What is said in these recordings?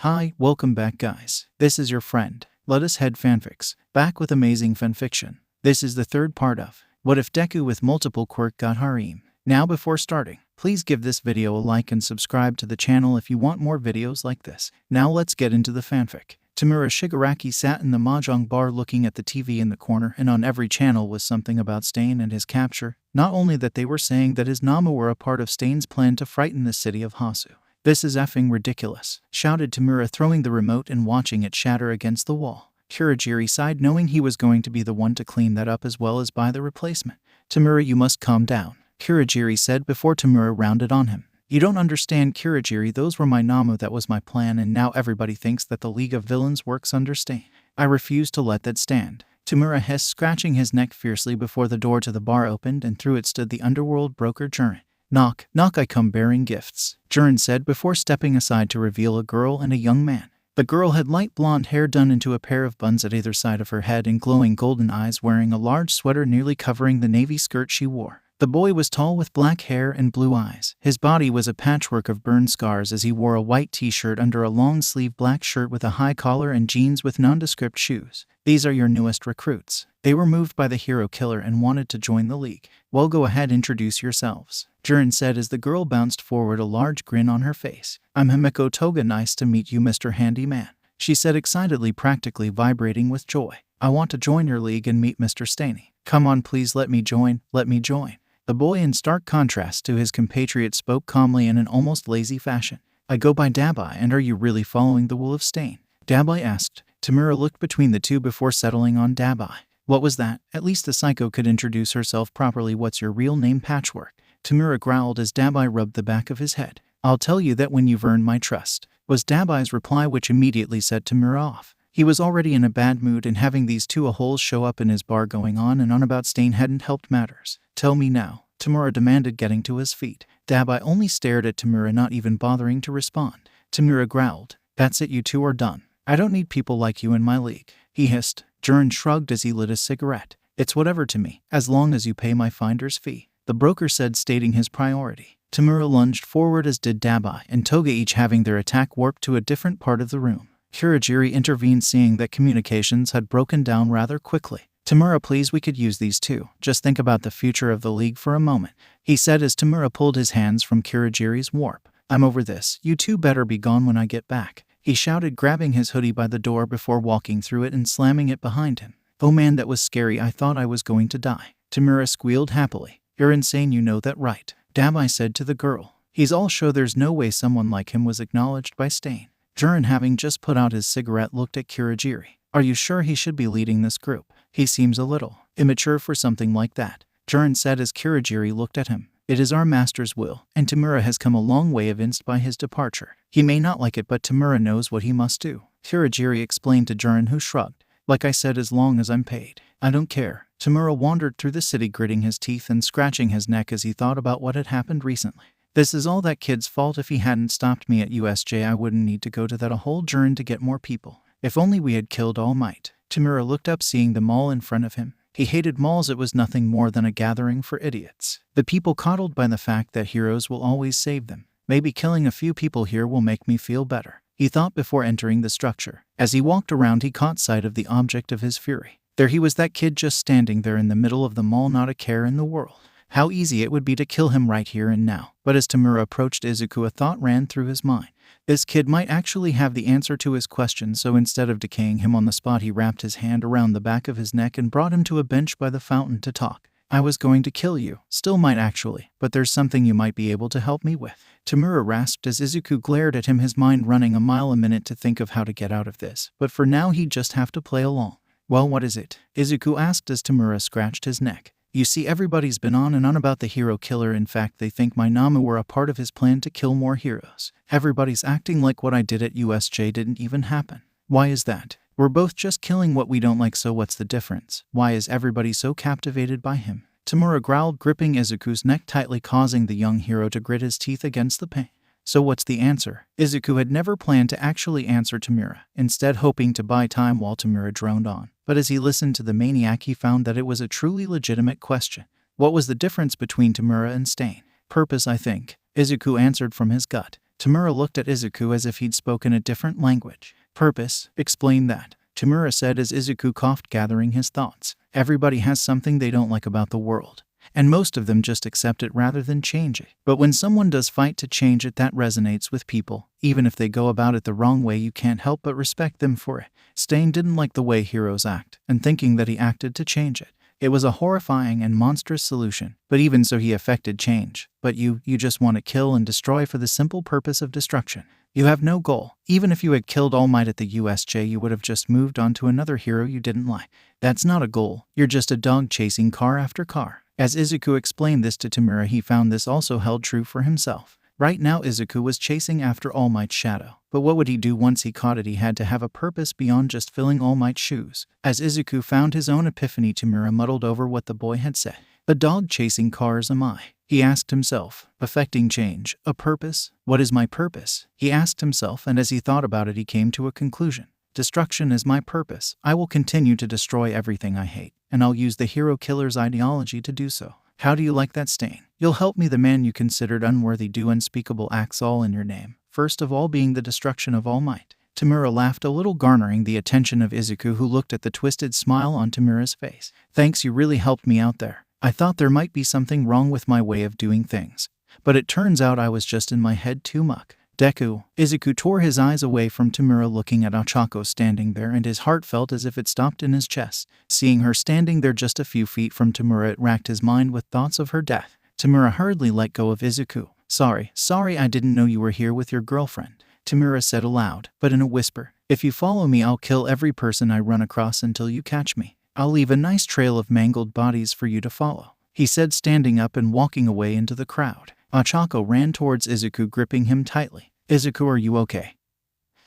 Hi, welcome back guys. This is your friend, Let Us Head Fanfics, back with amazing fanfiction. This is the third part of What If Deku with Multiple Quirk got Harem. Now before starting, please give this video a like and subscribe to the channel if you want more videos like this. Now let's get into the fanfic. Tamura Shigaraki sat in the mahjong bar looking at the TV in the corner, and on every channel was something about Stain and his capture. Not only that, they were saying that his Namu were a part of Stain's plan to frighten the city of Hasu. "This is effing ridiculous," shouted Tamura, throwing the remote and watching it shatter against the wall. Kurogiri sighed, knowing he was going to be the one to clean that up as well as buy the replacement. "Tamura, you must calm down," Kurogiri said before Tamura rounded on him. "You don't understand, Kurogiri, those were my Namu, that was my plan, and now everybody thinks that the League of Villains works under Stain. I refuse to let that stand." Tamura hissed, scratching his neck fiercely before the door to the bar opened, and through it stood the underworld broker Jurin. "Knock, knock, I come bearing gifts," Jurin said before stepping aside to reveal a girl and a young man. The girl had light blonde hair done into a pair of buns at either side of her head and glowing golden eyes, wearing a large sweater nearly covering the navy skirt she wore. The boy was tall with black hair and blue eyes. His body was a patchwork of burn scars as he wore a white t-shirt under a long-sleeve black shirt with a high collar and jeans with nondescript shoes. "These are your newest recruits. They were moved by the hero killer and wanted to join the league. Well, go ahead, introduce yourselves," Jurin said as the girl bounced forward, a large grin on her face. "I'm Himiko Toga. Nice to meet you, Mr. Handyman," she said excitedly, practically vibrating with joy. "I want to join your league and meet Mr. Staney. Come on, please let me join, let me join." The boy, in stark contrast to his compatriot, spoke calmly in an almost lazy fashion. "I go by Dabai, and are you really following the will of Stain?" Dabai asked. Tamura looked between the two before settling on Dabai. "What was that? At least the psycho could introduce herself properly. What's your real name, Patchwork?" Tamura growled as Dabai rubbed the back of his head. "I'll tell you that when you've earned my trust," was Dabai's reply, which immediately set Tamura off. He was already in a bad mood, and having these two a-holes show up in his bar going on and on about Stain hadn't helped matters. "Tell me now," Tamura demanded, getting to his feet. Dabai only stared at Tamura, not even bothering to respond. Tamura growled. "That's it, you two are done. I don't need people like you in my league," he hissed. Jurin shrugged as he lit a cigarette. "It's whatever to me, as long as you pay my finder's fee," the broker said, stating his priority. Tamura lunged forward, as did Dabai and Toga, each having their attack warped to a different part of the room. Kurogiri intervened, seeing that communications had broken down rather quickly. "Tamura, please, we could use these two. Just think about the future of the league for a moment," he said as Tamura pulled his hands from Kurogiri's warp. "I'm over this. You two better be gone when I get back," he shouted, grabbing his hoodie by the door before walking through it and slamming it behind him. "Oh man, that was scary. I thought I was going to die," Tamura squealed happily. "You're insane, you know that, right?" Dabai said to the girl. "He's all show. There's no way someone like him was acknowledged by Stain." Jurin, having just put out his cigarette, looked at Kurogiri. "Are you sure he should be leading this group? He seems a little immature for something like that," Jurin said as Kurogiri looked at him. "It is our master's will, and Tamura has come a long way evinced by his departure. He may not like it, but Tamura knows what he must do," Kurogiri explained to Jurin, who shrugged. "Like I said, as long as I'm paid, I don't care." Tamura wandered through the city, gritting his teeth and scratching his neck as he thought about what had happened recently. "This is all that kid's fault. If he hadn't stopped me at USJ, I wouldn't need to go to that whole Jurin to get more people. If only we had killed All Might." Tamura looked up, seeing the mall in front of him. He hated malls. It was nothing more than a gathering for idiots. The people coddled by the fact that heroes will always save them. "Maybe killing a few people here will make me feel better," he thought before entering the structure. As he walked around, he caught sight of the object of his fury. There he was, that kid, just standing there in the middle of the mall, not a care in the world. How easy it would be to kill him right here and now. But as Tamura approached Izuku, a thought ran through his mind. This kid might actually have the answer to his question, so instead of decaying him on the spot, he wrapped his hand around the back of his neck and brought him to a bench by the fountain to talk. "I was going to kill you. Still might actually, but there's something you might be able to help me with," Tamura rasped as Izuku glared at him, his mind running a mile a minute to think of how to get out of this. But for now, he'd just have to play along. "Well, what is it?" Izuku asked as Tamura scratched his neck. "You see, everybody's been on and on about the hero killer. In fact, they think my Namu were a part of his plan to kill more heroes. Everybody's acting like what I did at USJ didn't even happen. Why is that? We're both just killing what we don't like, so what's the difference? Why is everybody so captivated by him?" Tamura growled, gripping Izuku's neck tightly, causing the young hero to grit his teeth against the pain. "So what's the answer?" Izuku had never planned to actually answer Tamura, instead hoping to buy time while Tamura droned on. But as he listened to the maniac, he found that it was a truly legitimate question. What was the difference between Tamura and Stain? "Purpose, I think," Izuku answered from his gut. Tamura looked at Izuku as if he'd spoken a different language. Purpose, explain that, Tamura said as Izuku coughed, gathering his thoughts. Everybody has something they don't like about the world, and most of them just accept it rather than change it. But when someone does fight to change it, that resonates with people. Even if they go about it the wrong way, you can't help but respect them for it. Stain didn't like the way heroes act, and thinking that he acted to change it. It was a horrifying and monstrous solution, but even so he affected change. But you just want to kill and destroy for the simple purpose of destruction. You have no goal. Even if you had killed All Might at the USJ, you would have just moved on to another hero you didn't like. That's not a goal. You're just a dog chasing car after car. As Izuku explained this to Tamura, he found this also held true for himself. Right now Izuku was chasing after All Might's shadow, but what would he do once he caught it? He had to have a purpose beyond just filling All Might's shoes. As Izuku found his own epiphany, Tamura muddled over what the boy had said. A dog chasing cars am I? He asked himself. Affecting change. A purpose? What is my purpose? He asked himself, and as he thought about it he came to a conclusion. Destruction is my purpose. I will continue to destroy everything I hate, and I'll use the hero killer's ideology to do so. How do you like that, Stain? You'll help me, the man you considered unworthy, do unspeakable acts all in your name, first of all being the destruction of All Might. Tamura laughed a little, garnering the attention of Izuku, who looked at the twisted smile on Tamura's face. Thanks, you really helped me out there. I thought there might be something wrong with my way of doing things, but it turns out I was just in my head too much. Deku. Izuku tore his eyes away from Tamura, looking at Ochako standing there, and his heart felt as if it stopped in his chest. Seeing her standing there just a few feet from Tamura, it racked his mind with thoughts of her death. Tamura hurriedly let go of Izuku. Sorry, I didn't know you were here with your girlfriend, Tamura said aloud, but in a whisper. If you follow me, I'll kill every person I run across until you catch me. I'll leave a nice trail of mangled bodies for you to follow, he said, standing up and walking away into the crowd. Ochako ran towards Izuku, gripping him tightly. Izuku, are you okay?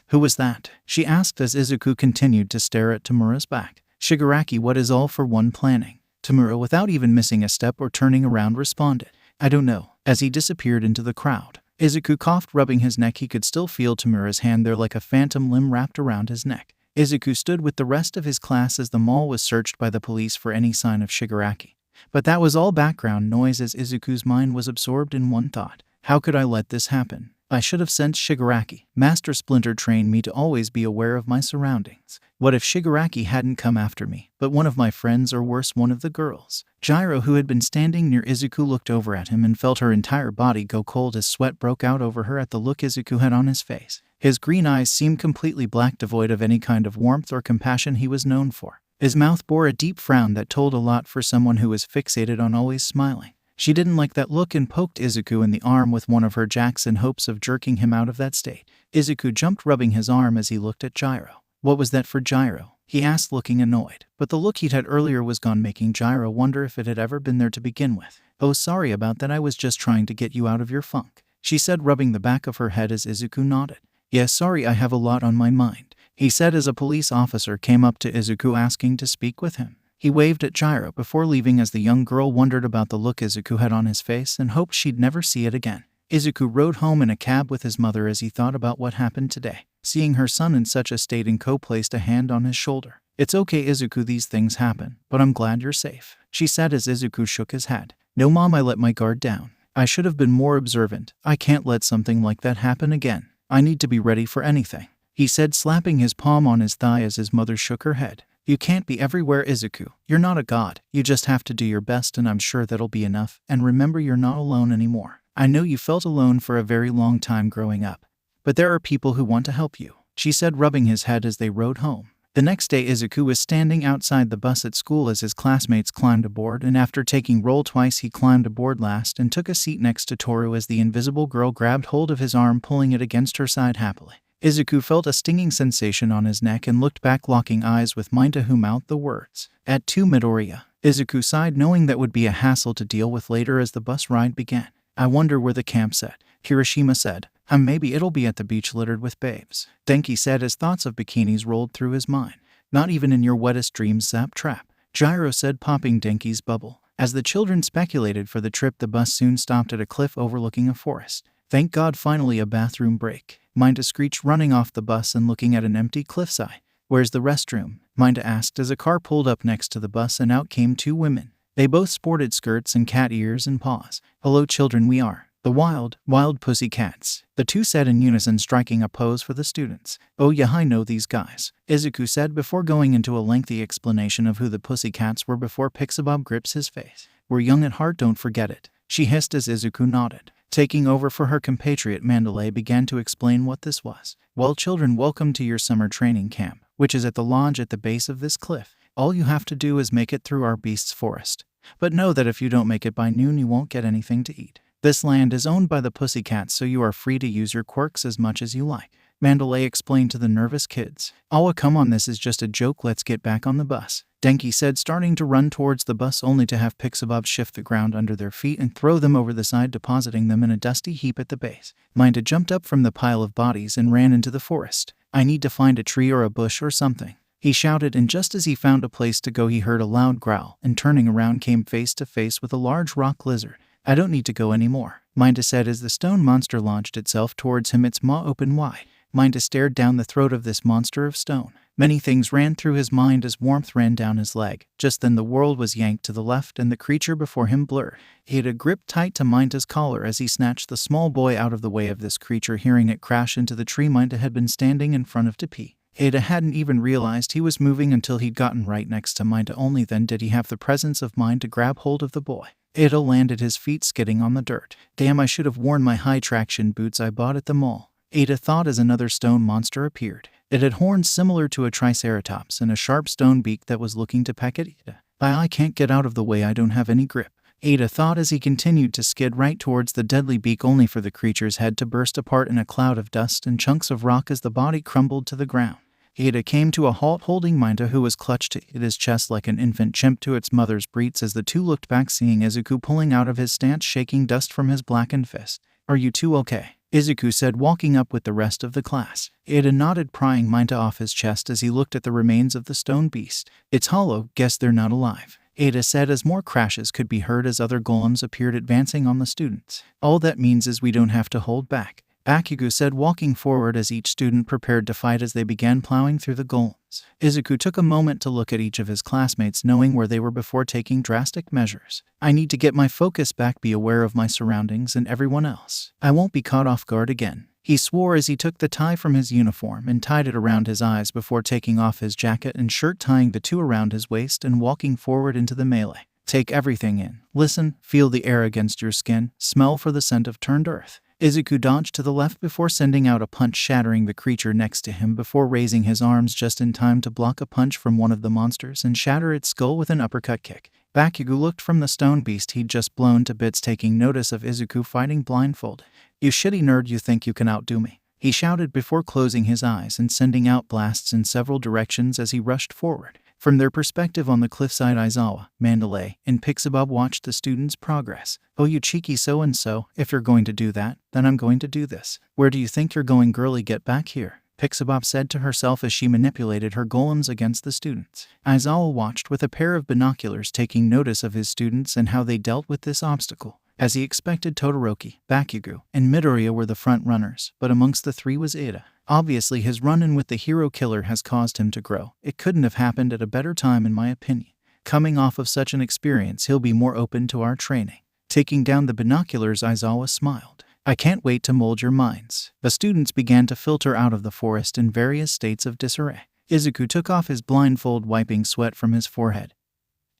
Who was that? She asked as Izuku continued to stare at Tamura's back. Shigaraki, what is all for one planning? Tamura, without even missing a step or turning around, responded. I don't know, as he disappeared into the crowd. Izuku coughed, rubbing his neck. He could still feel Tamura's hand there like a phantom limb wrapped around his neck. Izuku stood with the rest of his class as the mall was searched by the police for any sign of Shigaraki. But that was all background noise, as Izuku's mind was absorbed in one thought. How could I let this happen? I should have sent Shigaraki. Master Splinter trained me to always be aware of my surroundings. What if Shigaraki hadn't come after me, but one of my friends, or worse, one of the girls? Gyro, who had been standing near Izuku, looked over at him and felt her entire body go cold as sweat broke out over her at the look Izuku had on his face. His green eyes seemed completely black, devoid of any kind of warmth or compassion he was known for. His mouth bore a deep frown that told a lot for someone who was fixated on always smiling. She didn't like that look and poked Izuku in the arm with one of her jacks in hopes of jerking him out of that state. Izuku jumped, rubbing his arm as he looked at Gyro. What was that for, Gyro? He asked, looking annoyed. But the look he'd had earlier was gone, making Gyro wonder if it had ever been there to begin with. Oh, sorry about that. I was just trying to get you out of your funk, she said, rubbing the back of her head as Izuku nodded. Yeah, sorry, I have a lot on my mind, he said as a police officer came up to Izuku asking to speak with him. He waved at Gyro before leaving as the young girl wondered about the look Izuku had on his face and hoped she'd never see it again. Izuku rode home in a cab with his mother as he thought about what happened today. Seeing her son in such a state, Inko placed a hand on his shoulder. It's okay, Izuku, these things happen, but I'm glad you're safe, she said as Izuku shook his head. No, Mom, I let my guard down. I should have been more observant. I can't let something like that happen again. I need to be ready for anything, he said, slapping his palm on his thigh as his mother shook her head. You can't be everywhere, Izuku. You're not a god. You just have to do your best, and I'm sure that'll be enough. And remember, you're not alone anymore. I know you felt alone for a very long time growing up, but there are people who want to help you, she said, rubbing his head as they rode home. The next day, Izuku was standing outside the bus at school as his classmates climbed aboard, and after taking roll twice, he climbed aboard last and took a seat next to Toru as the invisible girl grabbed hold of his arm, pulling it against her side happily. Izuku felt a stinging sensation on his neck and looked back, locking eyes with Minta, who mouthed the words, "At 2 Midoriya." Izuku sighed, knowing that would be a hassle to deal with later as the bus ride began. I wonder where the camp's at, Hiroshima said. Maybe it'll be at the beach littered with babes, Denki said as thoughts of bikinis rolled through his mind. Not even in your wettest dreams, Zap Trap, Gyro said, popping Denki's bubble. As the children speculated for the trip, the bus soon stopped at a cliff overlooking a forest. Thank God, finally a bathroom break, Minta screeched, running off the bus and looking at an empty cliffside. Where's the restroom? Minta asked as a car pulled up next to the bus and out came 2 women. They both sported skirts and cat ears and paws. Hello, children, we are The wild, wild pussycats. The two said in unison, striking a pose for the students. Oh yeah, I know these guys, Izuku said before going into a lengthy explanation of who the pussycats were before Pixabob grips his face. We're young at heart, don't forget it, she hissed as Izuku nodded. Taking over for her compatriot, Mandalay began to explain what this was. Well, children, welcome to your summer training camp, which is at the lodge at the base of this cliff. All you have to do is make it through our beast's forest. But know that if you don't make it by noon, you won't get anything to eat. This land is owned by the pussycats, so you are free to use your quirks as much as you like, Mandalay explained to the nervous kids. Oh, come on, this is just a joke, let's get back on the bus, Denki said, starting to run towards the bus only to have Pixabob shift the ground under their feet and throw them over the side, depositing them in a dusty heap at the base. Minda jumped up from the pile of bodies and ran into the forest. I need to find a tree or a bush or something, he shouted, and just as he found a place to go he heard a loud growl and turning around came face to face with a large rock lizard. I don't need to go anymore, Minda said as the stone monster launched itself towards him, its maw open wide. Minda stared down the throat of this monster of stone. Many things ran through his mind as warmth ran down his leg. Just then the world was yanked to the left and the creature before him blurred. Ada gripped tight to Minda's collar as he snatched the small boy out of the way of this creature. Hearing it crash into the tree, Minda had been standing in front of Tepi. Ada hadn't even realized he was moving until he'd gotten right next to Minda. Only then did he have the presence of mind to grab hold of the boy. Ada landed, his feet skidding on the dirt. Damn, I should have worn my high traction boots I bought at the mall, Ada thought as another stone monster appeared. It had horns similar to a triceratops and a sharp stone beak that was looking to peck at Ada. I can't get out of the way, I don't have any grip, Ada thought as he continued to skid right towards the deadly beak, only for the creature's head to burst apart in a cloud of dust and chunks of rock as the body crumbled to the ground. Ada came to a halt, holding Minda, who was clutched to Ada's chest like an infant chimp to its mother's breast, as the two looked back, seeing Izuku pulling out of his stance, shaking dust from his blackened fist. Are you two okay? Izuku said, walking up with the rest of the class. Ada nodded, prying Minda off his chest as he looked at the remains of the stone beast. It's hollow, guess they're not alive, Ada said as more crashes could be heard as other golems appeared, advancing on the students. All that means is we don't have to hold back, Bakugo said, walking forward as each student prepared to fight as they began plowing through the golems. Izuku took a moment to look at each of his classmates, knowing where they were before taking drastic measures. I need to get my focus back, be aware of my surroundings and everyone else. I won't be caught off guard again, he swore as he took the tie from his uniform and tied it around his eyes before taking off his jacket and shirt, tying the two around his waist and walking forward into the melee. Take everything in. Listen, feel the air against your skin, smell for the scent of turned earth. Izuku dodged to the left before sending out a punch, shattering the creature next to him before raising his arms just in time to block a punch from one of the monsters and shatter its skull with an uppercut kick. Bakugo looked from the stone beast he'd just blown to bits, taking notice of Izuku fighting blindfolded. You shitty nerd, you think you can outdo me, he shouted before closing his eyes and sending out blasts in several directions as he rushed forward. From their perspective on the cliffside, Aizawa, Mandalay, and Pixabob watched the students' progress. Oh, you cheeky so-and-so, if you're going to do that, then I'm going to do this. Where do you think you're going, girlie? Get back here, Pixabob said to herself as she manipulated her golems against the students. Aizawa watched with a pair of binoculars, taking notice of his students and how they dealt with this obstacle. As he expected, Todoroki, Bakugo, and Midoriya were the front runners, but amongst the three was Ada. Obviously, his run-in with the hero killer has caused him to grow. It couldn't have happened at a better time, in my opinion. Coming off of such an experience, he'll be more open to our training. Taking down the binoculars, Aizawa smiled. I can't wait to mold your minds. The students began to filter out of the forest in various states of disarray. Izuku took off his blindfold, wiping sweat from his forehead.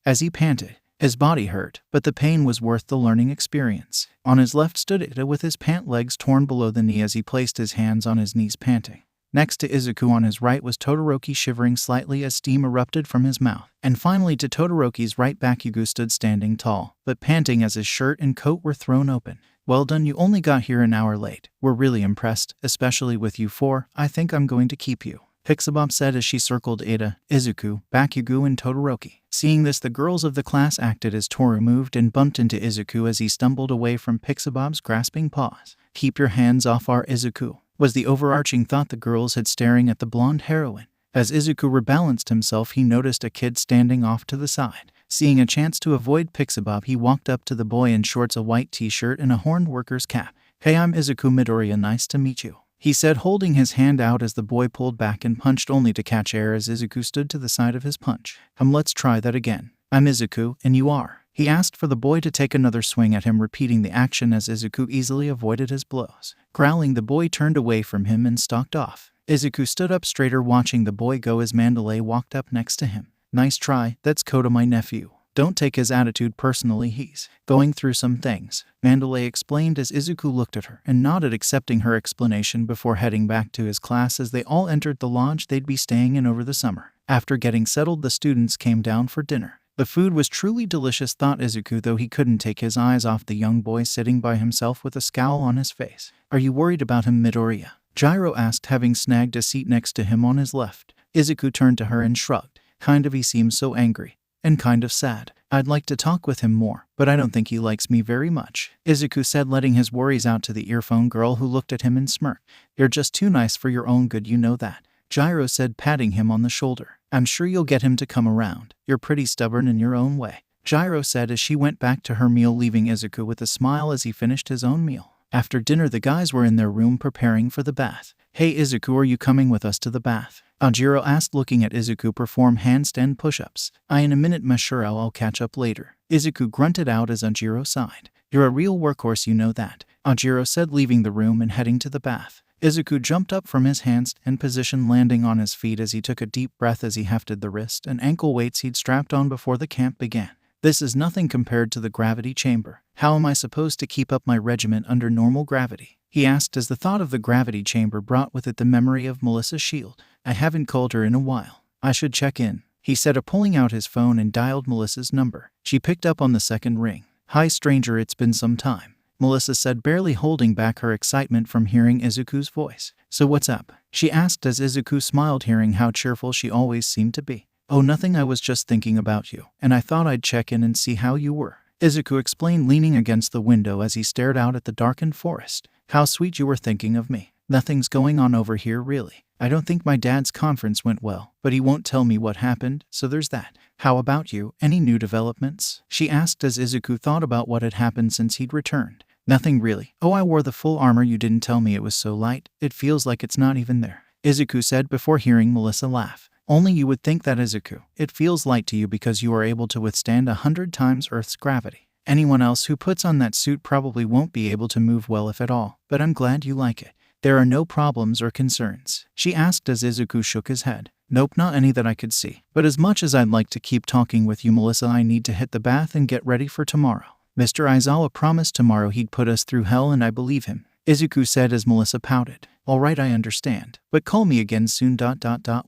As he panted, his body hurt, but the pain was worth the learning experience. On his left stood Ida with his pant legs torn below the knee as he placed his hands on his knees, panting. Next to Izuku on his right was Todoroki, shivering slightly as steam erupted from his mouth. And finally to Todoroki's right, Bakugo stood standing tall, but panting as his shirt and coat were thrown open. Well done, you only got here an hour late. We're really impressed, especially with you four. I think I'm going to keep you, Pixabob said as she circled Ada, Izuku, Bakugo, and Todoroki. Seeing this, the girls of the class acted as Toru moved and bumped into Izuku as he stumbled away from Pixabob's grasping paws. Keep your hands off our Izuku, was the overarching thought the girls had, staring at the blonde heroine. As Izuku rebalanced himself, he noticed a kid standing off to the side. Seeing a chance to avoid Pixabob, he walked up to the boy in shorts, a white t-shirt, and a horned worker's cap. Hey, I'm Izuku, Midoriya, nice to meet you, he said, holding his hand out as the boy pulled back and punched, only to catch air as Izuku stood to the side of his punch. Let's try that again. I'm Izuku, and you are, He asked for the boy to take another swing at him, repeating the action as Izuku easily avoided his blows. Growling, the boy turned away from him and stalked off. Izuku stood up straighter, watching the boy go as Mandalay walked up next to him. Nice try, that's Kota, my nephew. Don't take his attitude personally, he's going through some things, Mandalay explained as Izuku looked at her and nodded, accepting her explanation before heading back to his class. As they all entered the lodge they'd be staying in over the summer. After getting settled, the students came down for dinner. The food was truly delicious, thought Izuku, though he couldn't take his eyes off the young boy sitting by himself with a scowl on his face. Are you worried about him, Midoriya? Gyro asked, having snagged a seat next to him on his left. Izuku turned to her and shrugged. Kind of, he seems so angry. And kind of sad. I'd like to talk with him more, but I don't think he likes me very much, Izuku said, letting his worries out to the earphone girl, who looked at him and smirked. You're just too nice for your own good, you know that, Gyro said, patting him on the shoulder. I'm sure you'll get him to come around. You're pretty stubborn in your own way, Gyro said as she went back to her meal, leaving Izuku with a smile as he finished his own meal. After dinner, the guys were in their room preparing for the bath. Hey Izuku, are you coming with us to the bath? Ajiro asked, looking at Izuku perform handstand push-ups. In a minute, ma, sure, I'll catch up later, Izuku grunted out as Ajiro sighed. You're a real workhorse, you know that, Ajiro said, leaving the room and heading to the bath. Izuku jumped up from his handstand position, landing on his feet as he took a deep breath as he hefted the wrist and ankle weights he'd strapped on before the camp began. This is nothing compared to the gravity chamber. How am I supposed to keep up my regiment under normal gravity? He asked as the thought of the gravity chamber brought with it the memory of Melissa's shield. I haven't called her in a while. I should check in, he said, pulling out his phone and dialed Melissa's number. She picked up on the second ring. Hi stranger, it's been some time, Melissa said, barely holding back her excitement from hearing Izuku's voice. So what's up? She asked as Izuku smiled, hearing how cheerful she always seemed to be. Oh, nothing, I was just thinking about you, and I thought I'd check in and see how you were, Izuku explained, leaning against the window as he stared out at the darkened forest. How sweet you were thinking of me. Nothing's going on over here, really. I don't think my dad's conference went well, but he won't tell me what happened, so there's that. How about you? Any new developments? She asked as Izuku thought about what had happened since he'd returned. Nothing really. Oh, I wore the full armor. You didn't tell me it was so light. It feels like it's not even there, Izuku said before hearing Melissa laugh. Only you would think that, Izuku. It feels light to you because you are able to withstand 100 times Earth's gravity. Anyone else who puts on that suit probably won't be able to move well, if at all, but I'm glad you like it. There are no problems or concerns? She asked as Izuku shook his head. Nope, not any that I could see. But as much as I'd like to keep talking with you, Melissa, I need to hit the bath and get ready for tomorrow. Mr. Aizawa promised tomorrow he'd put us through hell, and I believe him, Izuku said as Melissa pouted. All right, I understand. But call me again soon ...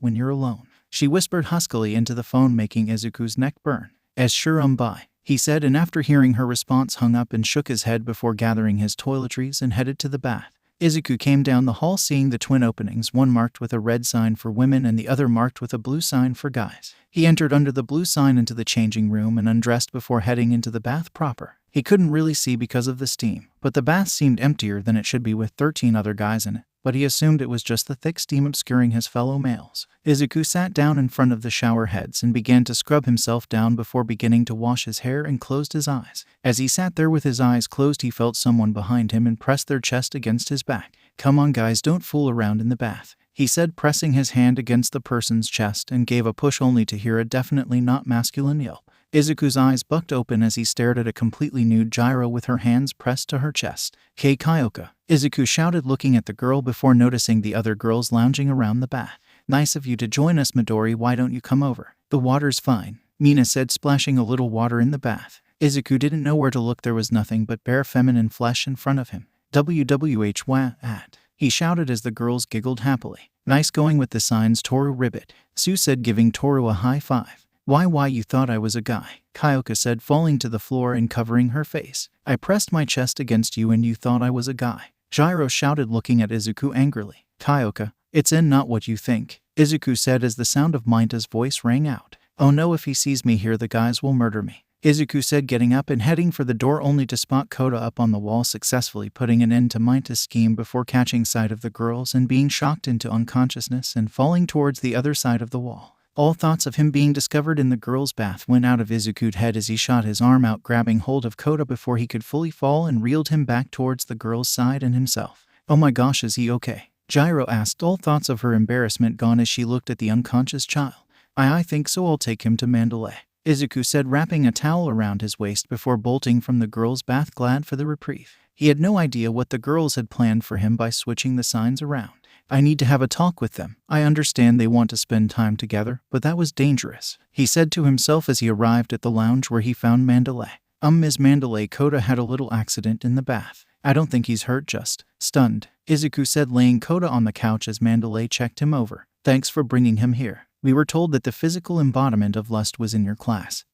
when you're alone, she whispered huskily into the phone, making Izuku's neck burn. As sure, bye, he said, and after hearing her response hung up and shook his head before gathering his toiletries and headed to the bath. Izuku came down the hall, seeing the twin openings, one marked with a red sign for women and the other marked with a blue sign for guys. He entered under the blue sign into the changing room and undressed before heading into the bath proper. He couldn't really see because of the steam, but the bath seemed emptier than it should be with 13 other guys in it, but he assumed it was just the thick steam obscuring his fellow males. Izuku sat down in front of the shower heads and began to scrub himself down before beginning to wash his hair and closed his eyes. As he sat there with his eyes closed, he felt someone behind him and pressed their chest against his back. Come on guys, don't fool around in the bath, he said, pressing his hand against the person's chest, and gave a push only to hear a definitely not masculine yelp. Izuku's eyes bucked open as he stared at a completely nude Gyro with her hands pressed to her chest. Kei Kyoka, Izuku shouted, looking at the girl before noticing the other girls lounging around the bath. Nice of you to join us, Midori, why don't you come over? The water's fine, Mina said, splashing a little water in the bath. Izuku didn't know where to look. There was nothing but bare feminine flesh in front of him. WWH wah at, he shouted as the girls giggled happily. Nice going with the signs, Toru Ribbit, Sue said, giving Toru a high five. Why you thought I was a guy, Kyoka said, falling to the floor and covering her face. I pressed my chest against you and you thought I was a guy, Gyro shouted, looking at Izuku angrily. Kyoka, it's not what you think, Izuku said as the sound of Minta's voice rang out. Oh no, if he sees me here the guys will murder me, Izuku said, getting up and heading for the door, only to spot Kota up on the wall, successfully putting an end to Minta's scheme before catching sight of the girls and being shocked into unconsciousness and falling towards the other side of the wall. All thoughts of him being discovered in the girls' bath went out of Izuku's head as he shot his arm out, grabbing hold of Kota before he could fully fall, and reeled him back towards the girl's side and himself. Oh my gosh, is he okay? Gyro asked, all thoughts of her embarrassment gone as she looked at the unconscious child. I think so, I'll take him to Mandalay, Izuku said, wrapping a towel around his waist before bolting from the girls' bath, glad for the reprieve. He had no idea what the girls had planned for him by switching the signs around. I need to have a talk with them. I understand they want to spend time together, but that was dangerous, he said to himself as he arrived at the lounge where he found Mandalay. Ms. Mandalay, Kota had a little accident in the bath. I don't think he's hurt, just stunned, Izuku said, laying Kota on the couch as Mandalay checked him over. Thanks for bringing him here. We were told that the physical embodiment of lust was in your class,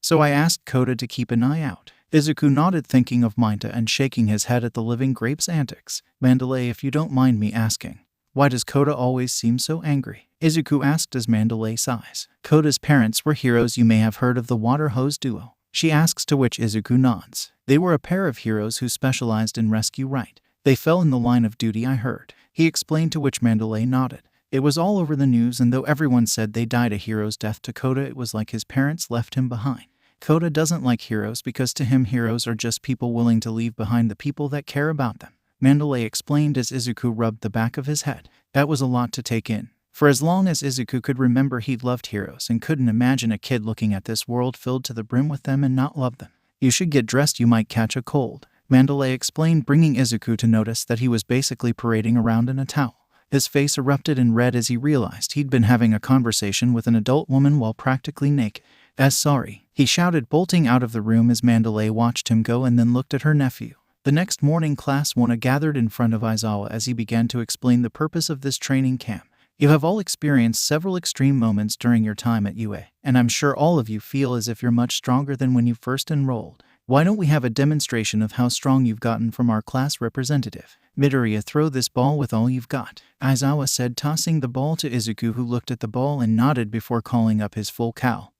so I asked Kota to keep an eye out. Izuku nodded, thinking of Minta and shaking his head at the living grape's antics. Mandalay, if you don't mind me asking, why does Kota always seem so angry? Izuku asked as Mandalay sighs. Kota's parents were heroes. You may have heard of the water hose duo, she asks, to which Izuku nods. They were a pair of heroes who specialized in rescue, right? They fell in the line of duty, I heard, he explained, to which Mandalay nodded. It was all over the news, and though everyone said they died a hero's death, to Kota it was like his parents left him behind. Kota doesn't like heroes because to him heroes are just people willing to leave behind the people that care about them, Mandalay explained as Izuku rubbed the back of his head. That was a lot to take in. For as long as Izuku could remember, he'd loved heroes and couldn't imagine a kid looking at this world filled to the brim with them and not love them. You should get dressed, you might catch a cold, Mandalay explained, bringing Izuku to notice that he was basically parading around in a towel. His face erupted in red as he realized he'd been having a conversation with an adult woman while practically naked. Sorry, he shouted, bolting out of the room as Mandalay watched him go and then looked at her nephew. The next morning, Class 1 gathered in front of Aizawa as he began to explain the purpose of this training camp. You have all experienced several extreme moments during your time at UA, and I'm sure all of you feel as if you're much stronger than when you first enrolled. Why don't we have a demonstration of how strong you've gotten from our class representative? Midoriya, throw this ball with all you've got, Aizawa said, tossing the ball to Izuku, who looked at the ball and nodded before calling up his full cowl,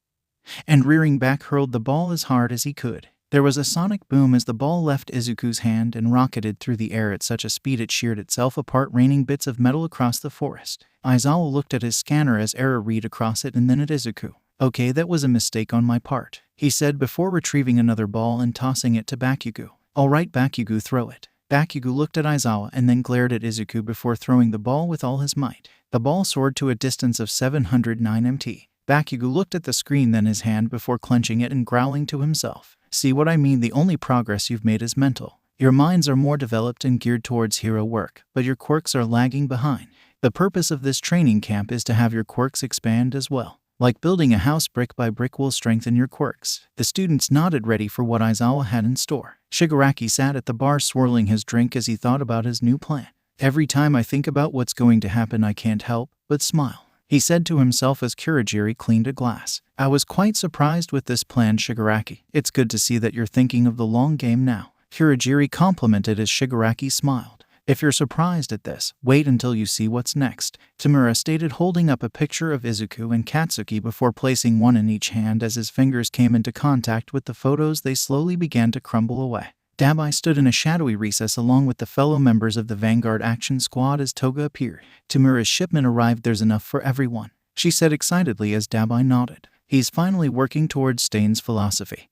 and rearing back hurled the ball as hard as he could. There was a sonic boom as the ball left Izuku's hand and rocketed through the air at such a speed it sheared itself apart, raining bits of metal across the forest. Aizawa looked at his scanner as error read across it and then at Izuku. Okay, that was a mistake on my part, he said before retrieving another ball and tossing it to Bakugo. Alright Bakugo, throw it. Bakugo looked at Aizawa and then glared at Izuku before throwing the ball with all his might. The ball soared to a distance of 709 mt. Bakugo looked at the screen, then his hand, before clenching it and growling to himself. See what I mean? The only progress you've made is mental. Your minds are more developed and geared towards hero work, but your quirks are lagging behind. The purpose of this training camp is to have your quirks expand as well. Like building a house, brick by brick will strengthen your quirks. The students nodded, ready for what Aizawa had in store. Shigaraki sat at the bar swirling his drink as he thought about his new plan. Every time I think about what's going to happen, I can't help but smile, he said to himself as Kurogiri cleaned a glass. I was quite surprised with this plan, Shigaraki. It's good to see that you're thinking of the long game now, Kurogiri complimented as Shigaraki smiled. If you're surprised at this, wait until you see what's next, Tamura stated, holding up a picture of Izuku and Katsuki before placing one in each hand. As his fingers came into contact with the photos, they slowly began to crumble away. Dabai stood in a shadowy recess along with the fellow members of the Vanguard Action Squad as Toga appeared. Tamura's shipment arrived. There's enough for everyone, she said excitedly as Dabai nodded. He's finally working towards Stain's philosophy.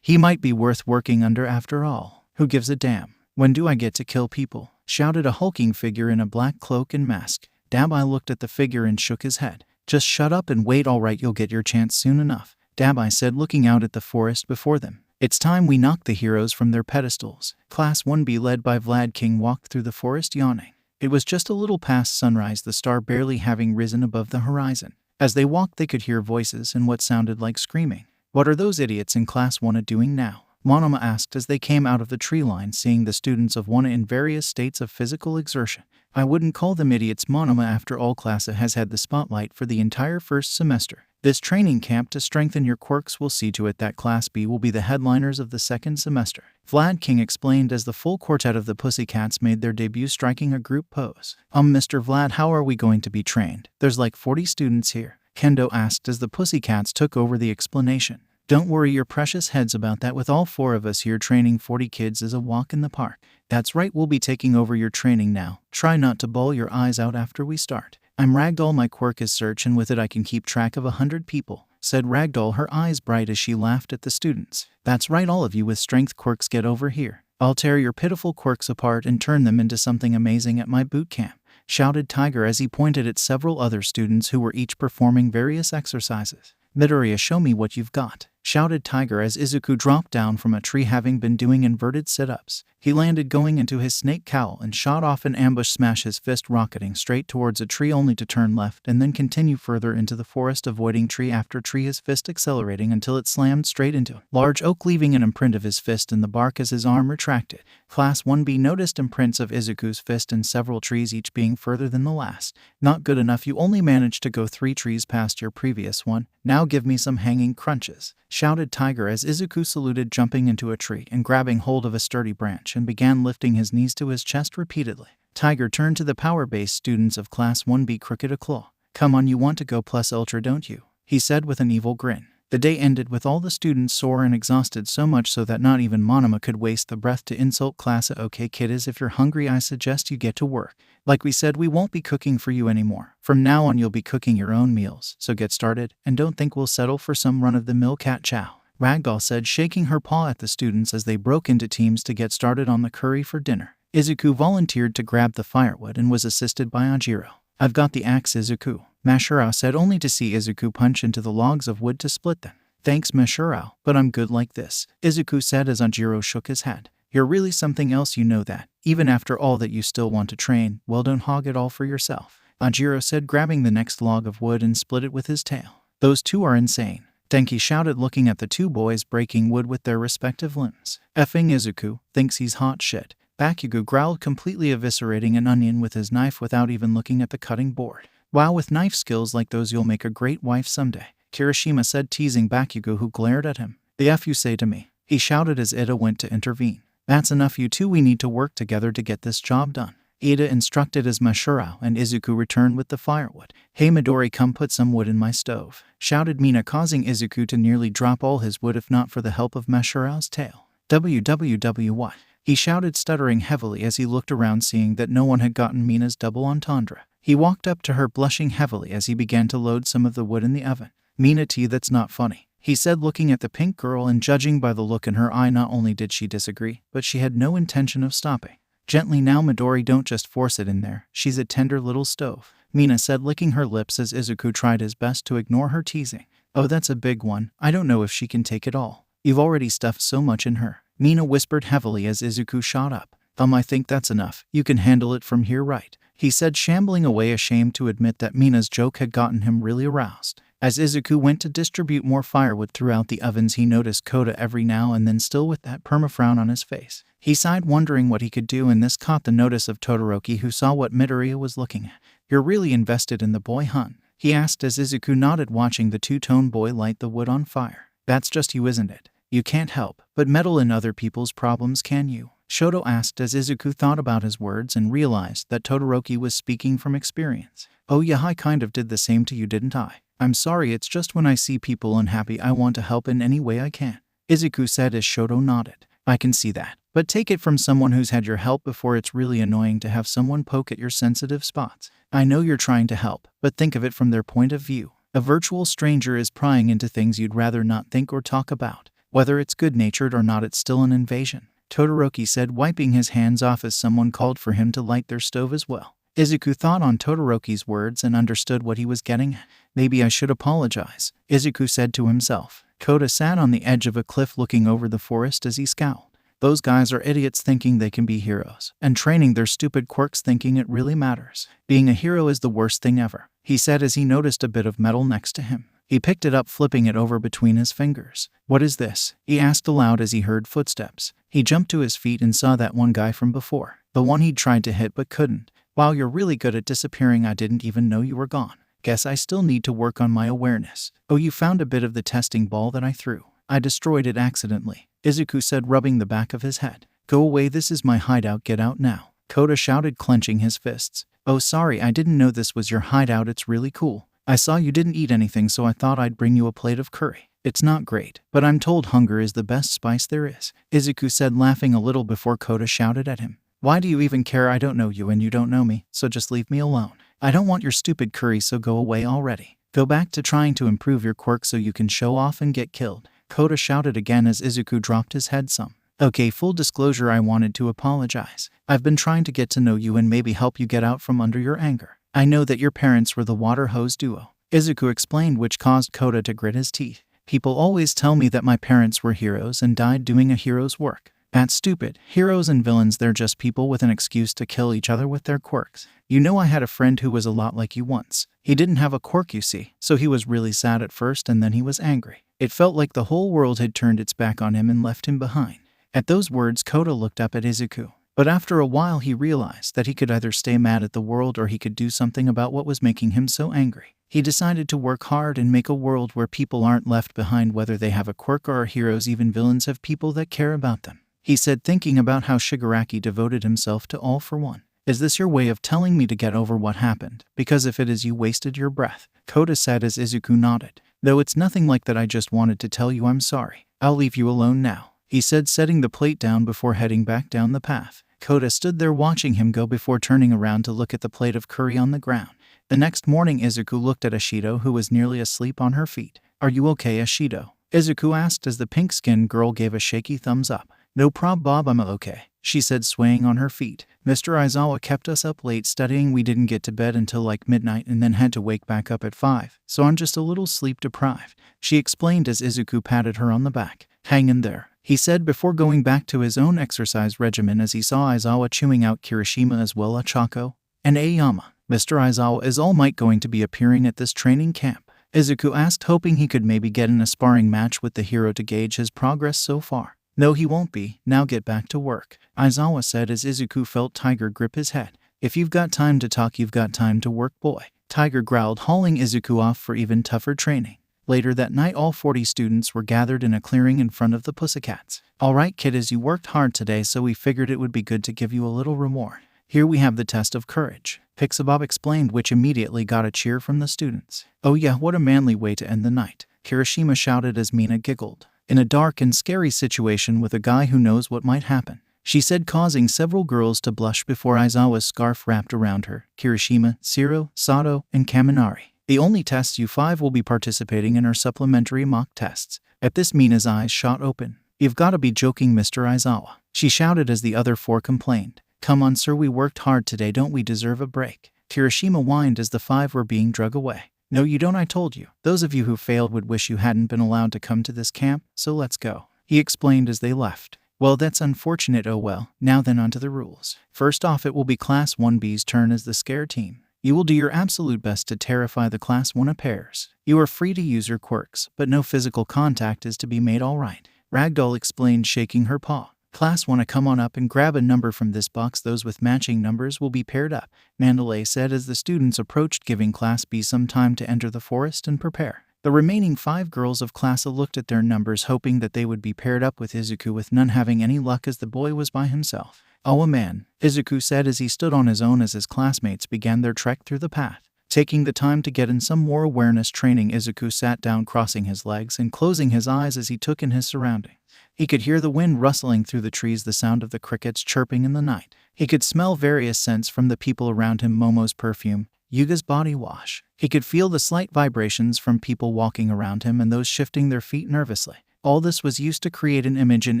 He might be worth working under after all. Who gives a damn? When do I get to kill people? Shouted a hulking figure in a black cloak and mask. Dabai looked at the figure and shook his head. Just shut up and wait. Alright, you'll get your chance soon enough, Dabai said, looking out at the forest before them. It's time we knock the heroes from their pedestals. Class 1B led by Vlad King walked through the forest yawning. It was just a little past sunrise, the star barely having risen above the horizon. As they walked, they could hear voices and what sounded like screaming. What are those idiots in Class 1 doing now? Monoma asked as they came out of the tree line, seeing the students of 1 in various states of physical exertion. I wouldn't call them idiots, Monoma. After all, Class A has had the spotlight for the entire first semester. This training camp to strengthen your quirks will see to it that Class B will be the headliners of the second semester, Vlad King explained as the full quartet of the Pussycats made their debut, striking a group pose. Mr. Vlad, how are we going to be trained? There's like 40 students here, Kendo asked as the Pussycats took over the explanation. Don't worry your precious heads about that. With all 4 of us here, training 40 kids is a walk in the park. That's right, we'll be taking over your training now. Try not to bawl your eyes out after we start. I'm Ragdoll. My quirk is Search, and with it I can keep track of 100 people, said Ragdoll, her eyes bright as she laughed at the students. That's right, all of you with strength quirks, get over here. I'll tear your pitiful quirks apart and turn them into something amazing at my boot camp, shouted Tiger as he pointed at several other students who were each performing various exercises. "Midoriya, show me what you've got," shouted Tiger as Izuku dropped down from a tree, having been doing inverted sit-ups. He landed going into his snake cowl and shot off an ambush smash, his fist rocketing straight towards a tree only to turn left and then continue further into the forest, avoiding tree after tree, his fist accelerating until it slammed straight into a large oak, leaving an imprint of his fist in the bark as his arm retracted. Class 1B noticed imprints of Izuku's fist in several trees, each being further than the last. "Not good enough, you only managed to go 3 trees past your previous one. Now give me some hanging crunches," shouted Tiger as Izuku saluted, jumping into a tree and grabbing hold of a sturdy branch and began lifting his knees to his chest repeatedly. Tiger turned to the power-based students of Class 1B, crooked a claw. "Come on, you want to go plus ultra, don't you?" he said with an evil grin. The day ended with all the students sore and exhausted, so much so that not even Monoma could waste the breath to insult Class A. "Okay kiddos, if you're hungry I suggest you get to work. Like we said, we won't be cooking for you anymore. From now on you'll be cooking your own meals, so get started, and don't think we'll settle for some run-of-the-mill cat chow," Ragdoll said, shaking her paw at the students as they broke into teams to get started on the curry for dinner. Izuku volunteered to grab the firewood and was assisted by Ajiro. "I've got the axe, Izuku," Mashurao said, only to see Izuku punch into the logs of wood to split them. "Thanks, Mashurao, but I'm good like this," Izuku said as Ajiro shook his head. "You're really something else, you know that. Even after all that, you still want to train. Well, don't hog it all for yourself," Ajiro said, grabbing the next log of wood and split it with his tail. "Those two are insane," Denki shouted, looking at the two boys breaking wood with their respective limbs. "Effing Izuku thinks he's hot shit," Bakugo growled, completely eviscerating an onion with his knife without even looking at the cutting board. "Wow, with knife skills like those you'll make a great wife someday," Kirishima said, teasing Bakugo, who glared at him. "The F you say to me," he shouted as Ida went to intervene. "That's enough, you two. We need to work together to get this job done," Ida instructed as Mashurao and Izuku returned with the firewood. "Hey Midori, come put some wood in my stove," shouted Mina, causing Izuku to nearly drop all his wood if not for the help of Mashurao's tail. "What?" he shouted, stuttering heavily as he looked around, seeing that no one had gotten Mina's double entendre. He walked up to her, blushing heavily as he began to load some of the wood in the oven. "Mina T, that's not funny," he said, looking at the pink girl, and judging by the look in her eye, not only did she disagree, but she had no intention of stopping. "Gently now, Midori, don't just force it in there. She's a tender little stove," Mina said, licking her lips as Izuku tried his best to ignore her teasing. "Oh, that's a big one. I don't know if she can take it all. You've already stuffed so much in her," Mina whispered heavily as Izuku shot up. I think that's enough. You can handle it from here, right?" he said, shambling away, ashamed to admit that Mina's joke had gotten him really aroused. As Izuku went to distribute more firewood throughout the ovens, he noticed Kota every now and then, still with that perma-frown on his face. He sighed, wondering what he could do, and this caught the notice of Todoroki, who saw what Midoriya was looking at. "You're really invested in the boy, huh?" he asked as Izuku nodded, watching the two-tone boy light the wood on fire. "That's just you, isn't it? You can't help but meddle in other people's problems, can you?" Shoto asked as Izuku thought about his words and realized that Todoroki was speaking from experience. "Oh yeah, I kind of did the same to you, didn't I? I'm sorry, it's just when I see people unhappy I want to help in any way I can," Izuku said as Shoto nodded. "I can see that. But take it from someone who's had your help before, it's really annoying to have someone poke at your sensitive spots. I know you're trying to help, but think of it from their point of view. A virtual stranger is prying into things you'd rather not think or talk about. Whether it's good-natured or not, it's still an invasion," Todoroki said, wiping his hands off as someone called for him to light their stove as well. Izuku thought on Todoroki's words and understood what he was getting at. "Maybe I should apologize," Izuku said to himself. Kota sat on the edge of a cliff looking over the forest as he scowled. "Those guys are idiots thinking they can be heroes, and training their stupid quirks thinking it really matters. Being a hero is the worst thing ever," he said as he noticed a bit of metal next to him. He picked it up, flipping it over between his fingers. "What is this?" he asked aloud as he heard footsteps. He jumped to his feet and saw that one guy from before, the one he'd tried to hit but couldn't. "Wow, you're really good at disappearing. I didn't even know you were gone. Guess I still need to work on my awareness. Oh, you found a bit of the testing ball that I threw. I destroyed it accidentally," Izuku said, rubbing the back of his head. "Go away, this is my hideout, get out now," Kota shouted, clenching his fists. "Oh, sorry, I didn't know this was your hideout. It's really cool. I saw you didn't eat anything, so I thought I'd bring you a plate of curry. It's not great, but I'm told hunger is the best spice there is," Izuku said, laughing a little before Kota shouted at him. "Why do you even care? I don't know you and you don't know me, so just leave me alone. I don't want your stupid curry, so go away already. Go back to trying to improve your quirk so you can show off and get killed," Kota shouted again as Izuku dropped his head some. "Okay, full disclosure, I wanted to apologize. I've been trying to get to know you and maybe help you get out from under your anger. I know that your parents were the water hose duo. Izuku explained, which caused Kota to grit his teeth. People always tell me that my parents were heroes and died doing a hero's work. That's stupid. Heroes and villains, they're just people with an excuse to kill each other with their quirks. You know, I had a friend who was a lot like you once. He didn't have a quirk, you see, so he was really sad at first and then he was angry. It felt like the whole world had turned its back on him and left him behind. At those words, Kota looked up at Izuku. But after a while he realized that he could either stay mad at the world or he could do something about what was making him so angry. He decided to work hard and make a world where people aren't left behind, whether they have a quirk or are heroes. Even villains have people that care about them, he said, thinking about how Shigaraki devoted himself to All for One. Is this your way of telling me to get over what happened? Because if it is, you wasted your breath, Kota said as Izuku nodded. Though it's nothing like that, I just wanted to tell you I'm sorry. I'll leave you alone now, he said, setting the plate down before heading back down the path. Kota stood there watching him go before turning around to look at the plate of curry on the ground. The next morning, Izuku looked at Ashido, who was nearly asleep on her feet. Are you okay, Ashido? Izuku asked as the pink-skinned girl gave a shaky thumbs up. No prob, Bob, I'm okay, she said, swaying on her feet. Mr. Aizawa kept us up late studying. We didn't get to bed until like midnight and then had to wake back up at 5, so I'm just a little sleep deprived, she explained as Izuku patted her on the back. Hang in there, he said before going back to his own exercise regimen as he saw Aizawa chewing out Kirishima as well as Chako and Aoyama. Mr. Aizawa, is All Might going to be appearing at this training camp? Izuku asked, hoping he could maybe get in a sparring match with the hero to gauge his progress so far. No, he won't be. Now get back to work, Aizawa said as Izuku felt Tiger grip his head. If you've got time to talk, you've got time to work, boy, Tiger growled, hauling Izuku off for even tougher training. Later that night, all 40 students were gathered in a clearing in front of the Pussycats. All right, kiddos, you worked hard today, so we figured it would be good to give you a little reward. Here we have the test of courage, Pixabob explained, which immediately got a cheer from the students. Oh yeah, what a manly way to end the night, Kirishima shouted as Mina giggled. In a dark and scary situation with a guy who knows what might happen, she said, causing several girls to blush before Aizawa's scarf wrapped around her. Kirishima, Shiro, Sato, and Kaminari. The only tests you 5 will be participating in are supplementary mock tests. At this, Mina's eyes shot open. You've got to be joking, Mr. Aizawa, she shouted as the other 4 complained. Come on, sir, we worked hard today, don't we deserve a break? Kirishima whined as the 5 were being dragged away. No, you don't, I told you. Those of you who failed would wish you hadn't been allowed to come to this camp, so let's go, he explained as they left. Well, that's unfortunate. Oh well, now then, on to the rules. First off, it will be Class 1B's turn as the scare team. You will do your absolute best to terrify the Class 1A pairs. You are free to use your quirks, but no physical contact is to be made, all right? Ragdoll explained, shaking her paw. Class 1A, come on up and grab a number from this box. Those with matching numbers will be paired up, Mandalay said as the students approached, giving Class B some time to enter the forest and prepare. The remaining 5 girls of Class A looked at their numbers, hoping that they would be paired up with Izuku, with none having any luck as the boy was by himself. Oh man, Izuku said as he stood on his own as his classmates began their trek through the path. Taking the time to get in some more awareness training, Izuku sat down, crossing his legs and closing his eyes as he took in his surroundings. He could hear the wind rustling through the trees, the sound of the crickets chirping in the night. He could smell various scents from the people around him, Momo's perfume, Yuga's body wash. He could feel the slight vibrations from people walking around him and those shifting their feet nervously. All this was used to create an image in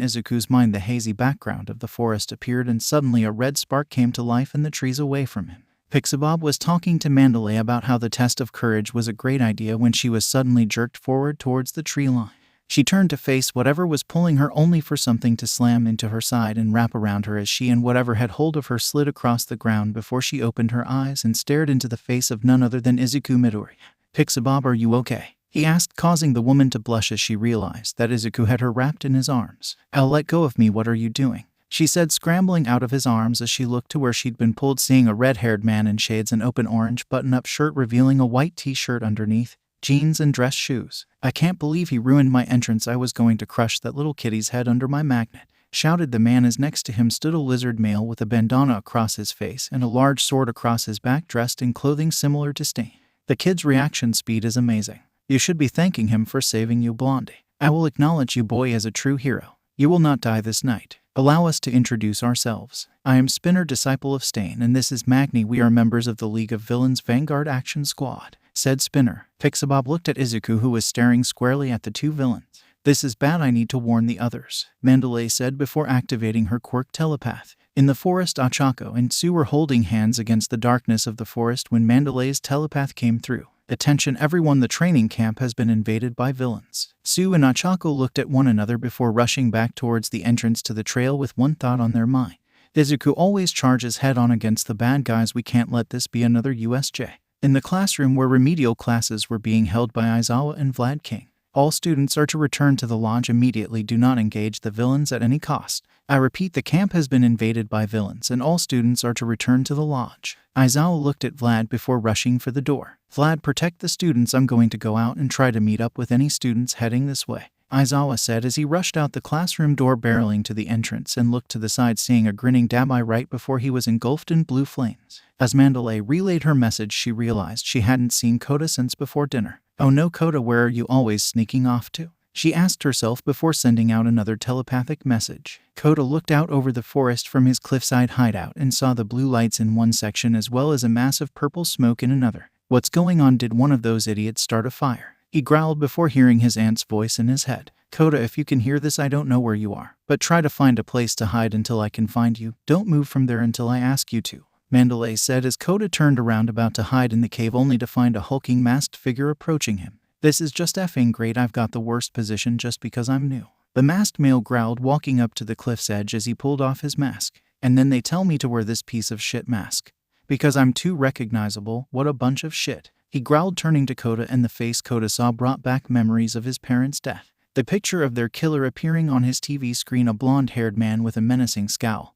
Izuku's mind. The hazy background of the forest appeared and suddenly a red spark came to life in the trees away from him. Pixabob was talking to Mandalay about how the test of courage was a great idea when she was suddenly jerked forward towards the tree line. She turned to face whatever was pulling her, only for something to slam into her side and wrap around her as she and whatever had hold of her slid across the ground before she opened her eyes and stared into the face of none other than Izuku Midori. Pixabob, are you okay? He asked, causing the woman to blush as she realized that Izuku had her wrapped in his arms. I'll let go of me, what are you doing? She said, scrambling out of his arms as she looked to where she'd been pulled, seeing a red-haired man in shades, an open orange button-up shirt revealing a white t-shirt underneath, jeans and dress shoes. I can't believe he ruined my entrance. I was going to crush that little kitty's head under my magnet, shouted the man as next to him stood a lizard male with a bandana across his face and a large sword across his back, dressed in clothing similar to Stain. The kid's reaction speed is amazing. You should be thanking him for saving you, Blondie. I will acknowledge you, boy, as a true hero. You will not die this night. Allow us to introduce ourselves. I am Spinner, disciple of Stain, and this is Magni. We are members of the League of Villains Vanguard Action Squad, said Spinner. Pixabob looked at Izuku, who was staring squarely at the 2 villains. This is bad, I need to warn the others, Mandalay said before activating her quirk telepath. In the forest, Achako and Tsu were holding hands against the darkness of the forest when Mandalay's telepath came through. Attention everyone, the training camp has been invaded by villains. Sue and Ochako looked at one another before rushing back towards the entrance to the trail with one thought on their mind. Izuku always charges head-on against the bad guys. We can't let this be another USJ. In the classroom where remedial classes were being held by Aizawa and Vlad King, all students are to return to the lodge immediately. Do not engage the villains at any cost. I repeat, the camp has been invaded by villains and all students are to return to the lodge. Aizawa looked at Vlad before rushing for the door. Vlad, protect the students. I'm going to go out and try to meet up with any students heading this way, Aizawa said as he rushed out the classroom door, barreling to the entrance and looked to the side, seeing a grinning Dabai right before he was engulfed in blue flames. As Mandalay relayed her message, she realized she hadn't seen Kota since before dinner. Oh no, Kota, where are you always sneaking off to? She asked herself before sending out another telepathic message. Kota looked out over the forest from his cliffside hideout and saw the blue lights in one section as well as a massive purple smoke in another. What's going on? Did one of those idiots start a fire? He growled before hearing his aunt's voice in his head. Kota, if you can hear this, I don't know where you are, but try to find a place to hide until I can find you. Don't move from there until I ask you to, Mandalay said as Kota turned around about to hide in the cave, only to find a hulking masked figure approaching him. This is just effing great. I've got the worst position just because I'm new, the masked male growled, walking up to the cliff's edge as he pulled off his mask. And then they tell me to wear this piece of shit mask because I'm too recognizable. What a bunch of shit, he growled, turning to Kota, and the face Kota saw brought back memories of his parents' death. The picture of their killer appearing on his TV screen, a blonde-haired man with a menacing scowl.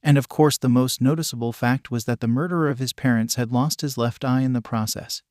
And of course the most noticeable fact was that the murderer of his parents had lost his left eye in the process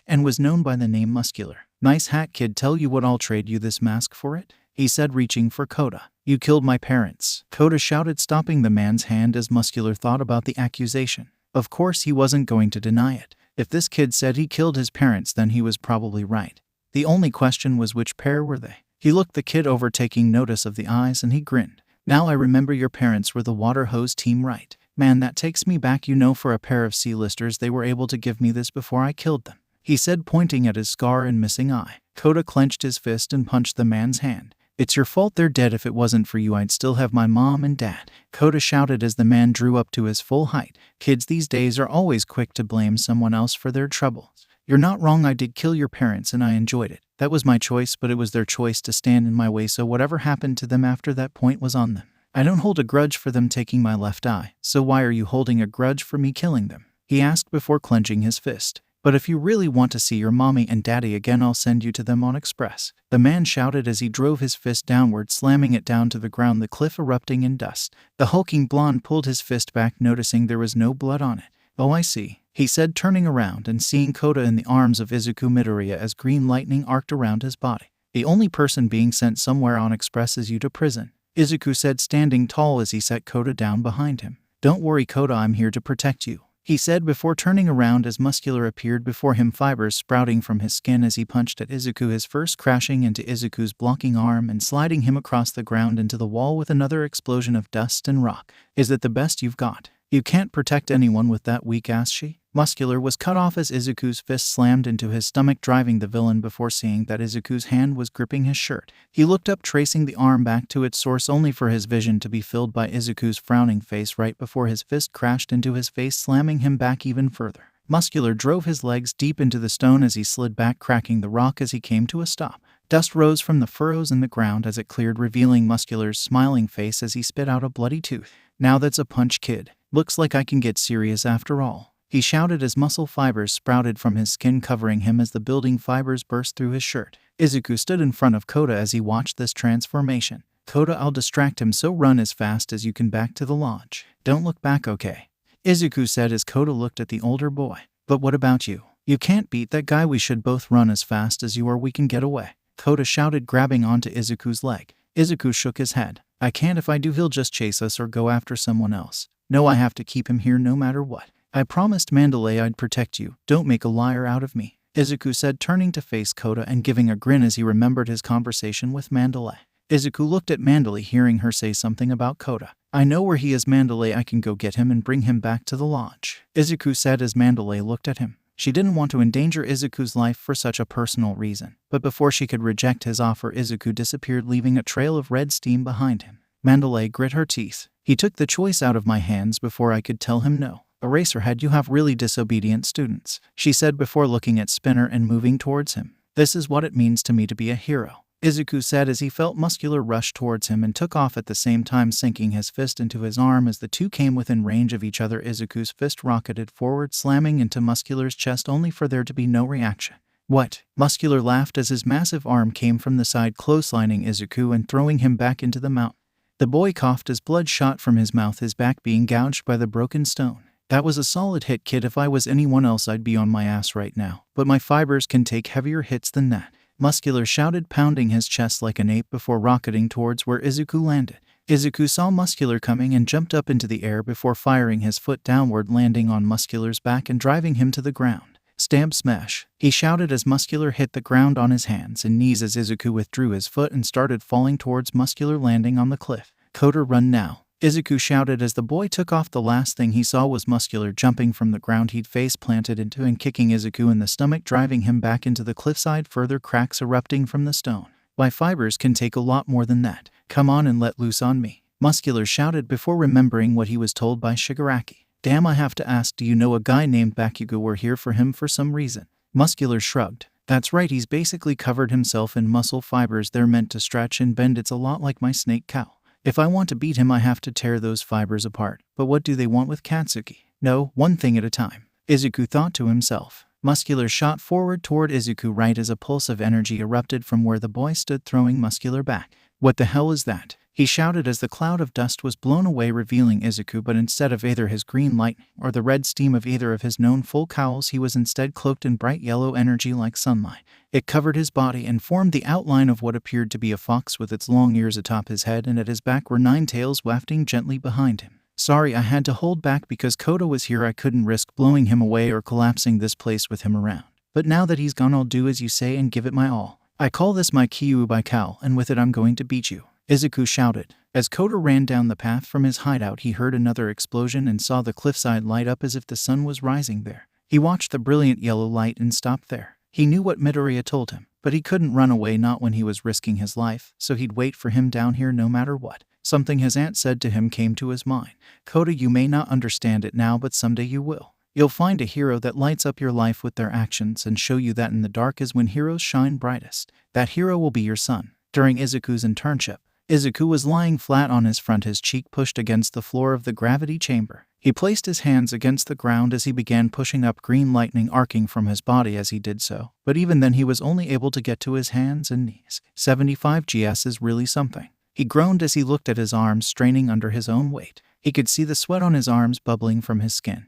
and was known by the name Muscular. Nice hat, kid. Tell you what, I'll trade you this mask for it, he said, reaching for Kota. You killed my parents, Kota shouted, stopping the man's hand as Muscular thought about the accusation. Of course he wasn't going to deny it. If this kid said he killed his parents, then he was probably right. The only question was which pair were they? He looked the kid over, taking notice of the eyes, and he grinned. Now I remember, your parents were the water hose team, right? Man, that takes me back. You know, for a pair of C-listers, they were able to give me this before I killed them, he said, pointing at his scar and missing eye. Kota clenched his fist and punched the man's hand. It's your fault they're dead. If it wasn't for you, I'd still have my mom and dad, Kota shouted as the man drew up to his full height. Kids these days are always quick to blame someone else for their troubles. You're not wrong. I did kill your parents and I enjoyed it. That was my choice, but it was their choice to stand in my way, so whatever happened to them after that point was on them. I don't hold a grudge for them taking my left eye, so why are you holding a grudge for me killing them, he asked before clenching his fist. But if you really want to see your mommy and daddy again, I'll send you to them on Express, the man shouted as he drove his fist downward, slamming it down to the ground, the cliff erupting in dust. The hulking blonde pulled his fist back, noticing there was no blood on it. Oh, I see, he said, turning around and seeing Kota in the arms of Izuku Midoriya as green lightning arced around his body. The only person being sent somewhere on Express is you to prison, Izuku said, standing tall as he set Kota down behind him. Don't worry, Kota, I'm here to protect you, he said before turning around as Muscular appeared before him, fibers sprouting from his skin as he punched at Izuku, his first crashing into Izuku's blocking arm and sliding him across the ground into the wall with another explosion of dust and rock. Is it the best you've got? You can't protect anyone with that weak-ass she? Muscular was cut off as Izuku's fist slammed into his stomach, driving the villain before seeing that Izuku's hand was gripping his shirt. He looked up, tracing the arm back to its source, only for his vision to be filled by Izuku's frowning face right before his fist crashed into his face, slamming him back even further. Muscular drove his legs deep into the stone as he slid back, cracking the rock as he came to a stop. Dust rose from the furrows in the ground as it cleared, revealing Muscular's smiling face as he spit out a bloody tooth. Now that's a punch, kid. Looks like I can get serious after all, he shouted as muscle fibers sprouted from his skin, covering him as the building fibers burst through his shirt. Izuku stood in front of Kota as he watched this transformation. Kota, I'll distract him, so run as fast as you can back to the lodge. Don't look back, okay? Izuku said as Kota looked at the older boy. But what about you? You can't beat that guy. We should both run as fast as you or we can get away, Kota shouted, grabbing onto Izuku's leg. Izuku shook his head. I can't. If I do, he'll just chase us or go after someone else. No, I have to keep him here no matter what. I promised Mandalay I'd protect you. Don't make a liar out of me, Izuku said, turning to face Kota and giving a grin as he remembered his conversation with Mandalay. Izuku looked at Mandalay, hearing her say something about Kota. I know where he is, Mandalay. I can go get him and bring him back to the lodge, Izuku said as Mandalay looked at him. She didn't want to endanger Izuku's life for such a personal reason, but before she could reject his offer, Izuku disappeared, leaving a trail of red steam behind him. Mandalay grit her teeth. He took the choice out of my hands before I could tell him no. Eraserhead, you have really disobedient students, she said before looking at Spinner and moving towards him. This is what it means to me to be a hero, Izuku said as he felt Muscular rush towards him and took off at the same time, sinking his fist into his arm. As the two came within range of each other, Izuku's fist rocketed forward, slamming into Muscular's chest, only for there to be no reaction. What? Muscular laughed as his massive arm came from the side, closelining Izuku and throwing him back into the mountain. The boy coughed as blood shot from his mouth, his back being gouged by the broken stone. That was a solid hit, kid. If I was anyone else, I'd be on my ass right now. But my fibers can take heavier hits than that, Muscular shouted, pounding his chest like an ape before rocketing towards where Izuku landed. Izuku saw Muscular coming and jumped up into the air before firing his foot downward, landing on Muscular's back and driving him to the ground. Stamp smash, he shouted as Muscular hit the ground on his hands and knees as Izuku withdrew his foot and started falling towards Muscular, landing on the cliff. Kota, run now, Izuku shouted as the boy took off. The last thing he saw was Muscular jumping from the ground he'd face planted into and kicking Izuku in the stomach, driving him back into the cliffside, further cracks erupting from the stone. My fibers can take a lot more than that. Come on and let loose on me, Muscular shouted before remembering what he was told by Shigaraki. Damn, I have to ask, do you know a guy named Bakugo? We're here for him for some reason. Muscular shrugged. That's right, he's basically covered himself in muscle fibers. They're meant to stretch and bend. It's a lot like my snake cow. If I want to beat him, I have to tear those fibers apart. But what do they want with Katsuki? No, one thing at a time, Izuku thought to himself. Muscular shot forward toward Izuku right as a pulse of energy erupted from where the boy stood, throwing Muscular back. What the hell is that? He shouted as the cloud of dust was blown away, revealing Izuku, but instead of either his green light or the red steam of either of his known full cowls, he was instead cloaked in bright yellow energy like sunlight. It covered his body and formed the outline of what appeared to be a fox with its long ears atop his head, and at his back were 9 tails wafting gently behind him. Sorry, I had to hold back because Kota was here. I couldn't risk blowing him away or collapsing this place with him around. But now that he's gone, I'll do as you say and give it my all. I call this my Kyuubi cowl, and with it I'm going to beat you, Izuku shouted. As Kota ran down the path from his hideout, he heard another explosion and saw the cliffside light up as if the sun was rising there. He watched the brilliant yellow light and stopped there. He knew what Midoriya told him, but he couldn't run away, not when he was risking his life, so he'd wait for him down here no matter what. Something his aunt said to him came to his mind. Kota, you may not understand it now, but someday you will. You'll find a hero that lights up your life with their actions and show you that in the dark is when heroes shine brightest. That hero will be your son. During Izuku's internship, Izuku was lying flat on his front, his cheek pushed against the floor of the gravity chamber. He placed his hands against the ground as he began pushing up, green lightning arcing from his body as he did so. But even then he was only able to get to his hands and knees. 75 GS is really something. He groaned as he looked at his arms straining under his own weight. He could see the sweat on his arms bubbling from his skin.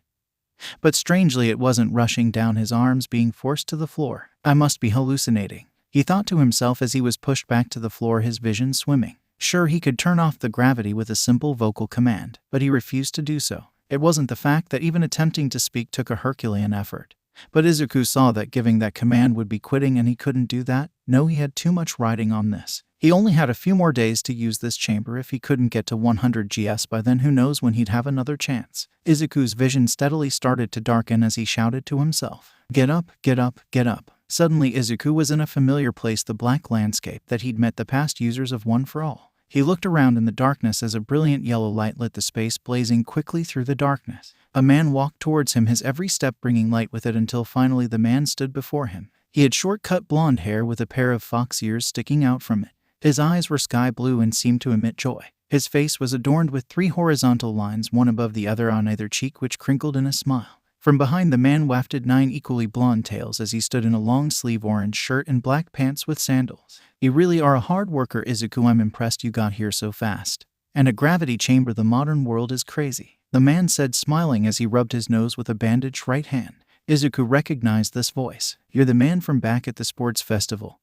But strangely, it wasn't rushing down his arms, being forced to the floor. I must be hallucinating, he thought to himself as he was pushed back to the floor, his vision swimming. Sure, he could turn off the gravity with a simple vocal command, but he refused to do so. It wasn't the fact that even attempting to speak took a Herculean effort. But Izuku saw that giving that command would be quitting, and he couldn't do that. No, he had too much riding on this. He only had a few more days to use this chamber. If he couldn't get to 100 GS by then, who knows when he'd have another chance. Izuku's vision steadily started to darken as he shouted to himself, "Get up, get up, get up." Suddenly Izuku was in a familiar place, the black landscape that he'd met the past users of One for All. He looked around in the darkness as a brilliant yellow light lit the space, blazing quickly through the darkness. A man walked towards him, his every step bringing light with it, until finally the man stood before him. He had short-cut blonde hair with a pair of fox ears sticking out from it. His eyes were sky blue and seemed to emit joy. His face was adorned with 3 horizontal lines, one above the other on either cheek, which crinkled in a smile. From behind the man wafted 9 equally blonde tails as he stood in a long-sleeve orange shirt and black pants with sandals. You really are a hard worker, Izuku. I'm impressed you got here so fast. And a gravity chamber, the modern world is crazy, the man said, smiling as he rubbed his nose with a bandaged right hand. Izuku recognized this voice. You're the man from back at the sports festival,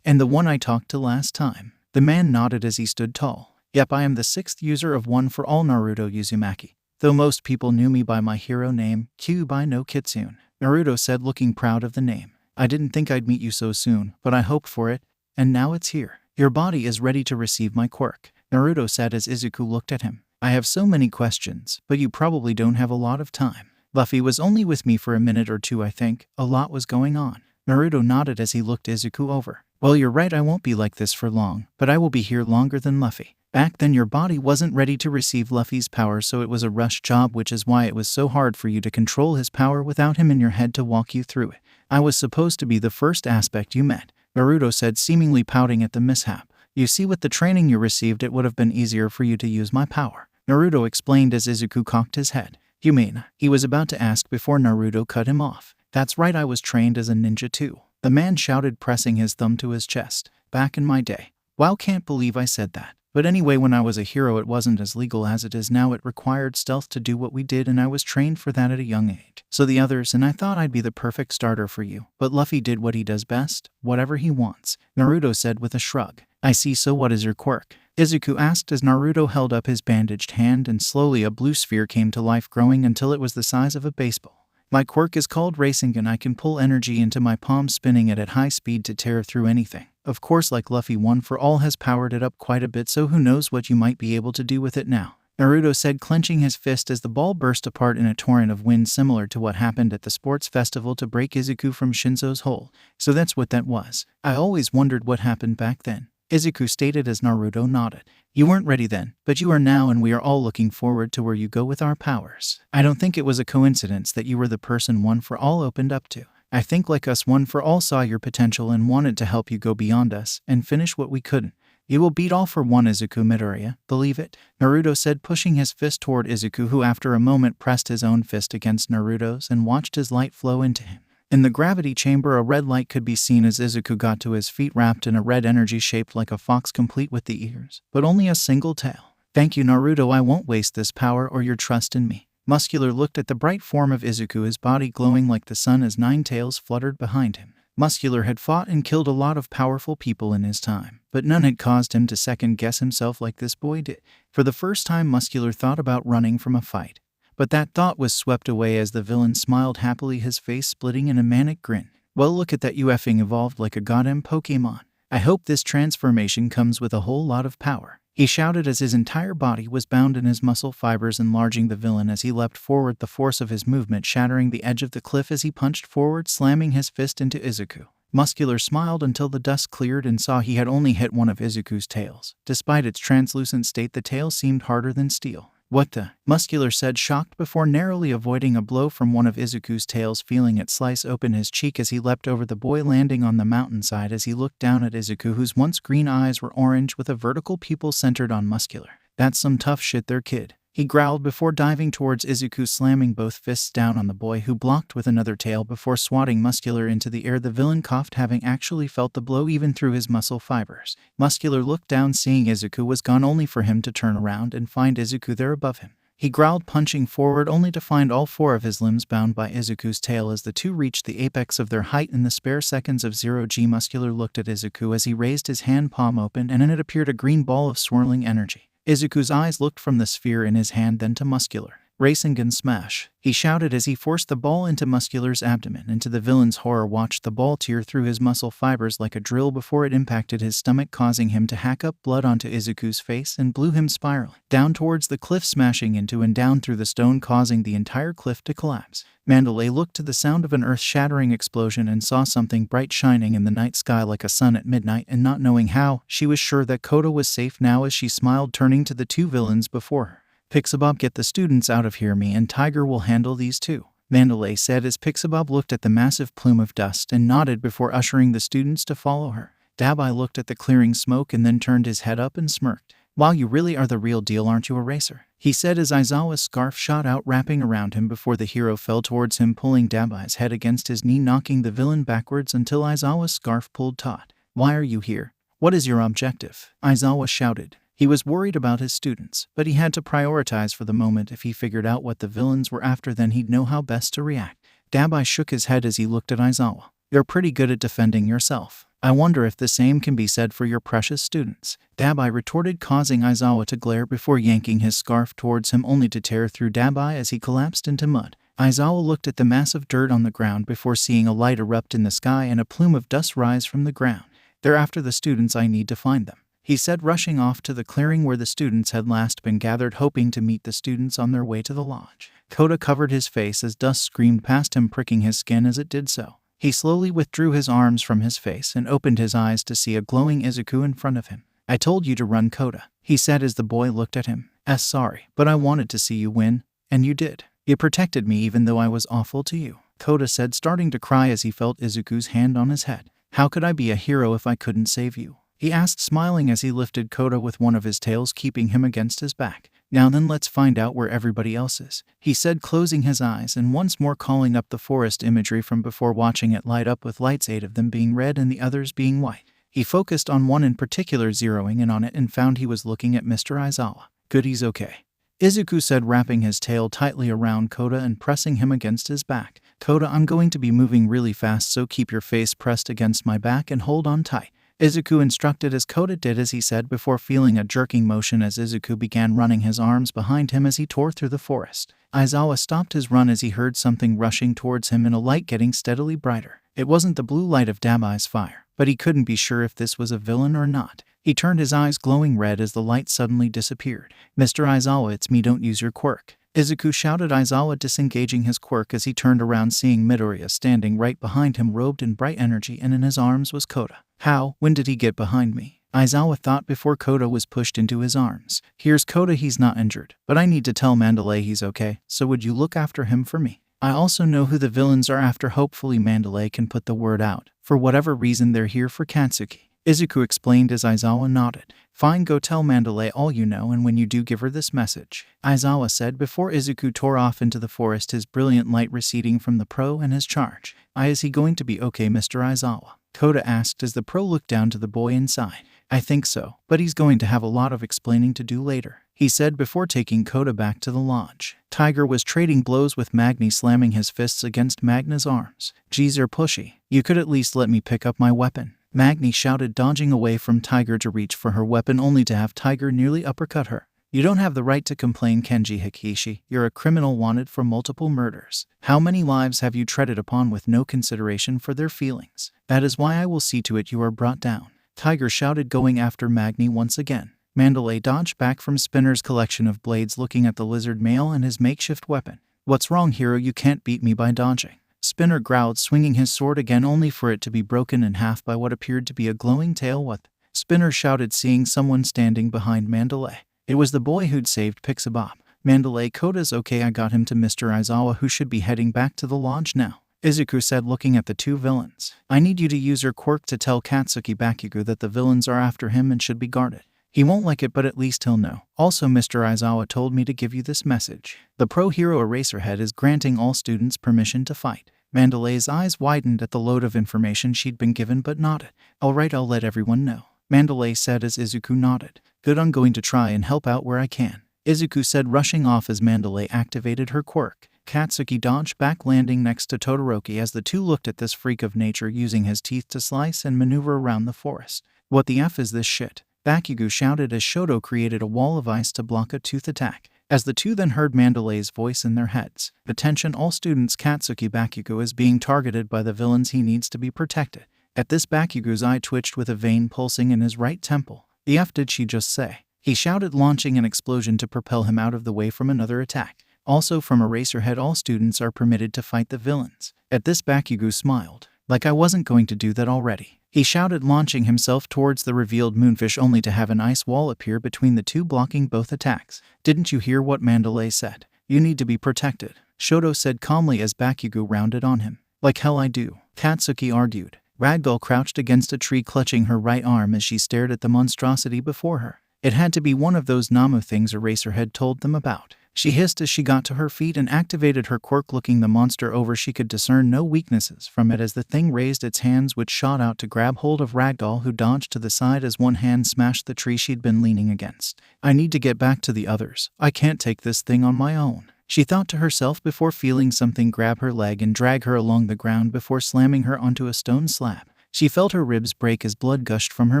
and the one I talked to last time. The man nodded as he stood tall. Yep, I am the 6th user of One for All, Naruto Uzumaki. Though most people knew me by my hero name, Kyuubi no Kitsune, Naruto said, looking proud of the name. I didn't think I'd meet you so soon, but I hoped for it, and now it's here. Your body is ready to receive my quirk, Naruto said as Izuku looked at him. I have so many questions, but you probably don't have a lot of time. Luffy was only with me for a minute or two, I think. A lot was going on. Naruto nodded as he looked Izuku over. Well, you're right, I won't be like this for long, but I will be here longer than Luffy. Back then your body wasn't ready to receive Luffy's power, so it was a rush job, which is why it was so hard for you to control his power without him in your head to walk you through it. I was supposed to be the first aspect you met, Naruto said, seemingly pouting at the mishap. You see, with the training you received, it would have been easier for you to use my power, Naruto explained as Izuku cocked his head. You mean? He was about to ask before Naruto cut him off. That's right, I was trained as a ninja too, the man shouted, pressing his thumb to his chest. Back in my day. Wow, can't believe I said that. But anyway, when I was a hero it wasn't as legal as it is now. It required stealth to do what we did, and I was trained for that at a young age. So the others and I thought I'd be the perfect starter for you. But Luffy did what he does best, whatever he wants, Naruto said with a shrug. I see, so what is your quirk? Izuku asked as Naruto held up his bandaged hand, and slowly a blue sphere came to life, growing until it was the size of a baseball. My quirk is called racing, and I can pull energy into my palm, spinning it at high speed to tear through anything. Of course, like Luffy, One for All has powered it up quite a bit, so who knows what you might be able to do with it now, Naruto said, clenching his fist as the ball burst apart in a torrent of wind, similar to what happened at the sports festival to break Izuku from Shinzo's hold. So that's what that was. I always wondered what happened back then, Izuku stated as Naruto nodded. You weren't ready then, but you are now, and we are all looking forward to where you go with our powers. I don't think it was a coincidence that you were the person One for All opened up to. I think, like us, One for All saw your potential and wanted to help you go beyond us and finish what we couldn't. You will beat All for One, Izuku Midoriya, believe it? Naruto said, pushing his fist toward Izuku, who after a moment pressed his own fist against Naruto's and watched his light flow into him. In the gravity chamber, a red light could be seen as Izuku got to his feet, wrapped in a red energy shaped like a fox, complete with the ears, but only a single tail. Thank you, Naruto, I won't waste this power or your trust in me. Muscular looked at the bright form of Izuku, his body glowing like the sun as 9 tails fluttered behind him. Muscular had fought and killed a lot of powerful people in his time, but none had caused him to second-guess himself like this boy did. For the first time, Muscular thought about running from a fight. But that thought was swept away as the villain smiled happily, his face splitting in a manic grin. Well, look at that, you effing evolved like a goddamn Pokemon. I hope this transformation comes with a whole lot of power, he shouted as his entire body was bound in his muscle fibers, enlarging the villain as he leapt forward, the force of his movement shattering the edge of the cliff as he punched forward, slamming his fist into Izuku. Muscular smiled until the dust cleared and saw he had only hit one of Izuku's tails. Despite its translucent state, the tail seemed harder than steel. What the? Muscular said, shocked, before narrowly avoiding a blow from one of Izuku's tails, feeling it slice open his cheek as he leapt over the boy, landing on the mountainside as he looked down at Izuku, whose once green eyes were orange with a vertical pupil centered on Muscular. That's some tough shit there, kid, he growled before diving towards Izuku, slamming both fists down on the boy, who blocked with another tail before swatting Muscular into the air. The villain coughed, having actually felt the blow even through his muscle fibers. Muscular looked down, seeing Izuku was gone, only for him to turn around and find Izuku there above him. He growled, punching forward, only to find all 4 of his limbs bound by Izuku's tail as the two reached the apex of their height in the spare seconds of 0G. Muscular looked at Izuku as he raised his hand palm open, and in it appeared a green ball of swirling energy. Izuku's eyes looked from the sphere in his hand then to Muscular. Rasengan smash, he shouted as he forced the ball into Muscular's abdomen, and to the villain's horror watched the ball tear through his muscle fibers like a drill before it impacted his stomach, causing him to hack up blood onto Izuku's face and blew him spiraling down towards the cliff, smashing into and down through the stone, causing the entire cliff to collapse. Mandalay looked to the sound of an earth-shattering explosion and saw something bright shining in the night sky like a sun at midnight, and not knowing how, she was sure that Koda was safe now as she smiled, turning to the 2 villains before her. Pixabob, get the students out of here. Me and Tiger will handle these 2, Mandalay said as Pixabob looked at the massive plume of dust and nodded before ushering the students to follow her. Dabai looked at the clearing smoke and then turned his head up and smirked. Wow, you really are the real deal, aren't you, a racer? He said as Aizawa's scarf shot out, wrapping around him before the hero fell towards him, pulling Dabai's head against his knee, knocking the villain backwards until Aizawa's scarf pulled taut. Why are you here? What is your objective? Aizawa shouted. He was worried about his students, but he had to prioritize for the moment. If he figured out what the villains were after, then he'd know how best to react. Dabai shook his head as he looked at Aizawa. You're pretty good at defending yourself. I wonder if the same can be said for your precious students, Dabai retorted, causing Aizawa to glare before yanking his scarf towards him, only to tear through Dabai as he collapsed into mud. Aizawa looked at the mass of dirt on the ground before seeing a light erupt in the sky and a plume of dust rise from the ground. They're after the students, I need to find them, he said, rushing off to the clearing where the students had last been gathered, hoping to meet the students on their way to the lodge. Koda covered his face as dust screamed past him, pricking his skin as it did so. He slowly withdrew his arms from his face and opened his eyes to see a glowing Izuku in front of him. I told you to run, Koda, he said as the boy looked at him. Sorry, but I wanted to see you win, and you did. You protected me even though I was awful to you, Kota said, starting to cry as he felt Izuku's hand on his head. How could I be a hero if I couldn't save you? He asked, smiling as he lifted Kota with one of his tails, keeping him against his back. Now then, let's find out where everybody else is, he said, closing his eyes and once more calling up the forest imagery from before, watching it light up with lights, 8 of them being red and the others being white. He focused on one in particular, zeroing in on it, and found he was looking at Mr. Aizawa. Good, he's okay, Izuku said, wrapping his tail tightly around Kota and pressing him against his back. Kota, I'm going to be moving really fast, so keep your face pressed against my back and hold on tight, Izuku instructed as Kota did as he said, before feeling a jerking motion as Izuku began running his arms behind him as he tore through the forest. Aizawa stopped his run as he heard something rushing towards him and a light getting steadily brighter. It wasn't the blue light of Dabai's fire, but he couldn't be sure if this was a villain or not. He turned, his eyes glowing red as the light suddenly disappeared. Mr. Aizawa, it's me, don't use your quirk, Izuku shouted, Aizawa disengaging his quirk as he turned around, seeing Midoriya standing right behind him, robed in bright energy, and in his arms was Kota. How? When did he get behind me? Aizawa thought before Kota was pushed into his arms. Here's Kota, he's not injured, but I need to tell Mandalay he's okay, so would you look after him for me? I also know who the villains are after. Hopefully Mandalay can put the word out. For whatever reason, they're here for Katsuki, Izuku explained as Aizawa nodded. Fine, go tell Mandalay all you know, and when you do, give her this message, Aizawa said before Izuku tore off into the forest, his brilliant light receding from the pro and his charge. Is he going to be okay, Mr. Aizawa? Kota asked as the pro looked down to the boy inside. I think so, but he's going to have a lot of explaining to do later, he said before taking Kota back to the lodge. Tiger was trading blows with Magni, slamming his fists against Magna's arms. Geez, you're pushy. You could at least let me pick up my weapon, Magni shouted, dodging away from Tiger to reach for her weapon, only to have Tiger nearly uppercut her. You don't have the right to complain, Kenji Hikishi. You're a criminal wanted for multiple murders. How many lives have you treaded upon with no consideration for their feelings? That is why I will see to it you are brought down, Tiger shouted, going after Magni once again. Mandalay dodged back from Spinner's collection of blades, looking at the lizard male and his makeshift weapon. What's wrong, hero? You can't beat me by dodging, Spinner growled, swinging his sword again, only for it to be broken in half by what appeared to be a glowing tail. What? Spinner shouted, seeing someone standing behind Mandalay. It was the boy who'd saved Pixabob. Mandalay, Kota's okay, I got him to Mr. Aizawa, who should be heading back to the lodge now, Izuku said, looking at the two villains. I need you to use your quirk to tell Katsuki Bakugo that the villains are after him and should be guarded. He won't like it, but at least he'll know. Also, Mr. Aizawa told me to give you this message. The pro hero Eraserhead is granting all students permission to fight. Mandalay's eyes widened at the load of information she'd been given, but nodded. Alright, I'll let everyone know, Mandalay said as Izuku nodded. Good, I'm going to try and help out where I can, Izuku said, rushing off as Mandalay activated her quirk. Katsuki dodged back, landing next to Todoroki as the two looked at this freak of nature using his teeth to slice and maneuver around the forest. What the F is this shit? Bakugo shouted as Shoto created a wall of ice to block a tooth attack. As the two then heard Mandalay's voice in their heads. Attention all students, Katsuki Bakugo is being targeted by the villains. He needs to be protected. At this, Bakugo's eye twitched with a vein pulsing in his right temple. The F did she just say? He shouted, launching an explosion to propel him out of the way from another attack. Also from Eraserhead, all students are permitted to fight the villains. At this, Bakugo smiled. Like I wasn't going to do that already, he shouted, launching himself towards the revealed moonfish, only to have an ice wall appear between the two, blocking both attacks. Didn't you hear what Mandalay said? You need to be protected, Shoto said calmly as Bakugo rounded on him. Like hell I do, Katsuki argued. Ragdoll crouched against a tree, clutching her right arm as she stared at the monstrosity before her. It had to be one of those Namu things Eraserhead told them about. She hissed as she got to her feet and activated her quirk. Looking the monster over, she could discern no weaknesses from it as the thing raised its hands, which shot out to grab hold of Ragdoll, who dodged to the side as one hand smashed the tree she'd been leaning against. I need to get back to the others. I can't take this thing on my own, she thought to herself before feeling something grab her leg and drag her along the ground before slamming her onto a stone slab. She felt her ribs break as blood gushed from her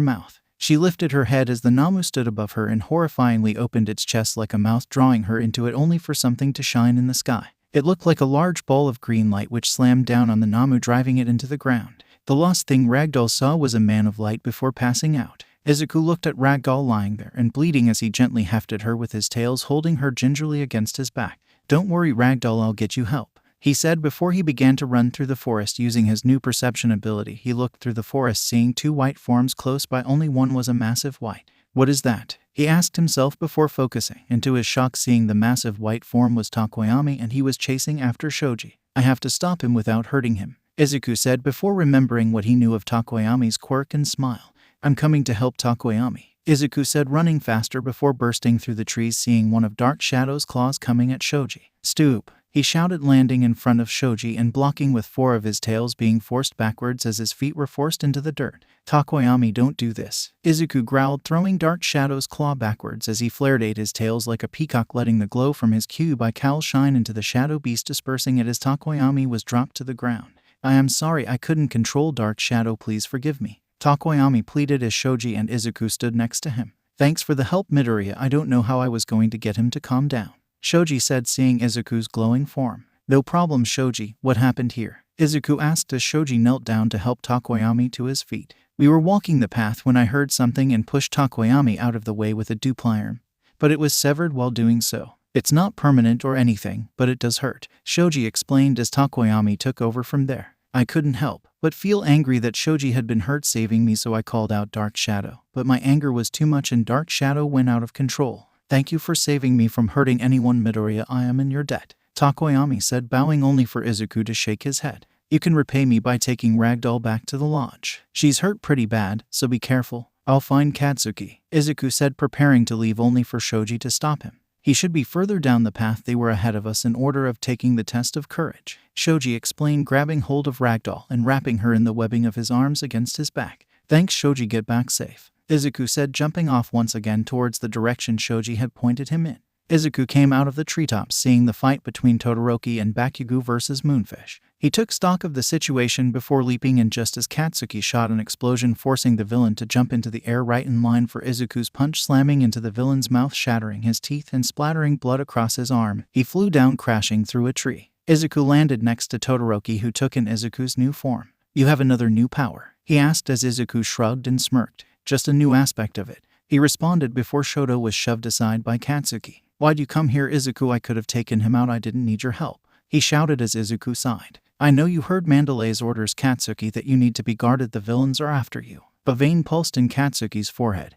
mouth. She lifted her head as the Namu stood above her and horrifyingly opened its chest like a mouth, drawing her into it only for something to shine in the sky. It looked like a large ball of green light which slammed down on the Namu, driving it into the ground. The lost thing Ragdoll saw was a man of light before passing out. Izuku looked at Ragdoll lying there and bleeding as he gently hefted her with his tails, holding her gingerly against his back. Don't worry, Ragdoll, I'll get you help, he said before he began to run through the forest using his new perception ability. He looked through the forest, seeing two white forms close by. Only one was a massive white What is that? He asked himself before focusing, and to his shock seeing the massive white form was Takoyami and he was chasing after Shoji. I have to stop him without hurting him, Izuku said before remembering what he knew of Takoyami's quirk and smile. I'm coming to help Takoyami, Izuku said, running faster before bursting through the trees seeing one of Dark Shadow's claws coming at Shoji. Stoop, he shouted, landing in front of Shoji and blocking with 4 of his tails being forced backwards as his feet were forced into the dirt. Takoyami, don't do this, Izuku growled, throwing Dark Shadow's claw backwards as he flared his tails like a peacock, letting the glow from his Kyuubi cowl shine into the shadow beast, dispersing it as Takoyami was dropped to the ground. I am sorry, I couldn't control Dark Shadow, please forgive me, Takoyami pleaded as Shoji and Izuku stood next to him. Thanks for the help, Midoriya, I don't know how I was going to get him to calm down, Shoji said, seeing Izuku's glowing form. No problem, Shoji, what happened here? Izuku asked as Shoji knelt down to help Takoyami to his feet. We were walking the path when I heard something and pushed Takoyami out of the way with a duplier, but it was severed while doing so. It's not permanent or anything, but it does hurt, Shoji explained as Takoyami took over from there. I couldn't help but feel angry that Shoji had been hurt saving me, so I called out Dark Shadow, but my anger was too much and Dark Shadow went out of control. Thank you for saving me from hurting anyone, Midoriya, I am in your debt, Takoyami said, bowing only for Izuku to shake his head. You can repay me by taking Ragdoll back to the lodge. She's hurt pretty bad, so be careful. I'll find Katsuki, Izuku said, preparing to leave only for Shoji to stop him. He should be further down the path, they were ahead of us in order of taking the test of courage, Shoji explained, grabbing hold of Ragdoll and wrapping her in the webbing of his arms against his back. Thanks, Shoji, get back safe, Izuku said, jumping off once again towards the direction Shoji had pointed him in. Izuku came out of the treetops seeing the fight between Todoroki and Bakugo versus Moonfish. He took stock of the situation before leaping in just as Katsuki shot an explosion, forcing the villain to jump into the air right in line for Izuku's punch, slamming into the villain's mouth, shattering his teeth and splattering blood across his arm. He flew down, crashing through a tree. Izuku landed next to Todoroki, who took in Izuku's new form. You have another new power? He asked as Izuku shrugged and smirked. Just a new aspect of it, he responded before Shoto was shoved aside by Katsuki. Why'd you come here, Izuku? I could have taken him out, I didn't need your help, he shouted as Izuku sighed. I know you heard Mandalay's orders, Katsuki, that you need to be guarded, the villains are after you. A vein pulsed in Katsuki's forehead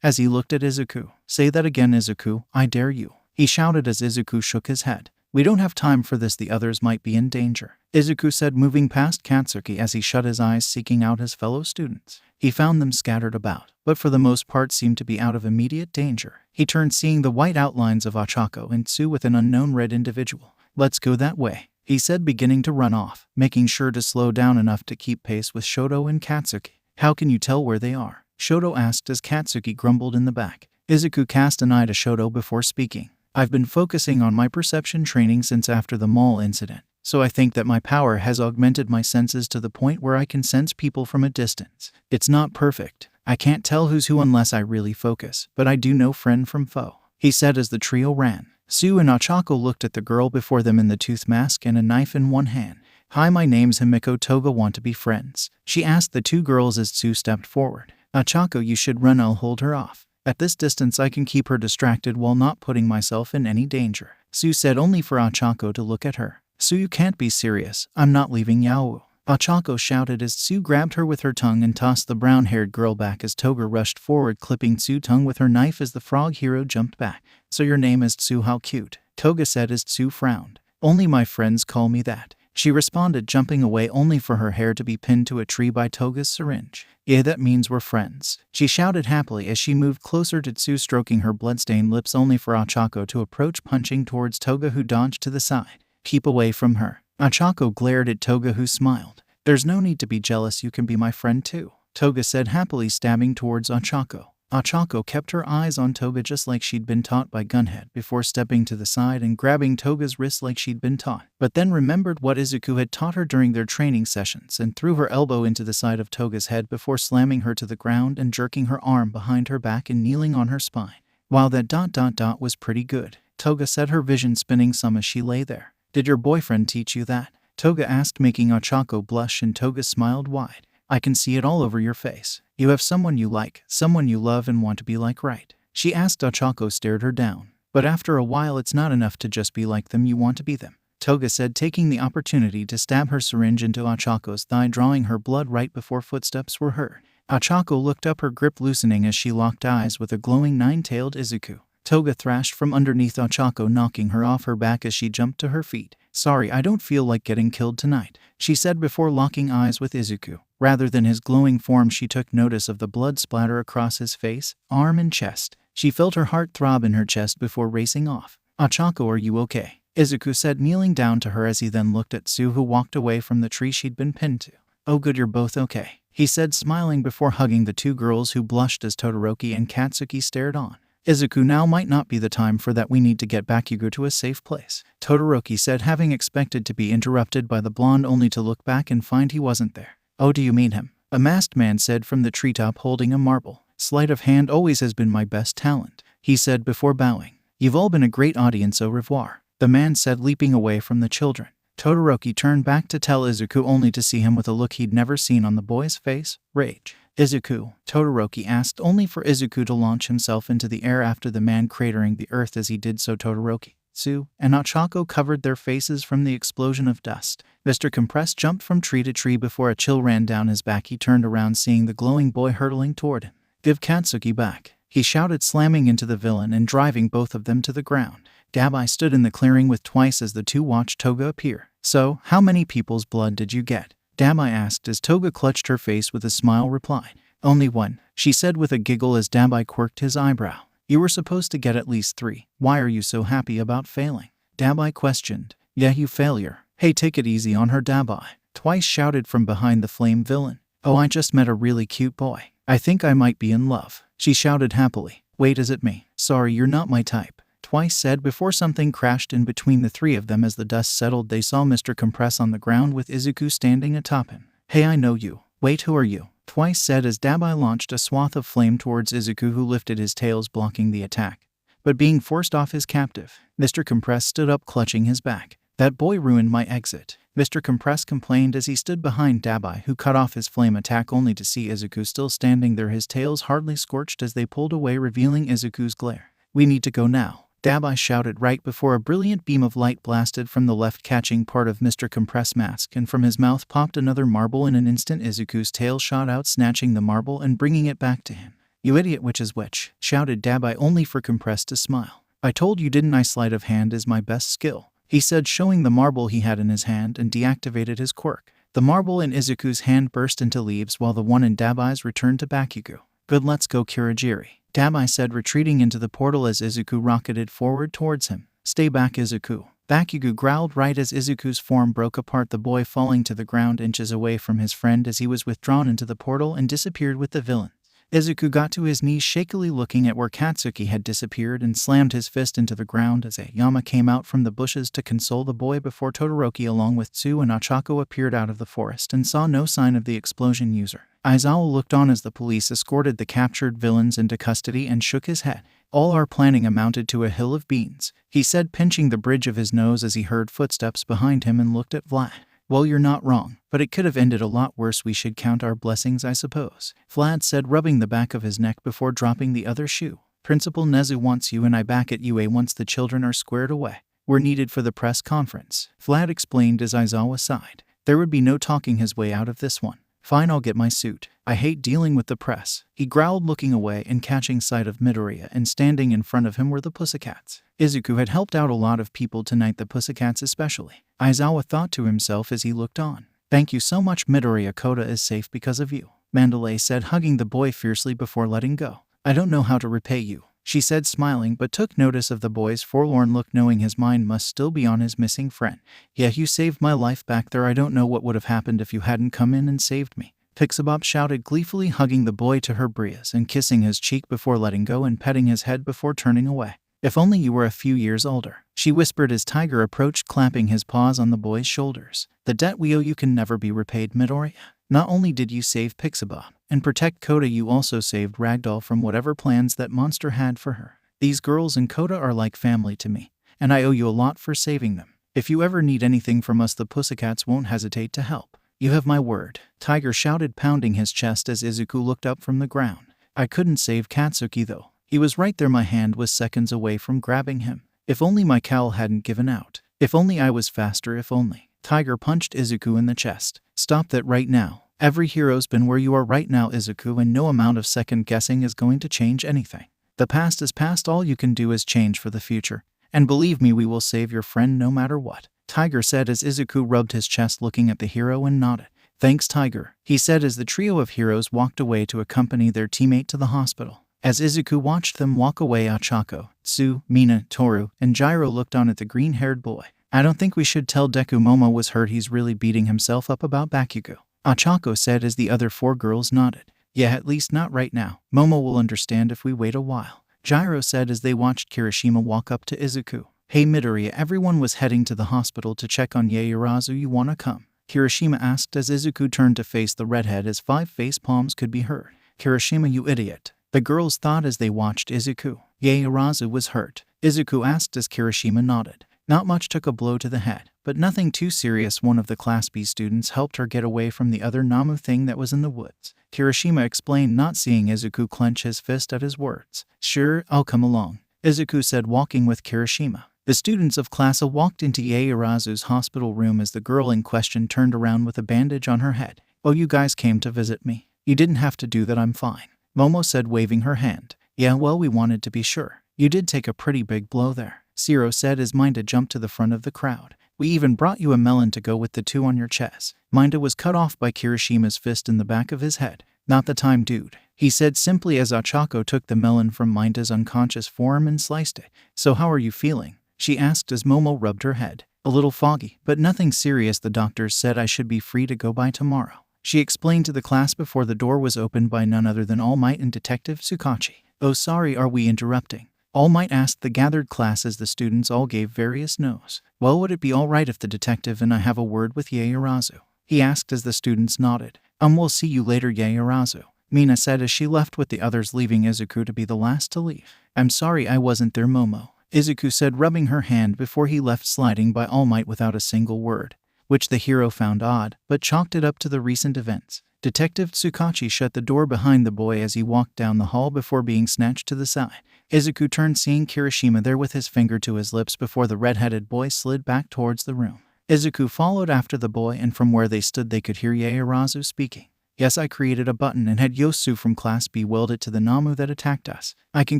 as he looked at Izuku. Say that again, Izuku, I dare you, he shouted as Izuku shook his head. We don't have time for this, the others might be in danger, Izuku said, moving past Katsuki as he shut his eyes, seeking out his fellow students. He found them scattered about, but for the most part seemed to be out of immediate danger. He turned, seeing the white outlines of Ochako and Tsu with an unknown red individual. Let's go that way, he said, beginning to run off, making sure to slow down enough to keep pace with Shoto and Katsuki. How can you tell where they are? Shoto asked as Katsuki grumbled in the back. Izuku cast an eye to Shoto before speaking. I've been focusing on my perception training since after the mall incident, so I think that my power has augmented my senses to the point where I can sense people from a distance. It's not perfect. I can't tell who's who unless I really focus, but I do know friend from foe, he said as the trio ran. Tsu and Ochako looked at the girl before them in the tooth mask and a knife in one hand. Hi, my name's Himiko Toga, want to be friends? She asked the two girls as Tsu stepped forward. Ochako, you should run, I'll hold her off. At this distance I can keep her distracted while not putting myself in any danger, Tsu said, only for Ochako to look at her. Tsu, you can't be serious, I'm not leaving Yaowu, Ochako shouted as Tsu grabbed her with her tongue and tossed the brown-haired girl back as Toga rushed forward, clipping Tsu's tongue with her knife as the frog hero jumped back. So your name is Tsu, how cute, Toga said as Tsu frowned. Only my friends call me that, she responded, jumping away only for her hair to be pinned to a tree by Toga's syringe. Yeah, that means we're friends, she shouted happily as she moved closer to Tsu, stroking her bloodstained lips only for Ochako to approach, punching towards Toga, who dodged to the side. Keep away from her, Ochako glared at Toga, who smiled. There's no need to be jealous, you can be my friend too, Toga said happily, stabbing towards Ochako. Ochako kept her eyes on Toga just like she'd been taught by Gunhead before stepping to the side and grabbing Toga's wrist like she'd been taught, but then remembered what Izuku had taught her during their training sessions and threw her elbow into the side of Toga's head before slamming her to the ground and jerking her arm behind her back and kneeling on her spine. Wow, that ... was pretty good, Toga said, her vision spinning some as she lay there. Did your boyfriend teach you that? Toga asked, making Ochako blush, and Toga smiled wide. I can see it all over your face. You have someone you like, someone you love and want to be like, right? She asked. Ochako stared her down. But after a while it's not enough to just be like them, you want to be them, Toga said, taking the opportunity to stab her syringe into Ochako's thigh, drawing her blood right before footsteps were heard. Ochako looked up, her grip loosening as she locked eyes with a glowing nine-tailed Izuku. Toga thrashed from underneath Ochako, knocking her off her back as she jumped to her feet. "Sorry, I don't feel like getting killed tonight," she said before locking eyes with Izuku. Rather than his glowing form, she took notice of the blood splatter across his face, arm, and chest. She felt her heart throb in her chest before racing off. "Ochako, are you okay?" Izuku said, kneeling down to her as he then looked at Sue, who walked away from the tree she'd been pinned to. "Oh good, you're both okay," he said, smiling before hugging the two girls, who blushed as Todoroki and Katsuki stared on. "Izuku, now might not be the time for that. We need to get Bakugo to a safe place," Todoroki said, having expected to be interrupted by the blonde only to look back and find he wasn't there. "Oh, do you mean him?" a masked man said from the treetop, holding a marble. "Sleight of hand always has been my best talent," he said before bowing. "You've all been a great audience, au revoir," the man said, leaping away from the children. Todoroki turned back to tell Izuku, only to see him with a look he'd never seen on the boy's face: rage. "Izuku?" Todoroki asked, only for Izuku to launch himself into the air after the man cratering the earth. As he did so, Todoroki, Sue, and Ochako covered their faces from the explosion of dust. Mr. Compress jumped from tree to tree before a chill ran down his back. He turned around, seeing the glowing boy hurtling toward him. "Give Katsuki back," he shouted, slamming into the villain and driving both of them to the ground. Dabai stood in the clearing with Twice as the two watched Toga appear. "So, how many people's blood did you get?" Dabai asked as Toga clutched her face with a smile. Replied, "Only one," she said with a giggle as Dabai quirked his eyebrow. "You were supposed to get at least 3. Why are you so happy about failing?" Dabai questioned. "Yeah, you failure." "Hey, take it easy on her, Dabai," Twice shouted from behind the flame villain. "Oh, I just met a really cute boy. I think I might be in love," she shouted happily. "Wait, is it me?" "Sorry, you're not my type," Twice said before something crashed in between the three of them. As the dust settled, they saw Mr. Compress on the ground with Izuku standing atop him. "Hey, I know you." "Wait, who are you?" Twice said as Dabai launched a swath of flame towards Izuku, who lifted his tails, blocking the attack. But being forced off his captive, Mr. Compress stood up, clutching his back. "That boy ruined my exit," Mr. Compress complained as he stood behind Dabai, who cut off his flame attack, only to see Izuku still standing there, his tails hardly scorched as they pulled away, revealing Izuku's glare. "We need to go now," Dabai shouted right before a brilliant beam of light blasted from the left, catching part of Mr. Compress' mask, and from his mouth popped another marble. In an instant, Izuku's tail shot out, snatching the marble and bringing it back to him. "You idiot, which is which?" shouted Dabai, only for Compress to smile. "I told you, didn't I? Sleight of hand is my best skill," he said, showing the marble he had in his hand, and deactivated his quirk. The marble in Izuku's hand burst into leaves, while the one in Dabai's returned to Bakugo. "Good, let's go, Kurogiri," Dabai said, retreating into the portal as Izuku rocketed forward towards him. "Stay back, Izuku," Bakugo growled right as Izuku's form broke apart, the boy falling to the ground inches away from his friend as he was withdrawn into the portal and disappeared with the villain. Izuku got to his knees, shakily looking at where Katsuki had disappeared, and slammed his fist into the ground as Ayama came out from the bushes to console the boy before Todoroki, along with Tsu and Ochako, appeared out of the forest and saw no sign of the explosion user. Aizawa looked on as the police escorted the captured villains into custody and shook his head. "All our planning amounted to a hill of beans," he said, pinching the bridge of his nose as he heard footsteps behind him and looked at Vlad. "Well, you're not wrong, but it could have ended a lot worse. We should count our blessings, I suppose," Vlad said, rubbing the back of his neck before dropping the other shoe. "Principal Nezu wants you and I back at UA once the children are squared away. We're needed for the press conference," Vlad explained as Aizawa sighed. There would be no talking his way out of this one. "Fine, I'll get my suit. I hate dealing with the press," he growled, looking away and catching sight of Midoriya, and standing in front of him were the Pussycats. Izuku had helped out a lot of people tonight, the Pussycats especially, Aizawa thought to himself as he looked on. "Thank you so much, Midoriya. Kota is safe because of you," Mandalay said, hugging the boy fiercely before letting go. "I don't know how to repay you," she said, smiling, but took notice of the boy's forlorn look, knowing his mind must still be on his missing friend. "Yeah, you saved my life back there. I don't know what would have happened if you hadn't come in and saved me," Pixabop shouted gleefully, hugging the boy to her breast and kissing his cheek before letting go and petting his head before turning away. "If only you were a few years older," she whispered as Tiger approached, clapping his paws on the boy's shoulders. "The debt we owe you can never be repaid, Midoriya. Not only did you save Pixabop and protect Kota, you also saved Ragdoll from whatever plans that monster had for her. These girls and Kota are like family to me, and I owe you a lot for saving them. If you ever need anything from us, the Pussycats won't hesitate to help." "You have my word," Tiger shouted, pounding his chest as Izuku looked up from the ground. "I couldn't save Katsuki though. He was right there. My hand was seconds away from grabbing him. If only my cowl hadn't given out. If only I was faster. If only." Tiger punched Izuku in the chest. "Stop that right now," Every hero's been where you are right now, Izuku, and no amount of second guessing is going to change anything. The past is past, all you can do is change for the future. And believe me, we will save your friend no matter what, Tiger said as Izuku rubbed his chest looking at the hero and nodded. Thanks, Tiger, he said as the trio of heroes walked away to accompany their teammate to the hospital. As Izuku watched them walk away, Ochako, Tsu, Mina, Toru, and Gyro looked on at the green-haired boy. I don't think we should tell Deku Momo was hurt, he's really beating himself up about Bakugo, Ochako said as the other 4 girls nodded. Yeah, at least not right now. Momo will understand if we wait a while, Gyro said as they watched Kirishima walk up to Izuku. Hey Midoriya, everyone was heading to the hospital to check on Yaoyorozu, you wanna come? Kirishima asked as Izuku turned to face the redhead as 5 face palms could be heard. Kirishima, you idiot, the girls thought as they watched Izuku. Yaoyorozu was hurt, Izuku asked as Kirishima nodded. Not much, took a blow to the head, but nothing too serious. One of the Class B students helped her get away from the other Namu thing that was in the woods, Kirishima explained, not seeing Izuku clench his fist at his words. Sure, I'll come along, Izuku said, walking with Kirishima. The students of Class A walked into Yaoyorozu's hospital room as the girl in question turned around with a bandage on her head. Oh, you guys came to visit me? You didn't have to do that, I'm fine, Momo said, waving her hand. Yeah, well, we wanted to be sure. You did take a pretty big blow there, Zero said as Minda jumped to the front of the crowd. We even brought you a melon to go with the 2 on your chest. Minda was cut off by Kirishima's fist in the back of his head. Not the time, dude, he said simply as Ochako took the melon from Minda's unconscious form and sliced it. So how are you feeling? She asked as Momo rubbed her head. A little foggy, but nothing serious. The doctors said I should be free to go by tomorrow, she explained to the class before the door was opened by none other than All Might and Detective Tsukachi. Oh, sorry, are we interrupting? All Might asked the gathered class as the students all gave various no's. Well, would it be all right if the detective and I have a word with Yaoyorozu? He asked as the students nodded. We'll see you later, Yaoyorozu, Mina said as she left with the others, leaving Izuku to be the last to leave. I'm sorry I wasn't there, Momo, Izuku said, rubbing her hand before he left, sliding by All Might without a single word, which the hero found odd, but chalked it up to the recent events. Detective Tsukachi shut the door behind the boy as he walked down the hall before being snatched to the side. Izuku turned, seeing Kirishima there with his finger to his lips before the red-headed boy slid back towards the room. Izuku followed after the boy, and from where they stood they could hear Yaoyorozu speaking. Yes, I created a button and had Yosu from Class B weld it to the Namu that attacked us. I can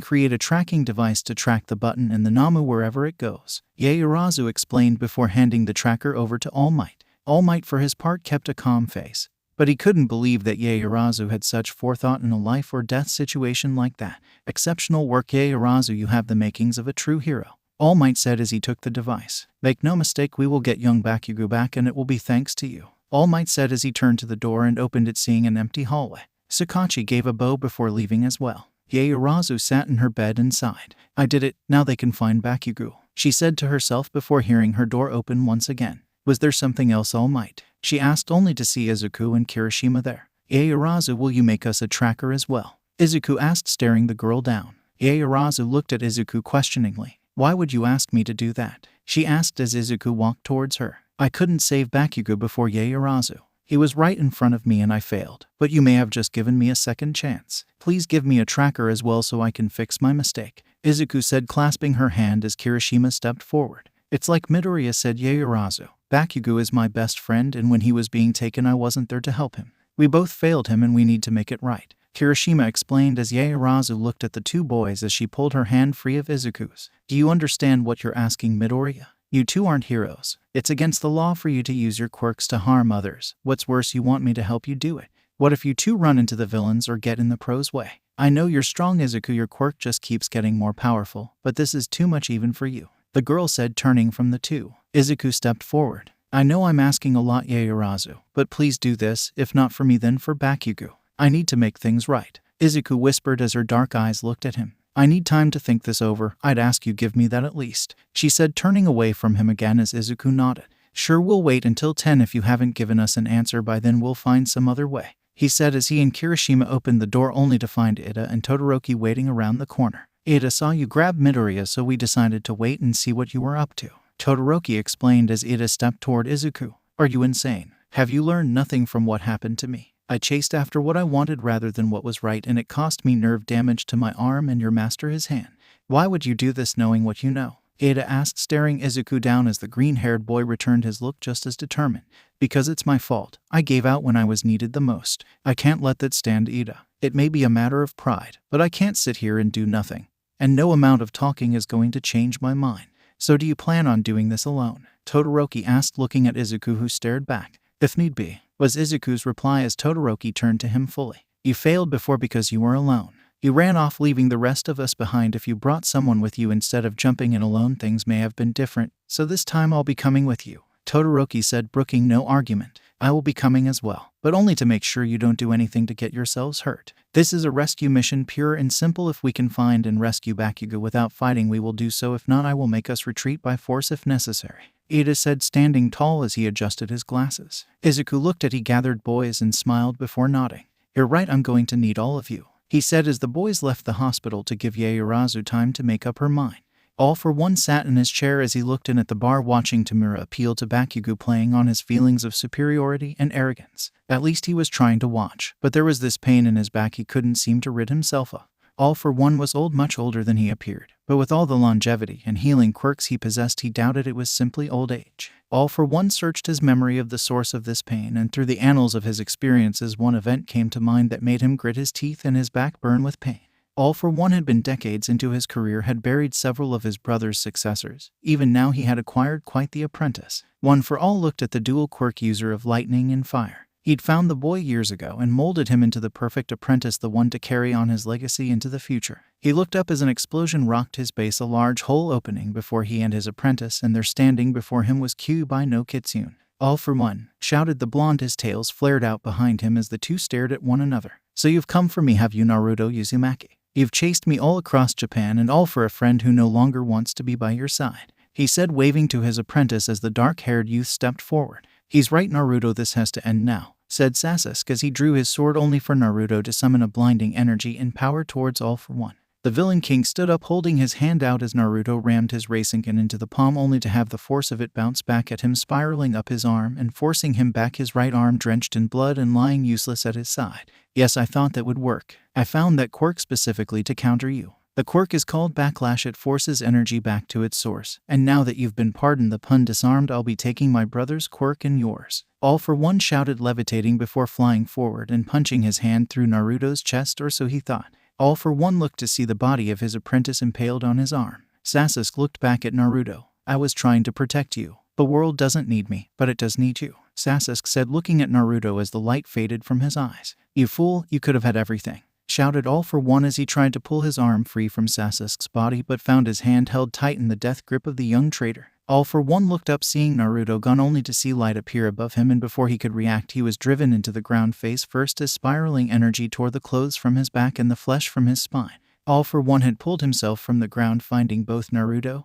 create a tracking device to track the button and the Namu wherever it goes, Yaoyorozu explained before handing the tracker over to All Might. All Might for his part kept a calm face, but he couldn't believe that Yaoyorozu had such forethought in a life or death situation like that. Exceptional work, Yaoyorozu, you have the makings of a true hero, All Might said as he took the device. Make no mistake, we will get young Bakugo back, and it will be thanks to you, All Might said as he turned to the door and opened it, seeing an empty hallway. Tsukachi gave a bow before leaving as well. Yaoyorozu sat in her bed and sighed. I did it, now they can find Bakugo, she said to herself before hearing her door open once again. Was there something else, All Might? She asked, only to see Izuku and Kirishima there. Yaoyorozu, will you make us a tracker as well? Izuku asked, staring the girl down. Yaoyorozu looked at Izuku questioningly. Why would you ask me to do that? She asked as Izuku walked towards her. I couldn't save Bakugo before Yaoyorozu. He was right in front of me and I failed, but you may have just given me a second chance. Please give me a tracker as well so I can fix my mistake, Izuku said, clasping her hand as Kirishima stepped forward. It's like Midoriya, said Yaoyorozu. Bakugo is my best friend, and when he was being taken I wasn't there to help him. We both failed him and we need to make it right, Kirishima explained as Yaoyorozu looked at the 2 boys as she pulled her hand free of Izuku's. Do you understand what you're asking, Midoriya? You 2 aren't heroes. It's against the law for you to use your quirks to harm others. What's worse, you want me to help you do it. What if you 2 run into the villains or get in the pros' way? I know you're strong, Izuku, your quirk just keeps getting more powerful, but this is too much even for you, the girl said, turning from the 2. Izuku stepped forward. I know I'm asking a lot, Yaoyorozu, but please do this, if not for me then for Bakugo. I need to make things right, Izuku whispered as her dark eyes looked at him. I need time to think this over. I'd ask you give me that at least, she said, turning away from him again as Izuku nodded. Sure, we'll wait until 10. If you haven't given us an answer by then, we'll find some other way, he said as he and Kirishima opened the door only to find Ida and Todoroki waiting around the corner. Ida saw you grab Midoriya, so we decided to wait and see what you were up to, Todoroki explained as Ida stepped toward Izuku. Are you insane? Have you learned nothing from what happened to me? I chased after what I wanted rather than what was right, and it cost me nerve damage to my arm and your master his hand. Why would you do this knowing what you know? Ada asked, staring Izuku down as the green-haired boy returned his look just as determined. Because it's my fault. I gave out when I was needed the most. I can't let that stand, Ida. It may be a matter of pride, but I can't sit here and do nothing. And no amount of talking is going to change my mind. So do you plan on doing this alone? Todoroki asked, looking at Izuku, who stared back. If need be, was Izuku's reply as Todoroki turned to him fully. You failed before because you were alone. You ran off, leaving the rest of us behind. If you brought someone with you instead of jumping in alone, things may have been different. So this time I'll be coming with you, Todoroki said, brooking no argument. I will be coming as well, but only to make sure you don't do anything to get yourselves hurt. This is a rescue mission, pure and simple. If we can find and rescue Bakugo without fighting, we will do so. If not, I will make us retreat by force if necessary, Ida said, standing tall as he adjusted his glasses. Izuku looked at he gathered boys and smiled before nodding. You're right, I'm going to need all of you, he said as the boys left the hospital to give Yaoyorozu time to make up her mind. All for One sat in his chair as he looked in at the bar, watching Tamura appeal to Bakugo, playing on his feelings of superiority and arrogance. At least he was trying to watch, but there was this pain in his back he couldn't seem to rid himself of. All for One was old, much older than he appeared, but with all the longevity and healing quirks he possessed, he doubted it was simply old age. All for One searched his memory of the source of this pain, and through the annals of his experiences, one event came to mind that made him grit his teeth and his back burn with pain. All for One had been decades into his career, had buried several of his brother's successors. Even now he had acquired quite the apprentice. One for All looked at the dual quirk user of lightning and fire. He'd found the boy years ago and molded him into the perfect apprentice, the one to carry on his legacy into the future. He looked up as an explosion rocked his base, a large hole opening before he and his apprentice, and there standing before him was Kyuubi no Kitsune. All for One, shouted the blonde, his tails flared out behind him as the two stared at one another. So you've come for me, have you, Naruto Uzumaki? You've chased me all across Japan, and all for a friend who no longer wants to be by your side, he said, waving to his apprentice as the dark-haired youth stepped forward. He's right, Naruto, this has to end now, said Sasuke as he drew his sword, only for Naruto to summon a blinding energy and power towards All for One. The villain king stood up, holding his hand out as Naruto rammed his Rasengan into the palm, only to have the force of it bounce back at him, spiraling up his arm and forcing him back, his right arm drenched in blood and lying useless at his side. Yes, I thought that would work. I found that quirk specifically to counter you. The quirk is called Backlash. It forces energy back to its source. And now that you've been pardoned, the pun disarmed, I'll be taking my brother's quirk and yours, All for One shouted, levitating before flying forward and punching his hand through Naruto's chest, or so he thought. All for One looked to see the body of his apprentice impaled on his arm. Sasuke looked back at Naruto. I was trying to protect you. The world doesn't need me, but it does need you, Sasuke said, looking at Naruto as the light faded from his eyes. You fool, you could have had everything, shouted All for One as he tried to pull his arm free from Sasuke's body, but found his hand held tight in the death grip of the young traitor. All for One looked up, seeing Naruto gone, only to see light appear above him, and before he could react, he was driven into the ground face first as spiraling energy tore the clothes from his back and the flesh from his spine. All for One had pulled himself from the ground, finding both Naruto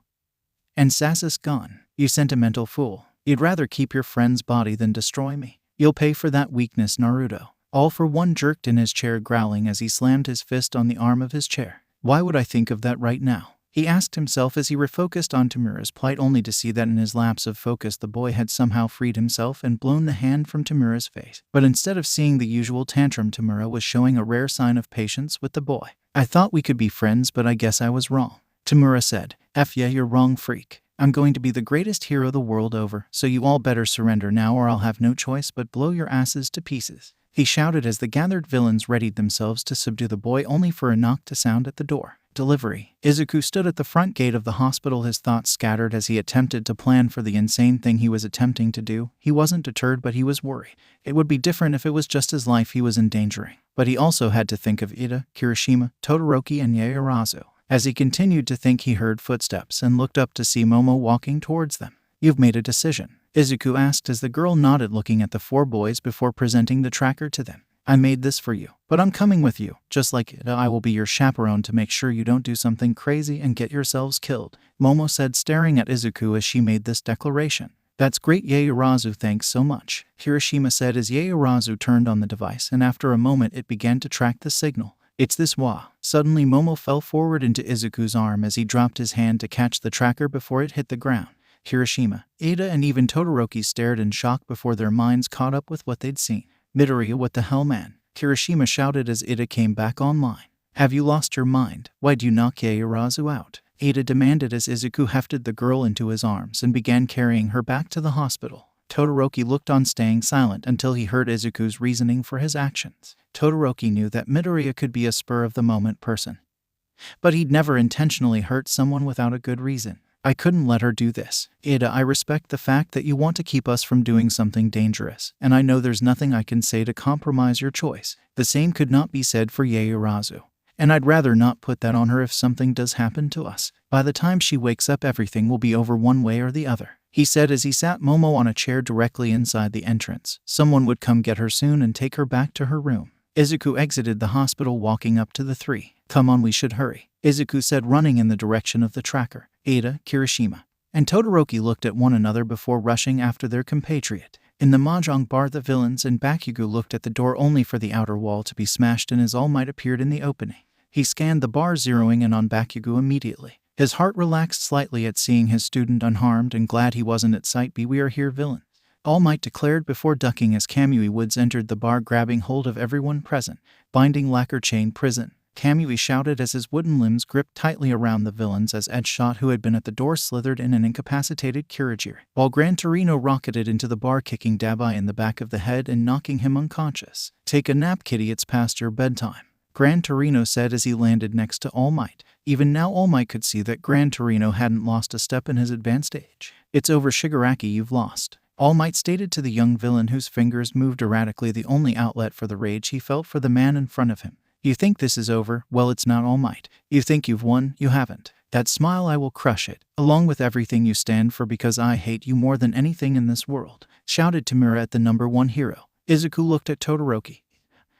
and Sasuke gone. You sentimental fool. You'd rather keep your friend's body than destroy me. You'll pay for that weakness, Naruto. All for One jerked in his chair, growling as he slammed his fist on the arm of his chair. Why would I think of that right now? He asked himself as he refocused on Tamura's plight, only to see that in his lapse of focus the boy had somehow freed himself and blown the hand from Tamura's face. But instead of seeing the usual tantrum, Tamura was showing a rare sign of patience with the boy. I thought we could be friends, but I guess I was wrong, Tamura said. Yeah, you're wrong, freak. I'm going to be the greatest hero the world over, so you all better surrender now, or I'll have no choice but blow your asses to pieces, he shouted as the gathered villains readied themselves to subdue the boy, only for a knock to sound at the door. Delivery. Izuku stood at the front gate of the hospital, his thoughts scattered as he attempted to plan for the insane thing he was attempting to do. He wasn't deterred, but he was worried. It would be different if it was just his life he was endangering. But he also had to think of Ida, Kirishima, Todoroki, and Yaoyorozu. As he continued to think, he heard footsteps and looked up to see Momo walking towards them. You've made a decision, Izuku asked as the girl nodded, looking at the four boys before presenting the tracker to them. I made this for you, but I'm coming with you. Just like Ida, I will be your chaperone to make sure you don't do something crazy and get yourselves killed, Momo said, staring at Izuku as she made this declaration. That's great, Yaoyorozu, thanks so much, Kirishima said as Yaoyorozu turned on the device, and after a moment it began to track the signal. It's this wa. Suddenly Momo fell forward into Izuku's arm as he dropped his hand to catch the tracker before it hit the ground. Kirishima, Ida, and even Todoroki stared in shock before their minds caught up with what they'd seen. Midoriya, what the hell, man? Kirishima shouted as Ida came back online. Have you lost your mind? Why'd you knock Yaoyorozu out? Ada demanded as Izuku hefted the girl into his arms and began carrying her back to the hospital. Todoroki looked on, staying silent until he heard Izuku's reasoning for his actions. Todoroki knew that Midoriya could be a spur-of-the-moment person, but he'd never intentionally hurt someone without a good reason. I couldn't let her do this. Ada, I respect the fact that you want to keep us from doing something dangerous, and I know there's nothing I can say to compromise your choice. The same could not be said for Yaoyorozu, and I'd rather not put that on her if something does happen to us. By the time she wakes up, everything will be over one way or the other, he said as he sat Momo on a chair directly inside the entrance. Someone would come get her soon and take her back to her room. Izuku exited the hospital, walking up to the three. Come on, we should hurry, Izuku said, running in the direction of the tracker. Ada, Kirishima, and Todoroki looked at one another before rushing after their compatriot. In the mahjong bar, the villains and Bakugo looked at the door only for the outer wall to be smashed and as All Might appeared in the opening. He scanned the bar, zeroing in on Bakugo immediately. His heart relaxed slightly at seeing his student unharmed and glad he wasn't at sight. "Be we are here, villain," All Might declared before ducking as Kamui Woods entered the bar, grabbing hold of everyone present. "Binding lacquer chain prison," Kamui shouted as his wooden limbs gripped tightly around the villains as Ed Shot, who had been at the door, slithered in and incapacitated Kirigiri, while Gran Torino rocketed into the bar, kicking Dabai in the back of the head and knocking him unconscious. "Take a nap, kitty, it's past your bedtime," Gran Torino said as he landed next to All Might. Even now, All Might could see that Gran Torino hadn't lost a step in his advanced age. "It's over, Shigaraki, you've lost," All Might stated to the young villain, whose fingers moved erratically, the only outlet for the rage he felt for the man in front of him. "You think this is over? Well, it's not, All Might. You think you've won? You haven't. That smile, I will crush it, along with everything you stand for, because I hate you more than anything in this world," shouted Tamura at the #1 hero. Izuku looked at Todoroki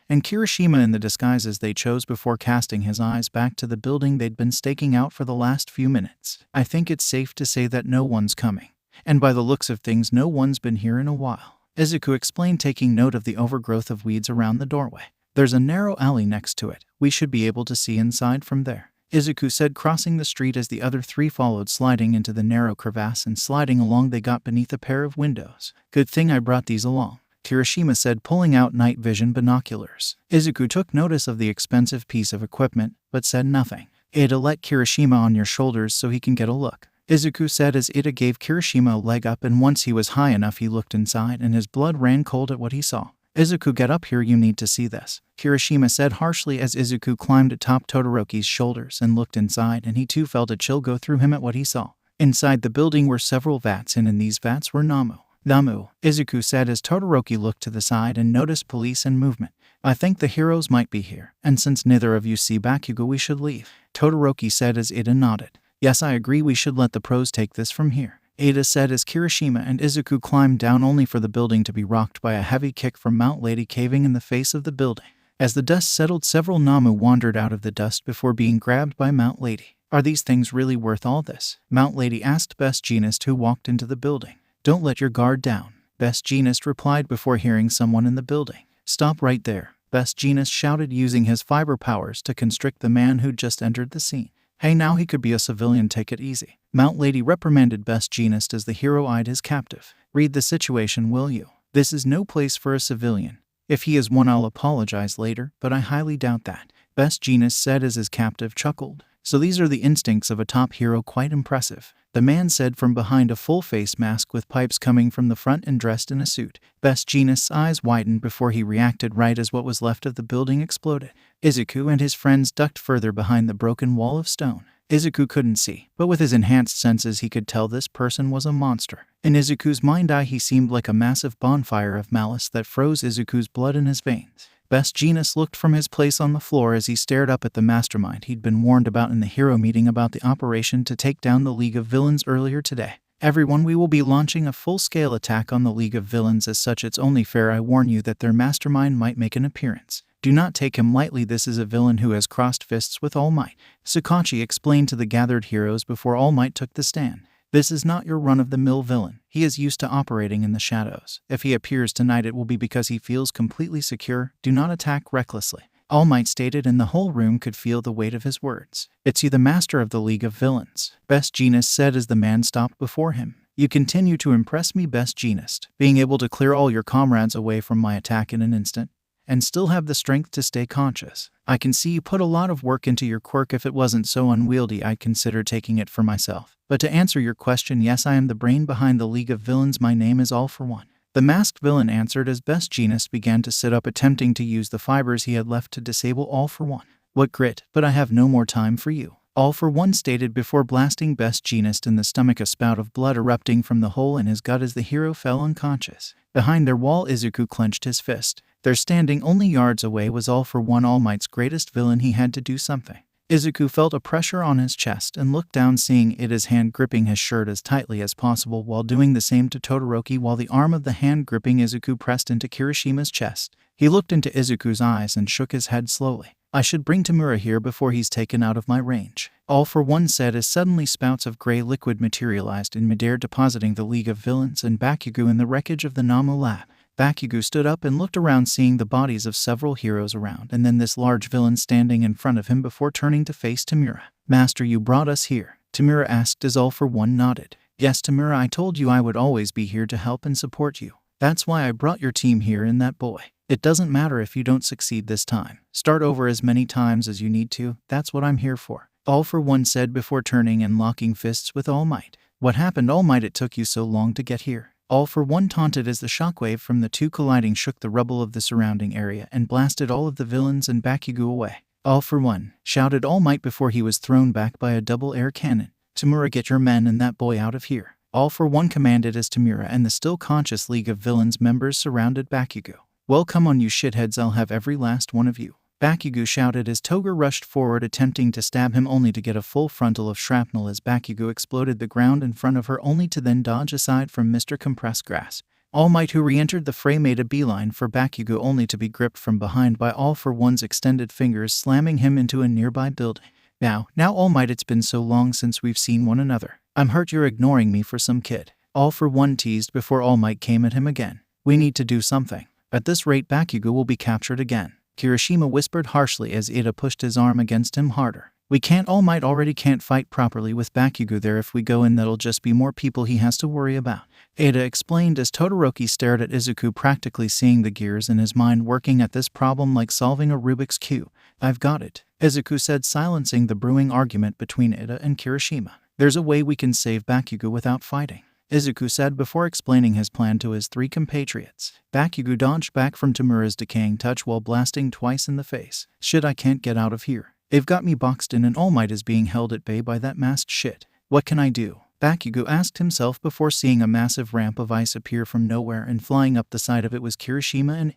and Kirishima in the disguises they chose before casting his eyes back to the building they'd been staking out for the last few minutes. "I think it's safe to say that no one's coming. And by the looks of things, no one's been here in a while," Izuku explained, taking note of the overgrowth of weeds around the doorway. "There's a narrow alley next to it. We should be able to see inside from there," Izuku said, crossing the street as the other three followed, sliding into the narrow crevasse and sliding along. They got beneath a pair of windows. "Good thing I brought these along," Kirishima said, pulling out night vision binoculars. Izuku took notice of the expensive piece of equipment, but said nothing. "Ada, let Kirishima on your shoulders so he can get a look," Izuku said as Ida gave Kirishima a leg up, and once he was high enough he looked inside and his blood ran cold at what he saw. "Izuku, get up here, you need to see this," Kirishima said harshly as Izuku climbed atop Todoroki's shoulders and looked inside, and he too felt a chill go through him at what he saw. Inside the building were several vats, and in these vats were Namu, Izuku said as Todoroki looked to the side and noticed police and movement. "I think the heroes might be here, and since neither of you see Bakugo, we should leave," Todoroki said as Ida nodded. "Yes, I agree, we should let the pros take this from here," Ada said as Kirishima and Izuku climbed down, only for the building to be rocked by a heavy kick from Mount Lady, caving in the face of the building. As the dust settled, several Namu wandered out of the dust before being grabbed by Mount Lady. "Are these things really worth all this?" Mount Lady asked Best Jeanist, who walked into the building. "Don't let your guard down," Best Jeanist replied before hearing someone in the building. "Stop right there," Best Jeanist shouted, using his fiber powers to constrict the man who'd just entered the scene. "Hey, now he could be a civilian, take it easy," Mount Lady reprimanded Best Jeanist as the hero eyed his captive. "Read the situation, will you? This is no place for a civilian. If he is one, I'll apologize later, but I highly doubt that," Best Jeanist said as his captive chuckled. "So these are the instincts of a top hero, quite impressive," the man said from behind a full face mask with pipes coming from the front and dressed in a suit. Best Jeanist's eyes widened before he reacted right as what was left of the building exploded. Izuku and his friends ducked further behind the broken wall of stone. Izuku couldn't see, but with his enhanced senses he could tell this person was a monster. In Izuku's mind eye, he seemed like a massive bonfire of malice that froze Izuku's blood in his veins. Best Jeanist looked from his place on the floor as he stared up at the mastermind he'd been warned about in the hero meeting about the operation to take down the League of Villains earlier today. "Everyone, we will be launching a full-scale attack on the League of Villains. As such, it's only fair I warn you that their mastermind might make an appearance. Do not take him lightly. This is a villain who has crossed fists with All Might," Sukachi explained to the gathered heroes before All Might took the stand. "This is not your run-of-the-mill villain. He is used to operating in the shadows. If he appears tonight, it will be because he feels completely secure. Do not attack recklessly," All Might stated, and the whole room could feel the weight of his words. "It's you, the master of the League of Villains," Best Jeanist said as the man stopped before him. "You continue to impress me, Best Jeanist, being able to clear all your comrades away from my attack in an instant." and still have the strength to stay conscious. I can see you put a lot of work into your quirk. If it wasn't so unwieldy, I'd consider taking it for myself. But to answer your question, yes, I am the brain behind the League of Villains. My name is All For One. The masked villain answered as Best Jeanist began to sit up, attempting to use the fibers he had left to disable All For One. What grit, but I have no more time for you, All For One stated before blasting Best Jeanist in the stomach, a spout of blood erupting from the hole in his gut as the hero fell unconscious. Behind their wall, Izuku clenched his fist. There, standing only yards away, was All For One, All Might's greatest villain. He had to do something. Izuku felt a pressure on his chest and looked down, seeing it, his hand gripping his shirt as tightly as possible while doing the same to Todoroki, while the arm of the hand gripping Izuku pressed into Kirishima's chest. He looked into Izuku's eyes and shook his head slowly. I should bring Tamura here before he's taken out of my range, All For One said as suddenly spouts of gray liquid materialized in midair, depositing the League of Villains and Bakugo in the wreckage of the Namu lab. Bakugo stood up and looked around, seeing the bodies of several heroes around and then this large villain standing in front of him before turning to face Tamura. Master, you brought us here? Tamura asked as All For One nodded. Yes, Tamura, I told you I would always be here to help and support you. That's why I brought your team here and that boy. It doesn't matter if you don't succeed this time. Start over as many times as you need to. That's what I'm here for, All For One said before turning and locking fists with All Might. What happened, All Might? It took you so long to get here, All For One taunted as the shockwave from the two colliding shook the rubble of the surrounding area and blasted all of the villains and Bakugo away. All For One, shouted All Might before he was thrown back by a double air cannon. Tamura, get your men and that boy out of here, All For One commanded as Tamura and the still conscious League of Villains members surrounded Bakugo. Well, come on, you shitheads, I'll have every last one of you, Bakugo shouted as Toga rushed forward, attempting to stab him only to get a full frontal of shrapnel as Bakugo exploded the ground in front of her, only to then dodge aside from Mr. Compressed Grass. All Might, who re-entered the fray, made a beeline for Bakugo only to be gripped from behind by All For One's extended fingers, slamming him into a nearby building. Now, All Might, it's been so long since we've seen one another. I'm hurt you're ignoring me for some kid, All For One teased before All Might came at him again. We need to do something. At this rate, Bakugo will be captured again, Kirishima whispered harshly as Ida pushed his arm against him harder. We can't, All Might already can't fight properly with Bakugo there. If we go in, that'll just be more people he has to worry about, Ada explained as Todoroki stared at Izuku, practically seeing the gears in his mind working at this problem like solving a Rubik's Cube. I've got it, Izuku said, silencing the brewing argument between Ida and Kirishima. There's a way we can save Bakugo without fighting, Izuku said before explaining his plan to his three compatriots. Bakugo dodged back from Tamura's decaying touch while blasting twice in the face. Shit, I can't get out of here. They've got me boxed in and All Might is being held at bay by that masked shit. What can I do? Bakugo asked himself before seeing a massive ramp of ice appear from nowhere, and flying up the side of it was Kirishima and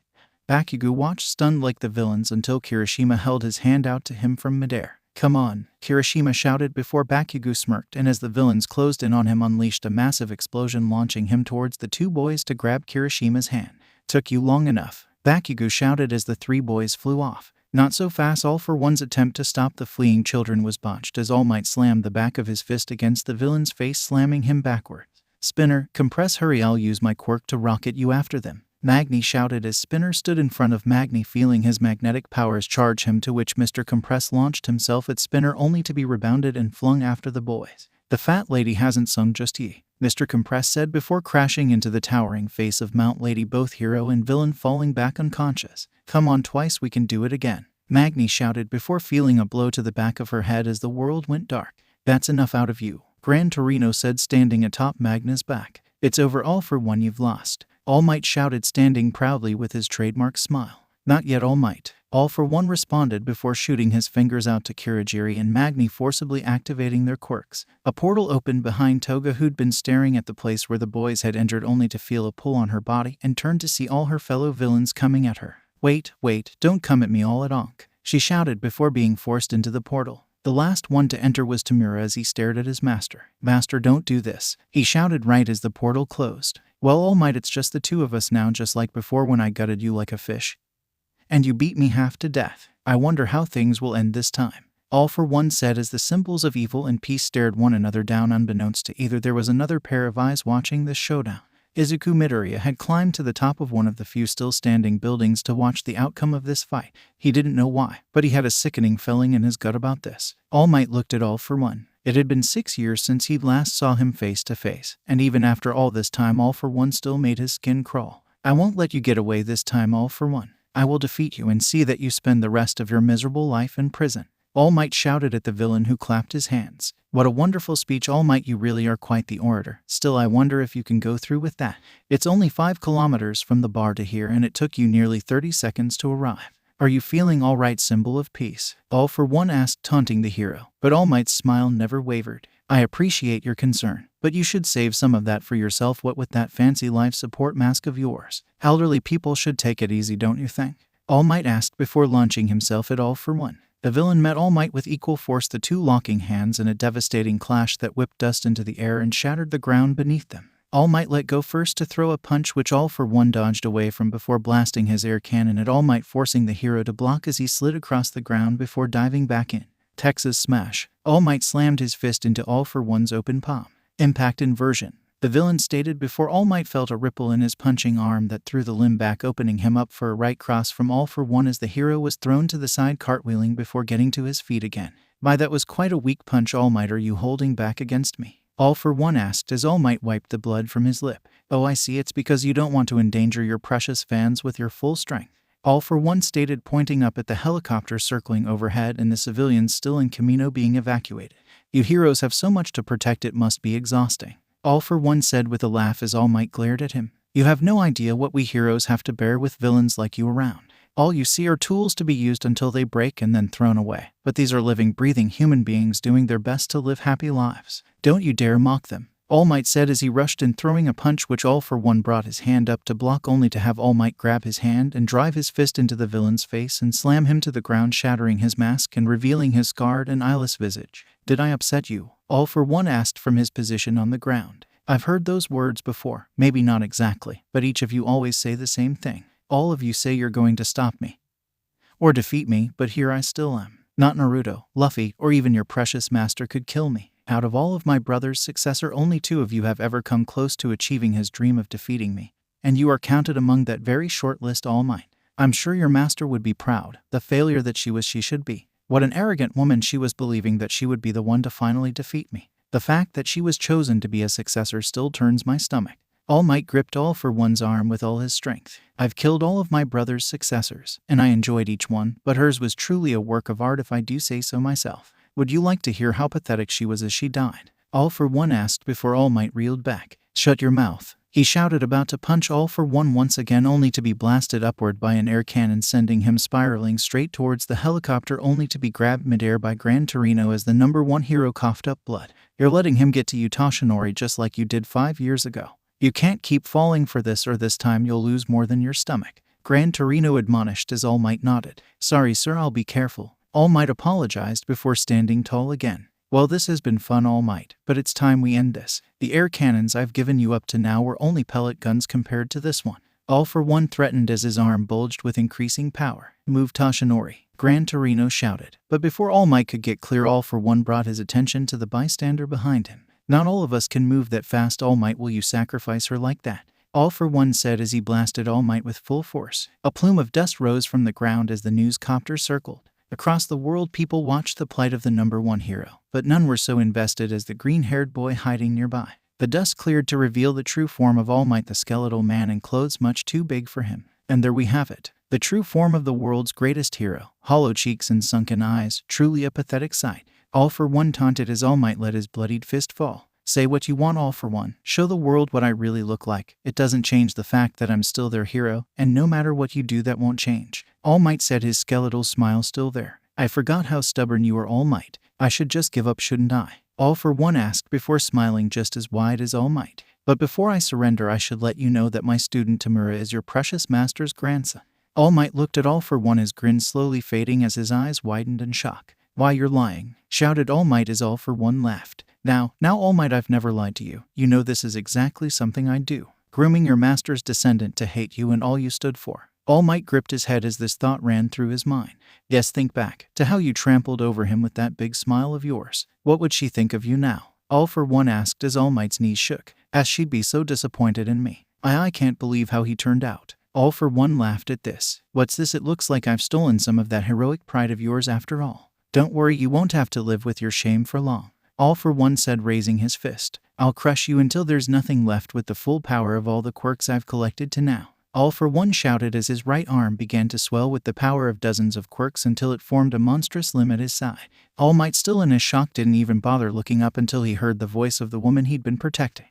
Bakugo watched stunned like the villains until Kirishima held his hand out to him from midair. Come on, Kirishima shouted before Bakugo smirked and as the villains closed in on him unleashed a massive explosion, launching him towards the two boys to grab Kirishima's hand. Took you long enough, Bakugo shouted as the three boys flew off. Not so fast. All For One's attempt to stop the fleeing children was botched as All Might slammed the back of his fist against the villain's face, slamming him backwards. Spinner, compress, hurry, I'll use my quirk to rocket you after them, Magni shouted as Spinner stood in front of Magni, feeling his magnetic powers charge him, to which Mr. Compress launched himself at Spinner only to be rebounded and flung after the boys. The fat lady hasn't sung just yet, Mr. Compress said before crashing into the towering face of Mount Lady, both hero and villain falling back unconscious. Come on, twice, we can do it again, Magni shouted before feeling a blow to the back of her head as the world went dark. That's enough out of you, Gran Torino said, standing atop Magna's back. It's over, All For One, you've lost, All Might shouted, standing proudly with his trademark smile. Not yet, All Might, All For One responded before shooting his fingers out to Kirigiri and Magni, forcibly activating their quirks. A portal opened behind Toga, who'd been staring at the place where the boys had entered only to feel a pull on her body and turned to see all her fellow villains coming at her. Wait, don't come at me all at onk, she shouted before being forced into the portal. The last one to enter was Tamura as he stared at his master. Master, don't do this, he shouted right as the portal closed. Well, All Might, it's just the two of us now, just like before when I gutted you like a fish and you beat me half to death. I wonder how things will end this time, All For One said as the symbols of evil and peace stared one another down. Unbeknownst to either, there was another pair of eyes watching this showdown. Izuku Midoriya had climbed to the top of one of the few still standing buildings to watch the outcome of this fight. He didn't know why, but he had a sickening feeling in his gut about this. All Might looked at All For One. It had been 6 years since he'd last saw him face to face, and even after all this time, All For One still made his skin crawl. I won't let you get away this time, All For One, I will defeat you and see that you spend the rest of your miserable life in prison." All Might shouted at the villain, who clapped his hands. "What a wonderful speech, All Might. You really are quite the orator. Still, I wonder if you can go through with that. It's only 5 kilometers from the bar to here, and it took you nearly 30 seconds to arrive. Are you feeling all right, symbol of peace?" All for One asked, taunting the hero. But All Might's smile never wavered. "I appreciate your concern, but you should save some of that for yourself. What with that fancy life support mask of yours? Elderly people should take it easy, don't you think?" All Might asked before launching himself at All for One. The villain met All Might with equal force, the two locking hands in a devastating clash that whipped dust into the air and shattered the ground beneath them. All Might let go first to throw a punch which All for One dodged away from before blasting his air cannon at All Might, forcing the hero to block as he slid across the ground before diving back in. Texas Smash. All Might slammed his fist into All for One's open palm. Impact inversion. The villain stated before All Might felt a ripple in his punching arm that threw the limb back, opening him up for a right cross from All for One as the hero was thrown to the side, cartwheeling before getting to his feet again. "My, that was quite a weak punch, All Might. Are you holding back against me?" All for One asked as All Might wiped the blood from his lip. "Oh, I see. It's because you don't want to endanger your precious fans with your full strength," All for One stated, pointing up at the helicopter circling overhead and the civilians still in Camino being evacuated. "You heroes have so much to protect, it must be exhausting," All for One said with a laugh as All Might glared at him. "You have no idea what we heroes have to bear with villains like you around. All you see are tools to be used until they break and then thrown away. But these are living, breathing human beings doing their best to live happy lives. Don't you dare mock them," All Might said as he rushed in, throwing a punch which All for One brought his hand up to block, only to have All Might grab his hand and drive his fist into the villain's face and slam him to the ground, shattering his mask and revealing his scarred and eyeless visage. "Did I upset you?" All for One asked from his position on the ground. "I've heard those words before. Maybe not exactly, but each of you always say the same thing. All of you say you're going to stop me or defeat me, but here I still am. Not Naruto, Luffy, or even your precious master could kill me. Out of all of my brother's successor, only 2 of you have ever come close to achieving his dream of defeating me, and you are counted among that very short list, All Might. I'm sure your master would be proud. The failure that she should be. What an arrogant woman she was, believing that she would be the one to finally defeat me. The fact that she was chosen to be a successor still turns my stomach." All Might gripped All for One's arm with all his strength. "I've killed all of my brother's successors, and I enjoyed each one, but hers was truly a work of art if I do say so myself. Would you like to hear how pathetic she was as she died?" All for One asked before All Might reeled back. "Shut your mouth," he shouted, about to punch All for One once again, only to be blasted upward by an air cannon, sending him spiraling straight towards the helicopter, only to be grabbed midair by Gran Torino as the #1 hero coughed up blood. "You're letting him get to you, Toshinori, just like you did 5 years ago. You can't keep falling for this, or this time you'll lose more than your stomach," Gran Torino admonished as All Might nodded. "Sorry, sir, I'll be careful," All Might apologized before standing tall again. "Well, this has been fun, All Might, but it's time we end this. The air cannons I've given you up to now were only pellet guns compared to this one," All for One threatened as his arm bulged with increasing power. "Move, Toshinori," Gran Torino shouted. But before All Might could get clear, All for One brought his attention to the bystander behind him. "Not all of us can move that fast, All Might. Will you sacrifice her like that?" All for One said as he blasted All Might with full force. A plume of dust rose from the ground as the news copter circled. Across the world, people watched the plight of the #1 hero, but none were so invested as the green-haired boy hiding nearby. The dust cleared to reveal the true form of All Might, the skeletal man in clothes much too big for him. And there we have it. The true form of the world's greatest hero. Hollow cheeks and sunken eyes, truly a pathetic sight. All for One taunted as All Might let his bloodied fist fall. "Say what you want, All for One. Show the world what I really look like. It doesn't change the fact that I'm still their hero, and no matter what you do, that won't change." All Might said, his skeletal smile still there. "I forgot how stubborn you are, All Might. I should just give up, shouldn't I?" All for One asked before smiling just as wide as All Might. "But before I surrender, I should let you know that my student Tamura is your precious master's grandson." All Might looked at All for One, his grin slowly fading as his eyes widened in shock. "Why, you're lying," shouted All Might as All for One laughed. Now, All Might, I've never lied to you. You know this is exactly something I'd do. Grooming your master's descendant to hate you and all you stood for." All Might gripped his head as this thought ran through his mind. "Yes, think back to how you trampled over him with that big smile of yours. What would she think of you now?" All for One asked as All Might's knees shook. "As she'd be so disappointed in me. I can't believe how he turned out." All for One laughed at this. "What's this? It looks like I've stolen some of that heroic pride of yours after all. Don't worry, you won't have to live with your shame for long." All for One said, raising his fist. "I'll crush you until there's nothing left with the full power of all the quirks I've collected to now." All for One shouted as his right arm began to swell with the power of dozens of quirks until it formed a monstrous limb at his side. All Might, still in his shock, didn't even bother looking up until he heard the voice of the woman he'd been protecting.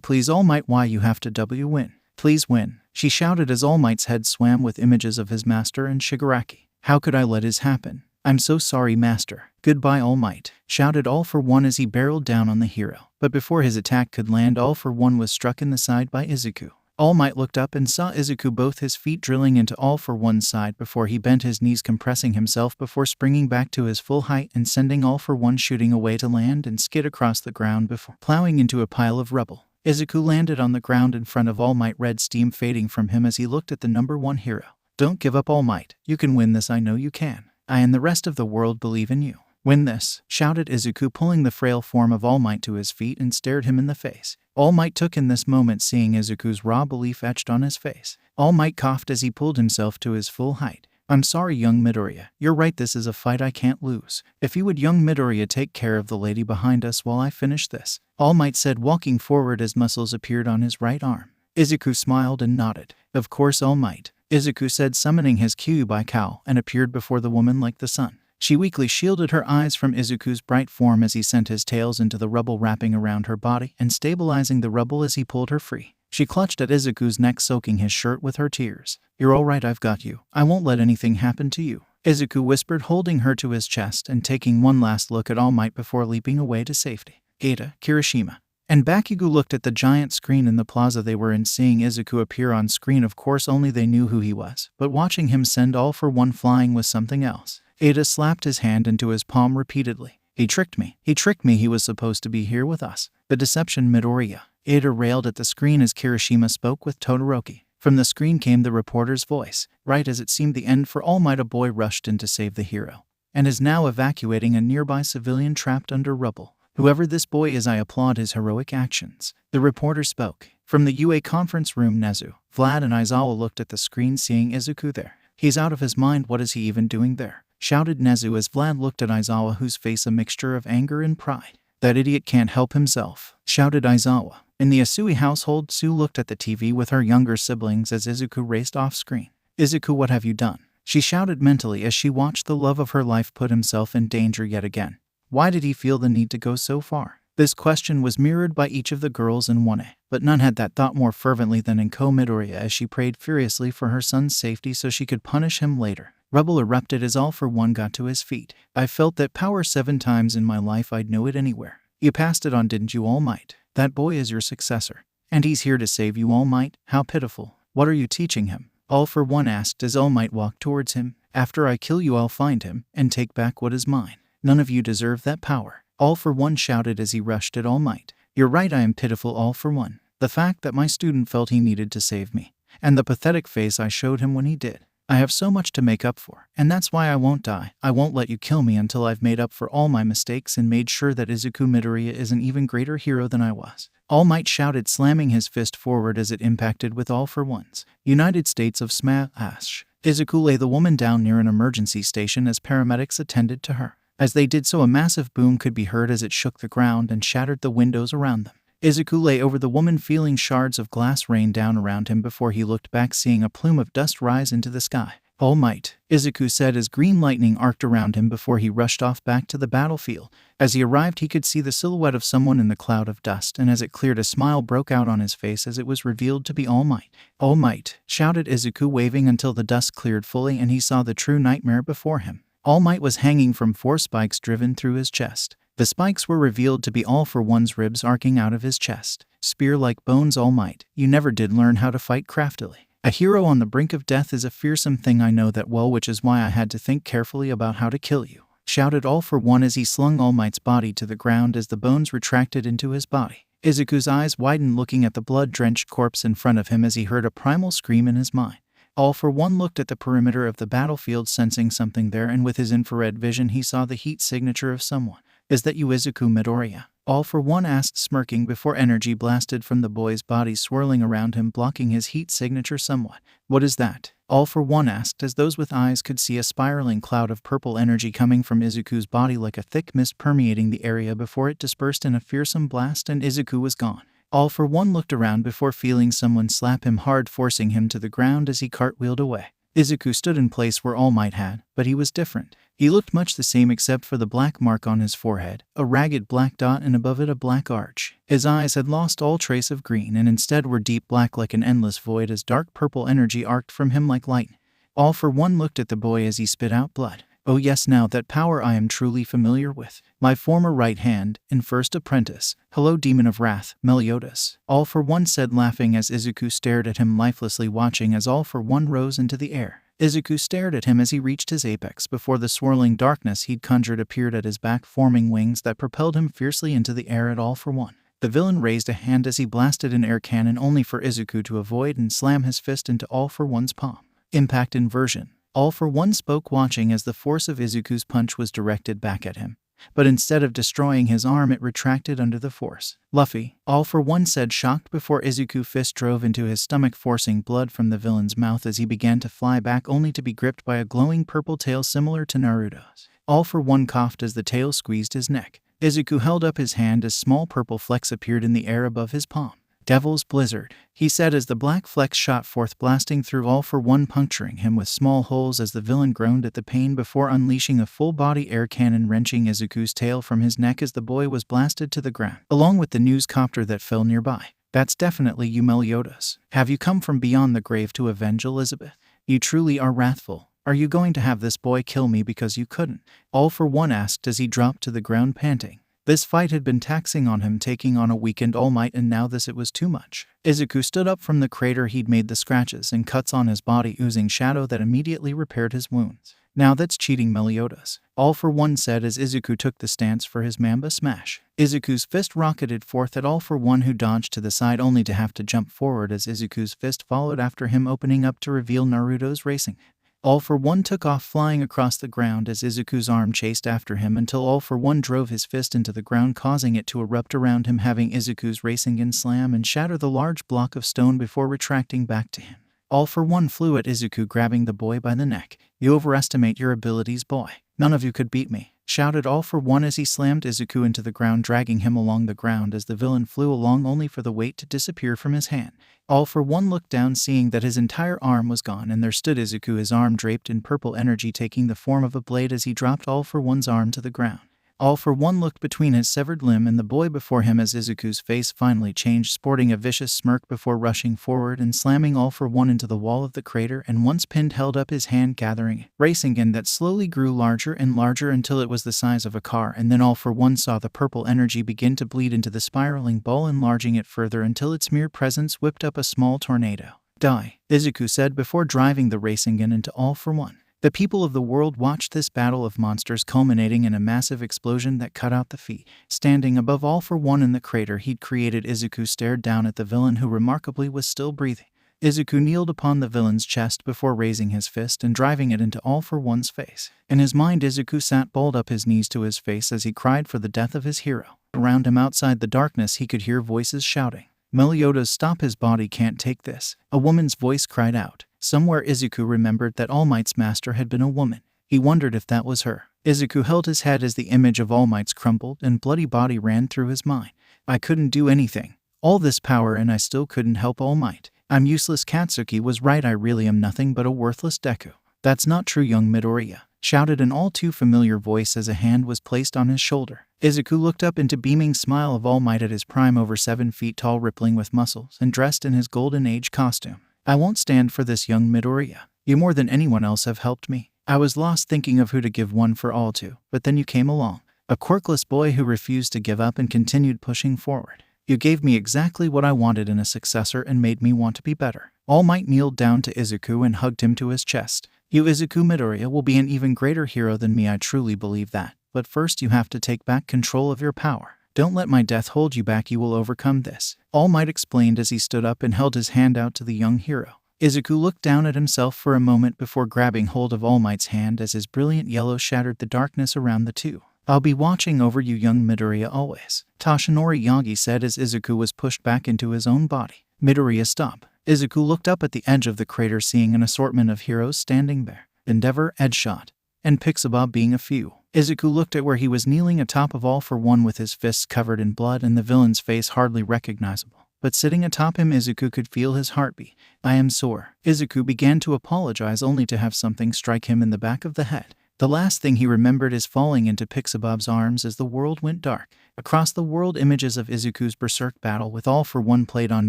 Please All Might, why you have to win? Please win, she shouted as All Might's head swam with images of his master and Shigaraki. How could I let this happen? I'm so sorry, master. Goodbye, All Might, shouted All for One as he barreled down on the hero. But before his attack could land, All for One was struck in the side by Izuku. All Might looked up and saw Izuku, both his feet drilling into All for One's side before he bent his knees, compressing himself before springing back to his full height and sending All for One shooting away to land and skid across the ground before plowing into a pile of rubble. Izuku landed on the ground in front of All Might, red steam fading from him as he looked at the number one hero. Don't give up, All Might. You can win this, I know you can. I and the rest of the world believe in you. Win this, shouted Izuku, pulling the frail form of All Might to his feet and stared him in the face. All Might took in this moment, seeing Izuku's raw belief etched on his face. All Might coughed as he pulled himself to his full height. I'm sorry, young Midoriya. You're right, this is a fight I can't lose. If you would, young Midoriya, take care of the lady behind us while I finish this, All Might said, walking forward as muscles appeared on his right arm. Izuku smiled and nodded. Of course, All Might, Izuku said, summoning his Kyuubi cowl, and appeared before the woman like the sun. She weakly shielded her eyes from Izuku's bright form as he sent his tails into the rubble, wrapping around her body and stabilizing the rubble as he pulled her free. She clutched at Izuku's neck, soaking his shirt with her tears. You're all right, I've got you. I won't let anything happen to you, Izuku whispered, holding her to his chest and taking one last look at All Might before leaping away to safety. Ida, Kirishima, and Bakugo looked at the giant screen in the plaza they were in, seeing Izuku appear on screen. Of course, only they knew who he was, but watching him send All for One flying was something else. Ida slapped his hand into his palm repeatedly. He tricked me. He was supposed to be here with us. The deception, Midoriya. Ida railed at the screen as Kirishima spoke with Todoroki. From the screen came the reporter's voice. Right as it seemed the end for All Might, a boy rushed in to save the hero, and is now evacuating a nearby civilian trapped under rubble. Whoever this boy is, I applaud his heroic actions, the reporter spoke. From the UA conference room, Nezu, Vlad, and Aizawa looked at the screen, seeing Izuku there. He's out of his mind. What is he even doing there? Shouted Nezu as Vlad looked at Aizawa, whose face a mixture of anger and pride. That idiot can't help himself, shouted Aizawa. In the Asui household, Sue looked at the TV with her younger siblings as Izuku raced off screen. Izuku, what have you done? She shouted mentally as she watched the love of her life put himself in danger yet again. Why did he feel the need to go so far? This question was mirrored by each of the girls in 1A, but none had that thought more fervently than Inko Midoriya as she prayed furiously for her son's safety so she could punish him later. Rubble erupted as All for One got to his feet. I felt that power 7 times in my life. I'd know it anywhere. You passed it on, didn't you, All Might? That boy is your successor, and he's here to save you, All Might. How pitiful. What are you teaching him? All for One asked as All Might walked towards him. After I kill you, I'll find him and take back what is mine. None of you deserve that power, All for One shouted as he rushed at All Might. You're right, I am pitiful, All for One. The fact that my student felt he needed to save me, and the pathetic face I showed him when he did. I have so much to make up for, and that's why I won't die. I won't let you kill me until I've made up for all my mistakes and made sure that Izuku Midoriya is an even greater hero than I was. All Might shouted, slamming his fist forward as it impacted with All for One's United States of Smash. Izuku lay the woman down near an emergency station as paramedics attended to her. As they did so, a massive boom could be heard as it shook the ground and shattered the windows around them. Izuku lay over the woman, feeling shards of glass rain down around him before he looked back, seeing a plume of dust rise into the sky. All Might, Izuku said as green lightning arced around him before he rushed off back to the battlefield. As he arrived, he could see the silhouette of someone in the cloud of dust, and as it cleared, a smile broke out on his face as it was revealed to be All Might. All Might, shouted Izuku, waving until the dust cleared fully and he saw the true nightmare before him. All Might was hanging from 4 spikes driven through his chest. The spikes were revealed to be All for One's ribs arcing out of his chest. Spear-like bones, All Might. You never did learn how to fight craftily. A hero on the brink of death is a fearsome thing, I know that well, which is why I had to think carefully about how to kill you, shouted All for One as he slung All Might's body to the ground as the bones retracted into his body. Izuku's eyes widened, looking at the blood-drenched corpse in front of him as he heard a primal scream in his mind. All for One looked at the perimeter of the battlefield, sensing something there, and with his infrared vision he saw the heat signature of someone. Is that you, Izuku Midoriya? All for One asked, smirking before energy blasted from the boy's body, swirling around him, blocking his heat signature somewhat. What is that? All for One asked as those with eyes could see a spiraling cloud of purple energy coming from Izuku's body like a thick mist permeating the area before it dispersed in a fearsome blast and Izuku was gone. All for One looked around before feeling someone slap him hard, forcing him to the ground as he cartwheeled away. Izuku stood in place where All Might had, but he was different. He looked much the same except for the black mark on his forehead, a ragged black dot, and above it a black arch. His eyes had lost all trace of green and instead were deep black like an endless void as dark purple energy arced from him like lightning. All for One looked at the boy as he spit out blood. Oh yes, now that power I am truly familiar with. My former right hand and first apprentice. Hello, demon of wrath, Meliodas. All for One said, laughing as Izuku stared at him lifelessly, watching as All for One rose into the air. Izuku stared at him as he reached his apex before the swirling darkness he'd conjured appeared at his back, forming wings that propelled him fiercely into the air at All for One. The villain raised a hand as he blasted an air cannon, only for Izuku to avoid and slam his fist into All for One's palm. Impact inversion. All for One spoke, watching as the force of Izuku's punch was directed back at him. But instead of destroying his arm, it retracted under the force. Luffy, All for One said, shocked, before Izuku's fist drove into his stomach, forcing blood from the villain's mouth as he began to fly back, only to be gripped by a glowing purple tail similar to Naruto's. All for One coughed as the tail squeezed his neck. Izuku held up his hand as small purple flecks appeared in the air above his palm. Devil's Blizzard, he said as the black flecks shot forth, blasting through All for One, puncturing him with small holes as the villain groaned at the pain before unleashing a full-body air cannon, wrenching Izuku's tail from his neck as the boy was blasted to the ground, along with the newscopter that fell nearby. That's definitely you, Meliodas. Have you come from beyond the grave to avenge Elizabeth? You truly are wrathful. Are you going to have this boy kill me because you couldn't? All for One asked as he dropped to the ground, panting. This fight had been taxing on him, taking on a weakened All Might, and now this, it was too much. Izuku stood up from the crater he'd made, the scratches and cuts on his body oozing shadow that immediately repaired his wounds. Now that's cheating, Meliodas, All for One said as Izuku took the stance for his Mamba Smash. Izuku's fist rocketed forth at All for One, who dodged to the side only to have to jump forward as Izuku's fist followed after him, opening up to reveal Naruto's racing. All for One took off, flying across the ground as Izuku's arm chased after him until All for One drove his fist into the ground, causing it to erupt around him, having Izuku's Rasengan slam and shatter the large block of stone before retracting back to him. All for One flew at Izuku, grabbing the boy by the neck. You overestimate your abilities, boy. None of you could beat me, shouted All for One as he slammed Izuku into the ground, dragging him along the ground as the villain flew along, only for the weight to disappear from his hand. All for One looked down, seeing that his entire arm was gone, and there stood Izuku, his arm draped in purple energy, taking the form of a blade as he dropped All for One's arm to the ground. All for One looked between his severed limb and the boy before him as Izuku's face finally changed, sporting a vicious smirk before rushing forward and slamming All for One into the wall of the crater, and once pinned held up his hand, gathering Rasengan that slowly grew larger and larger until it was the size of a car, and then All for One saw the purple energy begin to bleed into the spiraling ball, enlarging it further until its mere presence whipped up a small tornado. Die, Izuku said before driving the Rasengan into All for One. The people of the world watched this battle of monsters, culminating in a massive explosion that cut out the feet. Standing above All for One in the crater he'd created, Izuku stared down at the villain, who remarkably was still breathing. Izuku kneeled upon the villain's chest before raising his fist and driving it into All for One's face. In his mind, Izuku sat balled up, his knees to his face as he cried for the death of his hero. Around him, outside the darkness, he could hear voices shouting, Meliodas, stop, his body can't take this. A woman's voice cried out. Somewhere Izuku remembered that All Might's master had been a woman. He wondered if that was her. Izuku held his head as the image of All Might's crumpled and bloody body ran through his mind. I couldn't do anything. All this power and I still couldn't help All Might. I'm useless. Katsuki was right, I really am nothing but a worthless Deku. That's not true, young Midoriya, shouted an all too familiar voice as a hand was placed on his shoulder. Izuku looked up into beaming smile of All Might at his prime, over 7 feet tall, rippling with muscles, and dressed in his Golden Age costume. I won't stand for this, young Midoriya. You more than anyone else have helped me. I was lost thinking of who to give one for all to, but then you came along. A quirkless boy who refused to give up and continued pushing forward. You gave me exactly what I wanted in a successor and made me want to be better. All Might kneeled down to Izuku and hugged him to his chest. You, Izuku Midoriya, will be an even greater hero than me, I truly believe that. But first you have to take back control of your power. Don't let my death hold you back, you will overcome this, All Might explained as he stood up and held his hand out to the young hero. Izuku looked down at himself for a moment before grabbing hold of All Might's hand as his brilliant yellow shattered the darkness around the two. I'll be watching over you, young Midoriya, always, Toshinori Yagi said as Izuku was pushed back into his own body. Midoriya, stop. Izuku looked up at the edge of the crater, seeing an assortment of heroes standing there. Endeavor, Edgeshot, and Pixabay being a few. Izuku looked at where he was kneeling atop of All for One with his fists covered in blood and the villain's face hardly recognizable. but sitting atop him Izuku could feel his heartbeat. "I am sore." Izuku began to apologize only to have something strike him in the back of the head. The last thing he remembered is falling into Pixabob's arms as the world went dark. Across the world, images of Izuku's berserk battle with All for One played on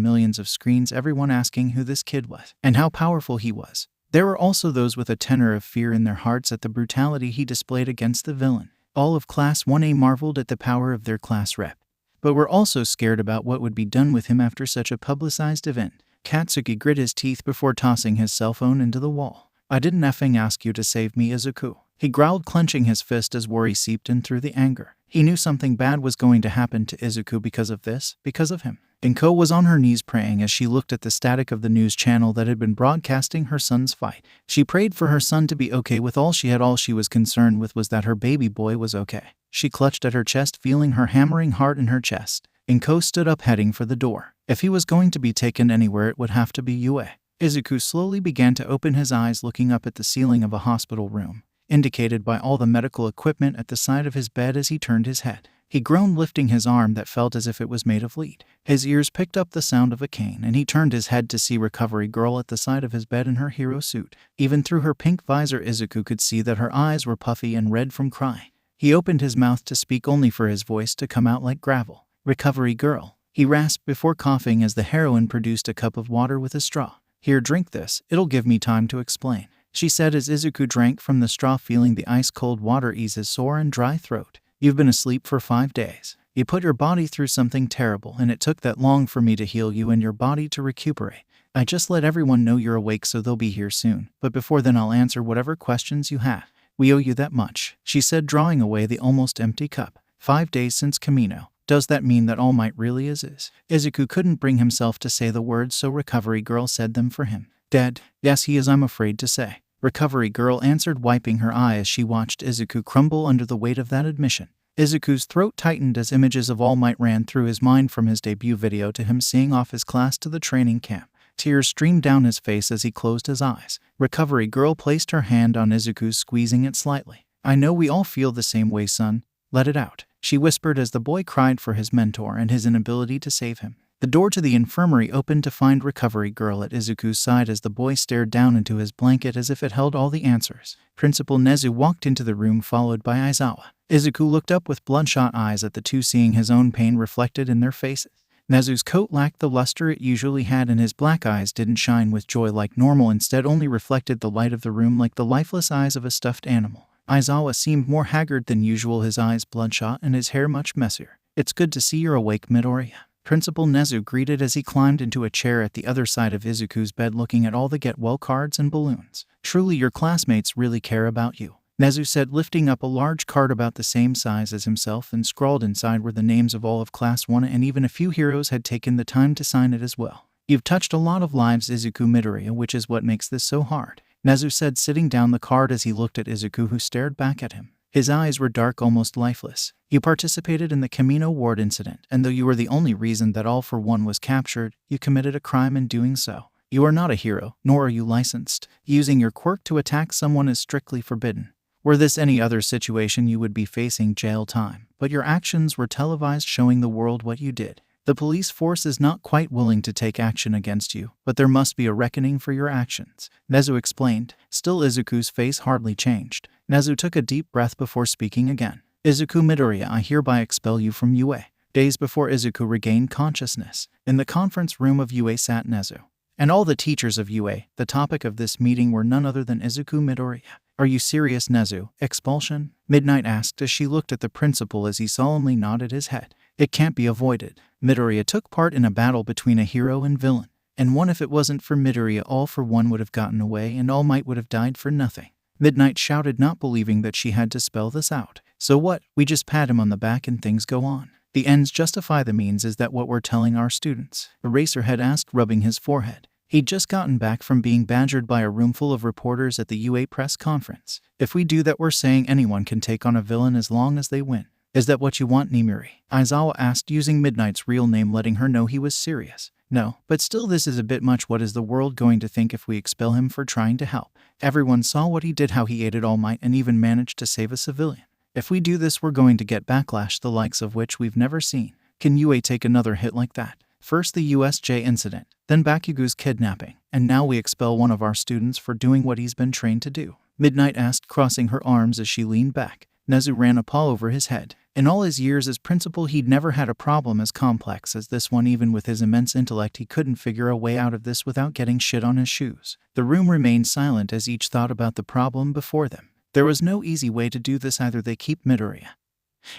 millions of screens, everyone asking who this kid was and how powerful he was. There were also those with a tenor of fear in their hearts at the brutality he displayed against the villain. All of Class 1A marveled at the power of their class rep, but were also scared about what would be done with him after such a publicized event. Katsuki grit his teeth before tossing his cell phone into the wall. "I didn't effing ask you to save me, Izuku," he growled, clenching his fist as worry seeped in through the anger. He knew something bad was going to happen to Izuku because of this, because of him. Inko was on her knees praying as she looked at the static of the news channel that had been broadcasting her son's fight. She prayed for her son to be okay with all she had. All she was concerned with was that her baby boy was okay. She clutched at her chest, feeling her hammering heart in her chest. Inko stood up, heading for the door. If he was going to be taken anywhere, it would have to be Yue. Izuku slowly began to open his eyes, looking up at the ceiling of a hospital room, indicated by all the medical equipment at the side of his bed. As he turned his head, he groaned, lifting his arm that felt as if it was made of lead. His ears picked up the sound of a cane, and he turned his head to see Recovery Girl at the side of his bed in her hero suit. Even through her pink visor, Izuku could see that her eyes were puffy and red from crying. He opened his mouth to speak, only for his voice to come out like gravel. "Recovery Girl," he rasped before coughing as the heroine produced a cup of water with a straw. "Here, drink this. It'll give me time to explain," she said as Izuku drank from the straw, feeling the ice-cold water ease his sore and dry throat. "You've been asleep for 5 days. You put your body through something terrible, and it took that long for me to heal you and your body to recuperate. I just let everyone know you're awake, so they'll be here soon. But before then, I'll answer whatever questions you have. We owe you that much," she said, drawing away the almost empty cup. 5 days since Kamino. Does that mean that All Might really is? Izuku couldn't bring himself to say the words, so Recovery Girl said them for him. "Dead? Yes, he is, I'm afraid to say," Recovery Girl answered, wiping her eye as she watched Izuku crumble under the weight of that admission. Izuku's throat tightened as images of All Might ran through his mind, from his debut video to him seeing off his class to the training camp. Tears streamed down his face as he closed his eyes. Recovery Girl placed her hand on Izuku's, squeezing it slightly. "I know we all feel the same way, son. Let it out," she whispered as the boy cried for his mentor and his inability to save him. The door to the infirmary opened to find Recovery Girl at Izuku's side as the boy stared down into his blanket as if it held all the answers. Principal Nezu walked into the room, followed by Aizawa. Izuku looked up with bloodshot eyes at the two, seeing his own pain reflected in their faces. Nezu's coat lacked the luster it usually had, and his black eyes didn't shine with joy like normal, instead only reflected the light of the room like the lifeless eyes of a stuffed animal. Aizawa seemed more haggard than usual, his eyes bloodshot and his hair much messier. "It's good to see you're awake, Midoriya," Principal Nezu greeted as he climbed into a chair at the other side of Izuku's bed, looking at all the get well cards and balloons. "Truly, your classmates really care about you," Nezu said, lifting up a large card about the same size as himself, and scrawled inside were the names of all of Class 1, and even a few heroes had taken the time to sign it as well. "You've touched a lot of lives, Izuku Midoriya, which is what makes this so hard," Nezu said, sitting down the card as he looked at Izuku, who stared back at him. His eyes were dark, almost lifeless. "You participated in the Kamino Ward incident, and though you were the only reason that All for One was captured, you committed a crime in doing so. You are not a hero, nor are you licensed. Using your quirk to attack someone is strictly forbidden. Were this any other situation, you would be facing jail time, but your actions were televised, showing the world what you did. The police force is not quite willing to take action against you, but there must be a reckoning for your actions," Nezu explained. Still, Izuku's face hardly changed. Nezu took a deep breath before speaking again. "Izuku Midoriya, I hereby expel you from UA." Days before Izuku regained consciousness, in the conference room of UA sat Nezu and all the teachers of UA. The topic of this meeting were none other than Izuku Midoriya. "Are you serious, Nezu? Expulsion?" Midnight asked as she looked at the principal as he solemnly nodded his head. "It can't be avoided. Midoriya took part in a battle between a hero and villain, and one, if it wasn't for Midoriya, All for One would have gotten away and All Might would have died for nothing." Midnight shouted, not believing that she had to spell this out. "So what? We just pat him on the back and things go on. The ends justify the means, is that what we're telling our students?" Eraserhead asked, rubbing his forehead. He'd just gotten back from being badgered by a roomful of reporters at the UA press conference. "If we do that, we're saying anyone can take on a villain as long as they win. Is that what you want, Nimiri?" Aizawa asked, using Midnight's real name, letting her know he was serious. "No, but still, this is a bit much. What is the world going to think if we expel him for trying to help? Everyone saw what he did, how he aided All Might and even managed to save a civilian. If we do this, we're going to get backlash, the likes of which we've never seen. Can UA take another hit like that?" First the USJ incident, then Bakugo's kidnapping, and now we expel one of our students for doing what he's been trained to do," Midnight asked, crossing her arms as she leaned back. Nezu ran a paw over his head. In all his years as principal, he'd never had a problem as complex as this one. Even with his immense intellect, he couldn't figure a way out of this without getting shit on his shoes. The room remained silent as each thought about the problem before them. There was no easy way to do this. Either they keep Midoriya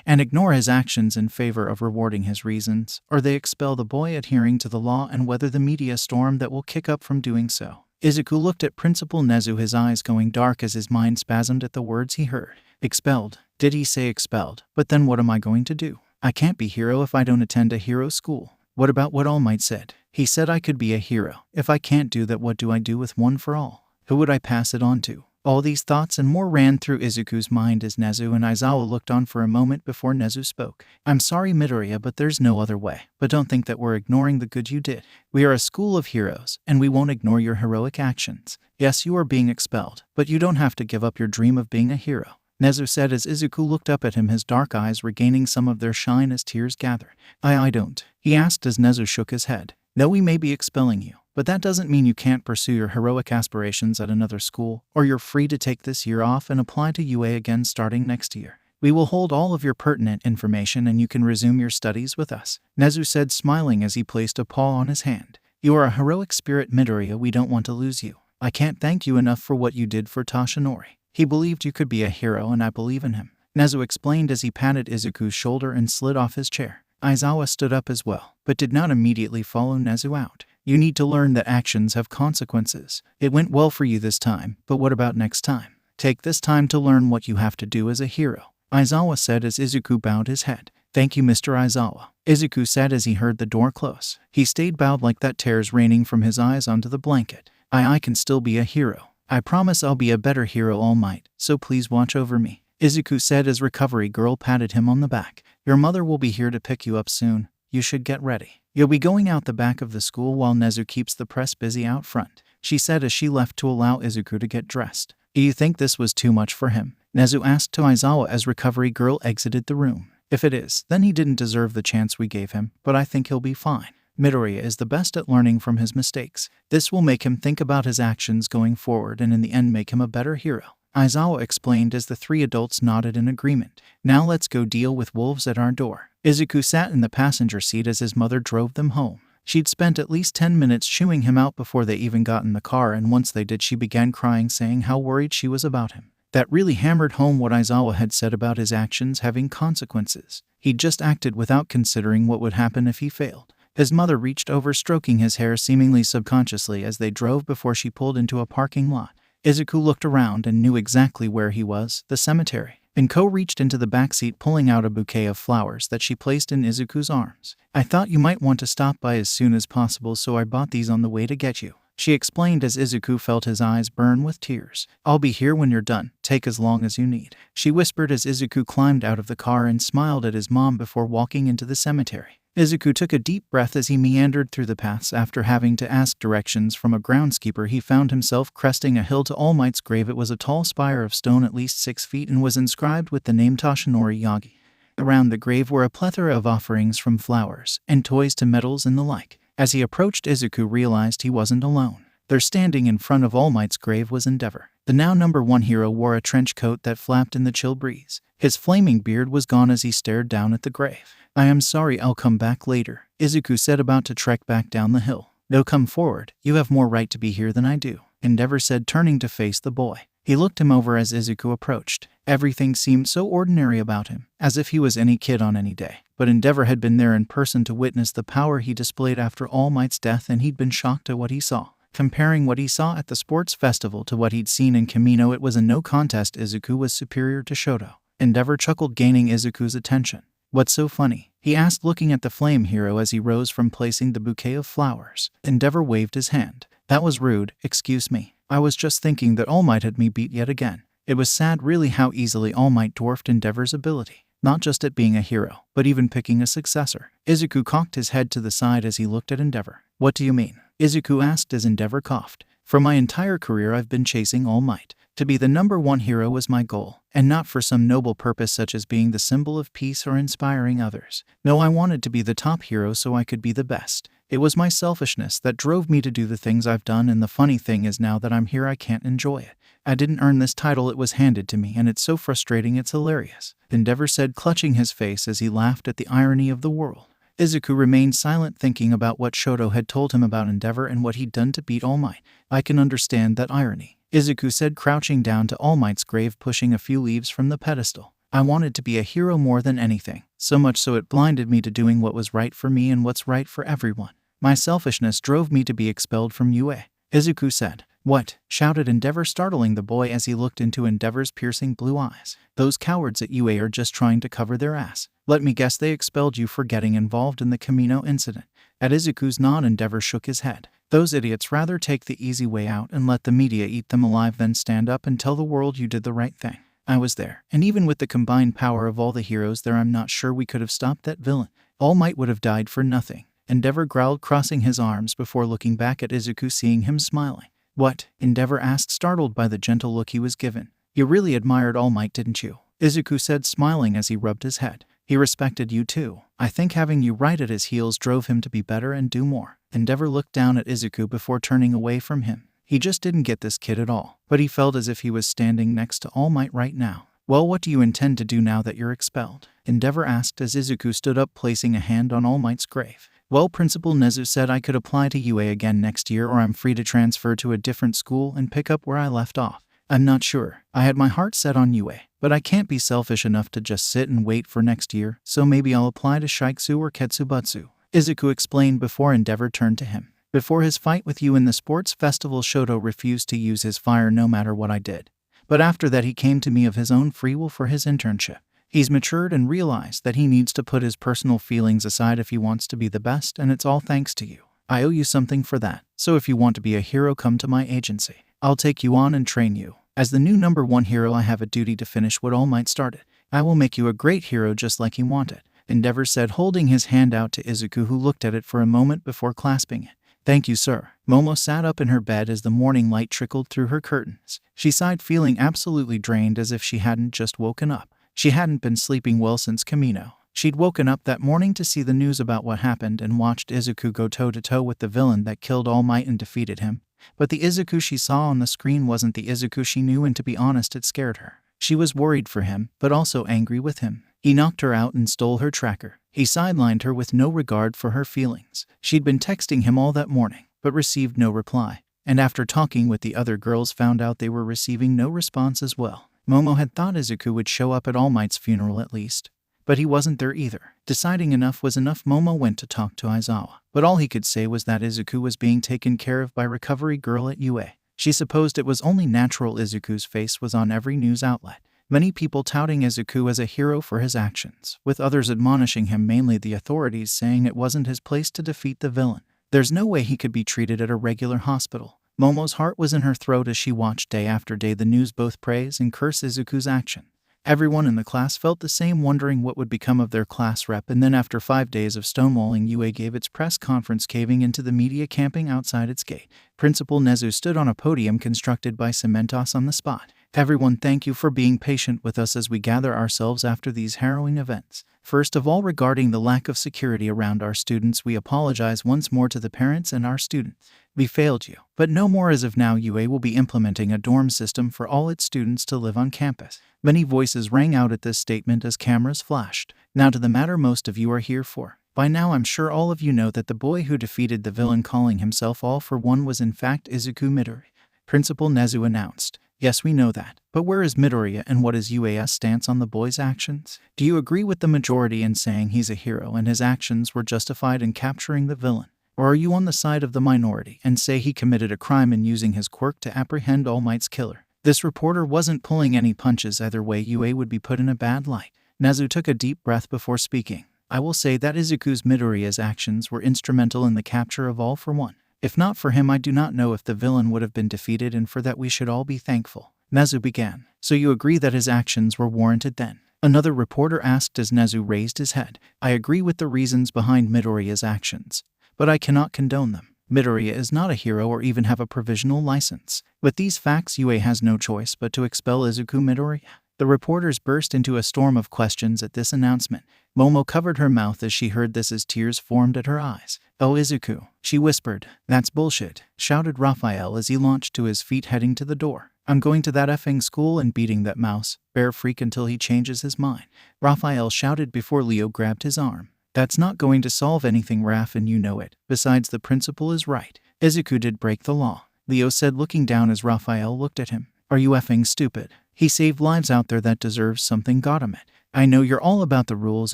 and ignore his actions in favor of rewarding his reasons, or they expel the boy adhering to the law and weather the media storm that will kick up from doing so. Izuku looked at Principal Nezu, his eyes going dark as his mind spasmed at the words he heard. Expelled? Did he say expelled? But then what am I going to do? I can't be hero if I don't attend a hero school. What about what All Might said? He said I could be a hero. If I can't do that, what do I do with One for All? Who would I pass it on to? All these thoughts and more ran through Izuku's mind as Nezu and Aizawa looked on for a moment before Nezu spoke. "I'm sorry, Midoriya, but there's no other way. But don't think that we're ignoring the good you did. We are a school of heroes, and we won't ignore your heroic actions. Yes, you are being expelled, but you don't have to give up your dream of being a hero," Nezu said as Izuku looked up at him, his dark eyes regaining some of their shine as tears gathered. I don't," he asked as Nezu shook his head. "No, we may be expelling you, but that doesn't mean you can't pursue your heroic aspirations at another school, or you're free to take this year off and apply to UA again starting next year. We will hold all of your pertinent information and you can resume your studies with us," Nezu said, smiling as he placed a paw on his hand. "You are a heroic spirit, Midoriya. We don't want to lose you. I can't thank you enough for what you did for Toshinori. He believed you could be a hero and I believe in him," Nezu explained as he patted Izuku's shoulder and slid off his chair. Aizawa stood up as well, but did not immediately follow Nezu out. "You need to learn that actions have consequences. It went well for you this time, but what about next time? Take this time to learn what you have to do as a hero," Aizawa said as Izuku bowed his head. "Thank you, Mr. Aizawa," Izuku said as he heard the door close. He stayed bowed like that, tears raining from his eyes onto the blanket. I can still be a hero. I promise I'll be a better hero, All Might, so please watch over me," Izuku said as Recovery Girl patted him on the back. "Your mother will be here to pick you up soon. You should get ready. You'll be going out the back of the school while Nezu keeps the press busy out front," she said as she left to allow Izuku to get dressed. "Do you think this was too much for him?" Nezu asked to Aizawa as Recovery Girl exited the room. "If it is, then he didn't deserve the chance we gave him, but I think he'll be fine. Midoriya is the best at learning from his mistakes. This will make him think about his actions going forward and in the end make him a better hero," Aizawa explained as the three adults nodded in agreement. "Now let's go deal with wolves at our door." Izuku sat in the passenger seat as his mother drove them home. She'd spent at least 10 minutes chewing him out before they even got in the car, and once they did she began crying, saying how worried she was about him. That really hammered home what Aizawa had said about his actions having consequences. He'd just acted without considering what would happen if he failed. His mother reached over, stroking his hair seemingly subconsciously as they drove before she pulled into a parking lot. Izuku looked around and knew exactly where he was, the cemetery. Inko reached into the backseat, pulling out a bouquet of flowers that she placed in Izuku's arms. "I thought you might want to stop by as soon as possible, so I bought these on the way to get you," she explained as Izuku felt his eyes burn with tears. "I'll be here when you're done. Take as long as you need," she whispered as Izuku climbed out of the car and smiled at his mom before walking into the cemetery. Izuku took a deep breath as he meandered through the paths. After having to ask directions from a groundskeeper, he found himself cresting a hill to All Might's grave. It was a tall spire of stone at least 6 feet and was inscribed with the name Toshinori Yagi. Around the grave were a plethora of offerings, from flowers and toys to medals and the like. As he approached, Izuku realized he wasn't alone. There, standing in front of All Might's grave, was Endeavor. The now #1 hero wore a trench coat that flapped in the chill breeze. His flaming beard was gone as he stared down at the grave. "I am sorry, I'll come back later," Izuku said, about to trek back down the hill. "No, come forward. You have more right to be here than I do," Endeavor said, turning to face the boy. He looked him over as Izuku approached. Everything seemed so ordinary about him, as if he was any kid on any day. But Endeavor had been there in person to witness the power he displayed after All Might's death, and he'd been shocked at what he saw. Comparing what he saw at the sports festival to what he'd seen in Kamino, it was a no contest. Izuku was superior to Shoto. Endeavor chuckled, gaining Izuku's attention. "What's so funny?" he asked, looking at the flame hero as he rose from placing the bouquet of flowers. Endeavor waved his hand. "That was rude. Excuse me. I was just thinking that All Might had me beat yet again." It was sad really how easily All Might dwarfed Endeavor's ability. Not just at being a hero, but even picking a successor. Izuku cocked his head to the side as he looked at Endeavor. "What do you mean?" Izuku asked as Endeavor coughed. "For my entire career I've been chasing All Might. To be the #1 hero was my goal, and not for some noble purpose such as being the symbol of peace or inspiring others. No, I wanted to be the top hero so I could be the best. It was my selfishness that drove me to do the things I've done, and the funny thing is now that I'm here I can't enjoy it. I didn't earn this title, it was handed to me, and it's so frustrating it's hilarious," Endeavor said, clutching his face as he laughed at the irony of the world. Izuku remained silent, thinking about what Shoto had told him about Endeavor and what he'd done to beat All Might. "I can understand that irony," Izuku said, crouching down to All Might's grave, pushing a few leaves from the pedestal. "I wanted to be a hero more than anything, so much so it blinded me to doing what was right for me and what's right for everyone. My selfishness drove me to be expelled from UA," Izuku said. "What?" shouted Endeavor, startling the boy as he looked into Endeavor's piercing blue eyes. "Those cowards at UA are just trying to cover their ass. Let me guess, they expelled you for getting involved in the Camino incident." At Izuku's nod, Endeavor shook his head. "Those idiots rather take the easy way out and let the media eat them alive than stand up and tell the world you did the right thing. I was there, and even with the combined power of all the heroes there, I'm not sure we could have stopped that villain. All Might would have died for nothing," Endeavor growled, crossing his arms before looking back at Izuku, seeing him smiling. "What?" Endeavor asked, startled by the gentle look he was given. "You really admired All Might, didn't you?" Izuku said, smiling as he rubbed his head. "He respected you too. I think having you right at his heels drove him to be better and do more." Endeavor looked down at Izuku before turning away from him. He just didn't get this kid at all, but he felt as if he was standing next to All Might right now. "Well, what do you intend to do now that you're expelled?" Endeavor asked as Izuku stood up, placing a hand on All Might's grave. "Well, Principal Nezu said I could apply to UA again next year, or I'm free to transfer to a different school and pick up where I left off. I'm not sure. I had my heart set on UA, but I can't be selfish enough to just sit and wait for next year, so maybe I'll apply to Shiksu or Ketsubutsu," Izuku explained before Endeavor turned to him. "Before his fight with you in the sports festival, Shoto refused to use his fire no matter what I did. But after that he came to me of his own free will for his internship. He's matured and realized that he needs to put his personal feelings aside if he wants to be the best, and it's all thanks to you. I owe you something for that, so if you want to be a hero, come to my agency. I'll take you on and train you. As the new #1 hero, I have a duty to finish what All Might started. I will make you a great hero just like he wanted," Endeavor said, holding his hand out to Izuku, who looked at it for a moment before clasping it. "Thank you, sir." Momo sat up in her bed as the morning light trickled through her curtains. She sighed, feeling absolutely drained, as if she hadn't just woken up. She hadn't been sleeping well since Camino. She'd woken up that morning to see the news about what happened and watched Izuku go toe-to-toe with the villain that killed All Might and defeated him. But the Izuku she saw on the screen wasn't the Izuku she knew, and to be honest, it scared her. She was worried for him, but also angry with him. He knocked her out and stole her tracker. He sidelined her with no regard for her feelings. She'd been texting him all that morning, but received no reply. And after talking with the other girls, found out they were receiving no response as well. Momo had thought Izuku would show up at All Might's funeral at least, but he wasn't there either. Deciding enough was enough, Momo went to talk to Aizawa, but all he could say was that Izuku was being taken care of by Recovery Girl at UA. She supposed it was only natural. Izuku's face was on every news outlet. Many people touting Izuku as a hero for his actions, with others admonishing him, mainly the authorities, saying it wasn't his place to defeat the villain. There's no way he could be treated at a regular hospital. Momo's heart was in her throat as she watched day after day the news both praise and curse Izuku's action. Everyone in the class felt the same, wondering what would become of their class rep, and then after 5 days of stonewalling, UA gave its press conference, caving into the media camping outside its gate. Principal Nezu stood on a podium constructed by Cementos on the spot. "Everyone, thank you for being patient with us as we gather ourselves after these harrowing events. First of all, regarding the lack of security around our students, we apologize once more to the parents and our students. We failed you, but no more as of now. UA will be implementing a dorm system for all its students to live on campus." Many voices rang out at this statement as cameras flashed. "Now to the matter most of you are here for. By now I'm sure all of you know that the boy who defeated the villain calling himself All for One was in fact Izuku Midori," Principal Nezu announced. "Yes, we know that, but where is Midoriya, and what is UA's stance on the boy's actions? Do you agree with the majority in saying he's a hero and his actions were justified in capturing the villain? Or are you on the side of the minority and say he committed a crime in using his quirk to apprehend All Might's killer?" This reporter wasn't pulling any punches. Either way, UA would be put in a bad light. Nezu took a deep breath before speaking. "I will say that Izuku's Midoriya's actions were instrumental in the capture of All for One. If not for him, I do not know if the villain would have been defeated, and for that we should all be thankful." Nezu began. "So you agree that his actions were warranted then?" Another reporter asked as Nezu raised his head. "I agree with the reasons behind Midoriya's actions, but I cannot condone them. Midoriya is not a hero or even have a provisional license. With these facts, Yue has no choice but to expel Izuku Midoriya. The reporters burst into a storm of questions at this announcement. Momo covered her mouth as she heard this as tears formed at her eyes. "Oh, Izuku," she whispered. "That's bullshit," shouted Raphael as he launched to his feet heading to the door. "I'm going to that effing school and beating that mouse bear freak until he changes his mind," Raphael shouted before Leo grabbed his arm. "That's not going to solve anything, Raph, and you know it. Besides, the principal is right. Izuku did break the law," Leo said, looking down as Raphael looked at him. "Are you effing stupid? He saved lives out there that deserves something, got him it. I know you're all about the rules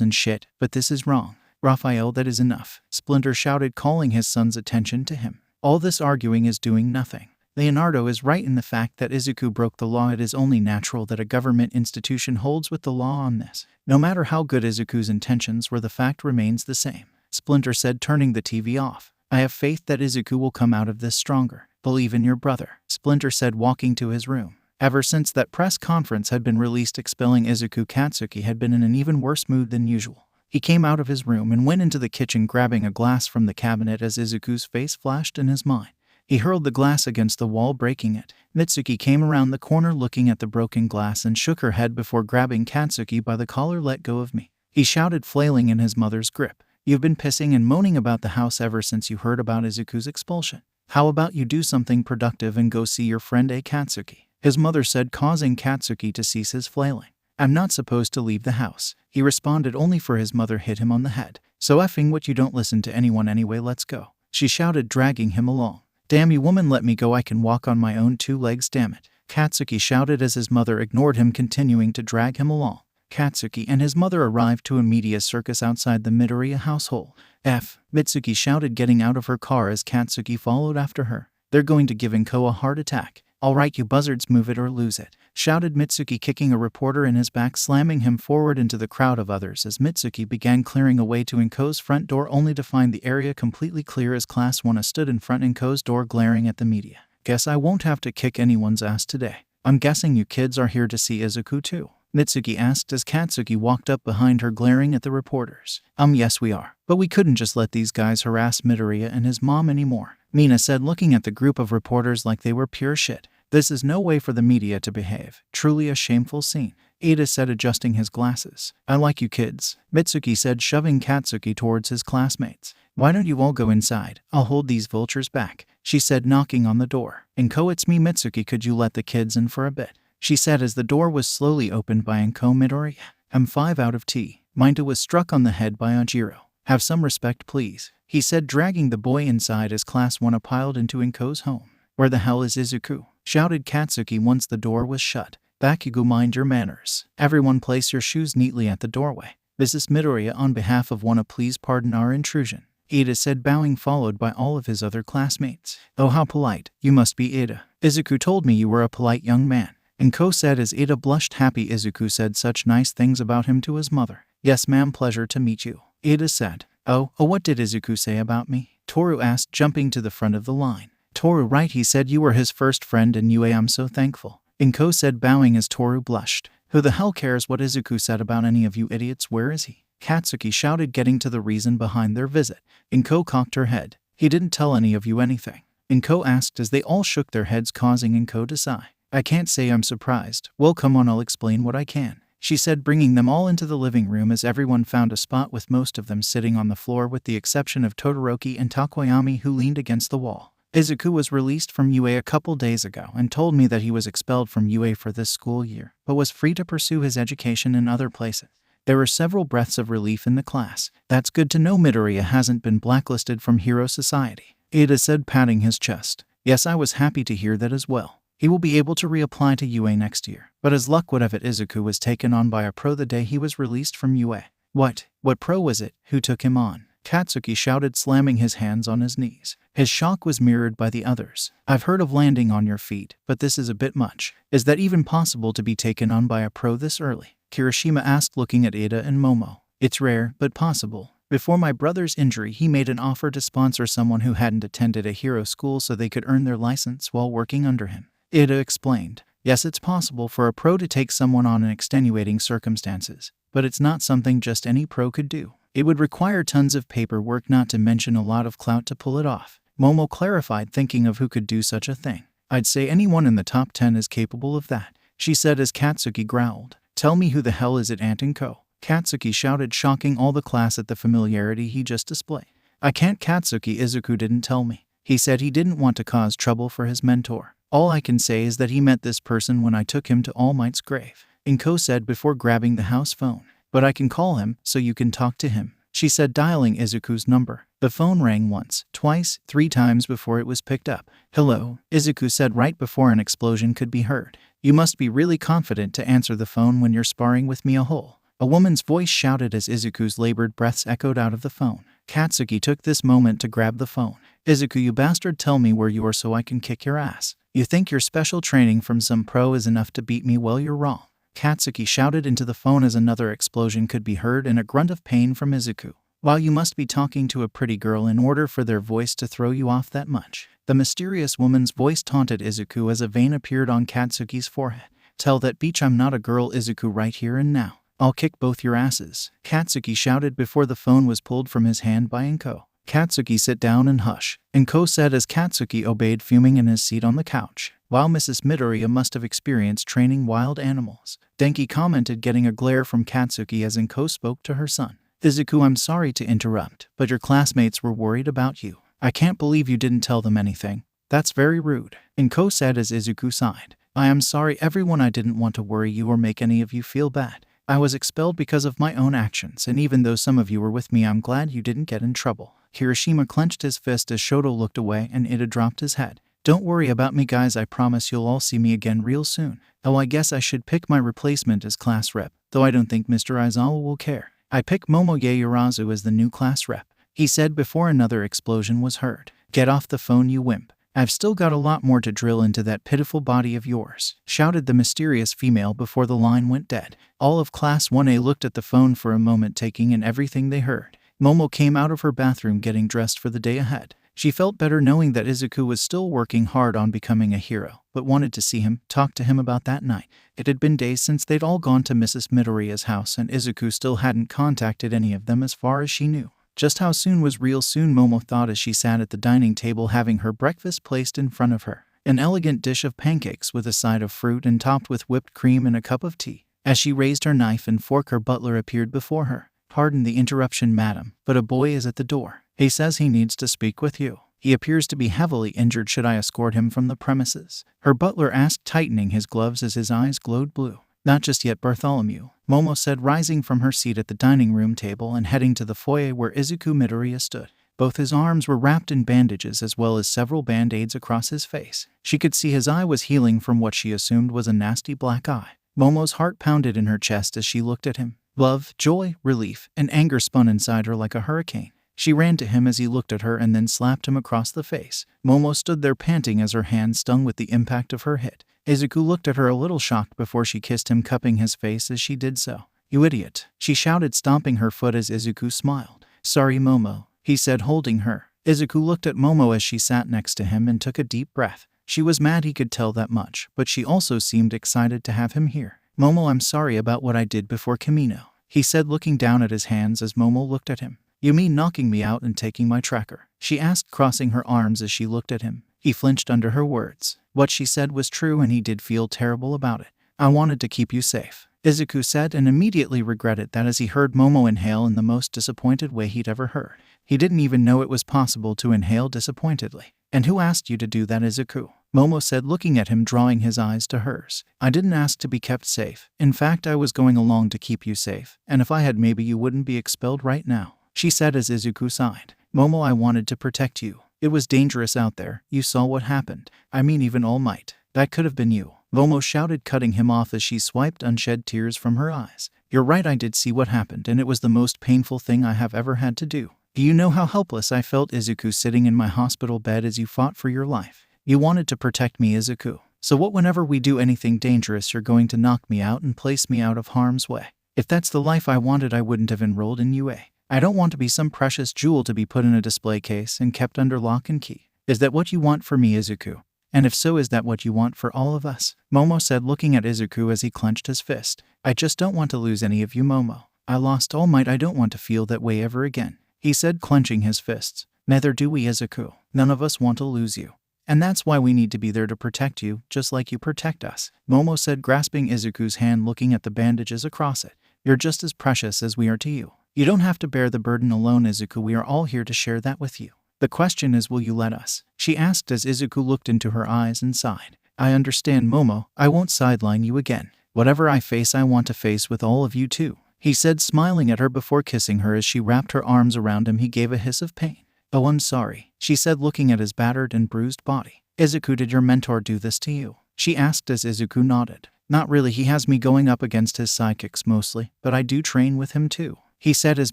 and shit, but this is wrong. Raphael, that is enough," Splinter shouted, calling his son's attention to him. "All this arguing is doing nothing. Leonardo is right in the fact that Izuku broke the law. It is only natural that a government institution holds with the law on this. No matter how good Izuku's intentions were, the fact remains the same," Splinter said, turning the TV off. "I have faith that Izuku will come out of this stronger. Believe in your brother," Splinter said, walking to his room. Ever since that press conference had been released expelling Izuku, Katsuki had been in an even worse mood than usual. He came out of his room and went into the kitchen, grabbing a glass from the cabinet as Izuku's face flashed in his mind. He hurled the glass against the wall, breaking it. Mitsuki came around the corner looking at the broken glass and shook her head before grabbing Katsuki by the collar. "Let go of me," he shouted, flailing in his mother's grip. "You've been pissing and moaning about the house ever since you heard about Izuku's expulsion. How about you do something productive and go see your friend, Katsuki?" his mother said, causing Katsuki to cease his flailing. "I'm not supposed to leave the house," he responded, only for his mother hit him on the head. "So effing what, you don't listen to anyone anyway, let's go," she shouted, dragging him along. "Damn you, woman, let me go, I can walk on my own 2 legs, damn it," Katsuki shouted as his mother ignored him, continuing to drag him along. Katsuki and his mother arrived to a media circus outside the Midoriya household. Mitsuki shouted, getting out of her car as Katsuki followed after her. "They're going to give Inko a heart attack. All right, you buzzards, move it or lose it," shouted Mitsuki, kicking a reporter in his back, slamming him forward into the crowd of others as Mitsuki began clearing a way to Inko's front door, only to find the area completely clear as Class 1 stood in front Inko's door glaring at the media. "Guess I won't have to kick anyone's ass today. I'm guessing you kids are here to see Izuku too?" Mitsuki asked as Katsuki walked up behind her, glaring at the reporters. Yes we are. But we couldn't just let these guys harass Midoriya and his mom anymore," Mina said, looking at the group of reporters like they were pure shit. "This is no way for the media to behave. Truly a shameful scene," Ada said, adjusting his glasses. "I like you kids," Mitsuki said, shoving Katsuki towards his classmates. "Why don't you all go inside? I'll hold these vultures back," she said, knocking on the door. "Inko, it's me, Mitsuki. Could you let the kids in for a bit?" she said as the door was slowly opened by Inko Midoriya. "I'm 5 out of T. Mineta was struck on the head by Ojiro. Have some respect, please," he said, dragging the boy inside as Class 1 piled into Inko's home. "Where the hell is Izuku?" shouted Katsuki once the door was shut. "Bakugo, mind your manners. Everyone place your shoes neatly at the doorway. Mrs. Midoriya, on behalf of Wanna, please pardon our intrusion," Ida said, bowing, followed by all of his other classmates. "Oh, how polite. You must be Ida. Izuku told me you were a polite young man," Inko said as Ida blushed happy. "Izuku said such nice things about him to his mother." "Yes ma'am, pleasure to meet you," Ida said. Oh, what did Izuku say about me?" Toru asked, jumping to the front of the line. "Toru, right, he said you were his first friend and Yue, I'm so thankful," Inko said, bowing as Toru blushed. "Who the hell cares what Izuku said about any of you idiots? Where is he?" Katsuki shouted, getting to the reason behind their visit. Inko cocked her head. "He didn't tell any of you anything?" Inko asked as they all shook their heads, causing Inko to sigh. "I can't say I'm surprised. Well, come on, I'll explain what I can," she said, bringing them all into the living room as everyone found a spot, with most of them sitting on the floor with the exception of Todoroki and Takoyami, who leaned against the wall. "Izuku was released from UA a couple days ago and told me that he was expelled from UA for this school year, but was free to pursue his education in other places. There were several breaths of relief in the class. That's good to know. Midoriya hasn't been blacklisted from Hero Society," Ida said, patting his chest. "Yes, I was happy to hear that as well. He will be able to reapply to UA next year. But as luck would have it, Izuku was taken on by a pro the day he was released from UA." What pro was it? Who took him on?" Katsuki shouted, slamming his hands on his knees. His shock was mirrored by the others. "I've heard of landing on your feet, but this is a bit much. Is that even possible to be taken on by a pro this early?" Kirishima asked, looking at Ada and Momo. "It's rare, but possible. Before my brother's injury, he made an offer to sponsor someone who hadn't attended a hero school so they could earn their license while working under him," Ida explained. "Yes, it's possible for a pro to take someone on in extenuating circumstances, but it's not something just any pro could do. It would require tons of paperwork, not to mention a lot of clout to pull it off." Momo clarified, thinking of who could do such a thing. I'd say anyone in the top 10 is capable of that, she said as Katsuki growled. Tell me, who the hell is it, Aunt and Co? Katsuki shouted, shocking all the class at the familiarity he just displayed. I can't. Katsuki Izuku didn't tell me. He said he didn't want to cause trouble for his mentor. All I can say is that he met this person when I took him to All Might's grave, Inko said before grabbing the house phone. But I can call him, so you can talk to him, she said, dialing Izuku's number. The phone rang once, twice, 3 times before it was picked up. Hello, Izuku said right before an explosion could be heard. You must be really confident to answer the phone when you're sparring with me, a woman's voice shouted as Izuku's labored breaths echoed out of the phone. Katsuki took this moment to grab the phone. Izuku, you bastard, tell me where you are so I can kick your ass. You think your special training from some pro is enough to beat me? Well, you're wrong, Katsuki shouted into the phone as another explosion could be heard and a grunt of pain from Izuku. While you must be talking to a pretty girl in order for their voice to throw you off that much, the mysterious woman's voice taunted Izuku as a vein appeared on Katsuki's forehead. Tell that bitch I'm not a girl, Izuku, right here and now. I'll kick both your asses, Katsuki shouted before the phone was pulled from his hand by Inko. Katsuki, sit down and hush, Inko said as Katsuki obeyed, fuming in his seat on the couch. Wow, Mrs. Midoriya must have experienced training wild animals, Denki commented, getting a glare from Katsuki as Inko spoke to her son. Izuku, I'm sorry to interrupt, but your classmates were worried about you. I can't believe you didn't tell them anything. That's very rude, Inko said as Izuku sighed. I am sorry everyone, I didn't want to worry you or make any of you feel bad. I was expelled because of my own actions, and even though some of you were with me, I'm glad you didn't get in trouble. Hiroshima clenched his fist as Shoto looked away and Ida dropped his head. Don't worry about me, guys, I promise you'll all see me again real soon. Oh, I guess I should pick my replacement as class rep, though I don't think Mr. Aizawa will care. I pick Momo Yaoyorozu as the new class rep, he said before another explosion was heard. Get off the phone, you wimp. I've still got a lot more to drill into that pitiful body of yours, shouted the mysterious female before the line went dead. All of Class 1A looked at the phone for a moment, taking in everything they heard. Momo came out of her bathroom getting dressed for the day ahead. She felt better knowing that Izuku was still working hard on becoming a hero, but wanted to see him, talk to him about that night. It had been days since they'd all gone to Mrs. Midoriya's house, and Izuku still hadn't contacted any of them as far as she knew. Just how soon was real soon, Momo thought as she sat at the dining table having her breakfast placed in front of her. An elegant dish of pancakes with a side of fruit and topped with whipped cream and a cup of tea. As she raised her knife and fork, her butler appeared before her. Pardon the interruption, madam, but a boy is at the door. He says he needs to speak with you. He appears to be heavily injured. Should I escort him from the premises? Her butler asked, tightening his gloves as his eyes glowed blue. Not just yet, Bartholomew, Momo said, rising from her seat at the dining room table and heading to the foyer where Izuku Midoriya stood. Both his arms were wrapped in bandages as well as several band-aids across his face. She could see his eye was healing from what she assumed was a nasty black eye. Momo's heart pounded in her chest as she looked at him. Love, joy, relief, and anger spun inside her like a hurricane. She ran to him as he looked at her and then slapped him across the face. Momo stood there panting as her hand stung with the impact of her hit. Izuku looked at her a little shocked before she kissed him, cupping his face as she did so. You idiot, she shouted, stomping her foot as Izuku smiled. Sorry, Momo, he said, holding her. Izuku looked at Momo as she sat next to him and took a deep breath. She was mad, he could tell that much, but she also seemed excited to have him here. Momo, I'm sorry about what I did before Kamino, he said, looking down at his hands as Momo looked at him. You mean knocking me out and taking my tracker? She asked, crossing her arms as she looked at him. He flinched under her words. What she said was true and he did feel terrible about it. I wanted to keep you safe, Izuku said, and immediately regretted that as he heard Momo inhale in the most disappointed way he'd ever heard. He didn't even know it was possible to inhale disappointedly. And who asked you to do that, Izuku? Momo said, looking at him, drawing his eyes to hers. I didn't ask to be kept safe. In fact, I was going along to keep you safe, and if I had, maybe you wouldn't be expelled right now, she said as Izuku sighed. Momo, I wanted to protect you. It was dangerous out there. You saw what happened. I mean, even All Might. That could have been you, Momo shouted, cutting him off as she swiped unshed tears from her eyes. You're right, I did see what happened, and it was the most painful thing I have ever had to do. Do you know how helpless I felt, Izuku, sitting in my hospital bed as you fought for your life? You wanted to protect me, Izuku. So what, whenever we do anything dangerous, you're going to knock me out and place me out of harm's way? If that's the life I wanted, I wouldn't have enrolled in UA. I don't want to be some precious jewel to be put in a display case and kept under lock and key. Is that what you want for me, Izuku? And if so, is that what you want for all of us? Momo said, looking at Izuku as he clenched his fist. I just don't want to lose any of you, Momo. I lost All Might. I don't want to feel that way ever again, he said, clenching his fists. Neither do we, Izuku. None of us want to lose you. And that's why we need to be there to protect you, just like you protect us, Momo said, grasping Izuku's hand, looking at the bandages across it. You're just as precious as we are to you. You don't have to bear the burden alone, Izuku. We are all here to share that with you. The question is, will you let us? She asked as Izuku looked into her eyes and sighed. I understand, Momo. I won't sideline you again. Whatever I face, I want to face with all of you too, he said, smiling at her before kissing her as she wrapped her arms around him. He gave a hiss of pain. Oh, I'm sorry, she said, looking at his battered and bruised body. Izuku, did your mentor do this to you? She asked as Izuku nodded. Not really, he has me going up against his sidekicks mostly, but I do train with him too, he said as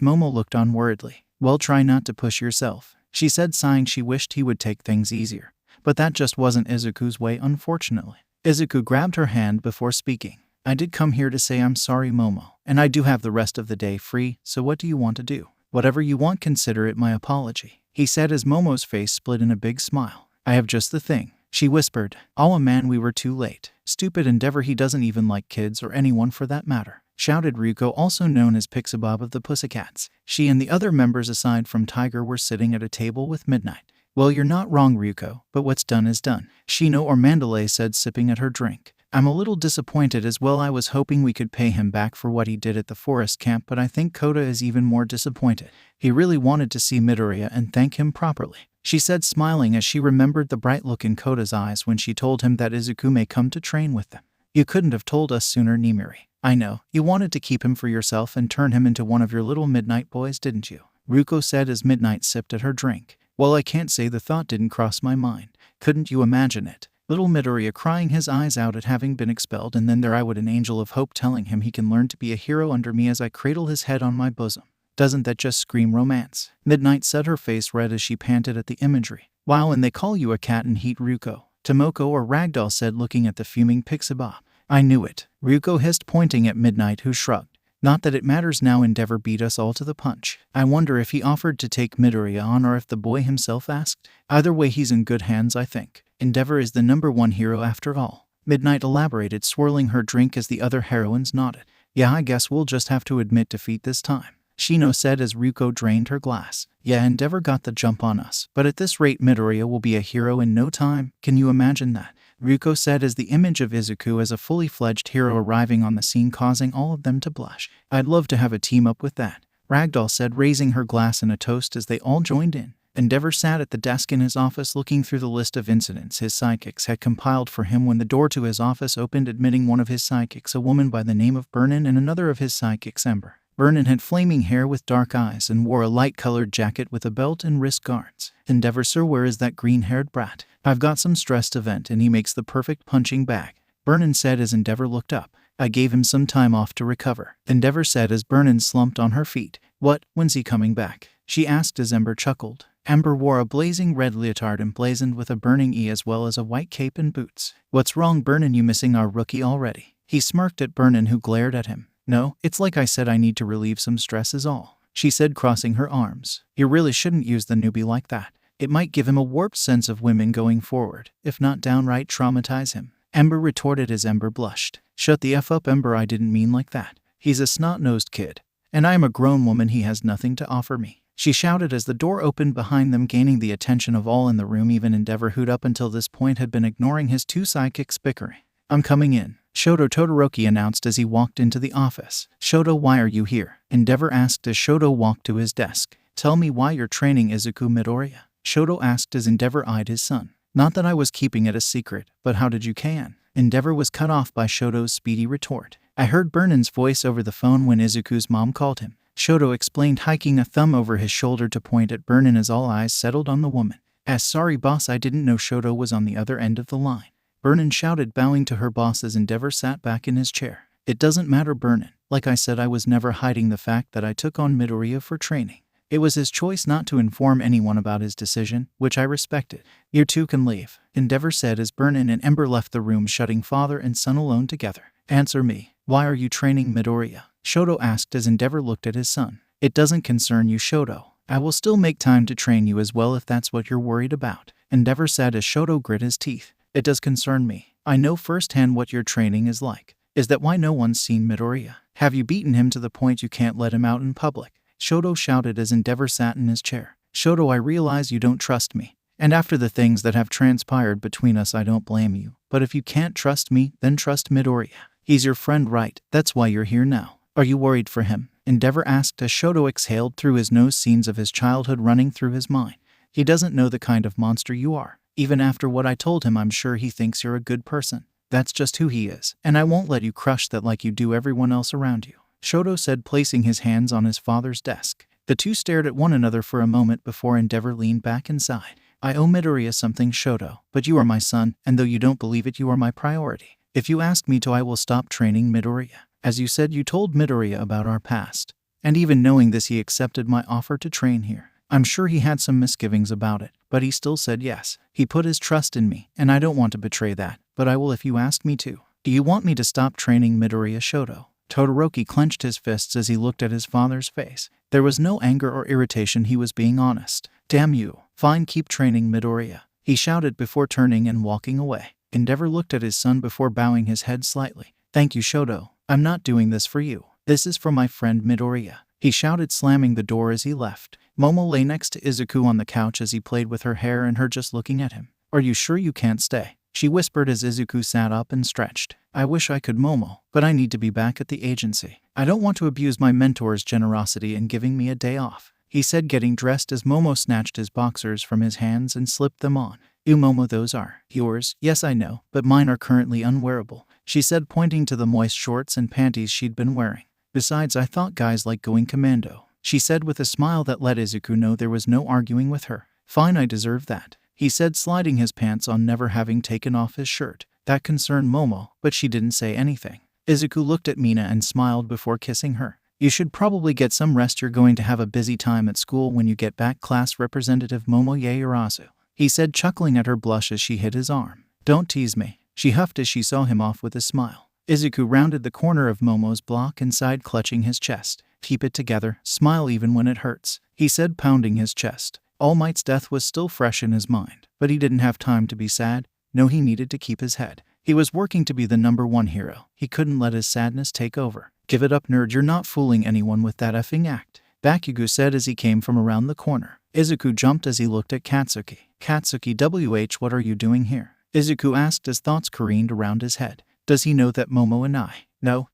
Momo looked on worriedly. Well, try not to push yourself, she said, sighing. She wished he would take things easier, but that just wasn't Izuku's way, unfortunately. Izuku grabbed her hand before speaking. I did come here to say I'm sorry, Momo, and I do have the rest of the day free, so what do you want to do? Whatever you want, consider it my apology, he said as Momo's face split in a big smile. I have just the thing, she whispered. Oh man, we were too late. Stupid Endeavor, he doesn't even like kids or anyone for that matter, shouted Ryuko, also known as Pixabob of the Pussycats. She and the other members aside from Tiger were sitting at a table with Midnight. Well, you're not wrong, Ryuko, but what's done is done, Shino or Mandalay said, sipping at her drink. I'm a little disappointed as well. I was hoping we could pay him back for what he did at the forest camp, but I think Kota is even more disappointed. He really wanted to see Midoriya and thank him properly, she said, smiling as she remembered the bright look in Kota's eyes when she told him that Izuku may come to train with them. You couldn't have told us sooner, Nimiri. I know, you wanted to keep him for yourself and turn him into one of your little Midnight boys, didn't you? Ryuko said as Midnight sipped at her drink. Well, I can't say the thought didn't cross my mind. Couldn't you imagine it? Little Midoriya crying his eyes out at having been expelled, and then there I would, an angel of hope, telling him he can learn to be a hero under me as I cradle his head on my bosom. Doesn't that just scream romance? Midnight said, her face red as she panted at the imagery. Wow, and they call you a cat in heat, Ryuko. Tomoko or Ragdoll said, looking at the fuming Pixabob. I knew it, Ryuko hissed, pointing at Midnight, who shrugged. Not that it matters now, Endeavor beat us all to the punch. I wonder if he offered to take Midoriya on or if the boy himself asked. Either way, he's in good hands, I think. Endeavor is the #1 hero after all, Midnight elaborated, swirling her drink as the other heroines nodded. Yeah, I guess we'll just have to admit defeat this time, Shino said as Ryuko drained her glass. Yeah, Endeavor got the jump on us, but at this rate Midoriya will be a hero in no time. Can you imagine that? Ryuko said as the image of Izuku as a fully fledged hero arriving on the scene causing all of them to blush. I'd love to have a team up with that, Ragdoll said, raising her glass in a toast as they all joined in. Endeavor sat at the desk in his office looking through the list of incidents his sidekicks had compiled for him when the door to his office opened, admitting one of his sidekicks, a woman by the name of Burnin, and another of his sidekicks, Ember. Burnin had flaming hair with dark eyes and wore a light-colored jacket with a belt and wrist guards. Endeavor, sir, where is that green-haired brat? I've got some stressed event and he makes the perfect punching bag, Burnin said as Endeavor looked up. I gave him some time off to recover, Endeavor said as Burnin slumped on her feet. What? When's he coming back? She asked as Ember chuckled. Ember wore a blazing red leotard emblazoned with a burning E as well as a white cape and boots. What's wrong, Burnin? You missing our rookie already? He smirked at Burnin, who glared at him. No, it's like I said, I need to relieve some stress is all, she said, crossing her arms. You really shouldn't use the newbie like that. It might give him a warped sense of women going forward, if not downright traumatize him, Ember retorted as Ember blushed. Shut the F up, Ember, I didn't mean like that. He's a snot-nosed kid, and I am a grown woman. He has nothing to offer me, she shouted as the door opened behind them, gaining the attention of all in the room. Even Endeavor, who'd up until this point had been ignoring his two sidekicks bickering. I'm coming in, Shoto Todoroki announced as he walked into the office. Shoto, why are you here? Endeavor asked as Shoto walked to his desk. Tell me why you're training Izuku Midoriya, Shoto asked as Endeavor eyed his son. Not that I was keeping it a secret, but how did you can? Endeavor was cut off by Shoto's speedy retort. I heard Burnin's voice over the phone when Izuku's mom called him, Shoto explained, hiking a thumb over his shoulder to point at Burnin as all eyes settled on the woman. Sorry boss, I didn't know Shoto was on the other end of the line, Burnin shouted, bowing to her boss as Endeavor sat back in his chair. It doesn't matter, Burnin. Like I said, I was never hiding the fact that I took on Midoriya for training. It was his choice not to inform anyone about his decision, which I respected. You two can leave, Endeavor said as Burnin and Ember left the room, shutting father and son alone together. Answer me, why are you training Midoriya? Shoto asked as Endeavor looked at his son. It doesn't concern you, Shoto. I will still make time to train you as well if that's what you're worried about, Endeavor said as Shoto grit his teeth. It does concern me. I know firsthand what your training is like. Is that why no one's seen Midoriya? Have you beaten him to the point you can't let him out in public? Shoto shouted as Endeavor sat in his chair. Shoto, I realize you don't trust me. And after the things that have transpired between us, I don't blame you. But if you can't trust me, then trust Midoriya. He's your friend, right? That's why you're here now. Are you worried for him? Endeavor asked as Shoto exhaled through his nose, scenes of his childhood running through his mind. He doesn't know the kind of monster you are. Even after what I told him, I'm sure he thinks you're a good person. That's just who he is. And I won't let you crush that like you do everyone else around you, Shoto said, placing his hands on his father's desk. The two stared at one another for a moment before Endeavor leaned back and sighed. I owe Midoriya something, Shoto, but you are my son, and though you don't believe it, you are my priority. If you ask me to, I will stop training Midoriya. As you said, you told Midoriya about our past. And even knowing this, he accepted my offer to train here. I'm sure he had some misgivings about it, but he still said yes. He put his trust in me, and I don't want to betray that, but I will if you ask me to. Do you want me to stop training Midoriya, Shoto? Todoroki clenched his fists as he looked at his father's face. There was no anger or irritation, he was being honest. Damn you. Fine, keep training Midoriya, he shouted before turning and walking away. Endeavor looked at his son before bowing his head slightly. Thank you, Shoto. I'm not doing this for you. This is for my friend Midoriya, he shouted, slamming the door as he left. Momo lay next to Izuku on the couch as he played with her hair and her just looking at him. Are you sure you can't stay? She whispered as Izuku sat up and stretched. I wish I could, Momo, but I need to be back at the agency. I don't want to abuse my mentor's generosity in giving me a day off, he said, getting dressed as Momo snatched his boxers from his hands and slipped them on. Ew, Momo, those are yours. Yes, I know, but mine are currently unwearable, she said, pointing to the moist shorts and panties she'd been wearing. Besides, I thought guys like going commando, she said with a smile that let Izuku know there was no arguing with her. Fine, I deserve that, he said, sliding his pants on, never having taken off his shirt. That concerned Momo, but she didn't say anything. Izuku looked at Mina and smiled before kissing her. You should probably get some rest. You're going to have a busy time at school when you get back, class representative Momo Yaoyorozu, he said, chuckling at her blush as she hit his arm. Don't tease me, she huffed as she saw him off with a smile. Izuku rounded the corner of Momo's block and sighed, clutching his chest. Keep it together, smile even when it hurts, he said, pounding his chest. All Might's death was still fresh in his mind, but he didn't have time to be sad. No, he needed to keep his head. He was working to be the #1 hero. He couldn't let his sadness take over. Give it up, nerd, you're not fooling anyone with that effing act, Bakugo said as he came from around the corner. Izuku jumped as he looked at Katsuki. Katsuki, what are you doing here? Izuku asked as thoughts careened around his head. Does he know that Momo and I? No,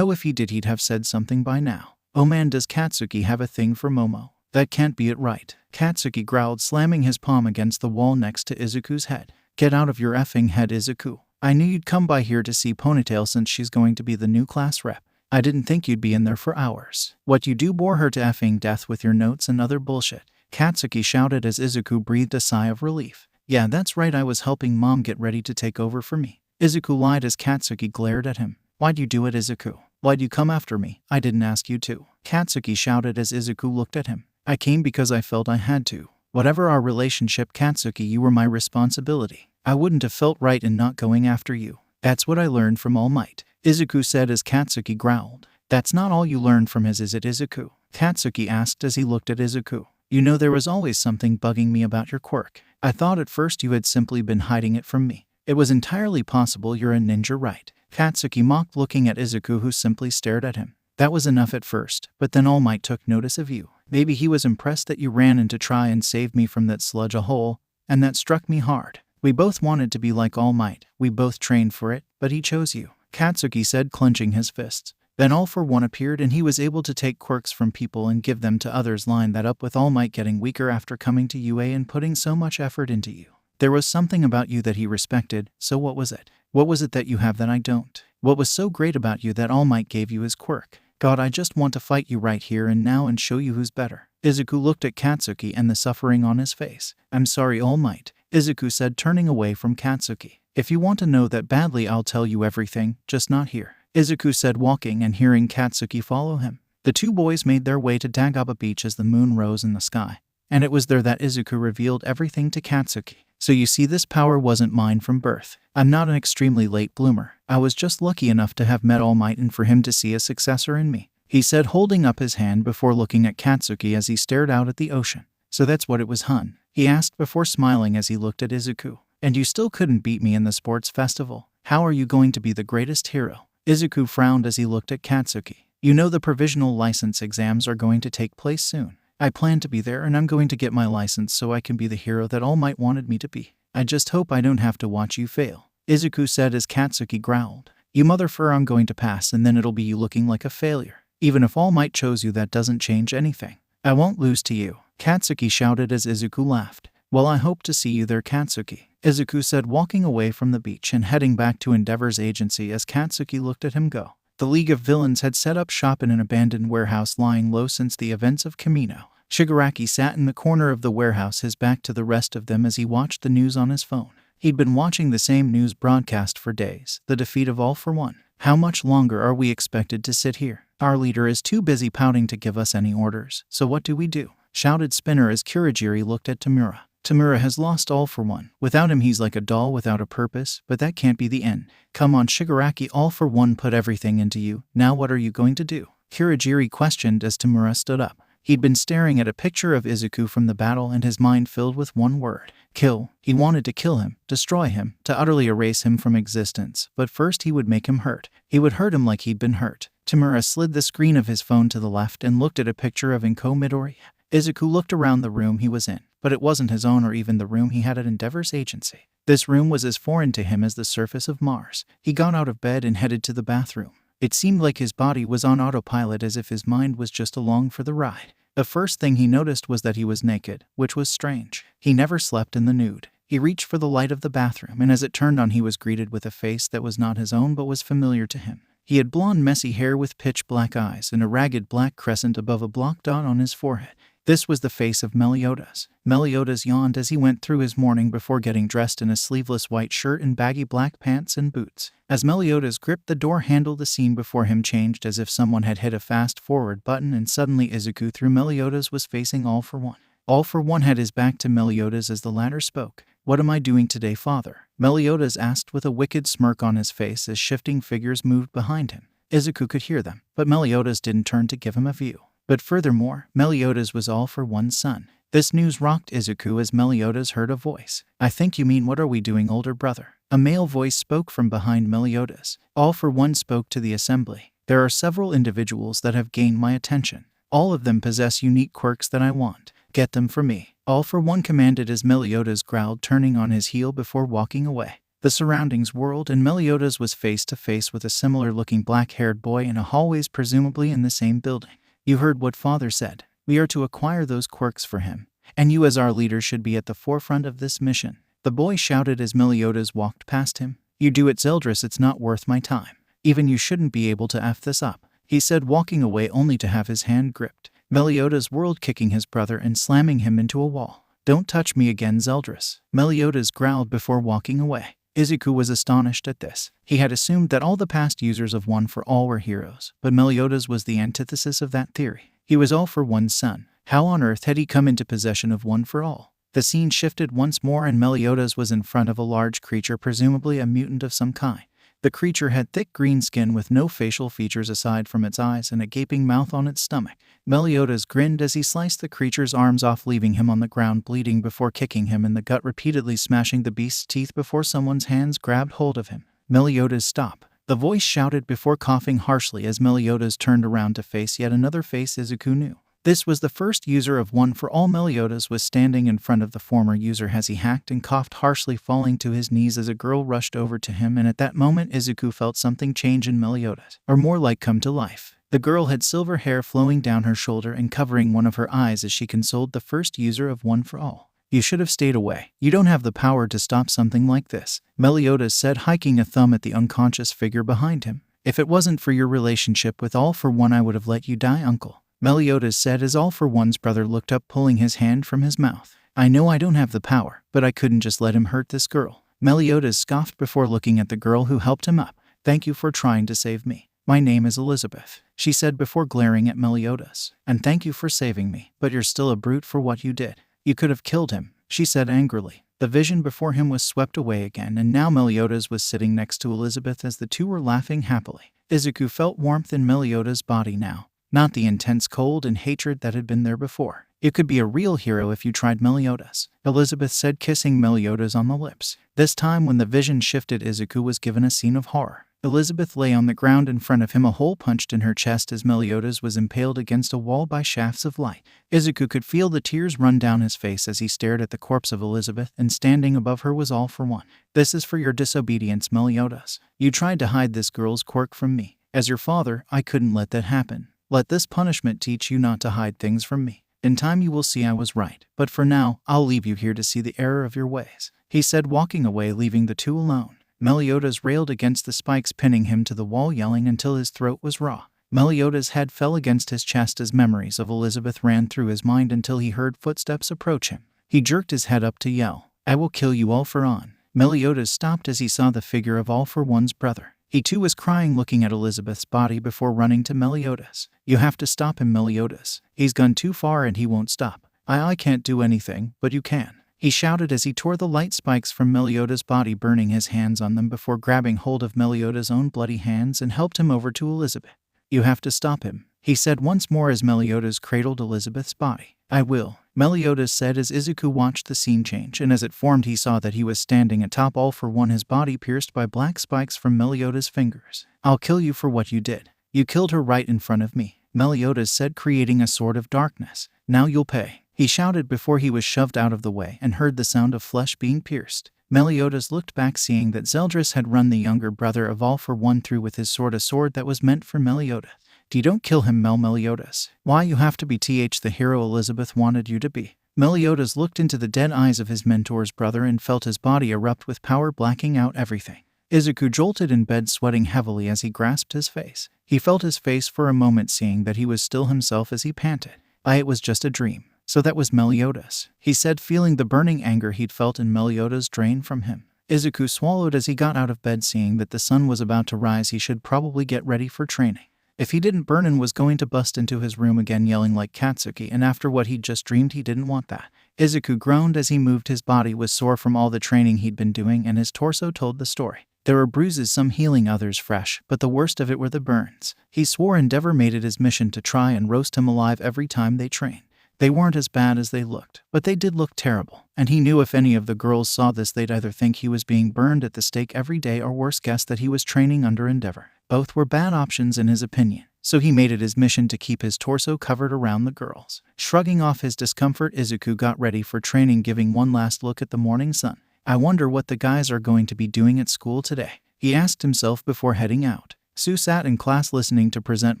if he did, he'd have said something by now. Oh man, does Katsuki have a thing for Momo? That can't be it, right? Katsuki growled, slamming his palm against the wall next to Izuku's head. Get out of your effing head, Izuku. I knew you'd come by here to see Ponytail since she's going to be the new class rep. I didn't think you'd be in there for hours. What you do bore her to effing death with your notes and other bullshit, Katsuki shouted as Izuku breathed a sigh of relief. Yeah, that's right, I was helping Mom get ready to take over for me, Izuku lied as Katsuki glared at him. Why'd you do it, Izuku? Why'd you come after me? I didn't ask you to, Katsuki shouted as Izuku looked at him. I came because I felt I had to. Whatever our relationship, Katsuki, you were my responsibility. I wouldn't have felt right in not going after you. That's what I learned from All Might, Izuku said as Katsuki growled. That's not all you learned from his, is it, Izuku? Katsuki asked as he looked at Izuku. You know, there was always something bugging me about your quirk. I thought at first you had simply been hiding it from me. It was entirely possible you're a ninja, right? Katsuki mocked, looking at Izuku, who simply stared at him. That was enough at first, but then All Might took notice of you. Maybe he was impressed that you ran in to try and save me from that sludge a hole, and that struck me hard. We both wanted to be like All Might. We both trained for it, but he chose you, Katsuki said, clenching his fists. Then All for One appeared and he was able to take quirks from people and give them to others. Line that up with All Might getting weaker after coming to UA and putting so much effort into you. There was something about you that he respected, so what was it? What was it that you have that I don't? What was so great about you that All Might gave you his quirk? God, I just want to fight you right here and now and show you who's better. Izuku looked at Katsuki and the suffering on his face. I'm sorry, All Might, Izuku said, turning away from Katsuki. If you want to know that badly, I'll tell you everything, just not here, Izuku said, walking and hearing Katsuki follow him. The two boys made their way to Dagaba Beach as the moon rose in the sky, and it was there that Izuku revealed everything to Katsuki. So you see, this power wasn't mine from birth. I'm not an extremely late bloomer. I was just lucky enough to have met All Might and for him to see a successor in me, he said, holding up his hand before looking at Katsuki as he stared out at the ocean. So that's what it was, hun? He asked before smiling as he looked at Izuku. And you still couldn't beat me in the sports festival? How are you going to be the greatest hero? Izuku frowned as he looked at Katsuki. You know the provisional license exams are going to take place soon. I plan to be there and I'm going to get my license so I can be the hero that All Might wanted me to be. I just hope I don't have to watch you fail," Izuku said as Katsuki growled. "You motherfucker, I'm going to pass and then it'll be you looking like a failure. Even if All Might chose you, that doesn't change anything. I won't lose to you," Katsuki shouted as Izuku laughed. "Well, I hope to see you there, Katsuki," Izuku said, walking away from the beach and heading back to Endeavor's agency as Katsuki looked at him go. The League of Villains had set up shop in an abandoned warehouse lying low since the events of Kamino. Shigaraki sat in the corner of the warehouse, his back to the rest of them, as he watched the news on his phone. He'd been watching the same news broadcast for days, the defeat of All for One. "How much longer are we expected to sit here? Our leader is too busy pouting to give us any orders, so what do we do?" shouted Spinner as Kurogiri looked at Tamura. "Tamura has lost All for One. Without him he's like a doll without a purpose, but that can't be the end. Come on, Shigaraki, All for One put everything into you. Now what are you going to do?" Kurogiri questioned as Tamura stood up. He'd been staring at a picture of Izuku from the battle and his mind filled with one word: kill. He wanted to kill him, destroy him, to utterly erase him from existence, but first he would make him hurt. He would hurt him like he'd been hurt. Tamura slid the screen of his phone to the left and looked at a picture of Inko Midori. Izuku looked around the room he was in, but it wasn't his own or even the room he had at Endeavor's agency. This room was as foreign to him as the surface of Mars. He got out of bed and headed to the bathroom. It seemed like his body was on autopilot, as if his mind was just along for the ride. The first thing he noticed was that he was naked, which was strange. He never slept in the nude. He reached for the light of the bathroom, and as it turned on he was greeted with a face that was not his own but was familiar to him. He had blonde messy hair with pitch black eyes and a ragged black crescent above a block dot on his forehead. This was the face of Meliodas. Meliodas yawned as he went through his morning before getting dressed in a sleeveless white shirt and baggy black pants and boots. As Meliodas gripped the door handle, the scene before him changed as if someone had hit a fast-forward button, and suddenly Izuku, through Meliodas, was facing All for One. All for One had his back to Meliodas as the latter spoke. "What am I doing today, father?" Meliodas asked with a wicked smirk on his face as shifting figures moved behind him. Izuku could hear them, but Meliodas didn't turn to give him a view. But furthermore, Meliodas was All for One's son. This news rocked Izuku as Meliodas heard a voice. "I think you mean, what are we doing, older brother?" A male voice spoke from behind Meliodas. All for One spoke to the assembly. "There are several individuals that have gained my attention. All of them possess unique quirks that I want. Get them for me," All for One commanded as Meliodas growled, turning on his heel before walking away. The surroundings whirled and Meliodas was face to face with a similar-looking black-haired boy in a hallways, presumably in the same building. "You heard what father said. We are to acquire those quirks for him, and you as our leader should be at the forefront of this mission," the boy shouted as Meliodas walked past him. "You do it, Zeldris, it's not worth my time. Even you shouldn't be able to F this up," he said, walking away only to have his hand gripped. Meliodas whirled, kicking his brother and slamming him into a wall. "Don't touch me again, Zeldris," Meliodas growled before walking away. Izuku was astonished at this. He had assumed that all the past users of One for All were heroes, but Meliodas was the antithesis of that theory. He was All for One's son. How on earth had he come into possession of One for All? The scene shifted once more and Meliodas was in front of a large creature, presumably a mutant of some kind. The creature had thick green skin with no facial features aside from its eyes and a gaping mouth on its stomach. Meliodas grinned as he sliced the creature's arms off, leaving him on the ground bleeding before kicking him in the gut, repeatedly smashing the beast's teeth before someone's hands grabbed hold of him. "Meliodas, stop," the voice shouted before coughing harshly as Meliodas turned around to face yet another face Izuku knew. This was the first user of One for All. Meliodas was standing in front of the former user as he hacked and coughed harshly, falling to his knees as a girl rushed over to him, and at that moment Izuku felt something change in Meliodas, or more like come to life. The girl had silver hair flowing down her shoulder and covering one of her eyes as she consoled the first user of One for All. "You should have stayed away. You don't have the power to stop something like this," Meliodas said, hiking a thumb at the unconscious figure behind him. "If it wasn't for your relationship with All for One, I would have let you die, uncle," Meliodas said as All for One's brother looked up, pulling his hand from his mouth. "I know I don't have the power, but I couldn't just let him hurt this girl," Meliodas scoffed before looking at the girl who helped him up. "Thank you for trying to save me. My name is Elizabeth," she said before glaring at Meliodas. "And thank you for saving me, but you're still a brute for what you did. You could have killed him," she said angrily. The vision before him was swept away again, and now Meliodas was sitting next to Elizabeth as the two were laughing happily. Izuku felt warmth in Meliodas' body now, not the intense cold and hatred that had been there before. "You could be a real hero if you tried, Meliodas," Elizabeth said, kissing Meliodas on the lips. This time when the vision shifted, Izuku was given a scene of horror. Elizabeth lay on the ground in front of him, a hole punched in her chest as Meliodas was impaled against a wall by shafts of light. Izuku could feel the tears run down his face as he stared at the corpse of Elizabeth, and standing above her was All for One. "This is for your disobedience, Meliodas. You tried to hide this girl's quirk from me. As your father, I couldn't let that happen. Let this punishment teach you not to hide things from me. In time you will see I was right, but for now, I'll leave you here to see the error of your ways," he said, walking away, leaving the two alone. Meliodas railed against the spikes, pinning him to the wall, yelling until his throat was raw. Meliodas' head fell against his chest as memories of Elizabeth ran through his mind until he heard footsteps approach him. He jerked his head up to yell, "I will kill you, All for One." Meliodas stopped as he saw the figure of All for One's brother. He too was crying, looking at Elizabeth's body before running to Meliodas. "You have to stop him, Meliodas. He's gone too far and he won't stop. I can't do anything, but you can," he shouted as he tore the light spikes from Meliodas' body, burning his hands on them before grabbing hold of Meliodas' own bloody hands and helped him over to Elizabeth. "You have to stop him," he said once more as Meliodas cradled Elizabeth's body. "I will," Meliodas said as Izuku watched the scene change, and as it formed he saw that he was standing atop All for One, his body pierced by black spikes from Meliodas' fingers. "I'll kill you for what you did. You killed her right in front of me," Meliodas said, creating a sword of darkness. "Now you'll pay," he shouted before he was shoved out of the way and heard the sound of flesh being pierced. Meliodas looked back, seeing that Zeldris had run the younger brother of All for One through with his sword, a sword that was meant for Meliodas. "You don't kill him, Meliodas. Why you have to be the hero Elizabeth wanted you to be." Meliodas looked into the dead eyes of his mentor's brother and felt his body erupt with power, blacking out everything. Izuku jolted in bed, sweating heavily as he grasped his face. He felt his face for a moment, seeing that he was still himself as he panted. It was just a dream. So that was Meliodas," he said, feeling the burning anger he'd felt in Meliodas drain from him. Izuku swallowed as he got out of bed, seeing that the sun was about to rise. He should probably get ready for training. If he didn't, Burnin was going to bust into his room again yelling like Katsuki, and after what he'd just dreamed, he didn't want that. Izuku groaned as he moved. His body was sore from all the training he'd been doing, and his torso told the story. There were bruises, some healing, others fresh, but the worst of it were the burns. He swore Endeavor made it his mission to try and roast him alive every time they trained. They weren't as bad as they looked, but they did look terrible, and he knew if any of the girls saw this, they'd either think he was being burned at the stake every day or worse, guess that he was training under Endeavor. Both were bad options in his opinion, so he made it his mission to keep his torso covered around the girls. Shrugging off his discomfort, Izuku got ready for training, giving one last look at the morning sun. "I wonder what the guys are going to be doing at school today," he asked himself before heading out. Sue sat in class listening to Present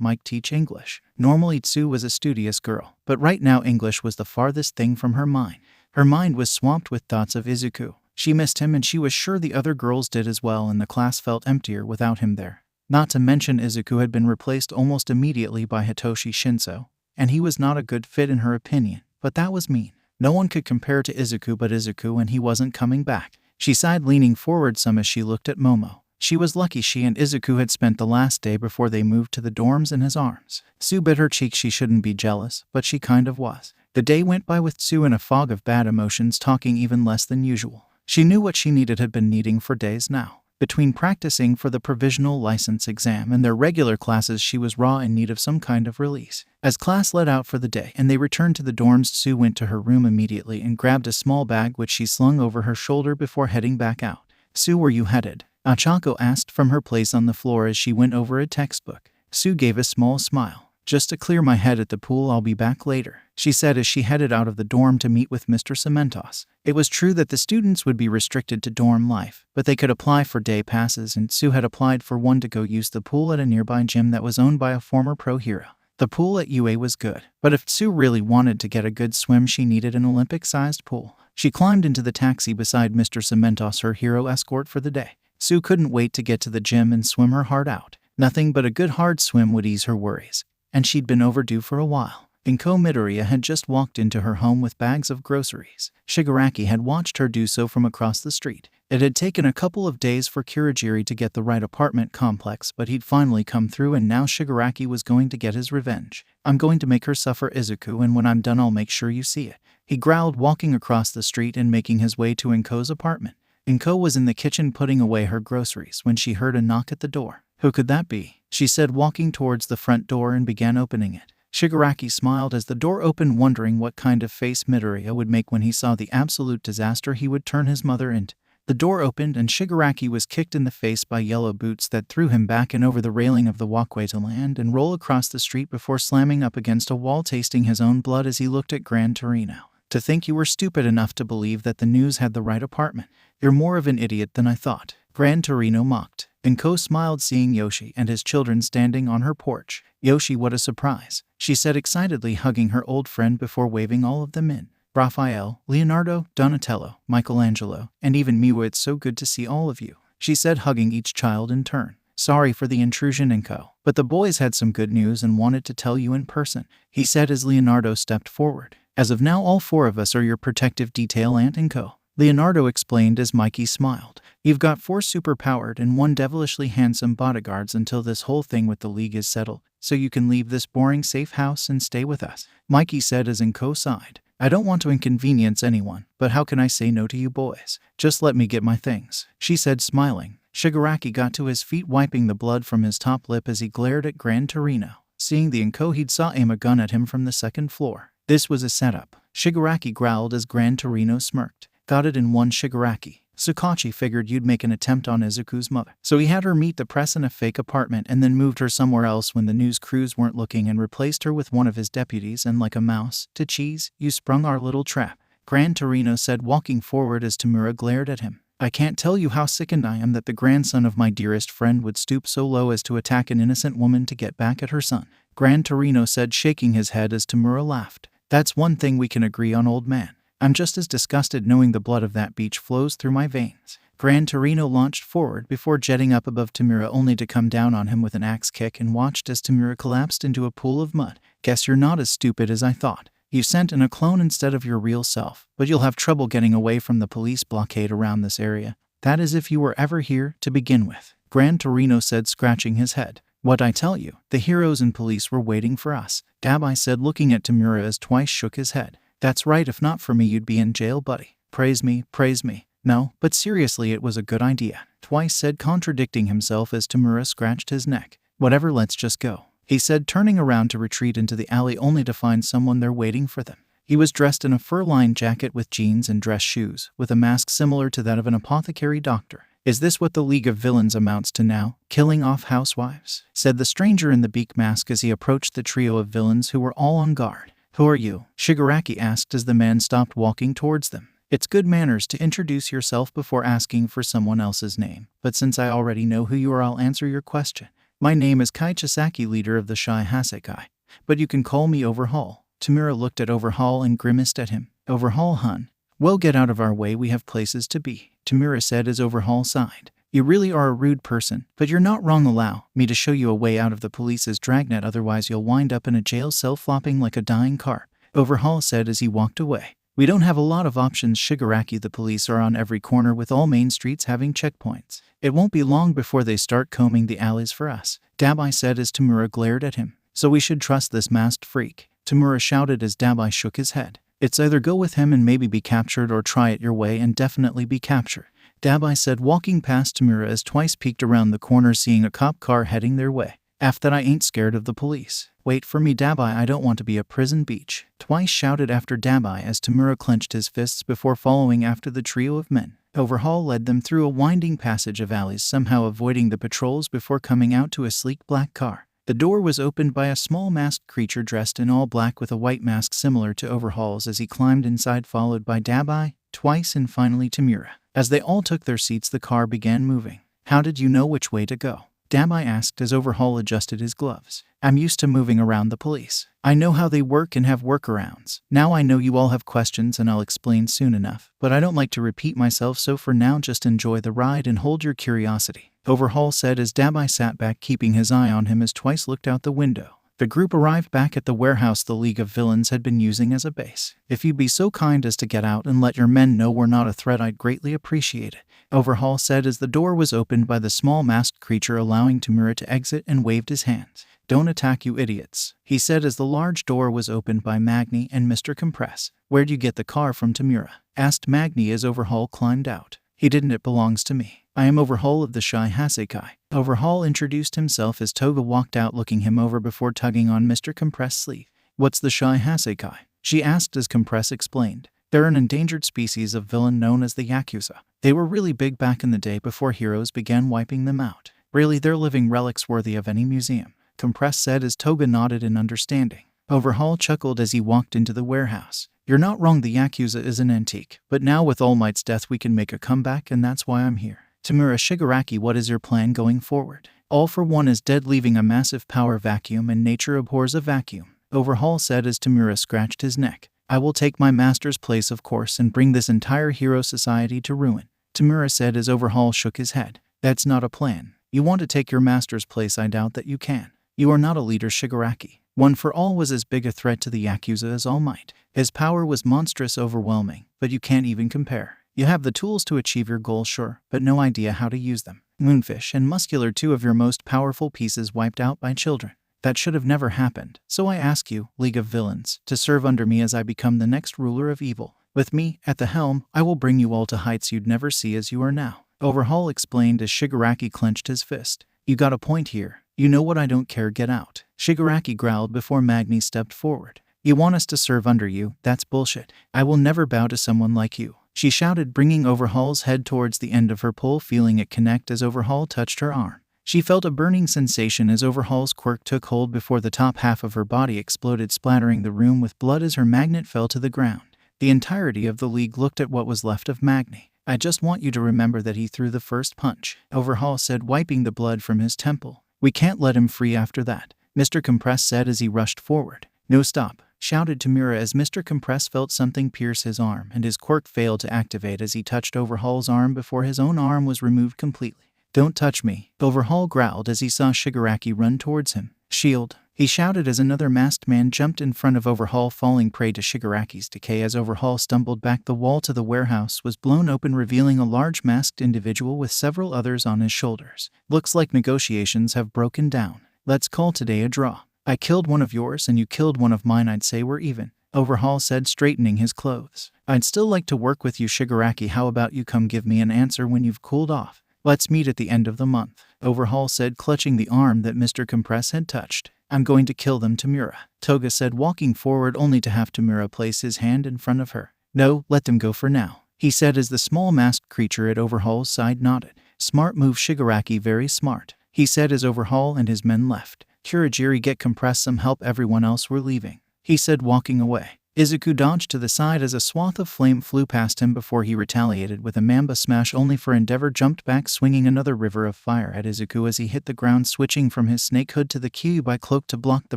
Mike teach English. Normally Sue was a studious girl, but right now English was the farthest thing from her mind. Her mind was swamped with thoughts of Izuku. She missed him, and she was sure the other girls did as well, and the class felt emptier without him there. Not to mention Izuku had been replaced almost immediately by Hitoshi Shinso, and he was not a good fit in her opinion, but that was mean. No one could compare to Izuku but Izuku, and he wasn't coming back. She sighed, leaning forward some as she looked at Momo. She was lucky she and Izuku had spent the last day before they moved to the dorms in his arms. Sue bit her cheek. She shouldn't be jealous, but she kind of was. The day went by with Sue in a fog of bad emotions, talking even less than usual. She knew what she needed, had been needing for days now. Between practicing for the provisional license exam and their regular classes, she was raw, in need of some kind of release. As class let out for the day and they returned to the dorms, Sue went to her room immediately and grabbed a small bag which she slung over her shoulder before heading back out. "Sue, where you headed?" Achako asked from her place on the floor as she went over a textbook. Sue gave a small smile. "Just to clear my head at the pool. I'll be back later," she said as she headed out of the dorm to meet with Mr. Cementos. It was true that the students would be restricted to dorm life, but they could apply for day passes, and Sue had applied for one to go use the pool at a nearby gym that was owned by a former pro hero. The pool at UA was good, but if Sue really wanted to get a good swim, she needed an Olympic-sized pool. She climbed into the taxi beside Mr. Cementos, her hero escort for the day. Sue couldn't wait to get to the gym and swim her heart out. Nothing but a good hard swim would ease her worries, and she'd been overdue for a while. Inko Midoriya had just walked into her home with bags of groceries. Shigaraki had watched her do so from across the street. It had taken a couple of days for Kurogiri to get the right apartment complex, but he'd finally come through, and now Shigaraki was going to get his revenge. "I'm going to make her suffer, Izuku, and when I'm done I'll make sure you see it," he growled, walking across the street and making his way to Inko's apartment. Inko was in the kitchen putting away her groceries when she heard a knock at the door. "Who could that be?" she said, walking towards the front door and began opening it. Shigaraki smiled as the door opened, wondering what kind of face Midoriya would make when he saw the absolute disaster he would turn his mother into. The door opened and Shigaraki was kicked in the face by yellow boots that threw him back and over the railing of the walkway to land and roll across the street before slamming up against a wall, tasting his own blood as he looked at Gran Torino. To think you were stupid enough to believe that the news had the right apartment. You're more of an idiot than I thought, Gran Torino mocked. Inko smiled seeing Yoshi and his children standing on her porch. Yoshi, what a surprise, she said excitedly, hugging her old friend before waving all of them in. Raphael, Leonardo, Donatello, Michelangelo, and even Miwa, it's so good to see all of you, she said, hugging each child in turn. Sorry for the intrusion, Inko, but the boys had some good news and wanted to tell you in person, he said as Leonardo stepped forward. As of now, all 4 of us are your protective detail, Aunt Inko, Leonardo explained as Mikey smiled. You've got 4 super-powered and 1 devilishly handsome bodyguards until this whole thing with the League is settled, so you can leave this boring safe house and stay with us, Mikey said as Inko sighed. I don't want to inconvenience anyone, but how can I say no to you boys? Just let me get my things, she said, smiling. Shigaraki got to his feet, wiping the blood from his top lip as he glared at Gran Torino. Seeing the Inko, he'd saw aim a gun at him from the 2nd floor. This was a setup, Shigaraki growled as Gran Torino smirked. Got it in one, Shigaraki. Sukachi figured you'd make an attempt on Izuku's mother, so he had her meet the press in a fake apartment and then moved her somewhere else when the news crews weren't looking and replaced her with one of his deputies, and like a mouse to cheese, you sprung our little trap, Gran Torino said, walking forward as Tamura glared at him. I can't tell you how sickened I am that the grandson of my dearest friend would stoop so low as to attack an innocent woman to get back at her son, Gran Torino said, shaking his head as Tamura laughed. That's one thing we can agree on, old man. I'm just as disgusted knowing the blood of that beach flows through my veins. Gran Torino launched forward before jetting up above Tamura, only to come down on him with an axe kick, and watched as Tamura collapsed into a pool of mud. Guess you're not as stupid as I thought. You sent in a clone instead of your real self, but you'll have trouble getting away from the police blockade around this area. That is if you were ever here to begin with, Gran Torino said, scratching his head. What I tell you, the heroes and police were waiting for us, Dabai said, looking at Tamura as Twice shook his head. That's right, if not for me you'd be in jail, buddy. Praise me, praise me. No, but seriously, it was a good idea, Twice said, contradicting himself as Tamura scratched his neck. Whatever, let's just go, he said, turning around to retreat into the alley only to find someone there waiting for them. He was dressed in a fur-lined jacket with jeans and dress shoes, with a mask similar to that of an apothecary doctor. Is this what the League of Villains amounts to now, killing off housewives? Said the stranger in the beak mask as he approached the trio of villains who were all on guard. Who are you? Shigaraki asked as the man stopped walking towards them. It's good manners to introduce yourself before asking for someone else's name, but since I already know who you are, I'll answer your question. My name is Kai Chisaki, leader of the Shy Hasekai, but you can call me Overhaul. Tamura looked at Overhaul and grimaced at him. Overhaul, hun? Well, get out of our way, we have places to be, Tamura said as Overhaul sighed. You really are a rude person, but you're not wrong. Allow me to show you a way out of the police's dragnet, otherwise you'll wind up in a jail cell flopping like a dying carp, Overhaul said as he walked away. We don't have a lot of options, Shigaraki. The police are on every corner, with all main streets having checkpoints. It won't be long before they start combing the alleys for us, Dabai said as Tamura glared at him. So we should trust this masked freak, Tamura shouted as Dabai shook his head. It's either go with him and maybe be captured, or try it your way and definitely be captured, Dabai said, walking past Tamura as Twice peeked around the corner, seeing a cop car heading their way. After that, I ain't scared of the police. Wait for me, Dabai, I don't want to be a prison beach, Twice shouted after Dabai as Tamura clenched his fists before following after the trio of men. Overhaul led them through a winding passage of alleys, somehow avoiding the patrols before coming out to a sleek black car. The door was opened by a small masked creature dressed in all black with a white mask similar to Overhaul's as he climbed inside, followed by Dabai, Twice, and finally Tamura. As they all took their seats, the car began moving. How did you know which way to go? Dabai asked as Overhaul adjusted his gloves. I'm used to moving around the police. I know how they work and have workarounds. Now I know you all have questions and I'll explain soon enough, but I don't like to repeat myself, so for now just enjoy the ride and hold your curiosity, Overhaul said as Dabai sat back, keeping his eye on him as Twice looked out the window. The group arrived back at the warehouse the League of Villains had been using as a base. If you'd be so kind as to get out and let your men know we're not a threat, I'd greatly appreciate it, Overhaul said as the door was opened by the small masked creature, allowing Tamura to exit, and waved his hands. Don't attack, you idiots, he said as the large door was opened by Magni and Mr. Compress. Where'd you get the car from, Tamura? Asked Magni as Overhaul climbed out. He didn't, it belongs to me. I am Overhaul of the Shy Hasekai. Overhaul introduced himself as Toga walked out, looking him over before tugging on Mr. Compress' sleeve. What's the Shy Hasekai? She asked as Compress explained. They're an endangered species of villain known as the Yakuza. They were really big back in the day before heroes began wiping them out. Really, they're living relics worthy of any museum, Compress said as Toga nodded in understanding. Overhaul chuckled as he walked into the warehouse. You're not wrong, the Yakuza is an antique, but now with All Might's death we can make a comeback, and that's why I'm here. Tamura Shigaraki, what is your plan going forward? All for One is dead, leaving a massive power vacuum, and nature abhors a vacuum, Overhaul said as Tamura scratched his neck. I will take my master's place, of course, and bring this entire hero society to ruin, Tamura said as Overhaul shook his head. That's not a plan. You want to take your master's place? I doubt that you can. You are not a leader, Shigaraki. One for All was as big a threat to the Yakuza as All Might. His power was monstrous, overwhelming, but you can't even compare. You have the tools to achieve your goal, sure, but no idea how to use them. Moonfish and Muscular, two of your most powerful pieces, wiped out by children. That should have never happened. So I ask you, League of Villains, to serve under me as I become the next ruler of evil. With me at the helm, I will bring you all to heights you'd never see as you are now, Overhaul explained as Shigaraki clenched his fist. You got a point here. You know what, I don't care, get out, Shigaraki growled before Magni stepped forward. You want us to serve under you? That's bullshit. I will never bow to someone like you, she shouted, bringing Overhaul's head towards the end of her pole, feeling it connect as Overhaul touched her arm. She felt a burning sensation as Overhaul's quirk took hold before the top half of her body exploded, splattering the room with blood as her magnet fell to the ground. The entirety of the league looked at what was left of Magni. I just want you to remember that he threw the first punch, Overhaul said, wiping the blood from his temple. We can't let him free after that, Mr. Compress said as he rushed forward. No, stop, shouted Tamura as Mr. Compress felt something pierce his arm, and his quirk failed to activate as he touched Overhaul's arm before his own arm was removed completely. Don't touch me, Overhaul growled as he saw Shigaraki run towards him. Shield, he shouted as another masked man jumped in front of Overhaul, falling prey to Shigaraki's decay as Overhaul stumbled back. The wall to the warehouse was blown open, revealing a large masked individual with several others on his shoulders. Looks like negotiations have broken down. Let's call today a draw. I killed one of yours and you killed one of mine. I'd say we're even, Overhaul said, straightening his clothes. I'd still like to work with you, Shigaraki. How about you come give me an answer when you've cooled off? Let's meet at the end of the month, Overhaul said, clutching the arm that Mr. Compress had touched. I'm going to kill them, Tamura, Toga said, walking forward only to have Tamura place his hand in front of her. No, let them go for now, he said as the small masked creature at Overhaul's side nodded. Smart move, Shigaraki, very smart, he said as Overhaul and his men left. Kurogiri, get Compress some help, everyone else we're leaving, he said, walking away. Izuku dodged to the side as a swath of flame flew past him before he retaliated with a Mamba smash, only for Endeavor jumped back, swinging another river of fire at Izuku as he hit the ground, switching from his snake hood to the Kyuubi cloak to block the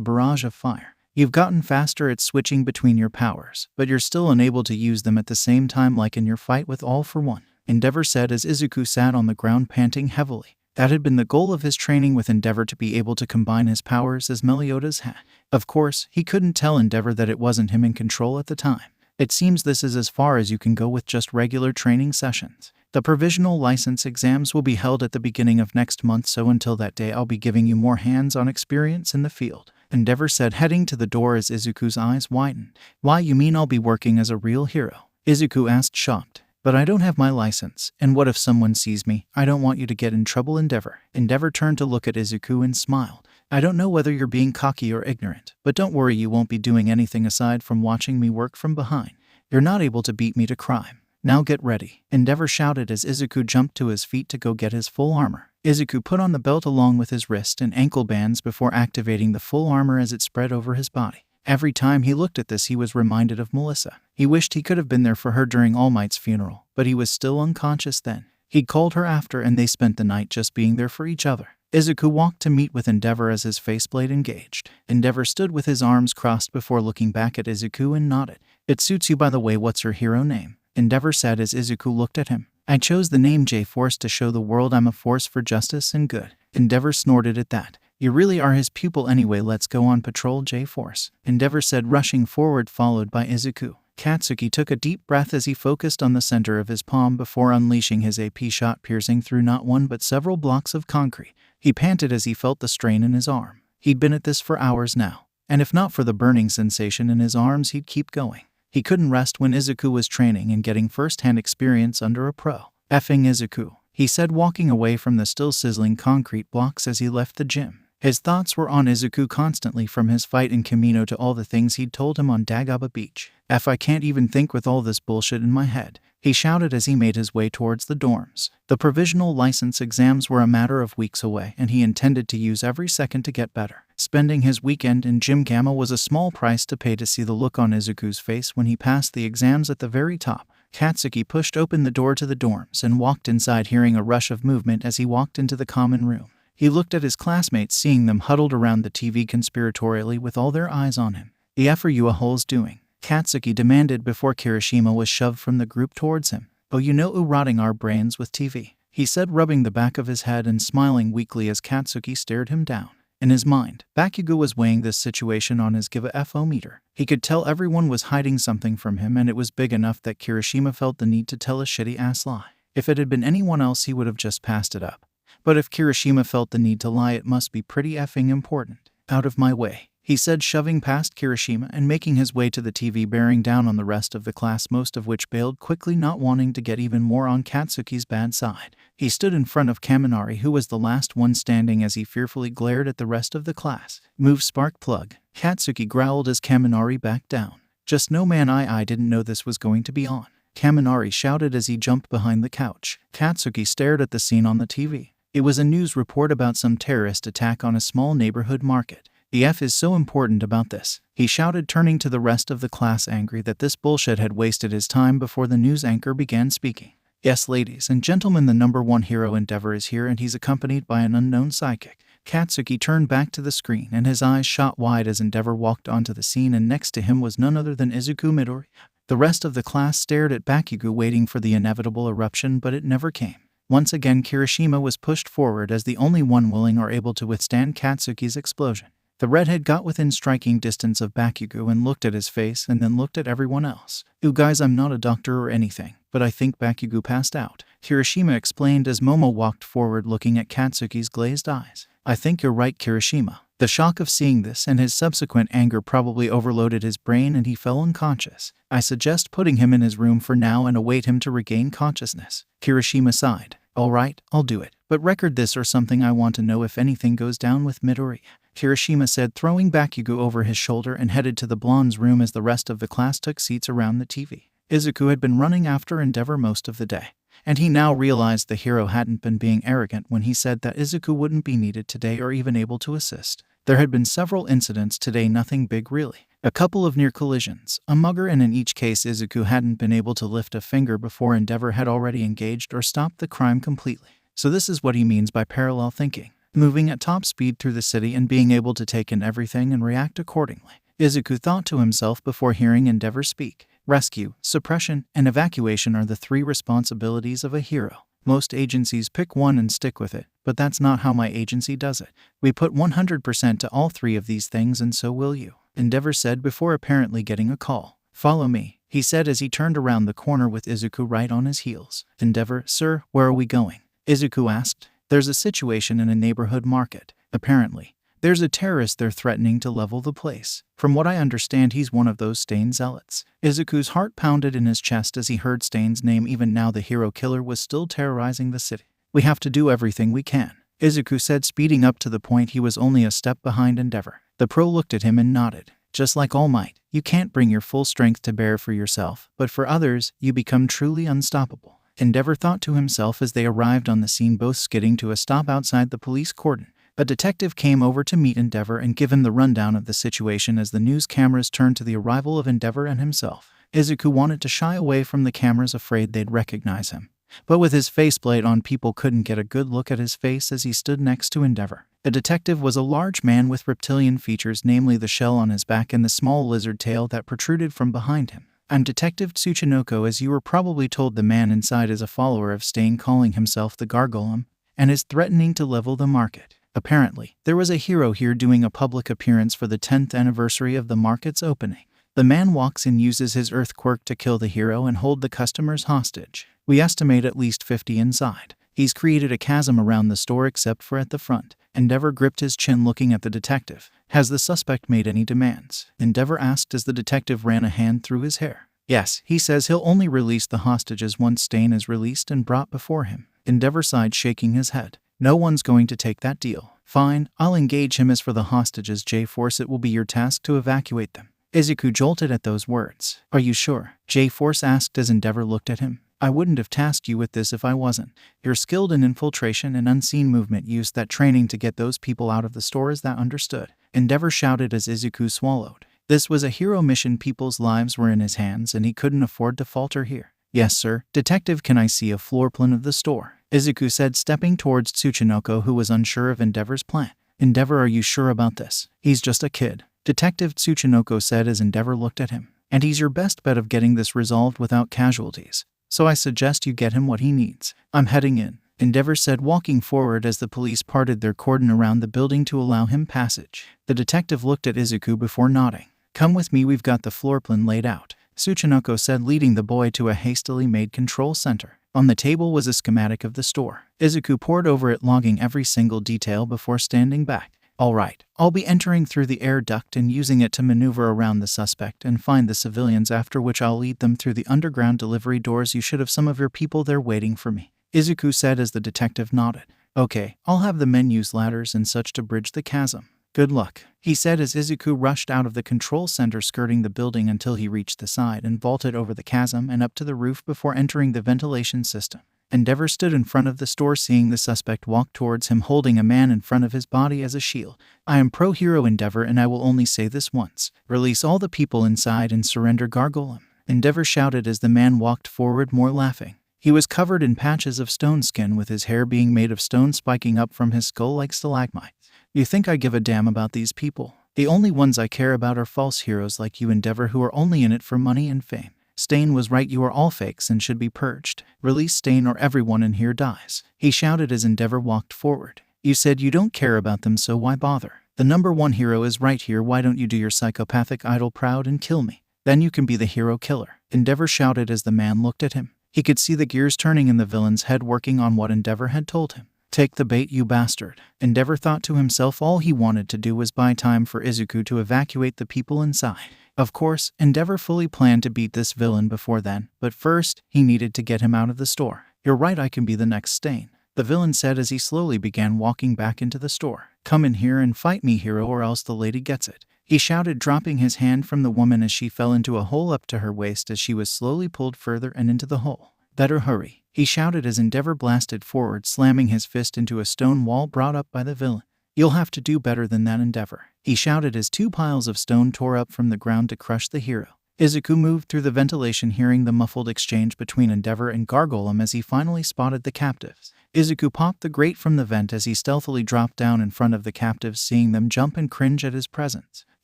barrage of fire. You've gotten faster at switching between your powers, but you're still unable to use them at the same time like in your fight with All for One, Endeavor said as Izuku sat on the ground panting heavily. That had been the goal of his training with Endeavor, to be able to combine his powers as Meliodas had. Of course, he couldn't tell Endeavor that it wasn't him in control at the time. It seems this is as far as you can go with just regular training sessions. The provisional license exams will be held at the beginning of next month, so until that day I'll be giving you more hands-on experience in the field, Endeavor said, heading to the door as Izuku's eyes widened. Why, you mean I'll be working as a real hero? Izuku asked, shocked. But I don't have my license, and what if someone sees me? I don't want you to get in trouble, Endeavor. Endeavor turned to look at Izuku and smiled. I don't know whether you're being cocky or ignorant, but don't worry, you won't be doing anything aside from watching me work from behind. You're not able to beat me to crime. Now get ready, Endeavor shouted as Izuku jumped to his feet to go get his full armor. Izuku put on the belt along with his wrist and ankle bands before activating the full armor as it spread over his body. Every time he looked at this, he was reminded of Melissa. He wished he could have been there for her during All Might's funeral, but he was still unconscious then. He called her after and they spent the night just being there for each other. Izuku walked to meet with Endeavor as his faceplate engaged. Endeavor stood with his arms crossed before looking back at Izuku and nodded. It suits you, by the way. What's her hero name? Endeavor said as Izuku looked at him. I chose the name J-Force to show the world I'm a force for justice and good. Endeavor snorted at that. You really are his pupil anyway. Let's go on patrol, J-Force, Endeavor said, rushing forward, followed by Izuku. Katsuki took a deep breath as he focused on the center of his palm before unleashing his AP shot, piercing through not one but several blocks of concrete. He panted as he felt the strain in his arm. He'd been at this for hours now, and if not for the burning sensation in his arms, he'd keep going. He couldn't rest when Izuku was training and getting first-hand experience under a pro. Effing Izuku, he said, walking away from the still sizzling concrete blocks as he left the gym. His thoughts were on Izuku constantly, from his fight in Kamino to all the things he'd told him on Dagaba Beach. I can't even think with all this bullshit in my head," he shouted as he made his way towards the dorms. The provisional license exams were a matter of weeks away, and he intended to use every second to get better. Spending his weekend in Gymkhana was a small price to pay to see the look on Izuku's face when he passed the exams at the very top. Katsuki pushed open the door to the dorms and walked inside, hearing a rush of movement as he walked into the common room. He looked at his classmates, seeing them huddled around the TV conspiratorially with all their eyes on him. "The F are you a holes doing?" Katsuki demanded before Kirishima was shoved from the group towards him. "Oh, you know, rotting our brains with TV," he said, rubbing the back of his head and smiling weakly as Katsuki stared him down. In his mind, Bakugo was weighing this situation on his give a FO meter. He could tell everyone was hiding something from him, and it was big enough that Kirishima felt the need to tell a shitty-ass lie. If it had been anyone else, he would have just passed it up. But if Kirishima felt the need to lie, it must be pretty effing important. "Out of my way," he said, shoving past Kirishima and making his way to the TV, bearing down on the rest of the class, most of which bailed quickly, not wanting to get even more on Katsuki's bad side. He stood in front of Kaminari, who was the last one standing, as he fearfully glared at the rest of the class. "Move, spark plug," Katsuki growled as Kaminari backed down. "Just no, man, I didn't know this was going to be on," Kaminari shouted as he jumped behind the couch. Katsuki stared at the scene on the TV. It was a news report about some terrorist attack on a small neighborhood market. "The F is so important about this," he shouted, turning to the rest of the class, angry that this bullshit had wasted his time before the news anchor began speaking. "Yes, ladies and gentlemen, the #1 hero Endeavor is here, and he's accompanied by an unknown psychic." Katsuki turned back to the screen and his eyes shot wide as Endeavor walked onto the scene, and next to him was none other than Izuku Midori. The rest of the class stared at Bakugo, waiting for the inevitable eruption, but it never came. Once again, Kirishima was pushed forward as the only one willing or able to withstand Katsuki's explosion. The redhead got within striking distance of Bakugo and looked at his face, and then looked at everyone else. "You guys, I'm not a doctor or anything, but I think Bakugo passed out," Kirishima explained as Momo walked forward, looking at Katsuki's glazed eyes. "I think you're right, Kirishima." The shock of seeing this and his subsequent anger probably overloaded his brain, and he fell unconscious. "I suggest putting him in his room for now and await him to regain consciousness," Kirishima sighed. "All right, I'll do it. But record this or something. I want to know if anything goes down with Midori," Kirishima said, throwing Bakugo over his shoulder, and headed to the blonde's room as the rest of the class took seats around the TV. Izuku had been running after Endeavor most of the day, and he now realized the hero hadn't been being arrogant when he said that Izuku wouldn't be needed today or even able to assist. There had been several incidents today, nothing big really. A couple of near collisions, a mugger, and in each case Izuku hadn't been able to lift a finger before Endeavor had already engaged or stopped the crime completely. So this is what he means by parallel thinking. Moving at top speed through the city and being able to take in everything and react accordingly. Izuku thought to himself before hearing Endeavor speak. Rescue, suppression, and evacuation are the 3 responsibilities of a hero. Most agencies pick one and stick with it, but that's not how my agency does it. We put 100% to all 3 of these things, and so will you, Endeavor said before apparently getting a call. "Follow me," he said as he turned around the corner with Izuku right on his heels. "Endeavor, sir, where are we going?" Izuku asked. "There's a situation in a neighborhood market. Apparently, there's a terrorist there threatening to level the place. From what I understand, he's one of those Stain zealots." Izuku's heart pounded in his chest as he heard Stain's name. Even now the hero killer was still terrorizing the city. "We have to do everything we can," Izuku said, speeding up to the point he was only a step behind Endeavor. The pro looked at him and nodded. "Just like All Might, you can't bring your full strength to bear for yourself, but for others, you become truly unstoppable," Endeavor thought to himself as they arrived on the scene, both skidding to a stop outside the police cordon. A detective came over to meet Endeavor and give him the rundown of the situation as the news cameras turned to the arrival of Endeavor and himself. Izuku wanted to shy away from the cameras, afraid they'd recognize him. But with his faceplate on, people couldn't get a good look at his face as he stood next to Endeavor. The detective was a large man with reptilian features, namely the shell on his back and the small lizard tail that protruded from behind him. "I'm Detective Tsuchinoko. As you were probably told, the man inside is a follower of Stain, calling himself the Gargoylem, and is threatening to level the market. Apparently, there was a hero here doing a public appearance for the 10th anniversary of the market's opening. The man walks in, uses his earth quirk to kill the hero and hold the customers hostage. We estimate at least 50 inside. He's created a chasm around the store except for at the front." Endeavor gripped his chin, looking at the detective. "Has the suspect made any demands?" Endeavor asked as the detective ran a hand through his hair. "Yes, he says he'll only release the hostages once Stain is released and brought before him." Endeavor sighed, shaking his head. "No one's going to take that deal. Fine, I'll engage him. As for the hostages, J-Force, it will be your task to evacuate them. Izuku jolted at those words. Are you sure? J-Force asked as Endeavor looked at him. I wouldn't have tasked you with this if I wasn't. You're skilled in infiltration and unseen movement. Use that training to get those people out of the store. Is that understood? Endeavor shouted as Izuku swallowed. This was a hero mission. People's lives were in his hands and he couldn't afford to falter here. Yes, sir. Detective, can I see a floor plan of the store? Izuku said, stepping towards Tsuchinoko, who was unsure of Endeavor's plan. Endeavor, are you sure about this? He's just a kid. Detective, Tsuchinoko said as Endeavor looked at him. And he's your best bet of getting this resolved without casualties. So I suggest you get him what he needs. I'm heading in, Endeavor said, walking forward as the police parted their cordon around the building to allow him passage. The detective looked at Izuku before nodding. Come with me, we've got the floor plan laid out, Tsuchinoko said, leading the boy to a hastily made control center. On the table was a schematic of the store. Izuku pored over it, logging every single detail before standing back. All right, I'll be entering through the air duct and using it to maneuver around the suspect and find the civilians, after which I'll lead them through the underground delivery doors. You should have some of your people there waiting for me, Izuku said as the detective nodded. Okay, I'll have the men use ladders and such to bridge the chasm. Good luck, he said as Izuku rushed out of the control center, skirting the building until he reached the side and vaulted over the chasm and up to the roof before entering the ventilation system. Endeavor stood in front of the store, seeing the suspect walk towards him holding a man in front of his body as a shield. I am pro-hero, Endeavor, and I will only say this once. Release all the people inside and surrender Gargoyle, Endeavor shouted as the man walked forward, more laughing. He was covered in patches of stone skin, with his hair being made of stone spiking up from his skull like stalagmites. You think I give a damn about these people? The only ones I care about are false heroes like you, Endeavor, who are only in it for money and fame. Stain was right, you are all fakes and should be purged. Release Stain or everyone in here dies, he shouted as Endeavor walked forward. You said you don't care about them, so why bother? The number one hero is right here. Why don't you do your psychopathic idol proud and kill me? Then you can be the hero killer, Endeavor shouted as the man looked at him. He could see the gears turning in the villain's head, working on what Endeavor had told him. Take the bait, you bastard, Endeavor thought to himself. All he wanted to do was buy time for Izuku to evacuate the people inside. Of course, Endeavor fully planned to beat this villain before then, but first, he needed to get him out of the store. You're right, I can be the next Stain, the villain said as he slowly began walking back into the store. Come in here and fight me, hero, or else the lady gets it, he shouted, dropping his hand from the woman as she fell into a hole up to her waist as she was slowly pulled further and into the hole. Better hurry, he shouted as Endeavor blasted forward, slamming his fist into a stone wall brought up by the villain. You'll have to do better than that, Endeavor, he shouted as two piles of stone tore up from the ground to crush the hero. Izuku moved through the ventilation, hearing the muffled exchange between Endeavor and Gargoyle as he finally spotted the captives. Izuku popped the grate from the vent as he stealthily dropped down in front of the captives, seeing them jump and cringe at his presence.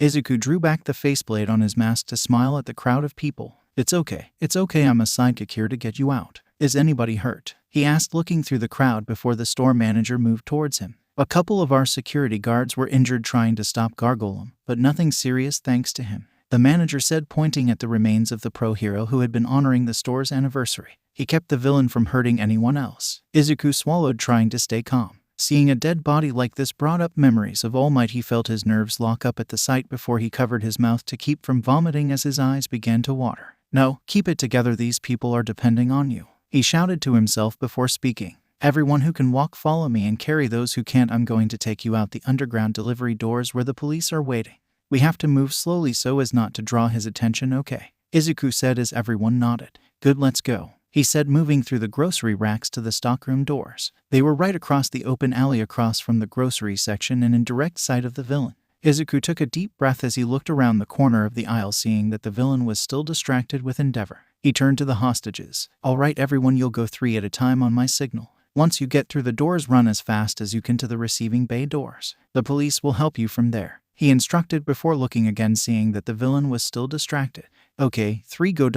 Izuku drew back the faceplate on his mask to smile at the crowd of people. It's okay, I'm a sidekick here to get you out. Is anybody hurt? He asked, looking through the crowd before the store manager moved towards him. A couple of our security guards were injured trying to stop Gargoyle, but nothing serious thanks to him, the manager said, pointing at the remains of the pro-hero who had been honoring the store's anniversary. He kept the villain from hurting anyone else. Izuku swallowed, trying to stay calm. Seeing a dead body like this brought up memories of All Might. He felt his nerves lock up at the sight before he covered his mouth to keep from vomiting as his eyes began to water. No, keep it together, these people are depending on you, he shouted to himself before speaking. Everyone who can walk, follow me, and carry those who can't. I'm going to take you out the underground delivery doors where the police are waiting. We have to move slowly so as not to draw his attention, okay? Izuku said as everyone nodded. Good, let's go, he said, moving through the grocery racks to the stockroom doors. They were right across the open alley across from the grocery section and in direct sight of the villain. Izuku took a deep breath as he looked around the corner of the aisle, seeing that the villain was still distracted with Endeavor. He turned to the hostages. All right, everyone, you'll go 3 at a time on my signal. Once you get through the doors, run as fast as you can to the receiving bay doors. The police will help you from there, he instructed before looking again, seeing that the villain was still distracted. Okay, 3 go ...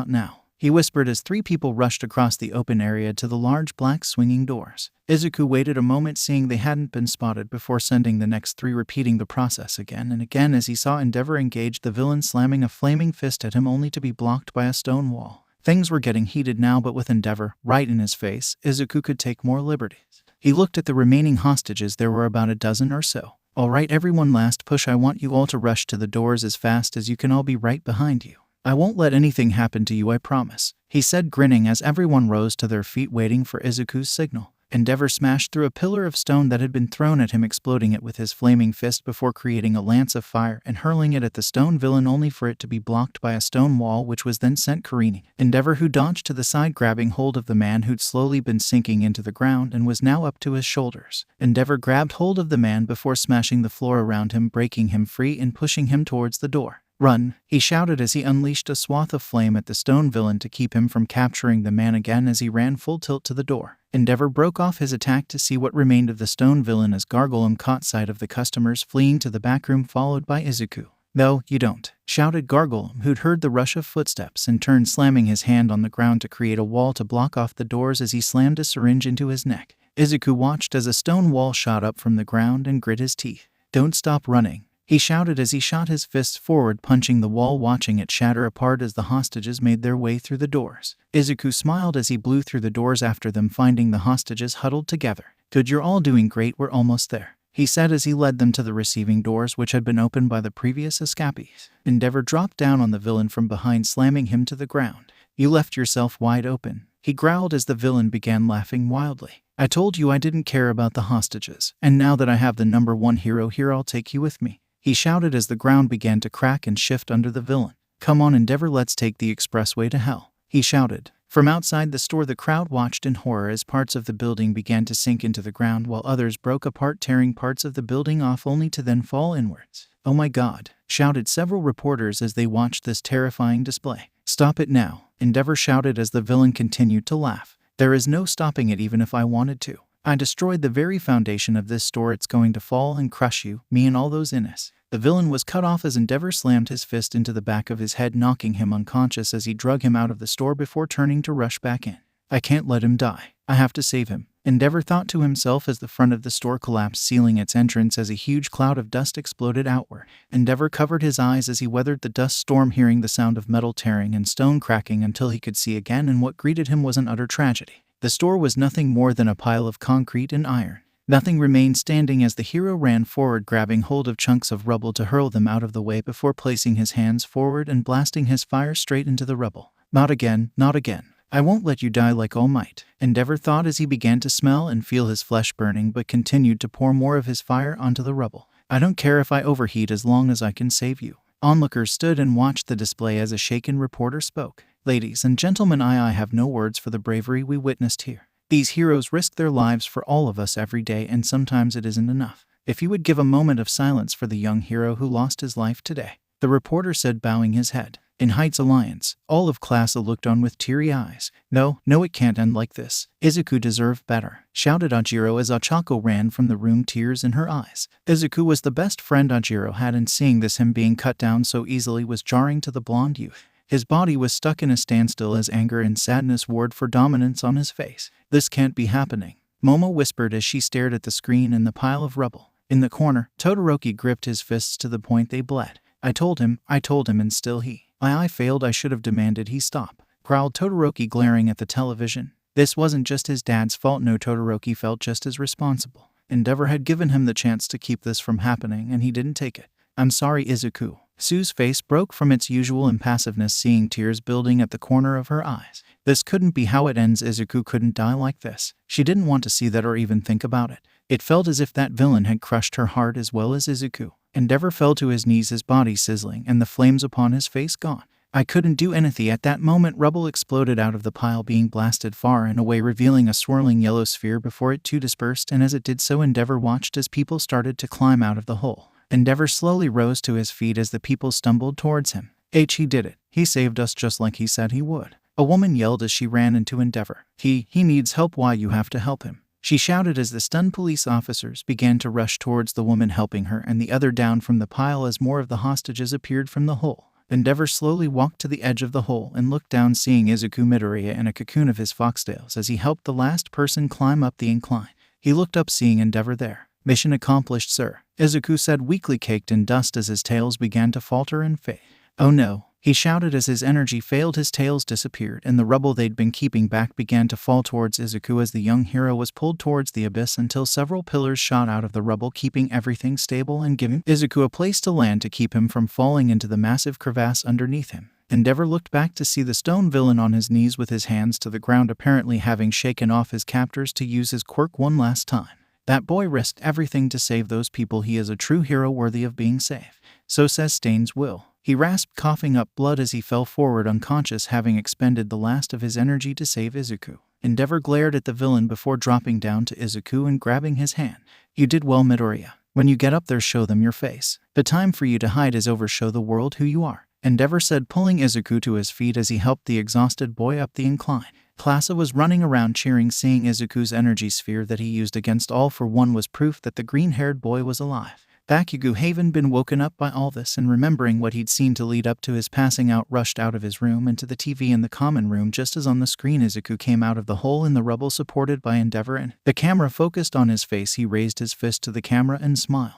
now, he whispered as 3 people rushed across the open area to the large black swinging doors. Izuku waited a moment, seeing they hadn't been spotted, before sending the next 3, repeating the process again and again as he saw Endeavor engage the villain, slamming a flaming fist at him only to be blocked by a stone wall. Things were getting heated now, but with Endeavor right in his face, Izuku could take more liberties. He looked at the remaining hostages. There were about a dozen or so. All right, everyone, last push. I want you all to rush to the doors as fast as you can. I'll be right behind you. I won't let anything happen to you, I promise, he said, grinning as everyone rose to their feet waiting for Izuku's signal. Endeavor smashed through a pillar of stone that had been thrown at him, exploding it with his flaming fist before creating a lance of fire and hurling it at the stone villain, only for it to be blocked by a stone wall, which was then sent careening. Endeavor, who dodged to the side, grabbing hold of the man who'd slowly been sinking into the ground and was now up to his shoulders. Endeavor grabbed hold of the man before smashing the floor around him, breaking him free and pushing him towards the door. "Run!" he shouted as he unleashed a swath of flame at the stone villain to keep him from capturing the man again as he ran full tilt to the door. Endeavor broke off his attack to see what remained of the stone villain as Gargolem caught sight of the customers fleeing to the back room, followed by Izuku. "No, you don't," shouted Gargolem, who'd heard the rush of footsteps and turned, slamming his hand on the ground to create a wall to block off the doors as he slammed a syringe into his neck. Izuku watched as a stone wall shot up from the ground and grit his teeth. "Don't stop running," he shouted as he shot his fists forward, punching the wall, watching it shatter apart as the hostages made their way through the doors. Izuku smiled as he blew through the doors after them, finding the hostages huddled together. "Good, you're all doing great, we're almost there," he said as he led them to the receiving doors, which had been opened by the previous escapees. Endeavor dropped down on the villain from behind, slamming him to the ground. "You left yourself wide open," he growled as the villain began laughing wildly. "I told you I didn't care about the hostages, and now that I have the #1 hero here, I'll take you with me," he shouted as the ground began to crack and shift under the villain. "Come on, Endeavor, let's take the expressway to hell," he shouted. From outside the store, the crowd watched in horror as parts of the building began to sink into the ground while others broke apart, tearing parts of the building off only to then fall inwards. "Oh my God," shouted several reporters as they watched this terrifying display. "Stop it now," Endeavor shouted as the villain continued to laugh. "There is no stopping it, even if I wanted to. I destroyed the very foundation of this store. It's going to fall and crush you, me and all those in us." The villain was cut off as Endeavor slammed his fist into the back of his head, knocking him unconscious as he drug him out of the store before turning to rush back in. "I can't let him die. I have to save him," Endeavor thought to himself as the front of the store collapsed, sealing its entrance as a huge cloud of dust exploded outward. Endeavor covered his eyes as he weathered the dust storm, hearing the sound of metal tearing and stone cracking until he could see again, and what greeted him was an utter tragedy. The store was nothing more than a pile of concrete and iron. Nothing remained standing as the hero ran forward, grabbing hold of chunks of rubble to hurl them out of the way before placing his hands forward and blasting his fire straight into the rubble. "Not again, not again. I won't let you die like All Might," Endeavor thought as he began to smell and feel his flesh burning, but continued to pour more of his fire onto the rubble. "I don't care if I overheat as long as I can save you." Onlookers stood and watched the display as a shaken reporter spoke. "Ladies and gentlemen, I have no words for the bravery we witnessed here. These heroes risk their lives for all of us every day, and sometimes it isn't enough. If you would give a moment of silence for the young hero who lost his life today," the reporter said, bowing his head. In Heights Alliance, all of Class A looked on with teary eyes. No, it can't end like this. Izuku deserved better," shouted Ajiro as Ochako ran from the room, tears in her eyes. Izuku was the best friend Ajiro had, and seeing this, him being cut down so easily, was jarring to the blonde youth. His body was stuck in a standstill as anger and sadness warred for dominance on his face. "This can't be happening," Momo whispered as she stared at the screen and the pile of rubble. In the corner, Todoroki gripped his fists to the point they bled. I told him, and still I failed. I should have demanded he stop," growled Todoroki, glaring at the television. This wasn't just his dad's fault. No, Todoroki felt just as responsible. Endeavor had given him the chance to keep this from happening, and he didn't take it. "I'm sorry, Izuku." Sue's face broke from its usual impassiveness, seeing tears building at the corner of her eyes. This couldn't be how it ends. Izuku couldn't die like this. She didn't want to see that or even think about it. It felt as if that villain had crushed her heart as well as Izuku. Endeavor fell to his knees, his body sizzling and the flames upon his face gone. "I couldn't do anything." At that moment, rubble exploded out of the pile, being blasted far and away, revealing a swirling yellow sphere before it too dispersed, and as it did so, Endeavor watched as people started to climb out of the hole. Endeavor slowly rose to his feet as the people stumbled towards him. He did it. He saved us just like he said he would," a woman yelled as she ran into Endeavor. He needs help. Why, you have to help him," she shouted as the stunned police officers began to rush towards the woman, helping her and the other down from the pile as more of the hostages appeared from the hole. Endeavor slowly walked to the edge of the hole and looked down, seeing Izuku Midoriya in a cocoon of his foxtails as he helped the last person climb up the incline. He looked up, seeing Endeavor there. "Mission accomplished, sir," Izuku said, weakly caked in dust as his tails began to falter and fade. "Oh no," he shouted as his energy failed. His tails disappeared and the rubble they'd been keeping back began to fall towards Izuku as the young hero was pulled towards the abyss until several pillars shot out of the rubble, keeping everything stable and giving Izuku a place to land to keep him from falling into the massive crevasse underneath him. Endeavor looked back to see the stone villain on his knees with his hands to the ground, apparently having shaken off his captors to use his quirk one last time. That boy risked everything to save those people. He is a true hero worthy of being saved. So says Stain's will. He rasped, coughing up blood as he fell forward unconscious, having expended the last of his energy to save Izuku. Endeavor glared at the villain before dropping down to Izuku and grabbing his hand. You did well, Midoriya. When you get up there, show them your face. The time for you to hide is over. Show the world who you are, Endeavor said, pulling Izuku to his feet as he helped the exhausted boy up the incline. Classa was running around cheering. Seeing Izuku's energy sphere that he used against All for One was proof that the green-haired boy was alive. Bakugo, having been woken up by all this and remembering what he'd seen to lead up to his passing out, rushed out of his room and to the TV in the common room. Just as on the screen Izuku came out of the hole in the rubble supported by Endeavor and the camera focused on his face, he raised his fist to the camera and smiled.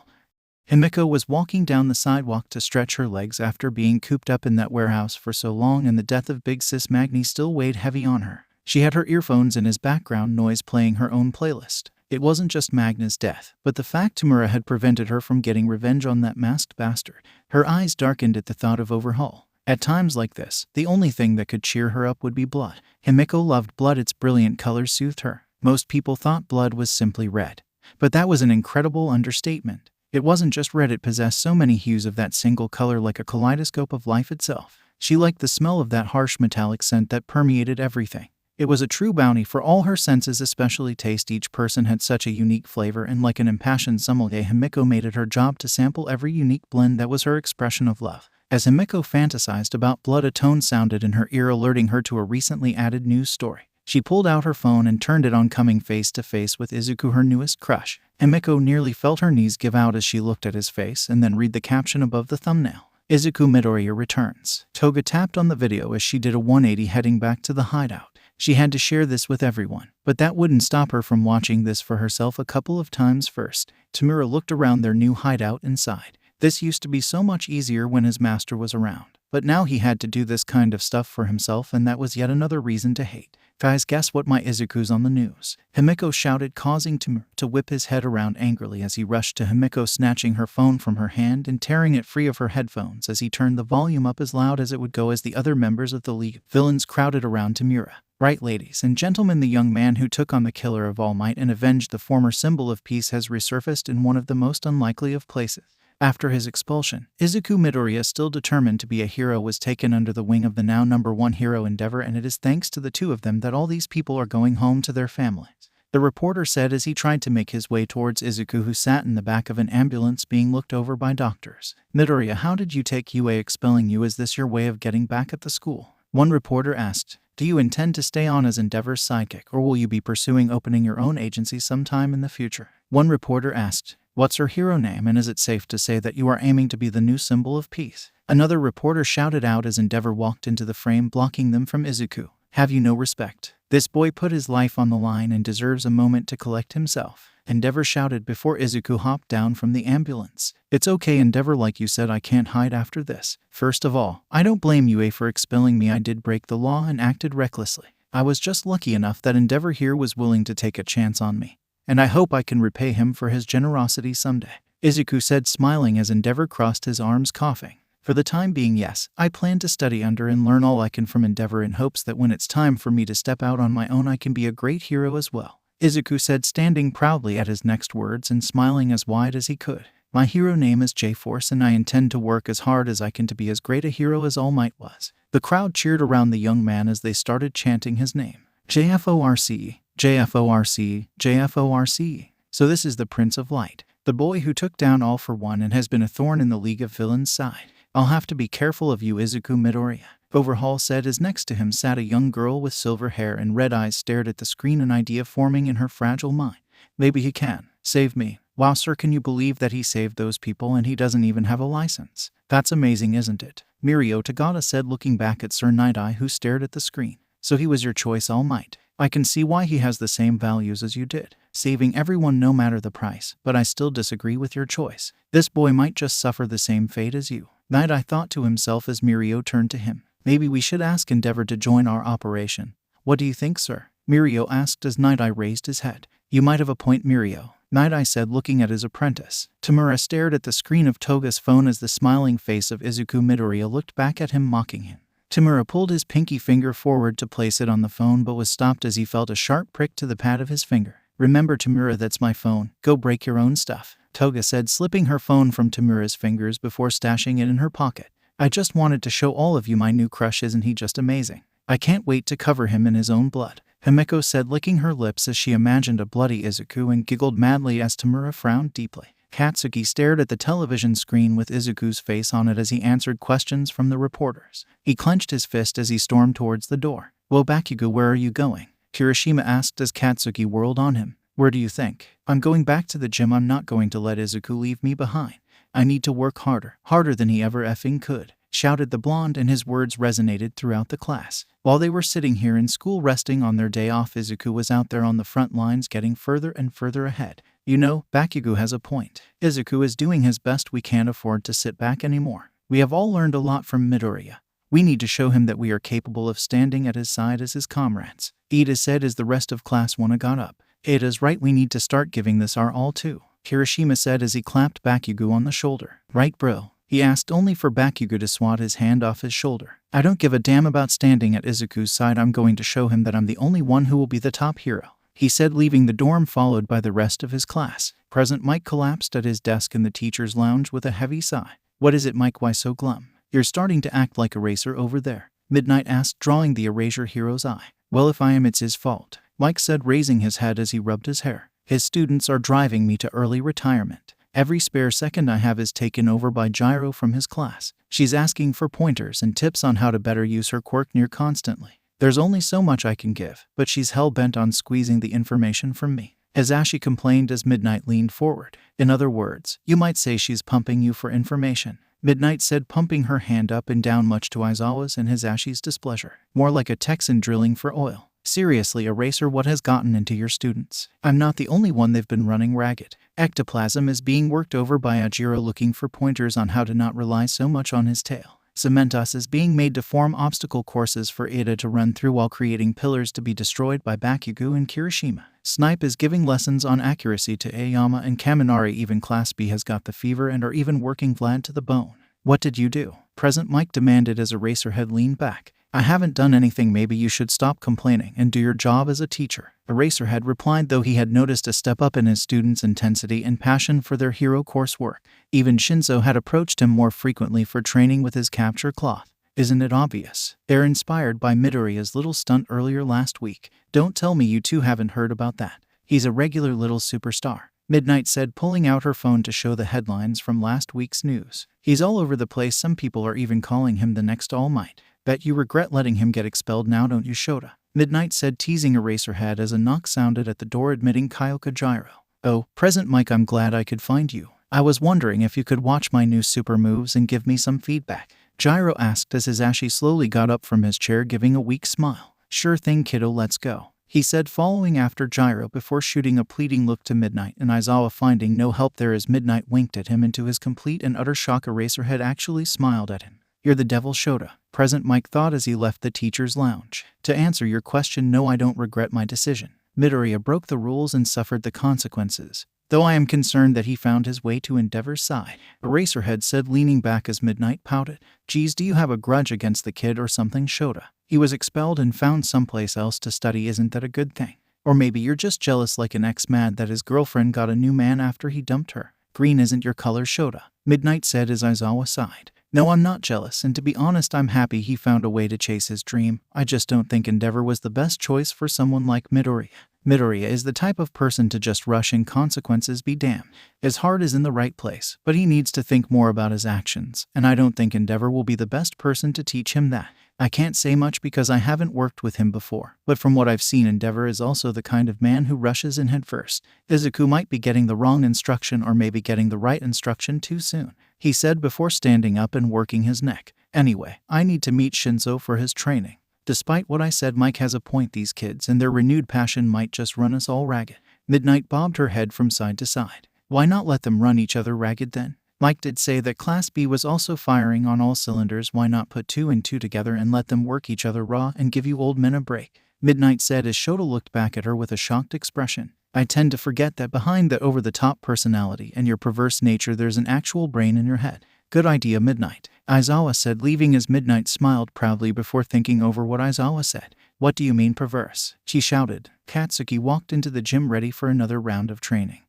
Himiko was walking down the sidewalk to stretch her legs after being cooped up in that warehouse for so long, and the death of Big Sis Magni still weighed heavy on her. She had her earphones in as background noise, playing her own playlist. It wasn't just Magna's death, but the fact Tamura had prevented her from getting revenge on that masked bastard. Her eyes darkened at the thought of overhaul. At times like this, the only thing that could cheer her up would be blood. Himiko loved blood. Its brilliant colors soothed her. Most people thought blood was simply red, but that was an incredible understatement. It wasn't just red, it possessed so many hues of that single color, like a kaleidoscope of life itself. She liked the smell of that harsh metallic scent that permeated everything. It was a true bounty for all her senses, especially taste. Each person had such a unique flavor, and like an impassioned sommelier, Himiko made it her job to sample every unique blend that was her expression of love. As Himiko fantasized about blood, a tone sounded in her ear, alerting her to a recently added news story. She pulled out her phone and turned it on, coming face to face with Izuku, her newest crush. Himiko nearly felt her knees give out as she looked at his face and then read the caption above the thumbnail. Izuku Midoriya returns. Toga tapped on the video as she did a 180 heading back to the hideout. She had to share this with everyone, but that wouldn't stop her from watching this for herself a couple of times first. Tamura looked around their new hideout and sighed. This used to be so much easier when his master was around, but now he had to do this kind of stuff for himself, and that was yet another reason to hate. Guys, guess what? My Izuku's on the news. Himiko shouted, causing Tamura to whip his head around angrily as he rushed to Himiko, snatching her phone from her hand and tearing it free of her headphones as he turned the volume up as loud as it would go as the other members of the League of Villains crowded around Tamura. Right, ladies and gentlemen, the young man who took on the killer of All Might and avenged the former symbol of peace has resurfaced in one of the most unlikely of places. After his expulsion, Izuku Midoriya, still determined to be a hero, was taken under the wing of the now #1 hero Endeavor, and it is thanks to the two of them that all these people are going home to their families, the reporter said as he tried to make his way towards Izuku, who sat in the back of an ambulance being looked over by doctors. Midoriya, how did you take UA expelling you? Is this your way of getting back at the school? One reporter asked. Do you intend to stay on as Endeavor's sidekick, or will you be pursuing opening your own agency sometime in the future? One reporter asked. What's her hero name, and is it safe to say that you are aiming to be the new symbol of peace? Another reporter shouted out as Endeavor walked into the frame, blocking them from Izuku. Have you no respect? This boy put his life on the line and deserves a moment to collect himself, Endeavor shouted before Izuku hopped down from the ambulance. It's okay, Endeavor, like you said, I can't hide after this. First of all, I don't blame UA for expelling me. I did break the law and acted recklessly. I was just lucky enough that Endeavor here was willing to take a chance on me, and I hope I can repay him for his generosity someday, Izuku said, smiling as Endeavor crossed his arms, coughing. For the time being, yes, I plan to study under and learn all I can from Endeavor in hopes that when it's time for me to step out on my own, I can be a great hero as well, Izuku said, standing proudly at his next words and smiling as wide as he could. My hero name is J-Force, and I intend to work as hard as I can to be as great a hero as All Might was. The crowd cheered around the young man as they started chanting his name. JFORC, JFORC, JFORC. So this is the Prince of Light, the boy who took down All for One and has been a thorn in the League of Villains' side. I'll have to be careful of you, Izuku Midoriya, Overhaul said as next to him sat a young girl with silver hair and red eyes stared at the screen, an idea forming in her fragile mind. Maybe he can save me. Wow, sir, can you believe that he saved those people and he doesn't even have a license? That's amazing, isn't it? Mirio Tagata said, looking back at Sir Night-Eye, who stared at the screen. So he was your choice, All Might. I can see why he has the same values as you did, saving everyone no matter the price, but I still disagree with your choice. This boy might just suffer the same fate as you. Night-Eye thought to himself as Mirio turned to him. Maybe we should ask Endeavor to join our operation. What do you think, sir? Mirio asked as Night-Eye raised his head. You might have a point, Mirio, Night-Eye said, looking at his apprentice. Tamura stared at the screen of Toga's phone as the smiling face of Izuku Midoriya looked back at him, mocking him. Tamura pulled his pinky finger forward to place it on the phone but was stopped as he felt a sharp prick to the pad of his finger. Remember, Tamura, that's my phone. Go break your own stuff, Toga said, slipping her phone from Tamura's fingers before stashing it in her pocket. I just wanted to show all of you my new crush. Isn't he just amazing? I can't wait to cover him in his own blood, Himeko said, licking her lips as she imagined a bloody Izuku and giggled madly as Tamura frowned deeply. Katsuki stared at the television screen with Izuku's face on it as he answered questions from the reporters. He clenched his fist as he stormed towards the door. Well, Bakugo, where are you going? Kirishima asked as Katsuki whirled on him. Where do you think? I'm going back to the gym. I'm not going to let Izuku leave me behind. I need to work harder than he ever effing could, shouted the blonde, and his words resonated throughout the class. While they were sitting here in school resting on their day off, Izuku was out there on the front lines getting further and further ahead. You know, Bakugo has a point. Izuku is doing his best. We can't afford to sit back anymore. We have all learned a lot from Midoriya. We need to show him that we are capable of standing at his side as his comrades, Ida said as the rest of Class 1 got up. Ida's right, we need to start giving this our all too, Kirishima said as he clapped Bakugo on the shoulder. Right, bro? He asked, only for Bakugo to swat his hand off his shoulder. I don't give a damn about standing at Izuku's side. I'm going to show him that I'm the only one who will be the top hero, he said, leaving the dorm followed by the rest of his class. Present Mike collapsed at his desk in the teacher's lounge with a heavy sigh. What is it, Mike? Why so glum? You're starting to act like Eraser over there, Midnight asked, drawing the Erasure hero's eye. Well, if I am, it's his fault, Mike said, raising his head as he rubbed his hair. His students are driving me to early retirement. Every spare second I have is taken over by Gyro from his class. She's asking for pointers and tips on how to better use her quirk near constantly. There's only so much I can give, but she's hell-bent on squeezing the information from me, Hisashi complained as Midnight leaned forward. In other words, you might say she's pumping you for information, Midnight said, pumping her hand up and down much to Aizawa's and Hisashi's displeasure. More like a Texan drilling for oil. Seriously, Eraser, what has gotten into your students? I'm not the only one. They've been running ragged. Ectoplasm is being worked over by Ajiro looking for pointers on how to not rely so much on his tail. Cementos is being made to form obstacle courses for Ida to run through while creating pillars to be destroyed by Bakugo and Kirishima. Snipe is giving lessons on accuracy to Aoyama and Kaminari. Even Class B has got the fever and are even working Vlad to the bone. What did you do? Present Mike demanded as Eraserhead leaned back. I haven't done anything. Maybe you should stop complaining and do your job as a teacher, Eraserhead replied, though he had noticed a step up in his students' intensity and passion for their hero coursework. Even Shinzo had approached him more frequently for training with his capture cloth. Isn't it obvious? They're inspired by Midoriya's little stunt earlier last week. Don't tell me you two haven't heard about that. He's a regular little superstar, Midnight said, pulling out her phone to show the headlines from last week's news. He's all over the place. Some people are even calling him the next All Might. Bet you regret letting him get expelled now, don't you, Shota? Midnight said, teasing Eraserhead as a knock sounded at the door, admitting Kyoka Gyro. Oh, Present Mike, I'm glad I could find you. I was wondering if you could watch my new super moves and give me some feedback, Gyro asked as Hisashi slowly got up from his chair, giving a weak smile. Sure thing, kiddo, let's go, he said, following after Gyro before shooting a pleading look to Midnight and Aizawa, finding no help there as Midnight winked at him, and to his complete and utter shock, Eraserhead actually smiled at him. You're the devil, Shota, Present Mike thought as he left the teacher's lounge. To answer your question, no, I don't regret my decision. Midoriya broke the rules and suffered the consequences, though I am concerned that he found his way to Endeavor's side, Eraserhead said, leaning back as Midnight pouted. Geez, do you have a grudge against the kid or something, Shota? He was expelled and found someplace else to study. Isn't that a good thing? Or maybe you're just jealous like an ex mad that his girlfriend got a new man after he dumped her. Green isn't your color, Shota, Midnight said as Aizawa sighed. No, I'm not jealous, and to be honest, I'm happy he found a way to chase his dream. I just don't think Endeavor was the best choice for someone like Midoriya. Midoriya is the type of person to just rush, and consequences be damned. His heart is in the right place, but he needs to think more about his actions, and I don't think Endeavor will be the best person to teach him that. I can't say much because I haven't worked with him before, but from what I've seen, Endeavor is also the kind of man who rushes in head first. Izuku might be getting the wrong instruction or maybe getting the right instruction too soon, he said before standing up and working his neck. Anyway, I need to meet Shinzo for his training. Despite what I said, Mike has a point. These kids and their renewed passion might just run us all ragged. Midnight bobbed her head from side to side. Why not let them run each other ragged then? Mike did say that Class B was also firing on all cylinders. Why not put 2 and 2 together and let them work each other raw and give you old men a break? Midnight said as Shota looked back at her with a shocked expression. I tend to forget that behind that over-the-top personality and your perverse nature, there's an actual brain in your head. Good idea, Midnight, Aizawa said, leaving as Midnight smiled proudly before thinking over what Aizawa said. What do you mean perverse? She shouted. Katsuki walked into the gym ready for another round of training.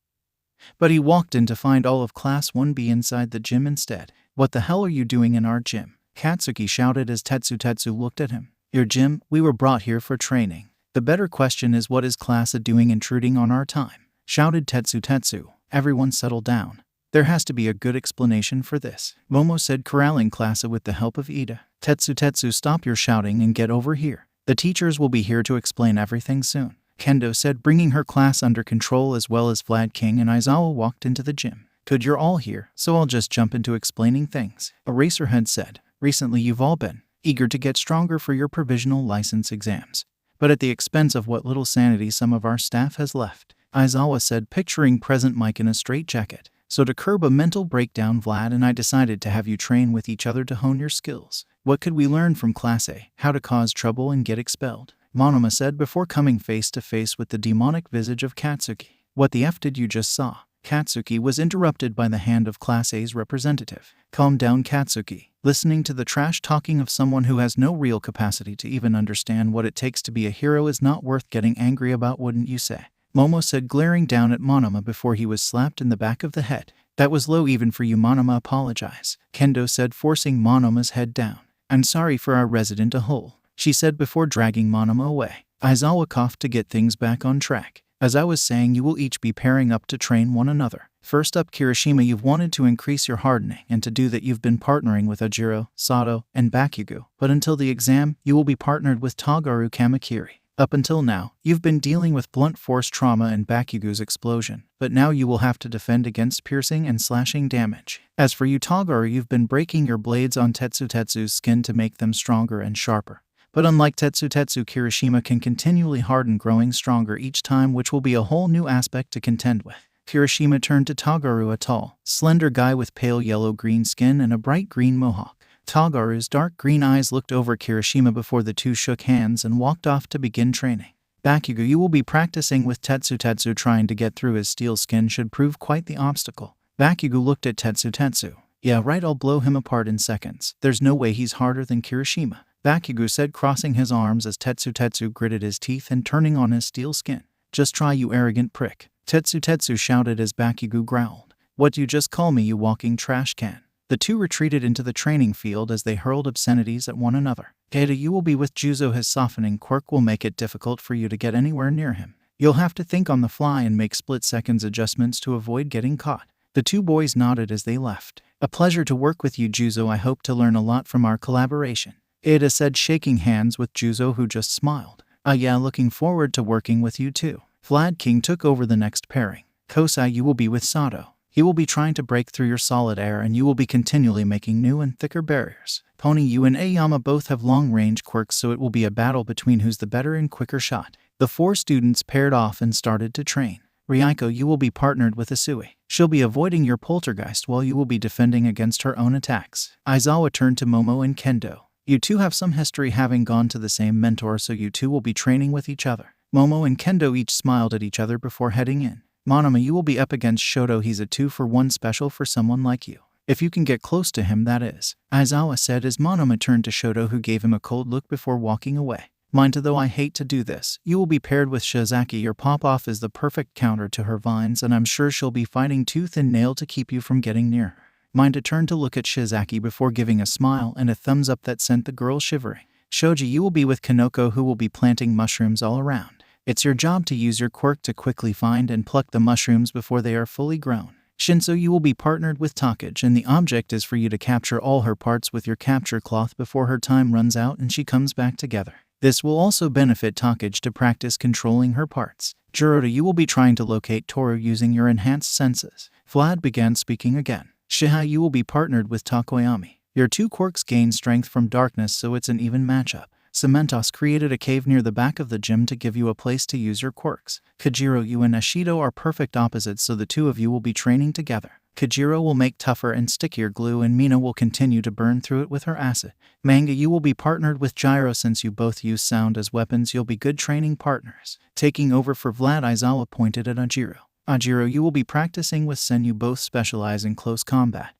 But he walked in to find all of Class 1B inside the gym instead. What the hell are you doing in our gym? Katsuki shouted as Tetsu looked at him. Your gym? We were brought here for training. The better question is, what is Class A doing intruding on our time? Shouted Tetsu. Everyone settle down. There has to be a good explanation for this, Momo said, corralling Class A with the help of Ida. Tetsu, stop your shouting and get over here. The teachers will be here to explain everything soon, Kendo said, bringing her class under control, as well as Vlad King and Aizawa walked into the gym. Good, you're all here, so I'll just jump into explaining things, Eraserhead said. Recently you've all been eager to get stronger for your provisional license exams, but at the expense of what little sanity some of our staff has left, Aizawa said, picturing present Mike in a straitjacket. So to curb a mental breakdown, Vlad and I decided to have you train with each other to hone your skills. What could we learn from Class A? How to cause trouble and get expelled, Monoma said before coming face to face with the demonic visage of Katsuki. What the F did you just saw? Katsuki was interrupted by the hand of Class A's representative. Calm down, Katsuki. Listening to the trash talking of someone who has no real capacity to even understand what it takes to be a hero is not worth getting angry about, wouldn't you say? Momo said, glaring down at Monoma before he was slapped in the back of the head. That was low even for you, Monoma. Apologize, Kendo said, forcing Monoma's head down. I'm sorry for our resident a hole, she said before dragging Monoma away. Aizawa coughed to get things back on track. As I was saying, you will each be pairing up to train one another. First up, Kirishima, you've wanted to increase your hardening, and to do that you've been partnering with Ajiro, Sato, and Bakugo. But until the exam, you will be partnered with Tagaru Kamakiri. Up until now, you've been dealing with blunt force trauma and Bakugo's explosion, but now you will have to defend against piercing and slashing damage. As for you, Tagaru, you've been breaking your blades on Tetsu's skin to make them stronger and sharper. But unlike Tetsu, Kirishima can continually harden, growing stronger each time, which will be a whole new aspect to contend with. Kirishima turned to Tagaru, a tall, slender guy with pale yellow-green skin and a bright green mohawk. Tagaru's dark green eyes looked over Kirishima before the two shook hands and walked off to begin training. Bakugo, you will be practicing with Tetsu. Trying to get through his steel skin should prove quite the obstacle. Bakugo looked at Tetsu. Yeah, right, I'll blow him apart in seconds. There's no way he's harder than Kirishima, Bakugo said, crossing his arms as Tetsu gritted his teeth and turning on his steel skin. Just try, you arrogant prick, Tetsu shouted as Bakugo growled. What do you just call me, you walking trash can? The two retreated into the training field as they hurled obscenities at one another. Keita, you will be with Juzo. His softening quirk will make it difficult for you to get anywhere near him. You'll have to think on the fly and make split-second adjustments to avoid getting caught. The two boys nodded as they left. A pleasure to work with you, Juzo. I hope to learn a lot from our collaboration, Ida said, shaking hands with Juzo, who just smiled. Yeah, looking forward to working with you too. Vlad King took over the next pairing. Kosai, you will be with Sato. He will be trying to break through your solid air, and you will be continually making new and thicker barriers. Pony, you and Aoyama both have long-range quirks, so it will be a battle between who's the better and quicker shot. The four students paired off and started to train. Ryuko, you will be partnered with Asui. She'll be avoiding your poltergeist while you will be defending against her own attacks. Aizawa turned to Momo and Kendo. You two have some history, having gone to the same mentor, so you two will be training with each other. Momo and Kendo each smiled at each other before heading in. Monoma, you will be up against Shoto. He's a 2-for-1 special for someone like you. If you can get close to him, that is, Aizawa said as Monoma turned to Shoto, who gave him a cold look before walking away. Mind, though I hate to do this, you will be paired with Shizaki. Your pop-off is the perfect counter to her vines, and I'm sure she'll be fighting tooth and nail to keep you from getting near her. Mind turned to look at Shizaki before giving a smile and a thumbs up that sent the girl shivering. Shoji, you will be with Kanoko, who will be planting mushrooms all around. It's your job to use your quirk to quickly find and pluck the mushrooms before they are fully grown. Shinso, you will be partnered with Takage, and the object is for you to capture all her parts with your capture cloth before her time runs out and she comes back together. This will also benefit Takage to practice controlling her parts. Jiroda, you will be trying to locate Toru using your enhanced senses. Vlad began speaking again. Shihai, you will be partnered with Takoyami. Your two quirks gain strength from darkness, so it's an even matchup. Cementos created a cave near the back of the gym to give you a place to use your quirks. Kajiro, you and Ashido are perfect opposites, so the two of you will be training together. Kajiro will make tougher and stickier glue, and Mina will continue to burn through it with her acid. Manga, you will be partnered with Gyro. Since you both use sound as weapons, you'll be good training partners. Taking over for Vlad, Aizawa pointed at Ajiro. Ajiro, you will be practicing with Sen. You both specialize in close combat.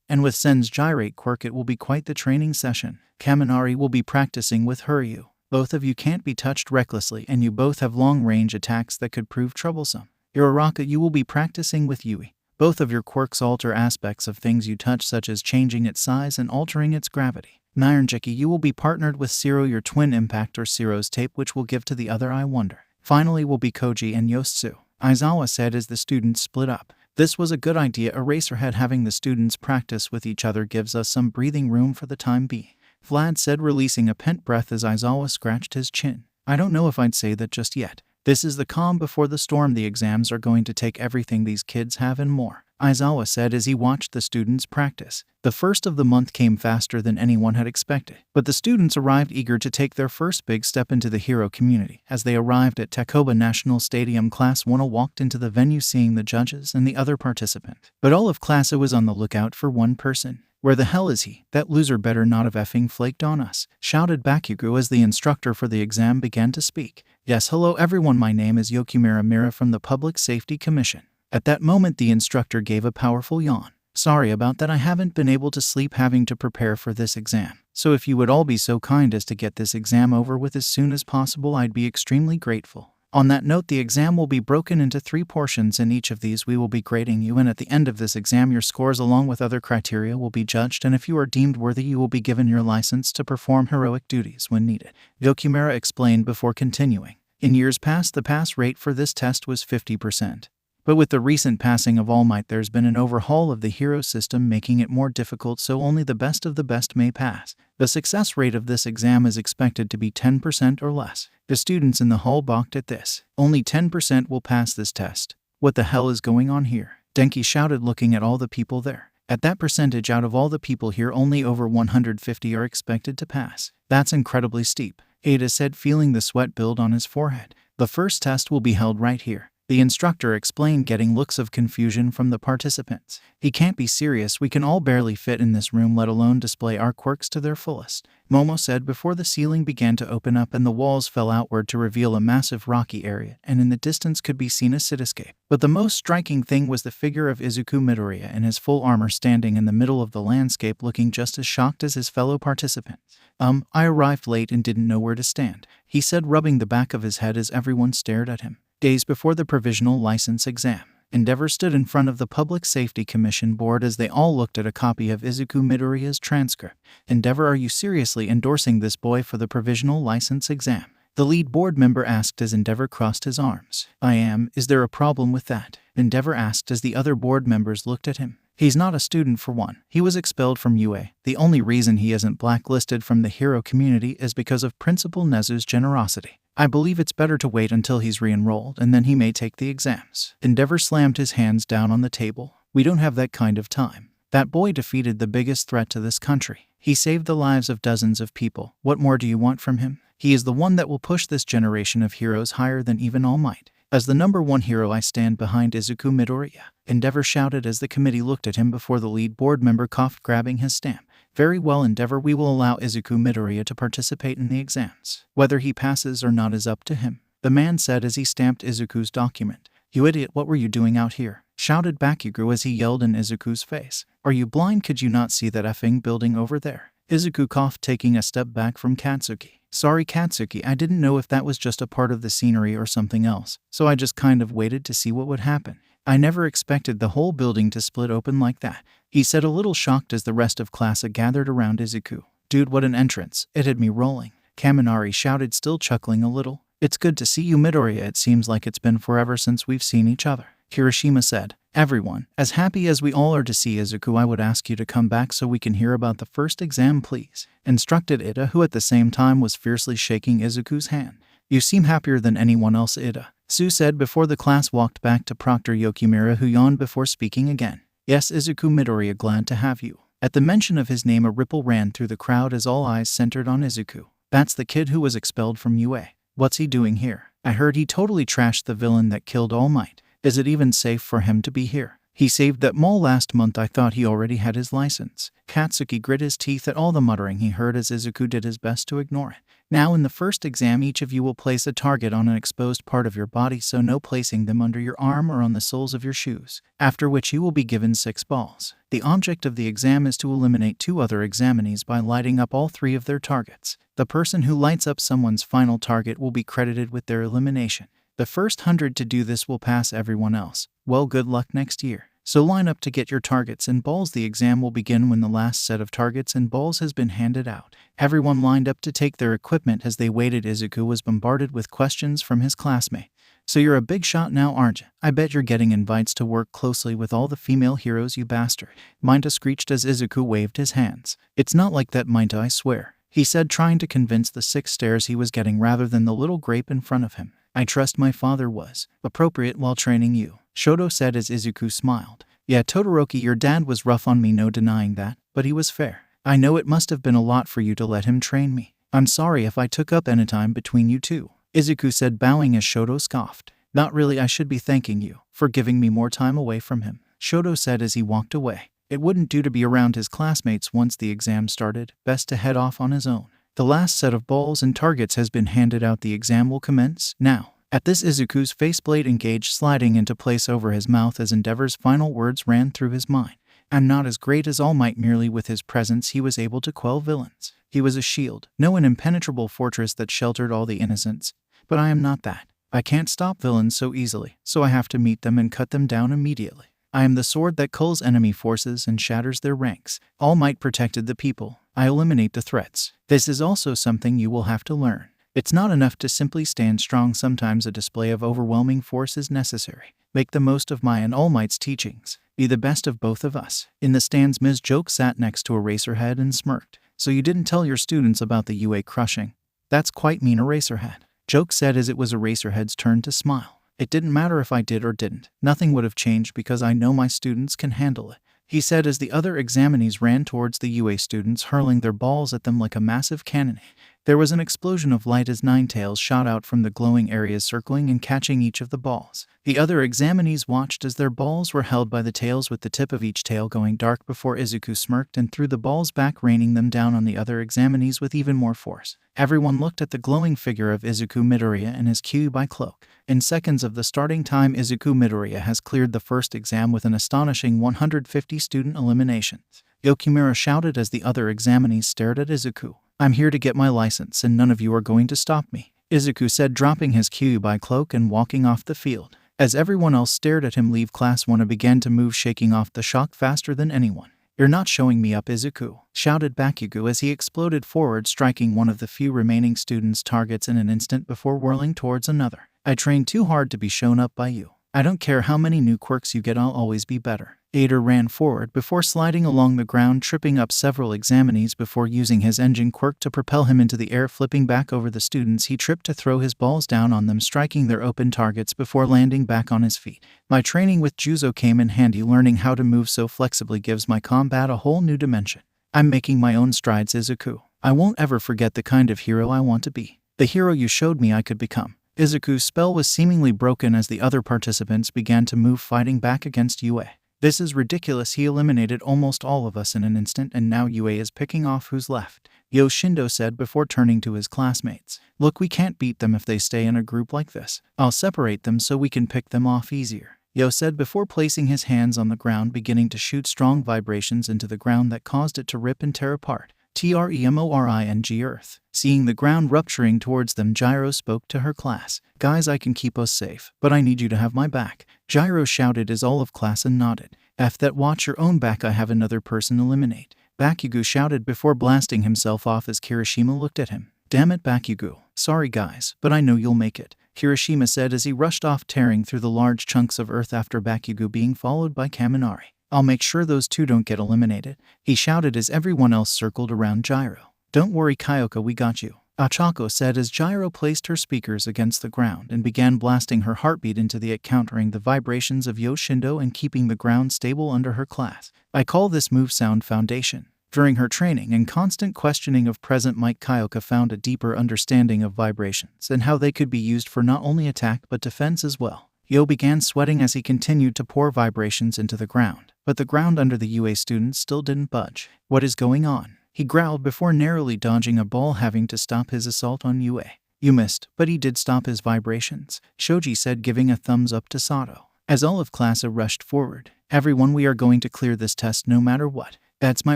And with Sen's gyrate quirk, it will be quite the training session. Kaminari will be practicing with Hiryu. Both of you can't be touched recklessly, and you both have long-range attacks that could prove troublesome. Uraraka, you will be practicing with Yui. Both of your quirks alter aspects of things you touch, such as changing its size and altering its gravity. Nyanjeki, you will be partnered with Zero, your twin impact or Zero's tape, which will give to the other I wonder. Finally will be Koji and Yosutsu. Aizawa said as the students split up. This was a good idea. Eraserhead, having the students practice with each other gives us some breathing room for the time being. Vlad said, releasing a pent breath as Aizawa scratched his chin. I don't know if I'd say that just yet. This is the calm before the storm. The exams are going to take everything these kids have and more, Aizawa said as he watched the students practice. The first of the month came faster than anyone had expected, but the students arrived eager to take their first big step into the hero community. As they arrived at Takoba National Stadium, Class 1 walked into the venue seeing the judges and the other participant. But all of Class A was on the lookout for one person. Where the hell is he? That loser better not have effing flaked on us, shouted Bakugo as the instructor for the exam began to speak. Yes, hello everyone, my name is Yokimura Mira from the Public Safety Commission. At that moment the instructor gave a powerful yawn. Sorry about that, I haven't been able to sleep having to prepare for this exam. So if you would all be so kind as to get this exam over with as soon as possible, I'd be extremely grateful. On that note, the exam will be broken into 3 portions. In each of these we will be grading you, and at the end of this exam your scores along with other criteria will be judged, and if you are deemed worthy you will be given your license to perform heroic duties when needed, Yokimura explained before continuing. In years past the pass rate for this test was 50%. But with the recent passing of All Might there's been an overhaul of the hero system making it more difficult, so only the best of the best may pass. The success rate of this exam is expected to be 10% or less. The students in the hall balked at this. Only 10% will pass this test. What the hell is going on here? Denki shouted, looking at all the people there. At that percentage, out of all the people here, only over 150 are expected to pass. That's incredibly steep, Ada said, feeling the sweat build on his forehead. The first test will be held right here, the instructor explained, getting looks of confusion from the participants. He can't be serious, we can all barely fit in this room, let alone display our quirks to their fullest, Momo said before the ceiling began to open up and the walls fell outward to reveal a massive rocky area, and in the distance could be seen a cityscape. But the most striking thing was the figure of Izuku Midoriya in his full armor standing in the middle of the landscape, looking just as shocked as his fellow participants. I arrived late and didn't know where to stand, he said, rubbing the back of his head as everyone stared at him. Days before the provisional license exam, Endeavor stood in front of the Public Safety Commission board as they all looked at a copy of Izuku Midoriya's transcript. Endeavor, are you seriously endorsing this boy for the provisional license exam? The lead board member asked as Endeavor crossed his arms. I am. Is there a problem with that? Endeavor asked as the other board members looked at him. He's not a student for one. He was expelled from UA. The only reason he isn't blacklisted from the hero community is because of Principal Nezu's generosity. I believe it's better to wait until he's re-enrolled and then he may take the exams. Endeavor slammed his hands down on the table. We don't have that kind of time. That boy defeated the biggest threat to this country. He saved the lives of dozens of people. What more do you want from him? He is the one that will push this generation of heroes higher than even All Might. As the number 1 hero, I stand behind Izuku Midoriya, Endeavor shouted as the committee looked at him before the lead board member coughed, grabbing his stamp. Very well, Endeavor, we will allow Izuku Midoriya to participate in the exams. Whether he passes or not is up to him, the man said as he stamped Izuku's document. You idiot, what were you doing out here? Shouted Bakugo as he yelled in Izuku's face. Are you blind? Could you not see that effing building over there? Izuku coughed, taking a step back from Katsuki. Sorry Katsuki, I didn't know if that was just a part of the scenery or something else, so I just kind of waited to see what would happen. I never expected the whole building to split open like that, he said, a little shocked as the rest of class gathered around Izuku. Dude, what an entrance. It had me rolling, Kaminari shouted, still chuckling a little. It's good to see you, Midoriya. It seems like it's been forever since we've seen each other, Kirishima said. Everyone, as happy as we all are to see Izuku, I would ask you to come back so we can hear about the first exam, please, instructed Ida, who at the same time was fiercely shaking Izuku's hand. You seem happier than anyone else, Ida, Sue said before the class walked back to Proctor Yokimura, who yawned before speaking again. Yes, Izuku Midoriya, glad to have you. At the mention of his name a ripple ran through the crowd as all eyes centered on Izuku. That's the kid who was expelled from UA. What's he doing here? I heard he totally trashed the villain that killed All Might. Is it even safe for him to be here? He saved that mall last month. I thought he already had his license. Katsuki grit his teeth at all the muttering he heard as Izuku did his best to ignore it. Now in the first exam, each of you will place a target on an exposed part of your body, so no placing them under your arm or on the soles of your shoes, after which you will be given 6 balls. The object of the exam is to eliminate 2 other examinees by lighting up all 3 of their targets. The person who lights up someone's final target will be credited with their elimination. The first 100 to do this will pass everyone else. Well, good luck next year. So line up to get your targets and balls. The exam will begin when the last set of targets and balls has been handed out. Everyone lined up to take their equipment. As they waited, Izuku was bombarded with questions from his classmate. So you're a big shot now, aren't you? I bet you're getting invites to work closely with all the female heroes, you bastard. Minta screeched as Izuku waved his hands. It's not like that, Minta, I swear, he said, trying to convince the 6 stares he was getting rather than the little grape in front of him. I trust my father was appropriate while training you, Shoto said as Izuku smiled. Yeah, Todoroki, your dad was rough on me, no denying that, but he was fair. I know it must have been a lot for you to let him train me. I'm sorry if I took up any time between you two, Izuku said, bowing as Shoto scoffed. Not really, I should be thanking you for giving me more time away from him, Shoto said as he walked away. It wouldn't do to be around his classmates once the exam started, best to head off on his own. The last set of balls and targets has been handed out. The exam will commence now. At this, Izuku's faceplate engaged, sliding into place over his mouth as Endeavor's final words ran through his mind. I'm not as great as All Might. Merely with his presence he was able to quell villains. He was a shield, no an impenetrable fortress that sheltered all the innocents. But I am not that. I can't stop villains so easily, so I have to meet them and cut them down immediately. I am the sword that culls enemy forces and shatters their ranks. All Might protected the people. I eliminate the threats. This is also something you will have to learn. It's not enough to simply stand strong. Sometimes a display of overwhelming force is necessary. Make the most of my and All Might's teachings. Be the best of both of us. In the stands, Ms. Joke sat next to Eraserhead and smirked. So you didn't tell your students about the UA crushing? That's quite mean, Eraserhead, Joke said as it was Eraserhead's turn to smile. It didn't matter if I did or didn't. Nothing would have changed because I know my students can handle it, he said as the other examinees ran towards the UA students, hurling their balls at them like a massive cannonade. There was an explosion of light as 9 tails shot out from the glowing areas, circling and catching each of the balls. The other examinees watched as their balls were held by the tails, with the tip of each tail going dark before Izuku smirked and threw the balls back, raining them down on the other examinees with even more force. Everyone looked at the glowing figure of Izuku Midoriya and his Kyuubi cloak. In seconds of the starting time, Izuku Midoriya has cleared the first exam with an astonishing 150 student eliminations. Yokimura shouted as the other examinees stared at Izuku. I'm here to get my license and none of you are going to stop me, Izuku said, dropping his Kyuubi cloak and walking off the field. As everyone else stared at him leave, Class 1 began to move, shaking off the shock faster than anyone. You're not showing me up, Izuku, shouted Bakugo as he exploded forward, striking one of the few remaining students' targets in an instant before whirling towards another. I trained too hard to be shown up by you. I don't care how many new quirks you get, I'll always be better. Ader ran forward before sliding along the ground, tripping up several examinees before using his engine quirk to propel him into the air. Flipping back over the students, he tripped to throw his balls down on them, striking their open targets before landing back on his feet. My training with Juzo came in handy. Learning how to move so flexibly gives my combat a whole new dimension. I'm making my own strides, Izuku. I won't ever forget the kind of hero I want to be. The hero you showed me I could become. Izuku's spell was seemingly broken as the other participants began to move, fighting back against UA. This is ridiculous. He eliminated almost all of us in an instant, and now UA is picking off who's left, Yoshindo said before turning to his classmates. Look, we can't beat them if they stay in a group like this. I'll separate them so we can pick them off easier, Yo said before placing his hands on the ground, beginning to shoot strong vibrations into the ground that caused it to rip and tear apart. Tremoring Earth. Seeing the ground rupturing towards them, Gyro spoke to her class. Guys, I can keep us safe, but I need you to have my back, Gyro shouted as all of class nodded. F that, watch your own back, I have another person eliminate, Bakugo shouted before blasting himself off as Kirishima looked at him. Damn it, Bakugo. Sorry guys, but I know you'll make it, Kirishima said as he rushed off, tearing through the large chunks of earth after Bakugo, being followed by Kaminari. I'll make sure those two don't get eliminated, he shouted as everyone else circled around Gyro. Don't worry, Kyoka, we got you, Achako said as Gyro placed her speakers against the ground and began blasting her heartbeat into the air, countering the vibrations of Yoshindo and keeping the ground stable under her class. I call this move Sound Foundation. During her training and constant questioning of present Mike, Kyoka found a deeper understanding of vibrations and how they could be used for not only attack but defense as well. Yo began sweating as he continued to pour vibrations into the ground, but the ground under the UA student still didn't budge. What is going on? He growled before narrowly dodging a ball, having to stop his assault on UA. You missed, but he did stop his vibrations, Shoji said, giving a thumbs up to Sato. As all of class rushed forward, everyone, we are going to clear this test no matter what. That's my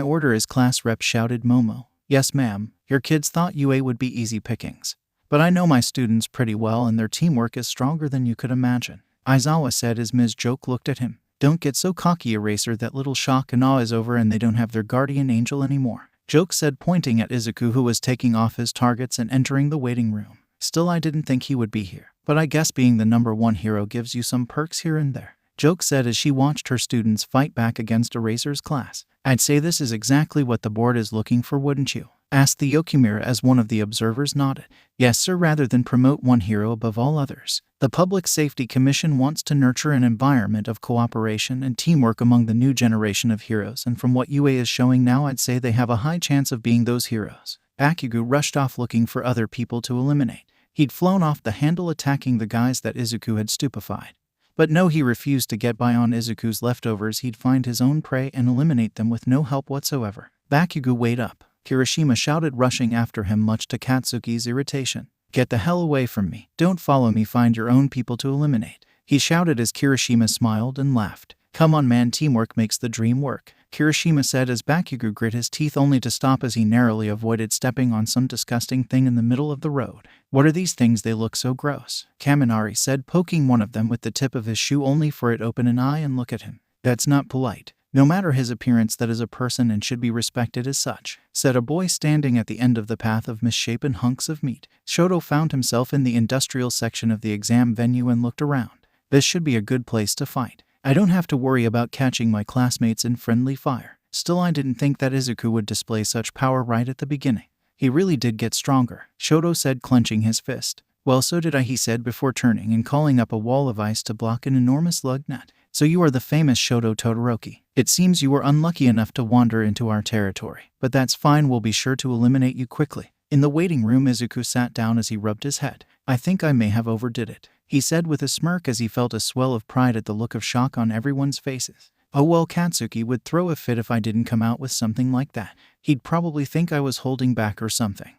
order, as class rep shouted Momo. Yes ma'am, your kids thought UA would be easy pickings. But I know my students pretty well and their teamwork is stronger than you could imagine, Aizawa said as Ms. Joke looked at him. Don't get so cocky, Eraser, that little shock and awe is over and they don't have their guardian angel anymore, Joke said, pointing at Izuku, who was taking off his targets and entering the waiting room. Still, I didn't think he would be here, but I guess being the #1 hero gives you some perks here and there, Joke said as she watched her students fight back against Eraser's class. I'd say this is exactly what the board is looking for, wouldn't you? Asked the Yokimura as one of the observers nodded. Yes sir, rather than promote one hero above all others, the Public Safety Commission wants to nurture an environment of cooperation and teamwork among the new generation of heroes, and from what UA is showing now, I'd say they have a high chance of being those heroes. Bakugo rushed off looking for other people to eliminate. He'd flown off the handle, attacking the guys that Izuku had stupefied. But no, he refused to get by on Izuku's leftovers. He'd find his own prey and eliminate them with no help whatsoever. Bakugo, wait up, Kirishima shouted, rushing after him, much to Katsuki's irritation. Get the hell away from me. Don't follow me, find your own people to eliminate, he shouted as Kirishima smiled and laughed. Come on man, teamwork makes the dream work, Kirishima said as Bakugo grit his teeth, only to stop as he narrowly avoided stepping on some disgusting thing in the middle of the road. What are these things? They look so gross, Kaminari said, poking one of them with the tip of his shoe, only for it open an eye and look at him. That's not polite. No matter his appearance, that is a person and should be respected as such, said a boy standing at the end of the path of misshapen hunks of meat. Shoto found himself in the industrial section of the exam venue and looked around. This should be a good place to fight. I don't have to worry about catching my classmates in friendly fire. Still, I didn't think that Izuku would display such power right at the beginning. He really did get stronger, Shoto said, clenching his fist. Well, so did I, he said before turning and calling up a wall of ice to block an enormous lug nut. So you are the famous Shoto Todoroki. It seems you were unlucky enough to wander into our territory, but that's fine, we'll be sure to eliminate you quickly. In the waiting room, Izuku sat down as he rubbed his head. I think I may have overdid it, he said with a smirk as he felt a swell of pride at the look of shock on everyone's faces. Oh well, Katsuki would throw a fit if I didn't come out with something like that. He'd probably think I was holding back or something.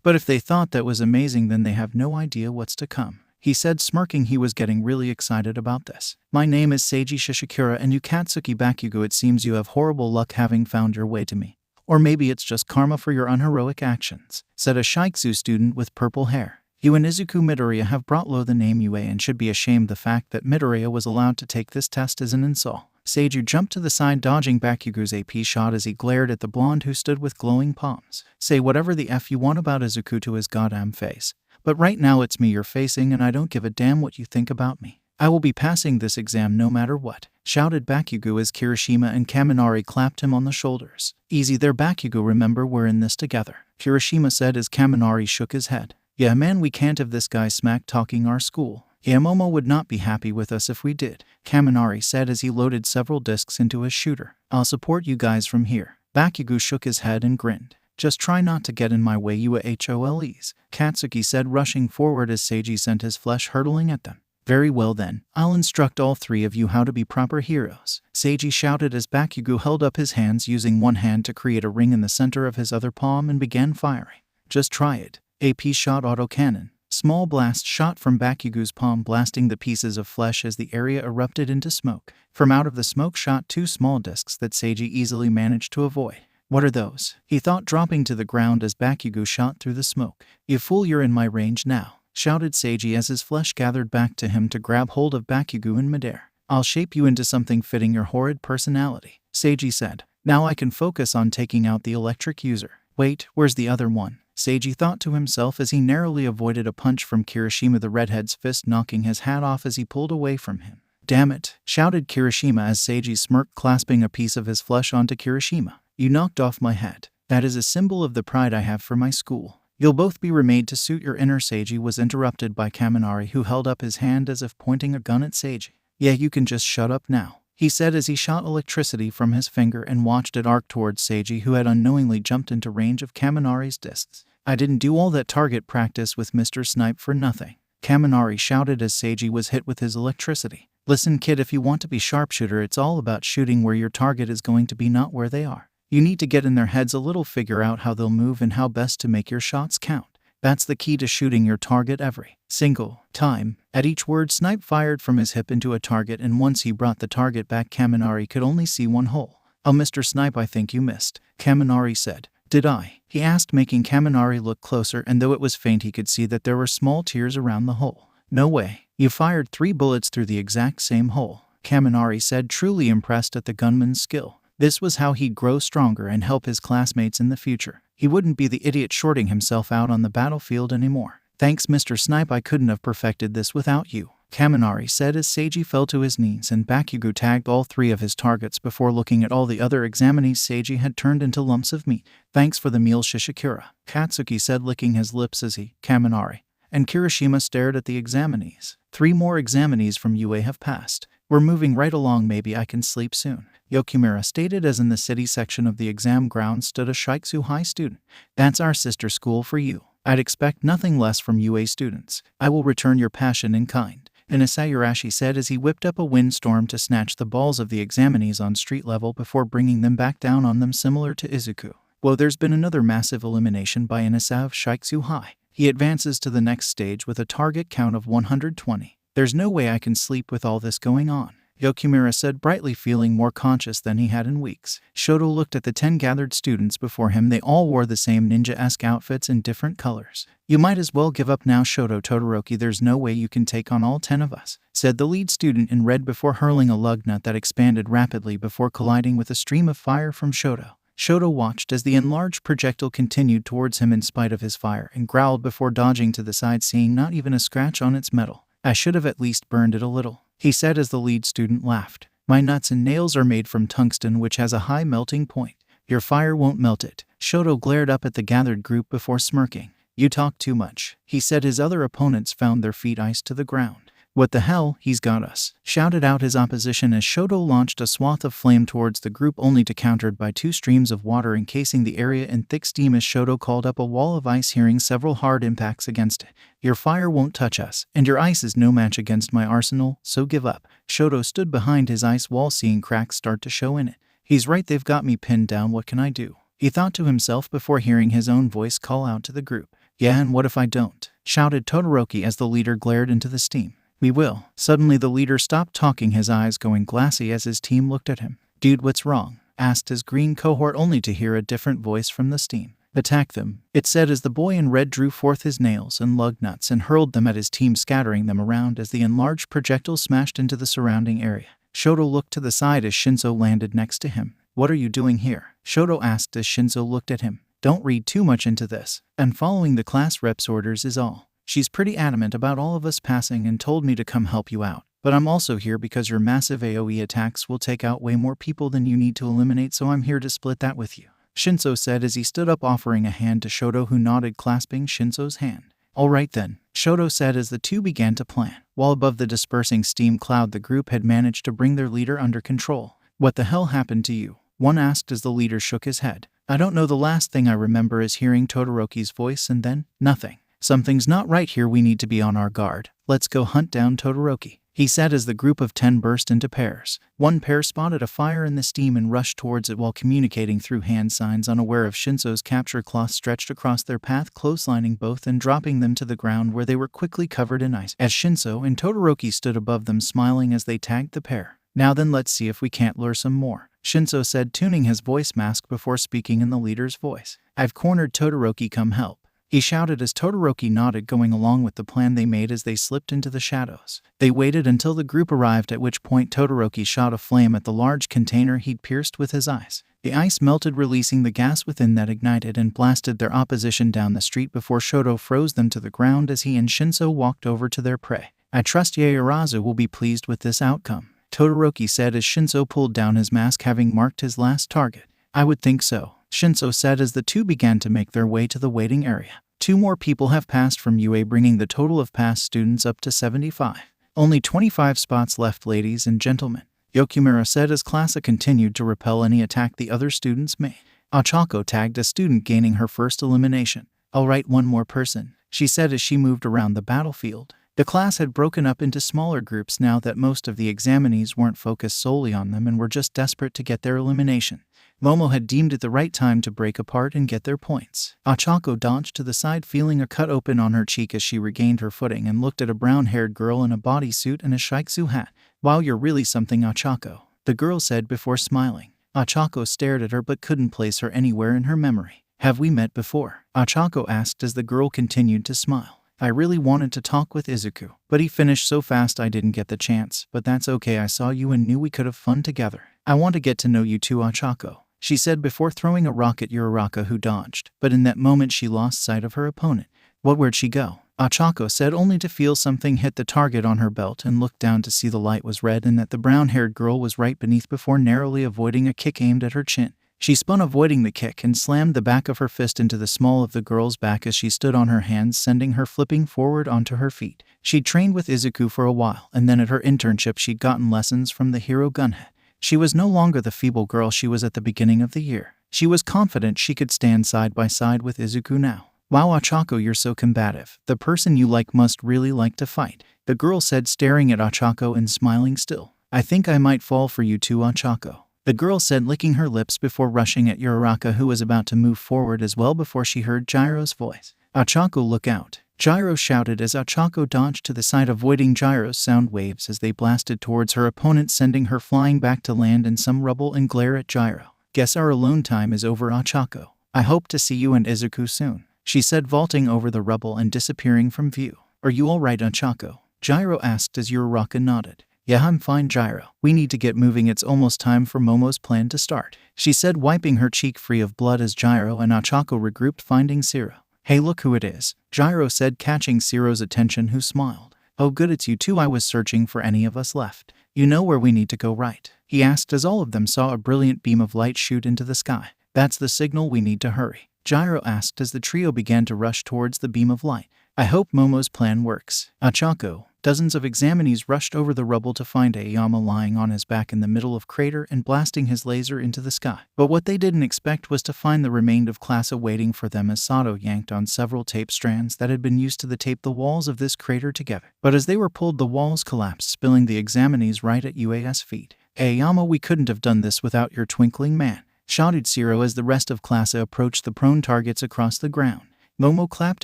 But if they thought that was amazing, then they have no idea what's to come, he said, smirking. He was getting really excited about this. My name is Seiji Shishikura, and you Katsuki Bakugo, it seems you have horrible luck having found your way to me. Or maybe it's just karma for your unheroic actions, said a Shiksu student with purple hair. You and Izuku Midoriya have brought low the name UA and should be ashamed. The fact that Midoriya was allowed to take this test is an insult. Seiju jumped to the side, dodging Bakugo's AP shot as he glared at the blonde who stood with glowing palms. Say whatever the F you want about Izuku to his goddamn face, but right now it's me you're facing and I don't give a damn what you think about me. I will be passing this exam no matter what, shouted Bakugo as Kirishima and Kaminari clapped him on the shoulders. Easy there, Bakugo, remember we're in this together, Kirishima said as Kaminari shook his head. Yeah man, we can't have this guy smack-talking our school. Yeah, Momo would not be happy with us if we did, Kaminari said as he loaded several discs into his shooter. I'll support you guys from here. Bakugo shook his head and grinned. Just try not to get in my way, you HOLEs, Katsuki said, rushing forward as Seiji sent his flesh hurtling at them. Very well then, I'll instruct all three of you how to be proper heroes, Seiji shouted as Bakugo held up his hands, using one hand to create a ring in the center of his other palm and began firing. Just try it. AP shot autocannon. Small blast shot from Bakugo's palm, blasting the pieces of flesh as the area erupted into smoke. From out of the smoke shot two small discs that Seiji easily managed to avoid. What are those? He thought, dropping to the ground as Bakugo shot through the smoke. You fool, you're in my range now, shouted Seiji as his flesh gathered back to him to grab hold of Bakugo in midair. I'll shape you into something fitting your horrid personality, Seiji said. Now I can focus on taking out the electric user. Wait, where's the other one? Seiji thought to himself as he narrowly avoided a punch from Kirishima, the redhead's fist knocking his hat off as he pulled away from him. Damn it, shouted Kirishima as Seiji smirked, clasping a piece of his flesh onto Kirishima. You knocked off my head. That is a symbol of the pride I have for my school. You'll both be remade to suit your inner. Seiji was interrupted by Kaminari, who held up his hand as if pointing a gun at Seiji. Yeah, you can just shut up now, he said as he shot electricity from his finger and watched it arc towards Seiji, who had unknowingly jumped into range of Kaminari's discs. I didn't do all that target practice with Mr. Snipe for nothing. Kaminari shouted as Seiji was hit with his electricity. Listen kid, if you want to be sharpshooter, it's all about shooting where your target is going to be, not where they are. You need to get in their heads a little, figure out how they'll move and how best to make your shots count. That's the key to shooting your target every single time. At each word, Snipe fired from his hip into a target, and once he brought the target back, Kaminari could only see one hole. Oh, Mr. Snipe, I think you missed, Kaminari said. Did I? He asked, making Kaminari look closer, and though it was faint, he could see that there were small tears around the hole. No way. You fired 3 bullets through the exact same hole, Kaminari said, truly impressed at the gunman's skill. This was how he'd grow stronger and help his classmates in the future. He wouldn't be the idiot shorting himself out on the battlefield anymore. Thanks, Mr. Snipe, I couldn't have perfected this without you, Kaminari said as Seiji fell to his knees and Bakugo tagged all 3 of his targets before looking at all the other examinees Seiji had turned into lumps of meat. Thanks for the meal, Shishikura, Katsuki said, licking his lips as he, Kaminari, and Kirishima stared at the examinees. 3 more examinees from UA have passed. We're moving right along, maybe I can sleep soon, Yokimura stated as in the city section of the exam ground stood a Shiksu High student. That's our sister school for you. I'd expect nothing less from UA students. I will return your passion in kind, Sayurashi said as he whipped up a windstorm to snatch the balls of the examinees on street level before bringing them back down on them, similar to Izuku. Well, there's been another massive elimination by Inasa of Shiksu High. He advances to the next stage with a target count of 120. There's no way I can sleep with all this going on, Yokimura said, brightly, feeling more conscious than he had in weeks. Shoto looked at the 10 gathered students before him. They all wore the same ninja-esque outfits in different colors. You might as well give up now, Shoto Todoroki. There's no way you can take on all 10 of us, said the lead student in red before hurling a lug nut that expanded rapidly before colliding with a stream of fire from Shoto. Shoto watched as the enlarged projectile continued towards him in spite of his fire and growled before dodging to the side, seeing not even a scratch on its metal. I should have at least burned it a little, he said as the lead student laughed. My nuts and nails are made from tungsten, which has a high melting point. Your fire won't melt it. Shoto glared up at the gathered group before smirking. You talk too much, he said. His other opponents found their feet iced to the ground. What the hell, he's got us, shouted out his opposition as Shoto launched a swath of flame towards the group, only to countered by 2 streams of water encasing the area in thick steam as Shoto called up a wall of ice, hearing several hard impacts against it. Your fire won't touch us, and your ice is no match against my arsenal, so give up. Shoto stood behind his ice wall, seeing cracks start to show in it. He's right, they've got me pinned down, what can I do? He thought to himself before hearing his own voice call out to the group. Yeah, and what if I don't? Shouted Todoroki as the leader glared into the steam. We will. Suddenly the leader stopped talking, his eyes going glassy as his team looked at him. Dude, what's wrong? Asked his green cohort, only to hear a different voice from the steam. Attack them, it said as the boy in red drew forth his nails and lug nuts and hurled them at his team, scattering them around as the enlarged projectile smashed into the surrounding area. Shoto looked to the side as Shinzo landed next to him. What are you doing here? Shoto asked as Shinzo looked at him. Don't read too much into this, and following the class rep's orders is all. She's pretty adamant about all of us passing and told me to come help you out. But I'm also here because your massive AoE attacks will take out way more people than you need to eliminate, so I'm here to split that with you, Shinzo said as he stood up, offering a hand to Shoto, who nodded, clasping Shinzo's hand. All right then, Shoto said as the two began to plan. While above the dispersing steam cloud, the group had managed to bring their leader under control. What the hell happened to you? One asked as the leader shook his head. I don't know, the last thing I remember is hearing Todoroki's voice and then, nothing. Something's not right here, we need to be on our guard. Let's go hunt down Todoroki, he said as the group of 10 burst into pairs. One pair spotted a fire in the steam and rushed towards it while communicating through hand signs, unaware of Shinzo's capture cloth stretched across their path, closelining both and dropping them to the ground, where they were quickly covered in ice, as Shinzo and Todoroki stood above them, smiling as they tagged the pair. Now then, let's see if we can't lure some more, Shinzo said, tuning his voice mask before speaking in the leader's voice. I've cornered Todoroki, come help, he shouted as Todoroki nodded, going along with the plan they made as they slipped into the shadows. They waited until the group arrived, at which point Todoroki shot a flame at the large container he'd pierced with his ice. The ice melted, releasing the gas within that ignited and blasted their opposition down the street before Shoto froze them to the ground as he and Shinzo walked over to their prey. I trust Yaoyorozu will be pleased with this outcome, Todoroki said as Shinzo pulled down his mask, having marked his last target. I would think so, Shinzo said as the two began to make their way to the waiting area. 2 more people have passed from UA, bringing the total of past students up to 75. Only 25 spots left, ladies and gentlemen, Yokimura said as Classa continued to repel any attack the other students made. Ochako tagged a student, gaining her first elimination. All right, one more person, she said as she moved around the battlefield. The class had broken up into smaller groups now that most of the examinees weren't focused solely on them and were just desperate to get their elimination. Momo had deemed it the right time to break apart and get their points. Ochako dodged to the side, feeling a cut open on her cheek as she regained her footing and looked at a brown-haired girl in a bodysuit and a shiksu hat. "Wow, you're really something, Ochako," the girl said before smiling. Ochako stared at her but couldn't place her anywhere in her memory. "Have we met before?" Ochako asked as the girl continued to smile. "I really wanted to talk with Izuku, but he finished so fast I didn't get the chance, but that's okay. I saw you and knew we could have fun together. I want to get to know you too, Ochako," she said before throwing a rock at Uraraka, who dodged, but in that moment she lost sight of her opponent. Where'd she go?" Ochako said, only to feel something hit the target on her belt and looked down to see the light was red and that the brown-haired girl was right beneath before narrowly avoiding a kick aimed at her chin. She spun, avoiding the kick, and slammed the back of her fist into the small of the girl's back as she stood on her hands, sending her flipping forward onto her feet. She'd trained with Izuku for a while, and then at her internship she'd gotten lessons from the hero gunhead. She was no longer the feeble girl she was at the beginning of the year. She was confident she could stand side by side with Izuku now. "Wow, Ochako, you're so combative. The person you like must really like to fight," the girl said, staring at Ochako and smiling still. "I think I might fall for you too, Ochako," the girl said, licking her lips before rushing at Uraraka, who was about to move forward as well before she heard Gyro's voice. "Ochako, look out," Gyro shouted as Ochako dodged to the side, avoiding Gyro's sound waves as they blasted towards her opponent, sending her flying back to land in some rubble and glare at Gyro. "Guess our alone time is over, Ochako. I hope to see you and Izuku soon," she said, vaulting over the rubble and disappearing from view. "Are you all right, Ochako?" Gyro asked as Uraraka nodded. "Yeah, I'm fine, Gyro. We need to get moving. It's almost time for Momo's plan to start," she said, wiping her cheek free of blood as Gyro and Ochako regrouped, finding Zero. "Hey, look who it is," Gyro said, catching Zero's attention, who smiled. "Oh good, it's you two. I was searching for any of us left. You know where we need to go, right?" he asked as all of them saw a brilliant beam of light shoot into the sky. "That's the signal. We need to hurry," Gyro asked as the trio began to rush towards the beam of light. "I hope Momo's plan works, Ochako." Dozens of examinees rushed over the rubble to find Aoyama lying on his back in the middle of crater and blasting his laser into the sky. But what they didn't expect was to find the remainder of class awaiting for them as Sato yanked on several tape strands that had been used to tape the walls of this crater together. But as they were pulled, the walls collapsed, spilling the examinees right at Ua's feet. "Aoyama, we couldn't have done this without your twinkling man," shouted Zero as the rest of class approached the prone targets across the ground. Momo clapped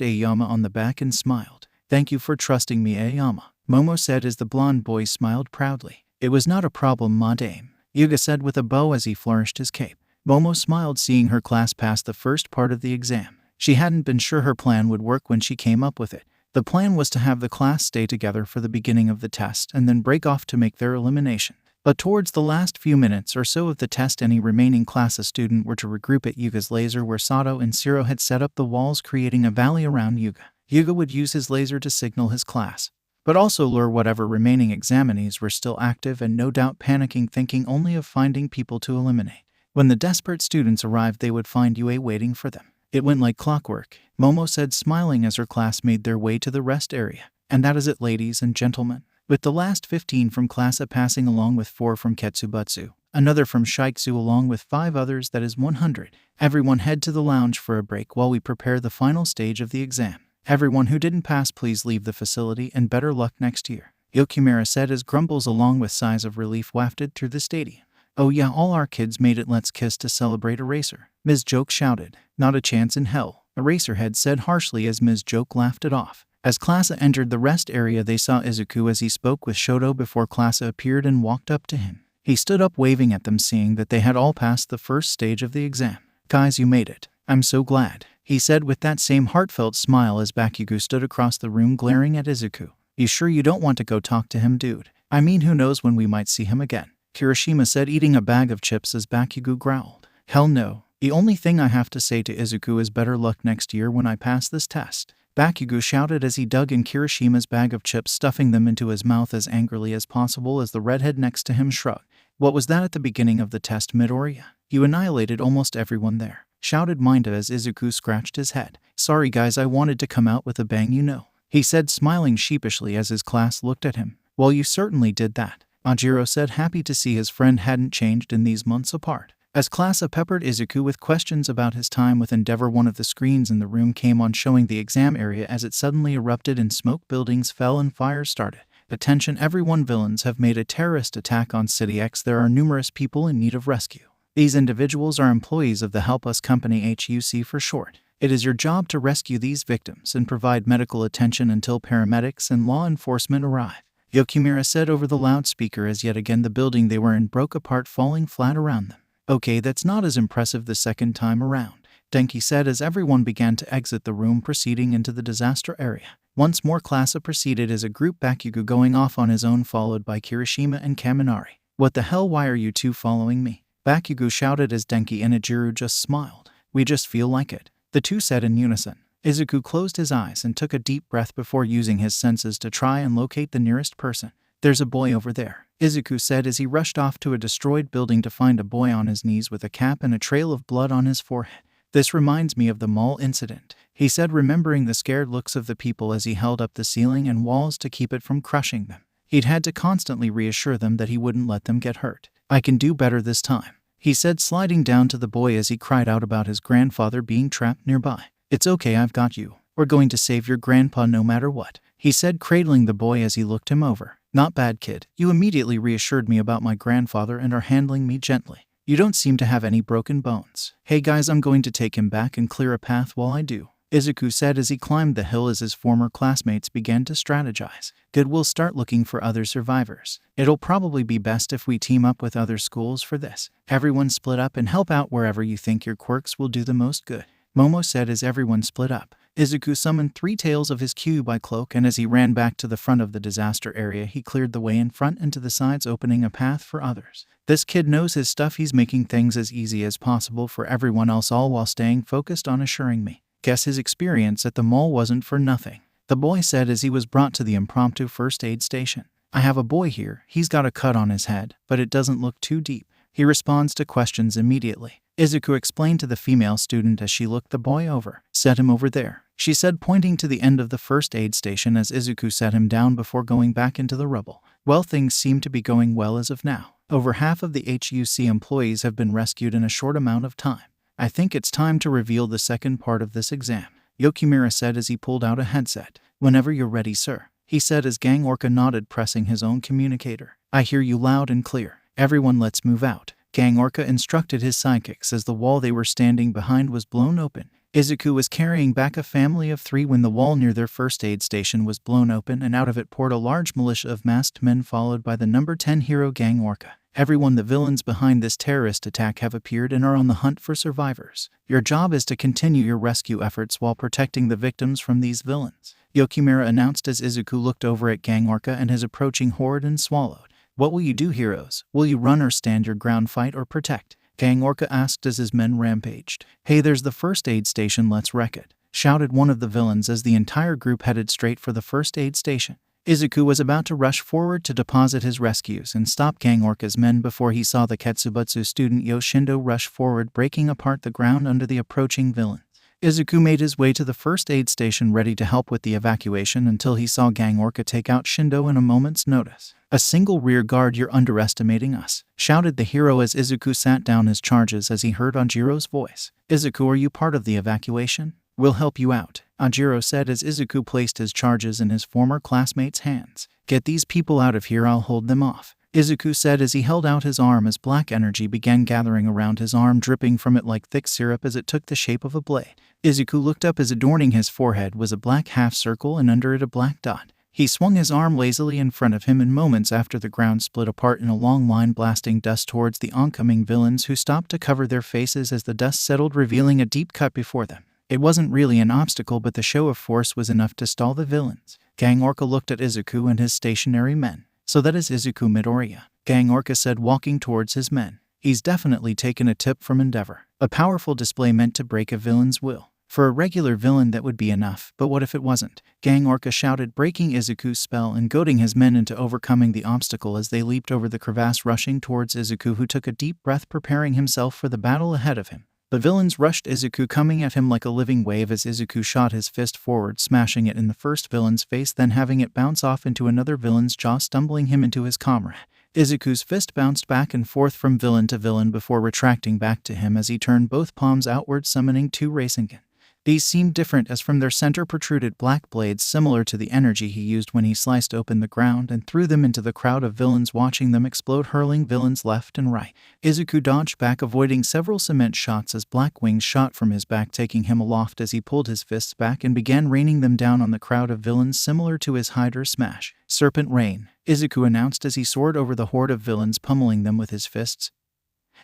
Aoyama on the back and smiled. "Thank you for trusting me, Aoyama," Momo said as the blonde boy smiled proudly. "It was not a problem, ma dame," Yuga said with a bow as he flourished his cape. Momo smiled, seeing her class pass the first part of the exam. She hadn't been sure her plan would work when she came up with it. The plan was to have the class stay together for the beginning of the test and then break off to make their elimination. But towards the last few minutes or so of the test, any remaining class student were to regroup at Yuga's laser, where Sato and Zero had set up the walls, creating a valley around Yuga. Yuga would use his laser to signal his class, but also lure whatever remaining examinees were still active and no doubt panicking, thinking only of finding people to eliminate. When the desperate students arrived, they would find Yue waiting for them. "It went like clockwork," Momo said, smiling as her class made their way to the rest area. "And that is it, ladies and gentlemen. With the last 15 from class passing, along with 4 from Ketsubutsu, another from Shiksu, along with 5 others, that is 100. Everyone head to the lounge for a break while we prepare the final stage of the exam. Everyone who didn't pass, please leave the facility, and better luck next year," Yokimura said as grumbles along with sighs of relief wafted through the stadium. "Oh yeah, all our kids made it. Let's kiss to celebrate, Eraser," Ms. Joke shouted. "Not a chance in hell," Eraserhead said harshly as Ms. Joke laughed it off. As Klasa entered the rest area, they saw Izuku as he spoke with Shoto before Klasa appeared and walked up to him. He stood up, waving at them, seeing that they had all passed the first stage of the exam. "Guys, you made it. I'm so glad," he said with that same heartfelt smile as Bakugo stood across the room glaring at Izuku. "You sure you don't want to go talk to him, dude? I mean, who knows when we might see him again?" Kirishima said, eating a bag of chips as Bakugo growled. "Hell no. The only thing I have to say to Izuku is better luck next year when I pass this test," Bakugo shouted as he dug in Kirishima's bag of chips, stuffing them into his mouth as angrily as possible as the redhead next to him shrugged. "What was that at the beginning of the test, Midoriya? You annihilated almost everyone there," shouted Minda as Izuku scratched his head. "Sorry guys, I wanted to come out with a bang, you know," he said, smiling sheepishly as his class looked at him. "Well, you certainly did that," Ajiro said, happy to see his friend hadn't changed in these months apart. As class peppered Izuku with questions about his time with Endeavor, one of the screens in the room came on showing the exam area as it suddenly erupted in smoke, buildings fell and fires started. Attention everyone, villains have made a terrorist attack on City X. There are numerous people in need of rescue. These individuals are employees of the Help Us Company, HUC for short. It is your job to rescue these victims and provide medical attention until paramedics and law enforcement arrive, Yokimura said over the loudspeaker as yet again the building they were in broke apart, falling flat around them. Okay, that's not as impressive the second time around, Denki said as everyone began to exit the room, proceeding into the disaster area. Once more class proceeded as a group, Bakugo going off on his own followed by Kirishima and Kaminari. What the hell, why are you two following me? Bakugo shouted as Denki and Ijiru just smiled. We just feel like it, the two said in unison. Izuku closed his eyes and took a deep breath before using his senses to try and locate the nearest person. There's a boy over there, Izuku said as he rushed off to a destroyed building to find a boy on his knees with a cap and a trail of blood on his forehead. This reminds me of the mall incident, he said, remembering the scared looks of the people as he held up the ceiling and walls to keep it from crushing them. He'd had to constantly reassure them that he wouldn't let them get hurt. I can do better this time, he said, sliding down to the boy as he cried out about his grandfather being trapped nearby. It's okay, I've got you. We're going to save your grandpa no matter what, he said, cradling the boy as he looked him over. Not bad, kid. You immediately reassured me about my grandfather and are handling me gently. You don't seem to have any broken bones. Hey guys, I'm going to take him back and clear a path while I do, Izuku said as he climbed the hill as his former classmates began to strategize. Good, we'll start looking for other survivors. It'll probably be best if we team up with other schools for this. Everyone split up and help out wherever you think your quirks will do the most good, Momo said as everyone split up. Izuku summoned 3 tails of his Kyuubi cloak, and as he ran back to the front of the disaster area, he cleared the way in front and to the sides, opening a path for others. This kid knows his stuff. He's making things as easy as possible for everyone else, all while staying focused on assuring me. Guess his experience at the mall wasn't for nothing, the boy said as he was brought to the impromptu first aid station. I have a boy here. He's got a cut on his head, but it doesn't look too deep. He responds to questions immediately, Izuku explained to the female student as she looked the boy over. Set him over there, she said, pointing to the end of the first aid station as Izuku set him down before going back into the rubble. Well, things seem to be going well as of now. Over half of the HUC employees have been rescued in a short amount of time. I think it's time to reveal the second part of this exam, Yokimura said as he pulled out a headset. Whenever you're ready, sir, he said as Gang Orca nodded, pressing his own communicator. I hear you loud and clear. Everyone, let's move out, Gang Orca instructed his sidekicks as the wall they were standing behind was blown open. Izuku was carrying back a family of 3 when the wall near their first aid station was blown open, and out of it poured a large militia of masked men followed by the number 10 hero Gang Orca. Everyone, the villains behind this terrorist attack have appeared and are on the hunt for survivors. Your job is to continue your rescue efforts while protecting the victims from these villains, Yokimura announced as Izuku looked over at Gang Orca and his approaching horde and swallowed. What will you do, heroes? Will you run or stand your ground, fight or protect? Gang Orca asked as his men rampaged. Hey, there's the first aid station, let's wreck it, shouted one of the villains as the entire group headed straight for the first aid station. Izuku was about to rush forward to deposit his rescues and stop Gang Orca's men before he saw the Ketsubutsu student Yoshindo rush forward, breaking apart the ground under the approaching villains. Izuku made his way to the first aid station ready to help with the evacuation until he saw Gang Orca take out Shindo in a moment's notice. A single rear guard, you're underestimating us, shouted the hero as Izuku sat down his charges as he heard Anjiro's voice. Izuku, are you part of the evacuation? We'll help you out, Anjiro said as Izuku placed his charges in his former classmate's hands. Get these people out of here, I'll hold them off, Izuku said as he held out his arm as black energy began gathering around his arm, dripping from it like thick syrup as it took the shape of a blade. Izuku looked up as adorning his forehead was a black half circle and under it a black dot. He swung his arm lazily in front of him, and moments after the ground split apart in a long line, blasting dust towards the oncoming villains who stopped to cover their faces as the dust settled, revealing a deep cut before them. It wasn't really an obstacle, but the show of force was enough to stall the villains. Gang Orca looked at Izuku and his stationary men. So that is Izuku Midoriya, Gang Orca said, walking towards his men. He's definitely taken a tip from Endeavor. A powerful display meant to break a villain's will. For a regular villain that would be enough, but what if it wasn't? Gang Orca shouted, breaking Izuku's spell and goading his men into overcoming the obstacle as they leaped over the crevasse, rushing towards Izuku, who took a deep breath, preparing himself for the battle ahead of him. The villains rushed Izuku, coming at him like a living wave as Izuku shot his fist forward, smashing it in the first villain's face, then having it bounce off into another villain's jaw, stumbling him into his comrade. Izuku's fist bounced back and forth from villain to villain before retracting back to him as he turned both palms outward, summoning 2 Rasengan. These seemed different as from their center protruded black blades similar to the energy he used when he sliced open the ground and threw them into the crowd of villains watching them explode, hurling villains left and right. Izuku dodged back, avoiding several cement shots as black wings shot from his back, taking him aloft as he pulled his fists back and began raining them down on the crowd of villains similar to his Hydra smash. Serpent Rain, Izuku announced as he soared over the horde of villains, pummeling them with his fists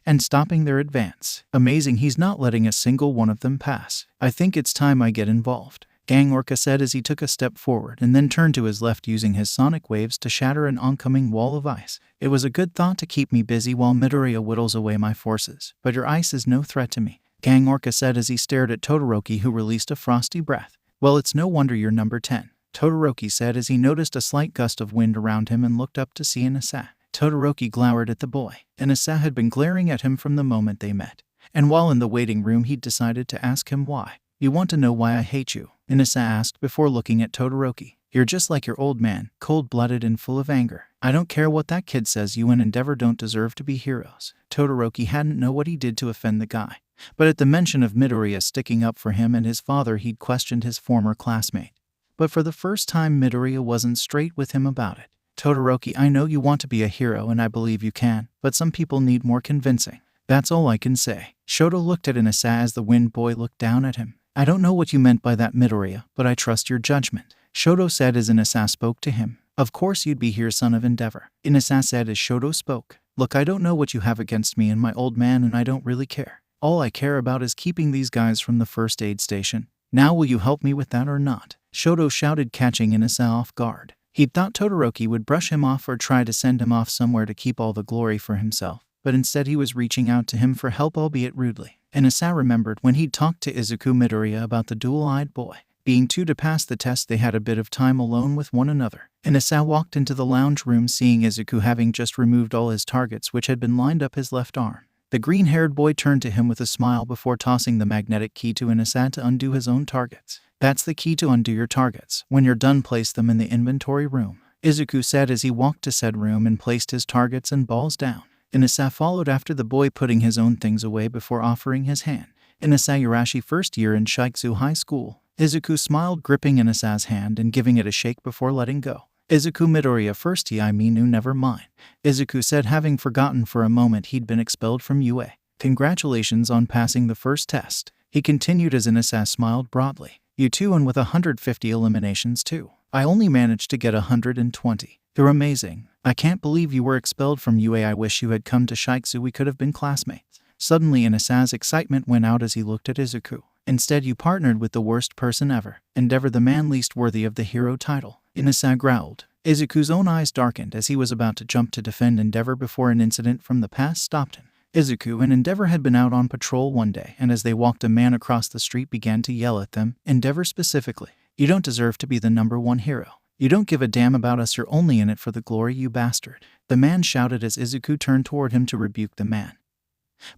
and stopping their advance. Amazing, he's not letting a single one of them pass. I think it's time I get involved, Gang Orca said as he took a step forward and then turned to his left, using his sonic waves to shatter an oncoming wall of ice. It was a good thought to keep me busy while Midoriya whittles away my forces, but your ice is no threat to me, Gang Orca said as he stared at Todoroki, who released a frosty breath. Well, it's no wonder you're number 10, Todoroki said as he noticed a slight gust of wind around him and looked up to see Inasa. Todoroki glowered at the boy. Inasa had been glaring at him from the moment they met, and while in the waiting room he'd decided to ask him why. You want to know why I hate you? Inasa asked before looking at Todoroki. You're just like your old man, cold-blooded and full of anger. I don't care what that kid says, you and Endeavor don't deserve to be heroes. Todoroki hadn't know what he did to offend the guy, but at the mention of Midoriya sticking up for him and his father, he'd questioned his former classmate. But for the first time, Midoriya wasn't straight with him about it. Todoroki, I know you want to be a hero and I believe you can, but some people need more convincing. That's all I can say. Shoto looked at Inasa as the wind boy looked down at him. I don't know what you meant by that, Midoriya, but I trust your judgment, Shoto said as Inasa spoke to him. Of course you'd be here, son of Endeavor, Inasa said as Shoto spoke. Look, I don't know what you have against me and my old man, and I don't really care. All I care about is keeping these guys from the first aid station. Now will you help me with that or not? Shoto shouted, catching Inasa off guard. He'd thought Todoroki would brush him off or try to send him off somewhere to keep all the glory for himself, but instead he was reaching out to him for help, albeit rudely. Inasa remembered when he'd talked to Izuku Midoriya about the dual-eyed boy. Being two to pass the test, they had a bit of time alone with one another. Inasa walked into the lounge room, seeing Izuku having just removed all his targets, which had been lined up his left arm. The green-haired boy turned to him with a smile before tossing the magnetic key to Inasa to undo his own targets. That's the key to undo your targets. When you're done, place them in the inventory room, Izuku said as he walked to said room and placed his targets and balls down. Inasa followed after the boy, putting his own things away before offering his hand. Inasa Yurashi, first year in Shikzu High School. Izuku smiled, gripping Inasa's hand and giving it a shake before letting go. Izuku Midoriya, first year, I mean, never mind, Izuku said, having forgotten for a moment he'd been expelled from UA. Congratulations on passing the first test, he continued as Inasa smiled broadly. You too, and with 150 eliminations too. I only managed to get 120. You're amazing. I can't believe you were expelled from UA. I wish you had come to Shikzu. We could have been classmates. Suddenly Inasa's excitement went out as he looked at Izuku. Instead, you partnered with the worst person ever. Endeavor, the man least worthy of the hero title, Inasa growled. Izuku's own eyes darkened as he was about to jump to defend Endeavor before an incident from the past stopped him. Izuku and Endeavor had been out on patrol one day, and as they walked, a man across the street began to yell at them, Endeavor specifically. You don't deserve to be the #1 hero. You don't give a damn about us, you're only in it for the glory, you bastard. The man shouted as Izuku turned toward him to rebuke the man.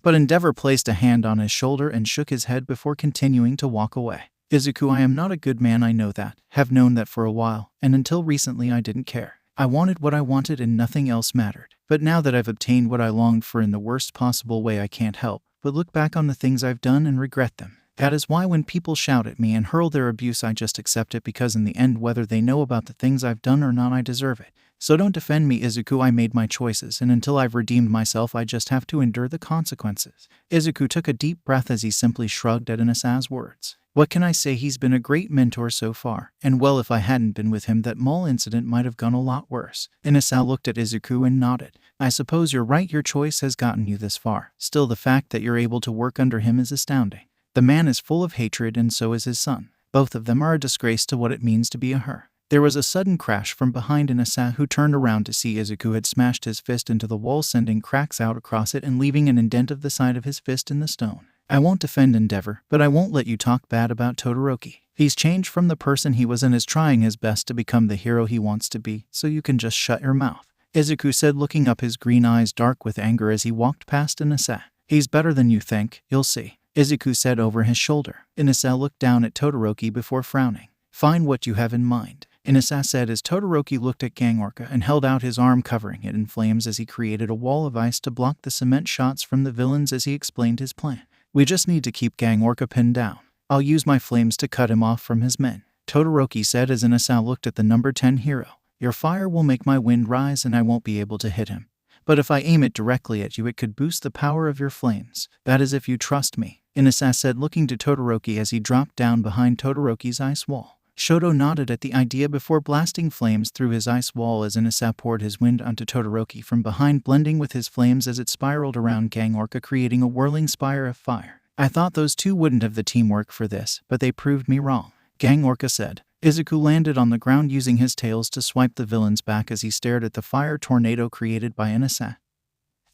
But Endeavor placed a hand on his shoulder and shook his head before continuing to walk away. Izuku, I am not a good man, I know that, have known that for a while, and until recently I didn't care. I wanted what I wanted and nothing else mattered. But now that I've obtained what I longed for in the worst possible way, I can't help but look back on the things I've done and regret them. That is why when people shout at me and hurl their abuse, I just accept it, because in the end, whether they know about the things I've done or not, I deserve it. So don't defend me, Izuku. I made my choices, and until I've redeemed myself, I just have to endure the consequences. Izuku took a deep breath as he simply shrugged at Inasa's words. What can I say? He's been a great mentor so far, and well, if I hadn't been with him, that mall incident might have gone a lot worse. Inasa looked at Izuku and nodded. I suppose you're right, your choice has gotten you this far. Still, the fact that you're able to work under him is astounding. The man is full of hatred, and so is his son. Both of them are a disgrace to what it means to be a her. There was a sudden crash from behind Inasa, who turned around to see Izuku had smashed his fist into the wall, sending cracks out across it and leaving an indent of the side of his fist in the stone. I won't defend Endeavor, but I won't let you talk bad about Todoroki. He's changed from the person he was and is trying his best to become the hero he wants to be, so you can just shut your mouth, Izuku said, looking up, his green eyes dark with anger as he walked past Inasa. He's better than you think, you'll see, Izuku said over his shoulder. Inasa looked down at Todoroki before frowning. Find what you have in mind, Inasa said as Todoroki looked at Gang Orca and held out his arm covering it in flames as he created a wall of ice to block the cement shots from the villains as he explained his plan. We just need to keep Gang Orca pinned down. I'll use my flames to cut him off from his men. Todoroki said as Inasa looked at the number 10 hero. Your fire will make my wind rise and I won't be able to hit him. But if I aim it directly at you it could boost the power of your flames. That is if you trust me. Inasa said looking to Todoroki as he dropped down behind Todoroki's ice wall. Shoto nodded at the idea before blasting flames through his ice wall as Inasa poured his wind onto Todoroki from behind, blending with his flames as it spiraled around Gang Orca, creating a whirling spire of fire. I thought those two wouldn't have the teamwork for this, but they proved me wrong, Gang Orca said. Izuku landed on the ground using his tails to swipe the villains back as he stared at the fire tornado created by Inasa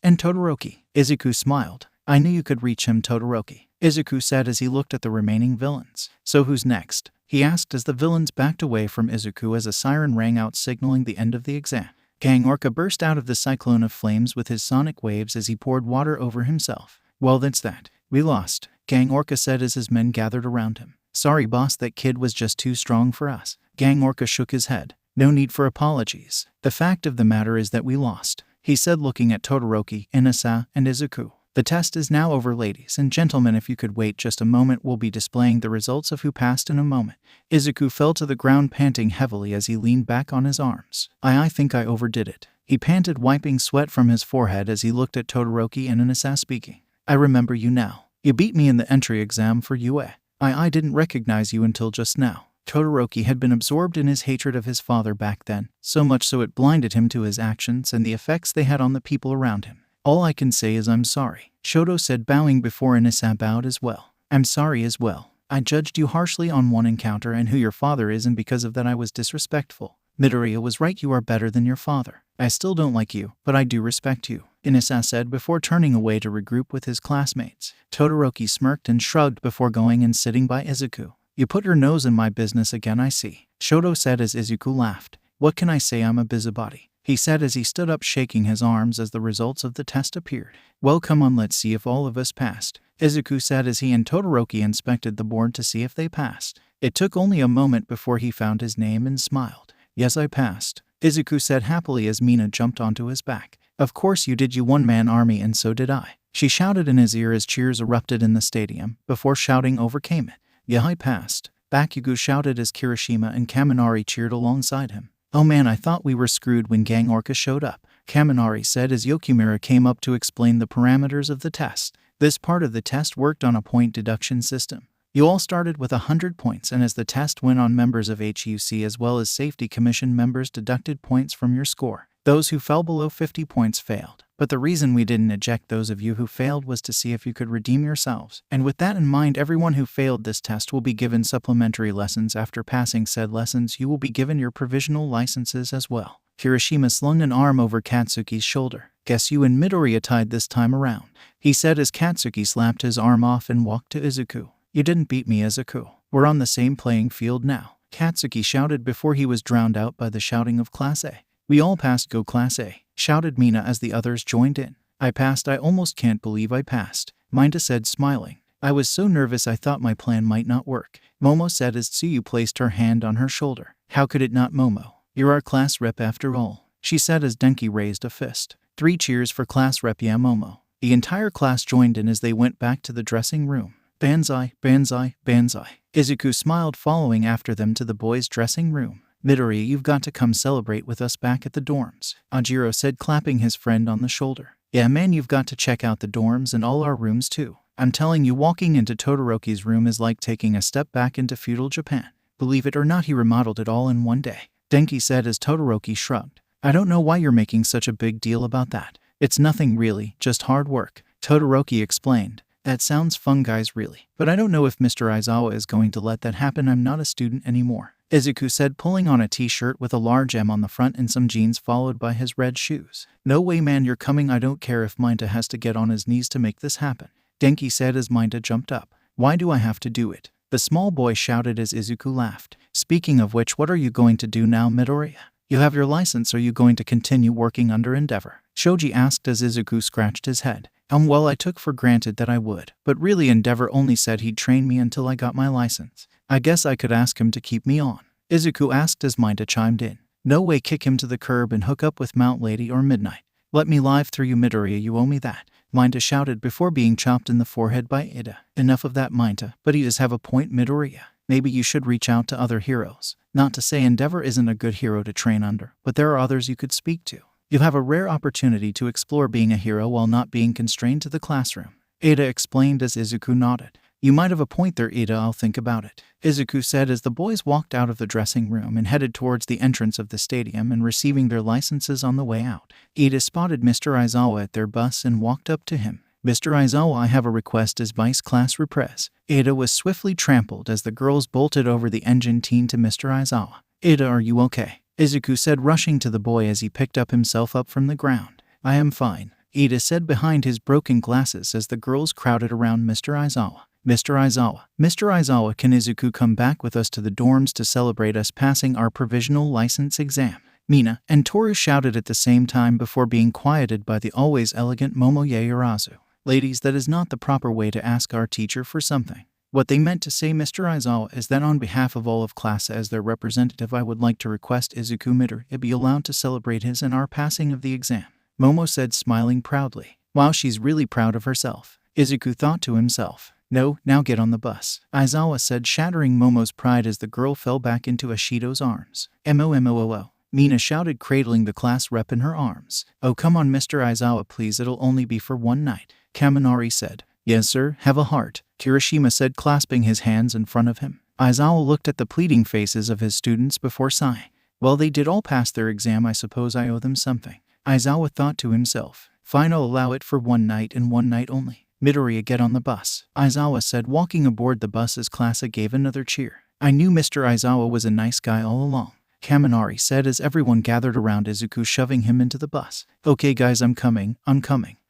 and Todoroki. Izuku smiled. I knew you could reach him, Todoroki, Izuku said as he looked at the remaining villains. So who's next? He asked as the villains backed away from Izuku as a siren rang out signaling the end of the exam. Gang Orca burst out of the cyclone of flames with his sonic waves as he poured water over himself. Well, that's that. We lost, Gang Orca said as his men gathered around him. Sorry boss, that kid was just too strong for us. Gang Orca shook his head. No need for apologies. The fact of the matter is that we lost, he said looking at Todoroki, Inasa, and Izuku. The test is now over, ladies and gentlemen. If you could wait just a moment, we'll be displaying the results of who passed in a moment. Izuku fell to the ground panting heavily as he leaned back on his arms. I think I overdid it, he panted, wiping sweat from his forehead as he looked at Todoroki and Inasa speaking. I remember you now. You beat me in the entry exam for UA. I didn't recognize you until just now. Todoroki had been absorbed in his hatred of his father back then, so much so it blinded him to his actions and the effects they had on the people around him. All I can say is I'm sorry, Shoto said, bowing before Inasa bowed as well. I'm sorry as well. I judged you harshly on one encounter and who your father is, and because of that I was disrespectful. Midoriya was right, you are better than your father. I still don't like you, but I do respect you, Inasa said before turning away to regroup with his classmates. Todoroki smirked and shrugged before going and sitting by Izuku. You put your nose in my business again, I see, Shoto said as Izuku laughed. What can I say, I'm a busybody, he said as he stood up shaking his arms as the results of the test appeared. Well, come on, let's see if all of us passed, Izuku said as he and Todoroki inspected the board to see if they passed. It took only a moment before he found his name and smiled. Yes, I passed, Izuku said happily as Mina jumped onto his back. Of course you did, you one-man army, and so did I, she shouted in his ear as cheers erupted in the stadium, before shouting overcame it. Yeah, I passed, Bakugo shouted as Kirishima and Kaminari cheered alongside him. Oh man, I thought we were screwed when Gang Orca showed up, Kaminari said as Yokimura came up to explain the parameters of the test. This part of the test worked on a point deduction system. You all started with 100 points, and as the test went on, members of HUC as well as Safety Commission members deducted points from your score. Those who fell below 50 points failed. But the reason we didn't eject those of you who failed was to see if you could redeem yourselves. And with that in mind, everyone who failed this test will be given supplementary lessons. After passing said lessons, you will be given your provisional licenses as well. Kirishima slung an arm over Katsuki's shoulder. Guess you and Midoriya tied this time around, he said as Katsuki slapped his arm off and walked to Izuku. You didn't beat me, Izuku. We're on the same playing field now, Katsuki shouted before he was drowned out by the shouting of Class A. We all passed, go Class A, shouted Mina as the others joined in. I passed, I almost can't believe I passed, Minda said smiling. I was so nervous I thought my plan might not work, Momo said as Tsuyu placed her hand on her shoulder. How could it not, Momo? You're our class rep after all, she said as Denki raised a fist. 3 cheers for class rep, yeah Momo. The entire class joined in as they went back to the dressing room. Banzai, banzai, banzai. Izuku smiled following after them to the boys' dressing room. Midoriya, you've got to come celebrate with us back at the dorms, Ajiro said clapping his friend on the shoulder. Yeah man, you've got to check out the dorms and all our rooms too. I'm telling you, walking into Todoroki's room is like taking a step back into feudal Japan. Believe it or not, he remodeled it all in one day, Denki said as Todoroki shrugged. I don't know why you're making such a big deal about that. It's nothing really, just hard work, Todoroki explained. That sounds fun, guys, really. But I don't know if Mr. Aizawa is going to let that happen. I'm not a student anymore, Izuku said, pulling on a t-shirt with a large M on the front and some jeans followed by his red shoes. No way man, you're coming. I don't care if Minta has to get on his knees to make this happen, Denki said as Minta jumped up. Why do I have to do it? The small boy shouted as Izuku laughed. Speaking of which, what are you going to do now, Midoriya? You have your license, are you going to continue working under Endeavor? Shoji asked as Izuku scratched his head. Well, I took for granted that I would, but really Endeavor only said he'd train me until I got my license. I guess I could ask him to keep me on, Izuku asked as Minta chimed in. No way, kick him to the curb and hook up with Mount Lady or Midnight. Let me live through you, Midoriya, you owe me that. Minta shouted before being chopped in the forehead by Ida. Enough of that, Minta, but he does have a point, Midoriya. Maybe you should reach out to other heroes. Not to say Endeavor isn't a good hero to train under, but there are others you could speak to. You have a rare opportunity to explore being a hero while not being constrained to the classroom. Ida explained as Izuku nodded. You might have a point there, Ida, I'll think about it, Izuku said as the boys walked out of the dressing room and headed towards the entrance of the stadium and receiving their licenses on the way out. Ida spotted Mr. Aizawa at their bus and walked up to him. Mr. Aizawa, I have a request as vice class repres. Ida was swiftly trampled as the girls bolted over the engine teen to Mr. Aizawa. Ida, are you okay? Izuku said, rushing to the boy as he picked himself up from the ground. I am fine, Ida said behind his broken glasses as the girls crowded around Mr. Aizawa. Mr. Aizawa, can Izuku come back with us to the dorms to celebrate us passing our provisional license exam? Mina and Toru shouted at the same time before being quieted by the always elegant Momo Yaoyorozu. Ladies, that is not the proper way to ask our teacher for something. What they meant to say, Mr. Aizawa, is that on behalf of all of class as their representative, I would like to request Izuku Midoriya be allowed to celebrate his and our passing of the exam. Momo said, smiling proudly. Wow, she's really proud of herself, Izuku thought to himself. No, now get on the bus, Aizawa said, shattering Momo's pride as the girl fell back into Ashido's arms. MOMOOO. Mina shouted, cradling the class rep in her arms. Oh, come on, Mr. Aizawa, please, it'll only be for one night, Kaminari said. Yes, sir, have a heart, Kirishima said, clasping his hands in front of him. Aizawa looked at the pleading faces of his students before sighing. Well, they did all pass their exam, I suppose I owe them something, Aizawa thought to himself. Fine, I'll allow it for one night and one night only. Midoriya, get on the bus, Aizawa said, walking aboard the bus as Classa gave another cheer. I knew Mr. Aizawa was a nice guy all along, Kaminari said as everyone gathered around Izuku, shoving him into the bus. Okay guys, I'm coming,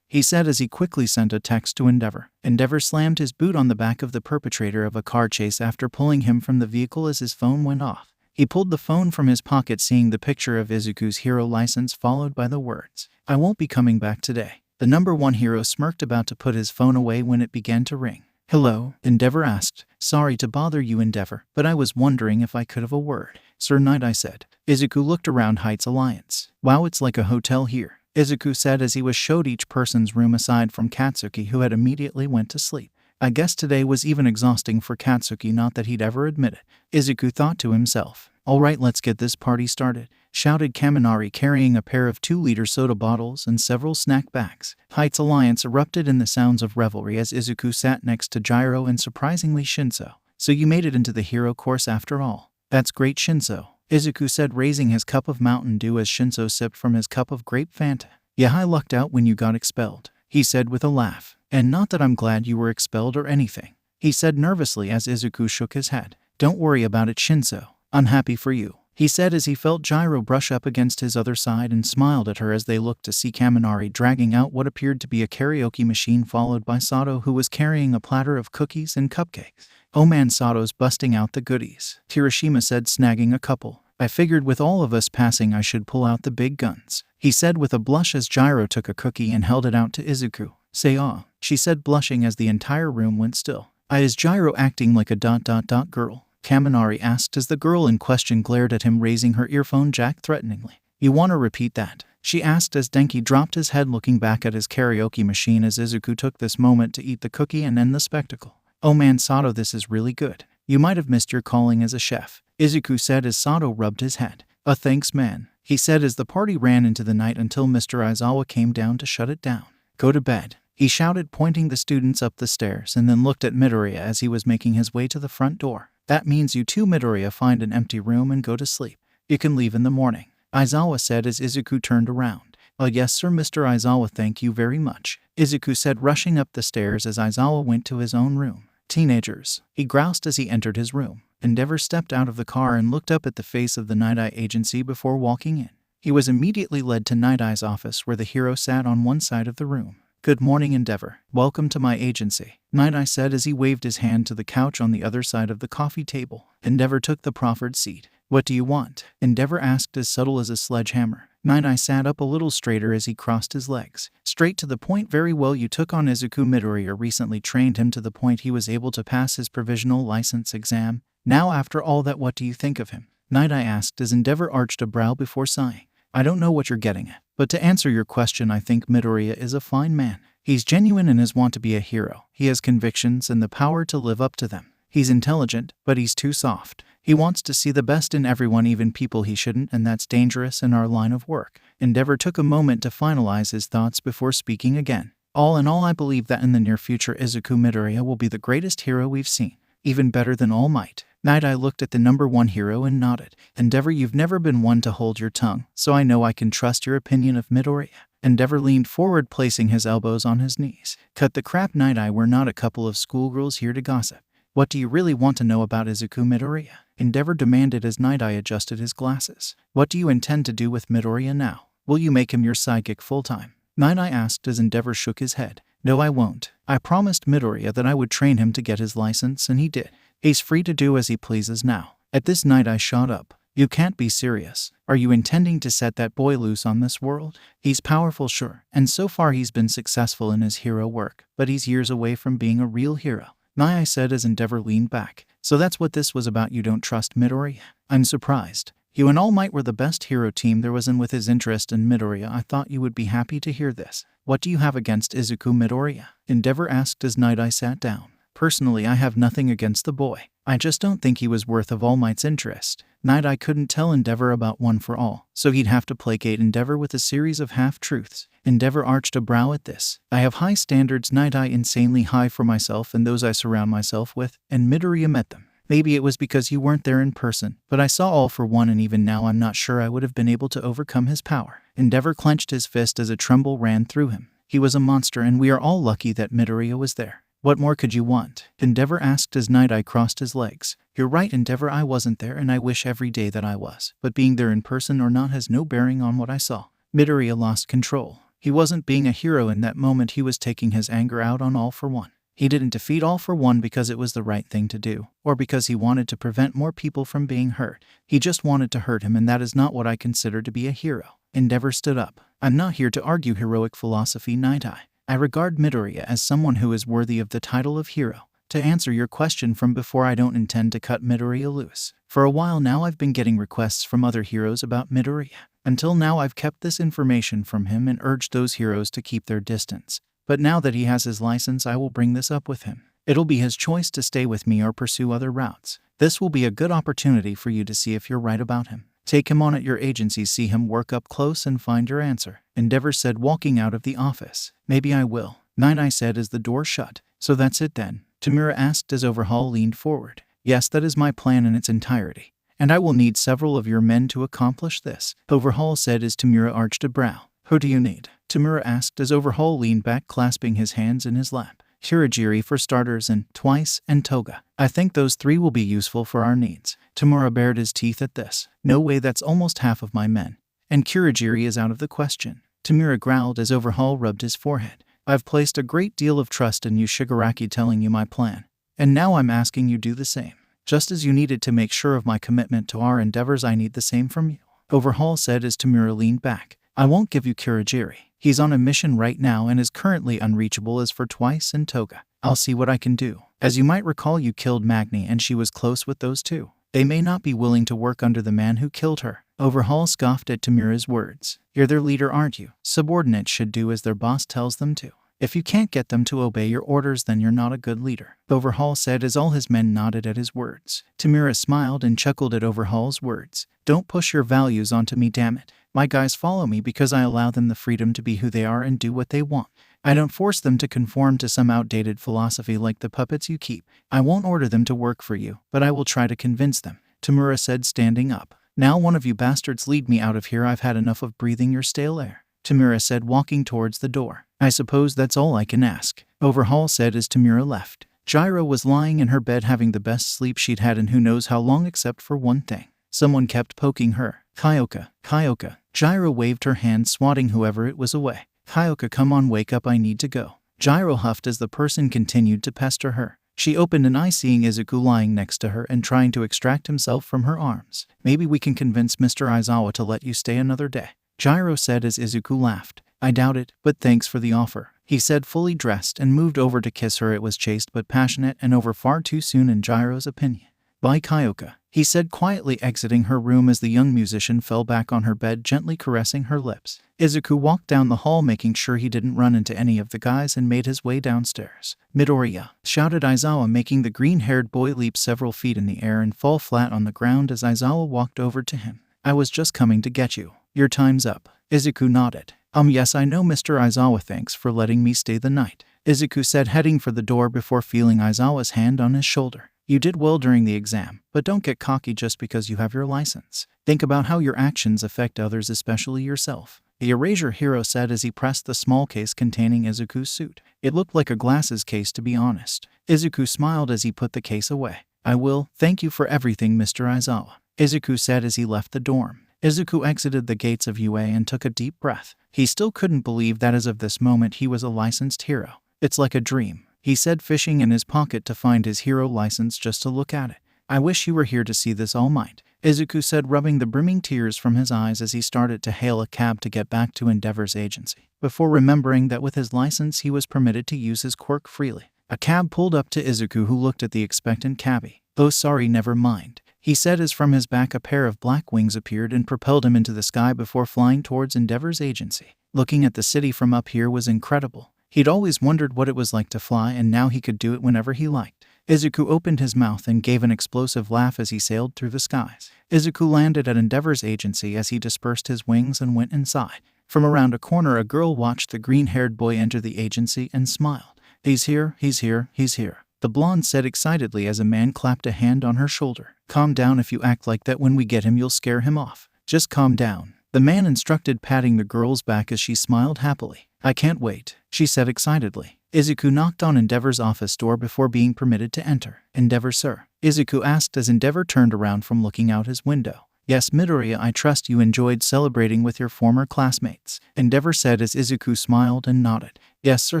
he said as he quickly sent a text to Endeavor. Endeavor slammed his boot on the back of the perpetrator of a car chase after pulling him from the vehicle as his phone went off. He pulled the phone from his pocket, seeing the picture of Izuku's hero license followed by the words, I won't be coming back today. The number one hero smirked, about to put his phone away when it began to ring. Hello, Endeavor asked. Sorry to bother you, Endeavor, but I was wondering if I could have a word. Sir Knight, I said. Izuku looked around Heights Alliance. Wow, it's like a hotel here, Izuku said as he was showed each person's room aside from Katsuki, who had immediately went to sleep. I guess today was even exhausting for Katsuki, not that he'd ever admit it, Izuku thought to himself. Alright, let's get this party started, shouted Kaminari, carrying a pair of 2-liter soda bottles and several snack bags. Heights Alliance erupted in the sounds of revelry as Izuku sat next to Gyro and surprisingly Shinso. So you made it into the hero course after all. That's great, Shinso, Izuku said, raising his cup of Mountain Dew as Shinso sipped from his cup of grape Fanta. Yeah, I lucked out when you got expelled, he said with a laugh. And not that I'm glad you were expelled or anything, he said nervously as Izuku shook his head. Don't worry about it, Shinso. I'm happy for you, he said as he felt Gyro brush up against his other side and smiled at her as they looked to see Kaminari dragging out what appeared to be a karaoke machine, followed by Sato, who was carrying a platter of cookies and cupcakes. Oh man, Sato's busting out the goodies, Kirishima said, snagging a couple. I figured with all of us passing I should pull out the big guns, he said with a blush as Gyro took a cookie and held it out to Izuku. Say ah, she said, blushing as the entire room went still. Is Gyro acting like a ... girl? Kaminari asked as the girl in question glared at him, raising her earphone jack threateningly. You want to repeat that? She asked as Denki dropped his head, looking back at his karaoke machine as Izuku took this moment to eat the cookie and end the spectacle. Oh man, Sato, this is really good. You might have missed your calling as a chef, Izuku said as Sato rubbed his head. Thanks man, he said as the party ran into the night until Mr. Aizawa came down to shut it down. Go to bed, he shouted, pointing the students up the stairs, and then looked at Midoriya as he was making his way to the front door. That means you too, Midoriya, find an empty room and go to sleep. You can leave in the morning, Aizawa said as Izuku turned around. Yes sir, Mr. Aizawa, thank you very much, Izuku said, rushing up the stairs as Aizawa went to his own room. Teenagers, he groused as he entered his room. Endeavor stepped out of the car and looked up at the face of the Night Eye agency before walking in. He was immediately led to Night Eye's office, where the hero sat on one side of the room. Good morning, Endeavor. Welcome to my agency, Night Eye said as he waved his hand to the couch on the other side of the coffee table. Endeavor took the proffered seat. What do you want? Endeavor asked, as subtle as a sledgehammer. Night Eye sat up a little straighter as he crossed his legs. Straight to the point. Very well, you took on Izuku Midoriya, recently trained him to the point he was able to pass his provisional license exam. Now after all that, what do you think of him? Night Eye asked as Endeavor arched a brow before sighing. I don't know what you're getting at, but to answer your question, I think Midoriya is a fine man. He's genuine in his want to be a hero. He has convictions and the power to live up to them. He's intelligent, but he's too soft. He wants to see the best in everyone, even people he shouldn't, and that's dangerous in our line of work. Endeavor took a moment to finalize his thoughts before speaking again. All in all, I believe that in the near future, Izuku Midoriya will be the greatest hero we've seen. Even better than All Might. Night Eye looked at the number one hero and nodded. Endeavor, you've never been one to hold your tongue, so I know I can trust your opinion of Midoriya. Endeavor leaned forward, placing his elbows on his knees. Cut the crap, Night Eye, we're not a couple of schoolgirls here to gossip. What do you really want to know about Izuku Midoriya? Endeavor demanded as Night Eye adjusted his glasses. What do you intend to do with Midoriya now? Will you make him your sidekick full-time? Night Eye asked as Endeavor shook his head. No, I won't. I promised Midoriya that I would train him to get his license, and he did. He's free to do as he pleases now. At this, Night Eye shot up. You can't be serious. Are you intending to set that boy loose on this world? He's powerful, sure, and so far he's been successful in his hero work, but he's years away from being a real hero. Night Eye said as Endeavor leaned back. So that's what this was about. You don't trust Midoriya? I'm surprised. You and All Might were the best hero team there was, and with his interest in Midoriya, I thought you would be happy to hear this. What do you have against Izuku Midoriya? Endeavor asked as Night Eye sat down. Personally, I have nothing against the boy. I just don't think he was worth of All Might's interest. Night Eye couldn't tell Endeavor about One for All, so he'd have to placate Endeavor with a series of half-truths. Endeavor arched a brow at this. I have high standards, Night Eye, insanely high for myself and those I surround myself with, and Midoriya met them. Maybe it was because you weren't there in person, but I saw All for One, and even now I'm not sure I would have been able to overcome his power. Endeavor clenched his fist as a tremble ran through him. He was a monster, and we are all lucky that Midoriya was there. What more could you want? Endeavor asked as Night Eye crossed his legs. You're right, Endeavor, I wasn't there, and I wish every day that I was. But being there in person or not has no bearing on what I saw. Midoriya lost control. He wasn't being a hero in that moment, he was taking his anger out on All for One. He didn't defeat All for One because it was the right thing to do, or because he wanted to prevent more people from being hurt. He just wanted to hurt him, and that is not what I consider to be a hero. Endeavor stood up. I'm not here to argue heroic philosophy, Night Eye. I regard Midoriya as someone who is worthy of the title of hero. To answer your question from before, I don't intend to cut Midoriya loose. For a while now I've been getting requests from other heroes about Midoriya. Until now I've kept this information from him and urged those heroes to keep their distance. But now that he has his license, I will bring this up with him. It'll be his choice to stay with me or pursue other routes. This will be a good opportunity for you to see if you're right about him. Take him on at your agency, see him work up close, and find your answer. Endeavor said, walking out of the office. Maybe I will, Night Eye said as the door shut. So that's it then? Tamura asked as Overhaul leaned forward. Yes, that is my plan in its entirety. And I will need several of your men to accomplish this, Overhaul said as Tamura arched a brow. Who do you need? Tamura asked as Overhaul leaned back, clasping his hands in his lap. Kirigiri for starters, and Twice and Toga. I think those three will be useful for our needs. Tamura bared his teeth at this. No way, that's almost half of my men. And Kirigiri is out of the question. Tamura growled as Overhaul rubbed his forehead. I've placed a great deal of trust in you, Shigaraki, telling you my plan. And now I'm asking you do the same. Just as you needed to make sure of my commitment to our endeavors, I need the same from you, Overhaul said as Tamura leaned back. I won't give you Kirigiri. He's on a mission right now and is currently unreachable as for Twice and Toga. I'll see what I can do. As you might recall, you killed Magni and she was close with those two. They may not be willing to work under the man who killed her. Overhaul scoffed at Tamura's words. You're their leader, aren't you? Subordinates should do as their boss tells them to. If you can't get them to obey your orders, then you're not a good leader, Overhaul said as all his men nodded at his words. Tamura smiled and chuckled at Overhaul's words. Don't push your values onto me, damn it. My guys follow me because I allow them the freedom to be who they are and do what they want. I don't force them to conform to some outdated philosophy like the puppets you keep. I won't order them to work for you, but I will try to convince them, Tamura said, standing up. Now one of you bastards lead me out of here. I've had enough of breathing your stale air, Tamura said, walking towards the door. I suppose that's all I can ask, Overhaul said as Tamura left. Gyro was lying in her bed having the best sleep she'd had in who knows how long, except for one thing. Someone kept poking her. Kyoka, Kyoka. Gyro waved her hand, swatting whoever it was away. Kyoka, come on, wake up, I need to go. Gyro huffed as the person continued to pester her. She opened an eye, seeing Izuku lying next to her and trying to extract himself from her arms. Maybe we can convince Mr. Aizawa to let you stay another day, Gyro said as Izuku laughed. I doubt it, but thanks for the offer, he said, fully dressed, and moved over to kiss her. It was chaste but passionate and over far too soon in Gyro's opinion. Bye, Kyoka, he said quietly, exiting her room as the young musician fell back on her bed, gently caressing her lips. Izuku walked down the hall, making sure he didn't run into any of the guys, and made his way downstairs. "Midoriya!" shouted Aizawa, making the green-haired boy leap several feet in the air and fall flat on the ground as Aizawa walked over to him. "I was just coming to get you. Your time's up." Izuku nodded. Yes, I know, Mr. Aizawa, thanks for letting me stay the night," Izuku said, heading for the door before feeling Aizawa's hand on his shoulder. "You did well during the exam, but don't get cocky just because you have your license. Think about how your actions affect others, especially yourself," the Erasure hero said as he pressed the small case containing Izuku's suit. It looked like a glasses case, to be honest. Izuku smiled as he put the case away. "I will. Thank you for everything, Mr. Aizawa," Izuku said as he left the dorm. Izuku exited the gates of UA and took a deep breath. He still couldn't believe that as of this moment he was a licensed hero. "It's like a dream," he said, fishing in his pocket to find his hero license just to look at it. "I wish you were here to see this, All Might," Izuku said, rubbing the brimming tears from his eyes as he started to hail a cab to get back to Endeavor's agency, before remembering that with his license he was permitted to use his quirk freely. A cab pulled up to Izuku, who looked at the expectant cabbie. "Oh, sorry, never mind," he said as from his back a pair of black wings appeared and propelled him into the sky before flying towards Endeavor's agency. Looking at the city from up here was incredible. He'd always wondered what it was like to fly, and now he could do it whenever he liked. Izuku opened his mouth and gave an explosive laugh as he sailed through the skies. Izuku landed at Endeavor's agency as he dispersed his wings and went inside. From around a corner, a girl watched the green-haired boy enter the agency and smiled. He's here, he's here, he's here," the blonde said excitedly as a man clapped a hand on her shoulder. "Calm down. If you act like that when we get him, you'll scare him off. Just calm down," the man instructed, patting the girl's back as she smiled happily. "I can't wait," she said excitedly. Izuku knocked on Endeavor's office door before being permitted to enter. "Endeavor, sir?" Izuku asked as Endeavor turned around from looking out his window. "Yes, Midoriya, I trust you enjoyed celebrating with your former classmates," Endeavor said as Izuku smiled and nodded. "Yes, sir,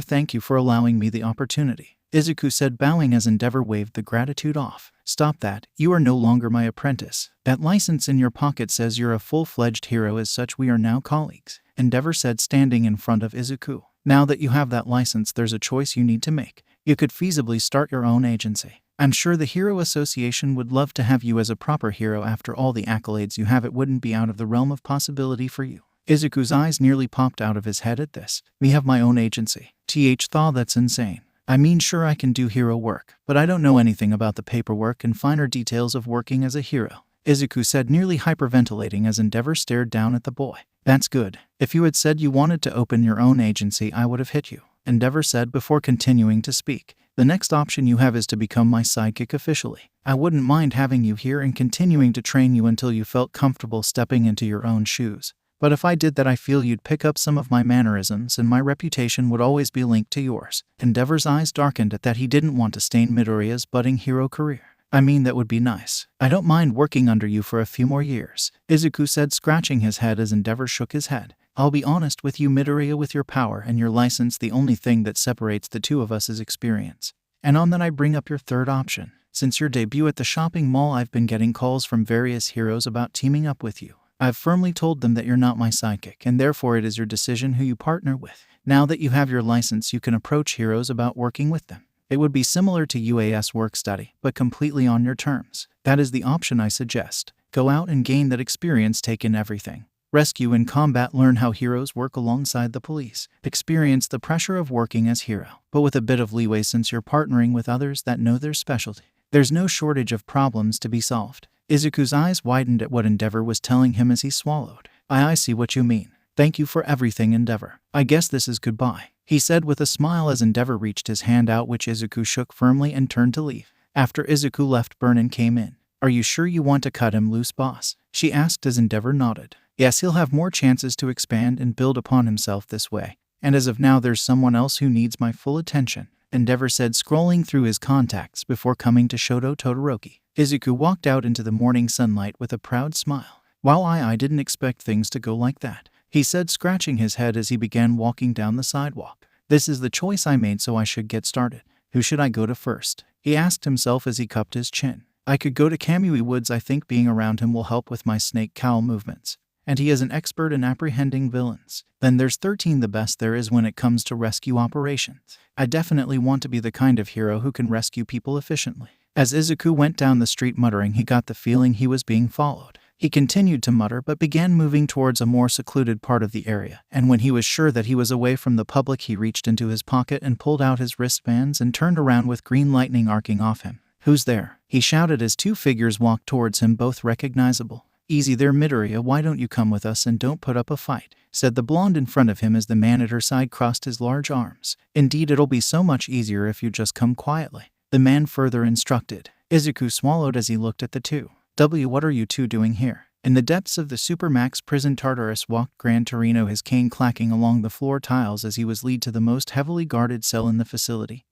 thank you for allowing me the opportunity," Izuku said, bowing as Endeavor waved the gratitude off. "Stop that. You are no longer my apprentice. That license in your pocket says you're a full-fledged hero. As such, we are now colleagues," Endeavor said, standing in front of Izuku. "Now that you have that license, there's a choice you need to make. You could feasibly start your own agency. I'm sure the Hero Association would love to have you as a proper hero. After all the accolades you have, it wouldn't be out of the realm of possibility for you." Izuku's eyes nearly popped out of his head at this. "Me have my own agency? Thaw, that's insane. I mean, sure, I can do hero work, but I don't know anything about the paperwork and finer details of working as a hero," Izuku said, nearly hyperventilating as Endeavor stared down at the boy. "That's good. If you had said you wanted to open your own agency, I would have hit you," Endeavor said before continuing to speak. "The next option you have is to become my sidekick officially. I wouldn't mind having you here and continuing to train you until you felt comfortable stepping into your own shoes. But if I did that, I feel you'd pick up some of my mannerisms and my reputation would always be linked to yours." Endeavor's eyes darkened at that. He didn't want to stain Midoriya's budding hero career. "I mean, that would be nice. I don't mind working under you for a few more years," Izuku said, scratching his head as Endeavor shook his head. "I'll be honest with you, Midoriya, with your power and your license, the only thing that separates the two of us is experience. And on that I bring up your third option. Since your debut at the shopping mall, I've been getting calls from various heroes about teaming up with you. I've firmly told them that you're not my sidekick, and therefore it is your decision who you partner with. Now that you have your license, you can approach heroes about working with them. It would be similar to UAS work study, but completely on your terms. That is the option I suggest. Go out and gain that experience, take in everything. Rescue and combat, learn how heroes work alongside the police. Experience the pressure of working as hero, but with a bit of leeway since you're partnering with others that know their specialty. There's no shortage of problems to be solved." Izuku's eyes widened at what Endeavor was telling him as he swallowed. I see what you mean. Thank you for everything, Endeavor. I guess this is goodbye," he said with a smile as Endeavor reached his hand out, which Izuku shook firmly and turned to leave. After Izuku left, Burnin came in. "Are you sure you want to cut him loose, boss?" she asked as Endeavor nodded. "Yes, he'll have more chances to expand and build upon himself this way. And as of now, there's someone else who needs my full attention," Endeavor said, scrolling through his contacts before coming to Shoto Todoroki. Izuku walked out into the morning sunlight with a proud smile. "Wow, I didn't expect things to go like that," he said, scratching his head as he began walking down the sidewalk. "This is the choice I made, so I should get started. Who should I go to first?" he asked himself as he cupped his chin. "I could go to Kamui Woods. I think being around him will help with my snake cowl movements. And he is an expert in apprehending villains. Then there's 13, the best there is when it comes to rescue operations. I definitely want to be the kind of hero who can rescue people efficiently. As Izuku went down the street muttering, he got the feeling he was being followed. He continued to mutter but began moving towards a more secluded part of the area, and when he was sure that he was away from the public, he reached into his pocket and pulled out his wristbands and turned around with green lightning arcing off him. "Who's there?" he shouted as two figures walked towards him, both recognizable. "Easy there, Midoriya, why don't you come with us and don't put up a fight?" said the blonde in front of him as the man at her side crossed his large arms. "Indeed, it'll be so much easier if you just come quietly," the man further instructed. Izuku swallowed as he looked at the two. What are you two doing here?" In the depths of the Supermax prison, Tartarus walked Gran Torino, his cane clacking along the floor tiles as he was led to the most heavily guarded cell in the facility.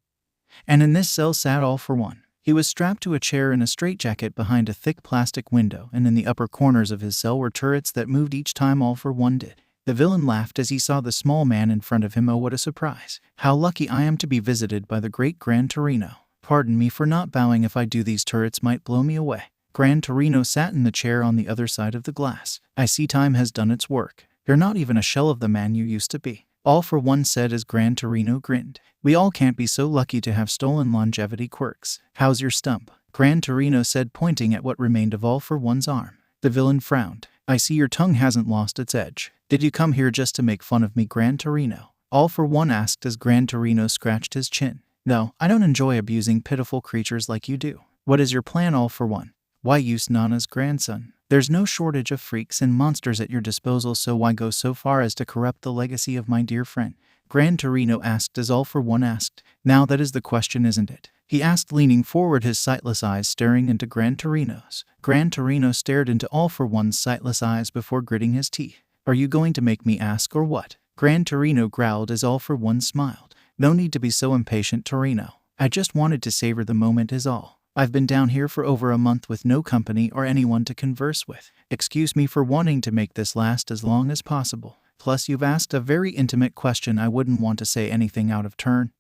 And in this cell sat All For One. He was strapped to a chair in a straitjacket behind a thick plastic window, and in the upper corners of his cell were turrets that moved each time All For One did. The villain laughed as he saw the small man in front of him. "Oh, what a surprise. How lucky I am to be visited by the great Gran Torino. Pardon me for not bowing. If I do, these turrets might blow me away." Gran Torino sat in the chair on the other side of the glass. "I see time has done its work. You're not even a shell of the man you used to be," All For One said as Gran Torino grinned. "We all can't be so lucky to have stolen longevity quirks. How's your stump?" Gran Torino said, pointing at what remained of All For One's arm. The villain frowned. "I see your tongue hasn't lost its edge. Did you come here just to make fun of me, Gran Torino?" All For One asked as Gran Torino scratched his chin. "No, I don't enjoy abusing pitiful creatures like you do. What is your plan, All For One?" "Why use Nana's grandson? There's no shortage of freaks and monsters at your disposal, so why go so far as to corrupt the legacy of my dear friend?" Gran Torino asked as All For One asked. "Now that is the question, isn't it?" he asked, leaning forward, his sightless eyes staring into Gran Torino's. Gran Torino stared into All For One's sightless eyes before gritting his teeth. "Are you going to make me ask or what?" Gran Torino growled as All For One smiled. "No need to be so impatient, Torino. I just wanted to savor the moment is all. I've been down here for over a month with no company or anyone to converse with. Excuse me for wanting to make this last as long as possible. Plus, you've asked a very intimate question. I wouldn't want to say anything out of turn,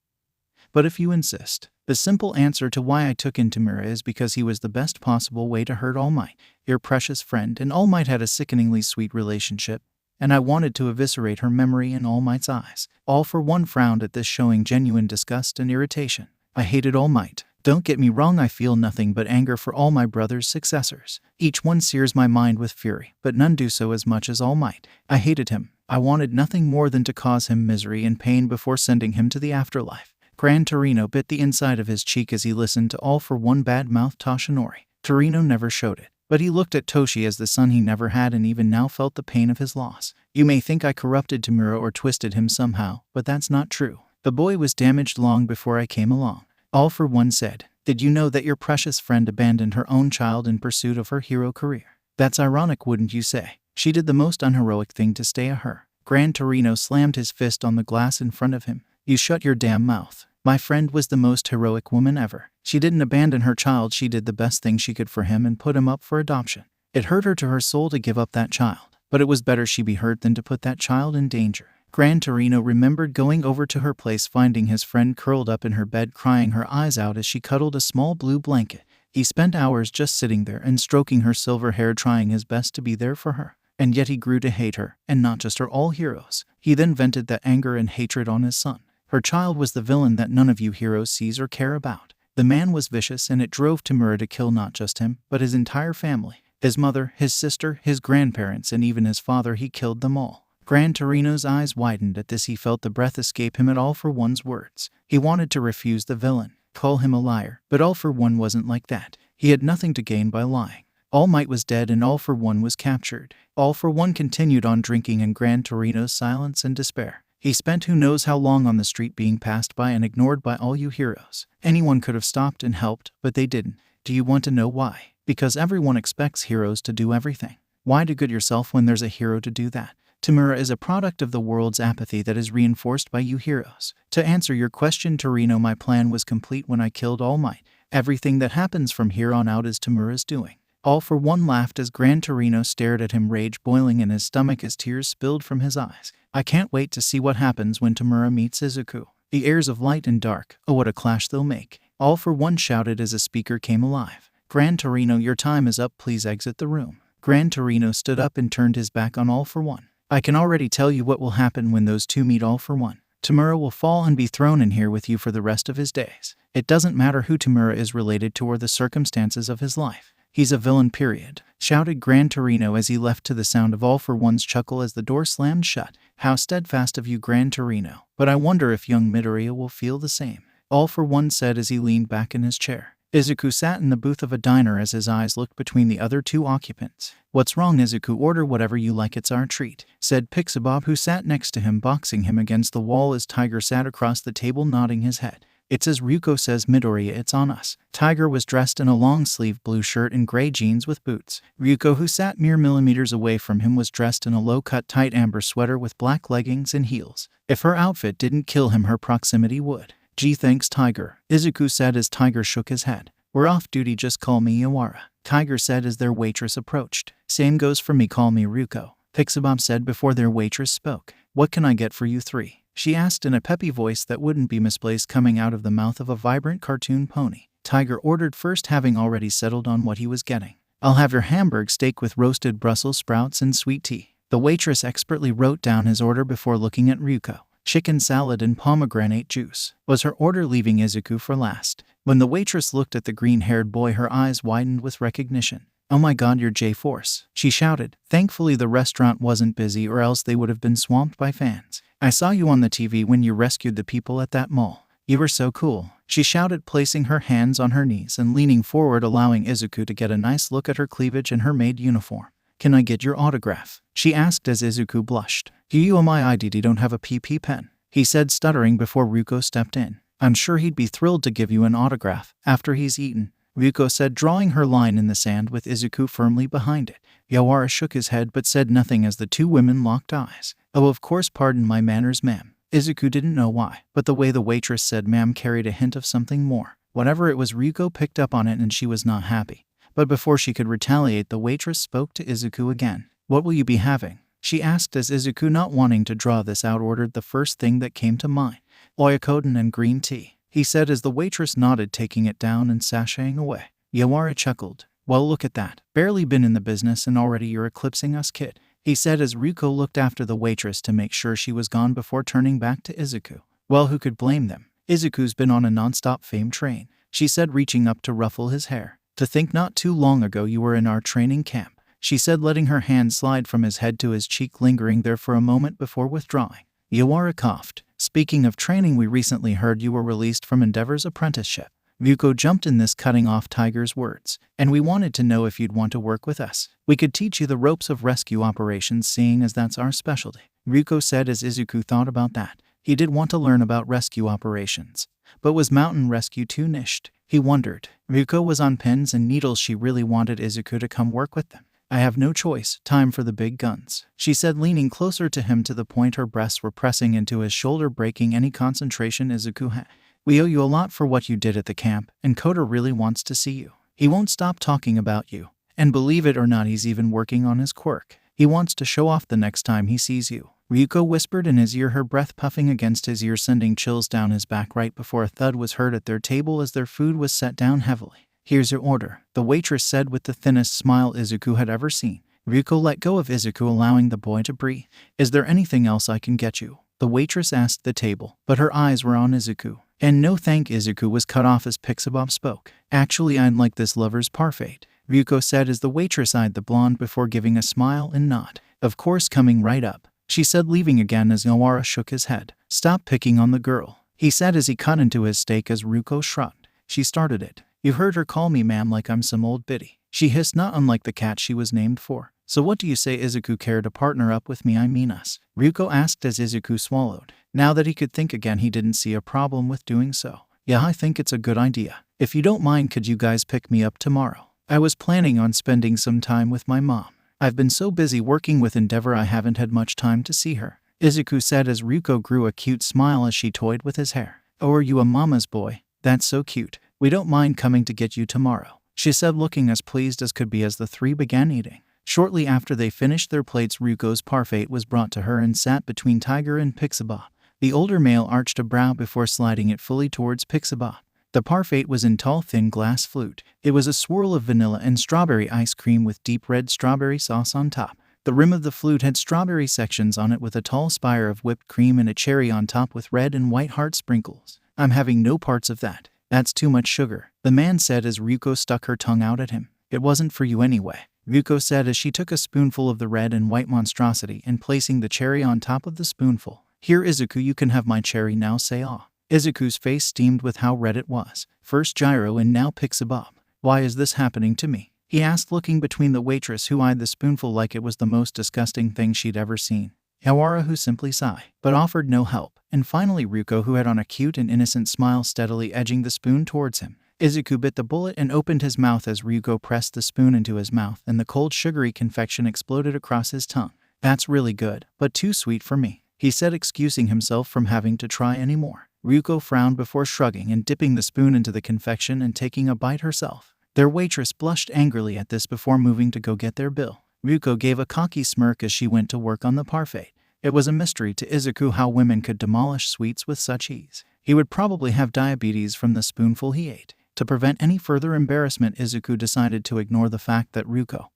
but if you insist." The simple answer to why I took in Tamura is because he was the best possible way to hurt All Might. Your precious friend and All Might had a sickeningly sweet relationship, and I wanted to eviscerate her memory in All Might's eyes. All For One frowned at this, showing genuine disgust and irritation. "I hated All Might. Don't get me wrong, I feel nothing but anger for all my brother's successors. Each one sears my mind with fury, but none do so as much as All Might. I hated him. I wanted nothing more than to cause him misery and pain before sending him to the afterlife." Gran Torino bit the inside of his cheek as he listened to All For One bad-mouth Toshinori. Torino never showed it, but he looked at Toshi as the son he never had and even now felt the pain of his loss. "You may think I corrupted Tamura or twisted him somehow, but that's not true. The boy was damaged long before I came along." All For One said. "Did you know that your precious friend abandoned her own child in pursuit of her hero career? That's ironic, wouldn't you say? She did the most unheroic thing to stay a her." Gran Torino slammed his fist on the glass in front of him. "You shut your damn mouth. My friend was the most heroic woman ever. She didn't abandon her child, she did the best thing she could for him and put him up for adoption. It hurt her to her soul to give up that child, but it was better she be hurt than to put that child in danger." Gran Torino remembered going over to her place, finding his friend curled up in her bed crying her eyes out as she cuddled a small blue blanket. He spent hours just sitting there and stroking her silver hair, trying his best to be there for her. And yet he grew to hate her, and not just her all heroes. He then vented that anger and hatred on his son. Her child was the villain that none of you heroes sees or care about. The man was vicious, and it drove Tamura to kill not just him, but his entire family. His mother, his sister, his grandparents, and even his father. He killed them all. Gran Torino's eyes widened at this. He felt the breath escape him at All For One's words. He wanted to refuse the villain, call him a liar, but All For One wasn't like that. He had nothing to gain by lying. All Might was dead and All For One was captured. All For One continued on drinking in Gran Torino's silence and despair. He spent who knows how long on the street, being passed by and ignored by all you heroes. Anyone could have stopped and helped, but they didn't. Do you want to know why? Because everyone expects heroes to do everything. Why do good yourself when there's a hero to do that? Tamura is a product of the world's apathy that is reinforced by you heroes. To answer your question, Torino, my plan was complete when I killed All Might. Everything that happens from here on out is Tamura's doing. All For One laughed as Gran Torino stared at him, rage boiling in his stomach as tears spilled from his eyes. I can't wait to see what happens when Tamura meets Izuku. The heirs of light and dark, oh what a clash they'll make. All For One shouted as a speaker came alive. Gran Torino, your time is up, please exit the room. Gran Torino stood up and turned his back on All For One. I can already tell you what will happen when those two meet, All For One. Tamura will fall and be thrown in here with you for the rest of his days. It doesn't matter who Tamura is related to or the circumstances of his life. He's a villain, period," shouted Gran Torino as he left to the sound of All for One's chuckle as the door slammed shut. "How steadfast of you, Gran Torino. But I wonder if young Midoriya will feel the same," All for One said as he leaned back in his chair. Izuku sat in the booth of a diner as his eyes looked between the other two occupants. "What's wrong, Izuku? Order whatever you like, it's our treat," said Pixabob, who sat next to him, boxing him against the wall as Tiger sat across the table nodding his head. "It's as Ryuko says, Midoriya, it's on us." Tiger was dressed in a long-sleeved blue shirt and gray jeans with boots. Ryuko, who sat mere millimeters away from him, was dressed in a low-cut tight amber sweater with black leggings and heels. If her outfit didn't kill him, her proximity would. "Gee, thanks, Tiger," Izuku said as Tiger shook his head. "We're off duty, just call me Yawara," Tiger said as their waitress approached. "Same goes for me, call me Ryuko," Pixabob said before their waitress spoke. "What can I get for you three?" she asked in a peppy voice that wouldn't be misplaced coming out of the mouth of a vibrant cartoon pony. Tiger ordered first, having already settled on what he was getting. "I'll have your Hamburg steak with roasted Brussels sprouts and sweet tea." The waitress expertly wrote down his order before looking at Ryuko. "Chicken salad and pomegranate juice," was her order, leaving Izuku for last. When the waitress looked at the green-haired boy, her eyes widened with recognition. "Oh my god, you're J-Force," she shouted. Thankfully the restaurant wasn't busy, or else they would have been swamped by fans. "I saw you on the TV when you rescued the people at that mall. You were so cool," she shouted, placing her hands on her knees and leaning forward, allowing Izuku to get a nice look at her cleavage and her maid uniform. "Can I get your autograph?" she asked as Izuku blushed. "I don't have a PP pen," he said, stuttering before Ryuko stepped in. "I'm sure he'd be thrilled to give you an autograph after he's eaten," Ryuko said, drawing her line in the sand with Izuku firmly behind it. Yawara shook his head but said nothing as the two women locked eyes. "Oh, of course, pardon my manners, ma'am." Izuku didn't know why, but the way the waitress said ma'am carried a hint of something more. Whatever it was, Ryuko picked up on it and she was not happy. But before she could retaliate, the waitress spoke to Izuku again. "What will you be having?" she asked as Izuku, not wanting to draw this out, ordered the first thing that came to mind. "Oyakodon and green tea," he said as the waitress nodded, taking it down and sashaying away. Yawara chuckled. "Well, look at that. Barely been in the business and already you're eclipsing us, kid," he said as Ryuko looked after the waitress to make sure she was gone before turning back to Izuku. "Well, who could blame them? Izuku's been on a non-stop fame train," she said, reaching up to ruffle his hair. "To think not too long ago you were in our training camp," she said, letting her hand slide from his head to his cheek, lingering there for a moment before withdrawing. Yawara coughed. "Speaking of training, we recently heard you were released from Endeavor's apprenticeship." Ryuko jumped in this, cutting off Tiger's words. "And we wanted to know if you'd want to work with us. We could teach you the ropes of rescue operations, seeing as that's our specialty," Ryuko said as Izuku thought about that. He did want to learn about rescue operations. But was mountain rescue too niched? He wondered. Ryuko was on pins and needles. She really wanted Izuku to come work with them. "I have no choice. Time for the big guns," she said, leaning closer to him to the point her breasts were pressing into his shoulder, breaking any concentration Izuku had. "We owe you a lot for what you did at the camp, and Kota really wants to see you. He won't stop talking about you. And believe it or not, he's even working on his quirk. He wants to show off the next time he sees you," Ryuko whispered in his ear, her breath puffing against his ear, sending chills down his back right before a thud was heard at their table as their food was set down heavily. "Here's your order," the waitress said with the thinnest smile Izuku had ever seen. Ryuko let go of Izuku, allowing the boy to breathe. "Is there anything else I can get you?" the waitress asked the table, but her eyes were on Izuku. "And no thank," Izuku was cut off as Pixabob spoke. "Actually, I'd like this lover's parfait," Ryuko said as the waitress eyed the blonde before giving a smile and nod. "Of course, coming right up," she said, leaving again as Yawara shook his head. "Stop picking on the girl," he said as he cut into his steak as Ryuko shrugged. "She started it. You heard her call me ma'am like I'm some old biddy," she hissed, not unlike the cat she was named for. "So what do you say, Izuku? Care to partner up with me? I mean us," Ryuko asked as Izuku swallowed. Now that he could think again, he didn't see a problem with doing so. "Yeah, I think it's a good idea. If you don't mind, could you guys pick me up tomorrow? I was planning on spending some time with my mom. I've been so busy working with Endeavor I haven't had much time to see her," Izuku said as Ryuko grew a cute smile as she toyed with his hair. "Oh, are you a mama's boy? That's so cute. We don't mind coming to get you tomorrow," she said, looking as pleased as could be as the three began eating. Shortly after they finished their plates, Ryuko's parfait was brought to her and sat between Tiger and Pixabob. The older male arched a brow before sliding it fully towards Pixabob. The parfait was in tall, thin glass flute. It was a swirl of vanilla and strawberry ice cream with deep red strawberry sauce on top. The rim of the flute had strawberry sections on it with a tall spire of whipped cream and a cherry on top with red and white heart sprinkles. I'm having no parts of that. That's too much sugar, the man said as Ryuko stuck her tongue out at him. It wasn't for you anyway, Ryuko said as she took a spoonful of the red and white monstrosity and placing the cherry on top of the spoonful. Here, Izuku, you can have my cherry now, say ah. Izuku's face steamed with how red it was. First Gyro and now Pixabob. Why is this happening to me? He asked, looking between the waitress who eyed the spoonful like it was the most disgusting thing she'd ever seen, Yawara who simply sighed, but offered no help, and finally Ryuko who had on a cute and innocent smile steadily edging the spoon towards him. Izuku bit the bullet and opened his mouth as Ryuko pressed the spoon into his mouth and the cold sugary confection exploded across his tongue. That's really good, but too sweet for me, he said, excusing himself from having to try anymore. Ryuko frowned before shrugging and dipping the spoon into the confection and taking a bite herself. Their waitress blushed angrily at this before moving to go get their bill. Ryuko gave a cocky smirk as she went to work on the parfait. It was a mystery to Izuku how women could demolish sweets with such ease. He would probably have diabetes from the spoonful he ate. To prevent any further embarrassment, Izuku decided to ignore the fact that Ryuko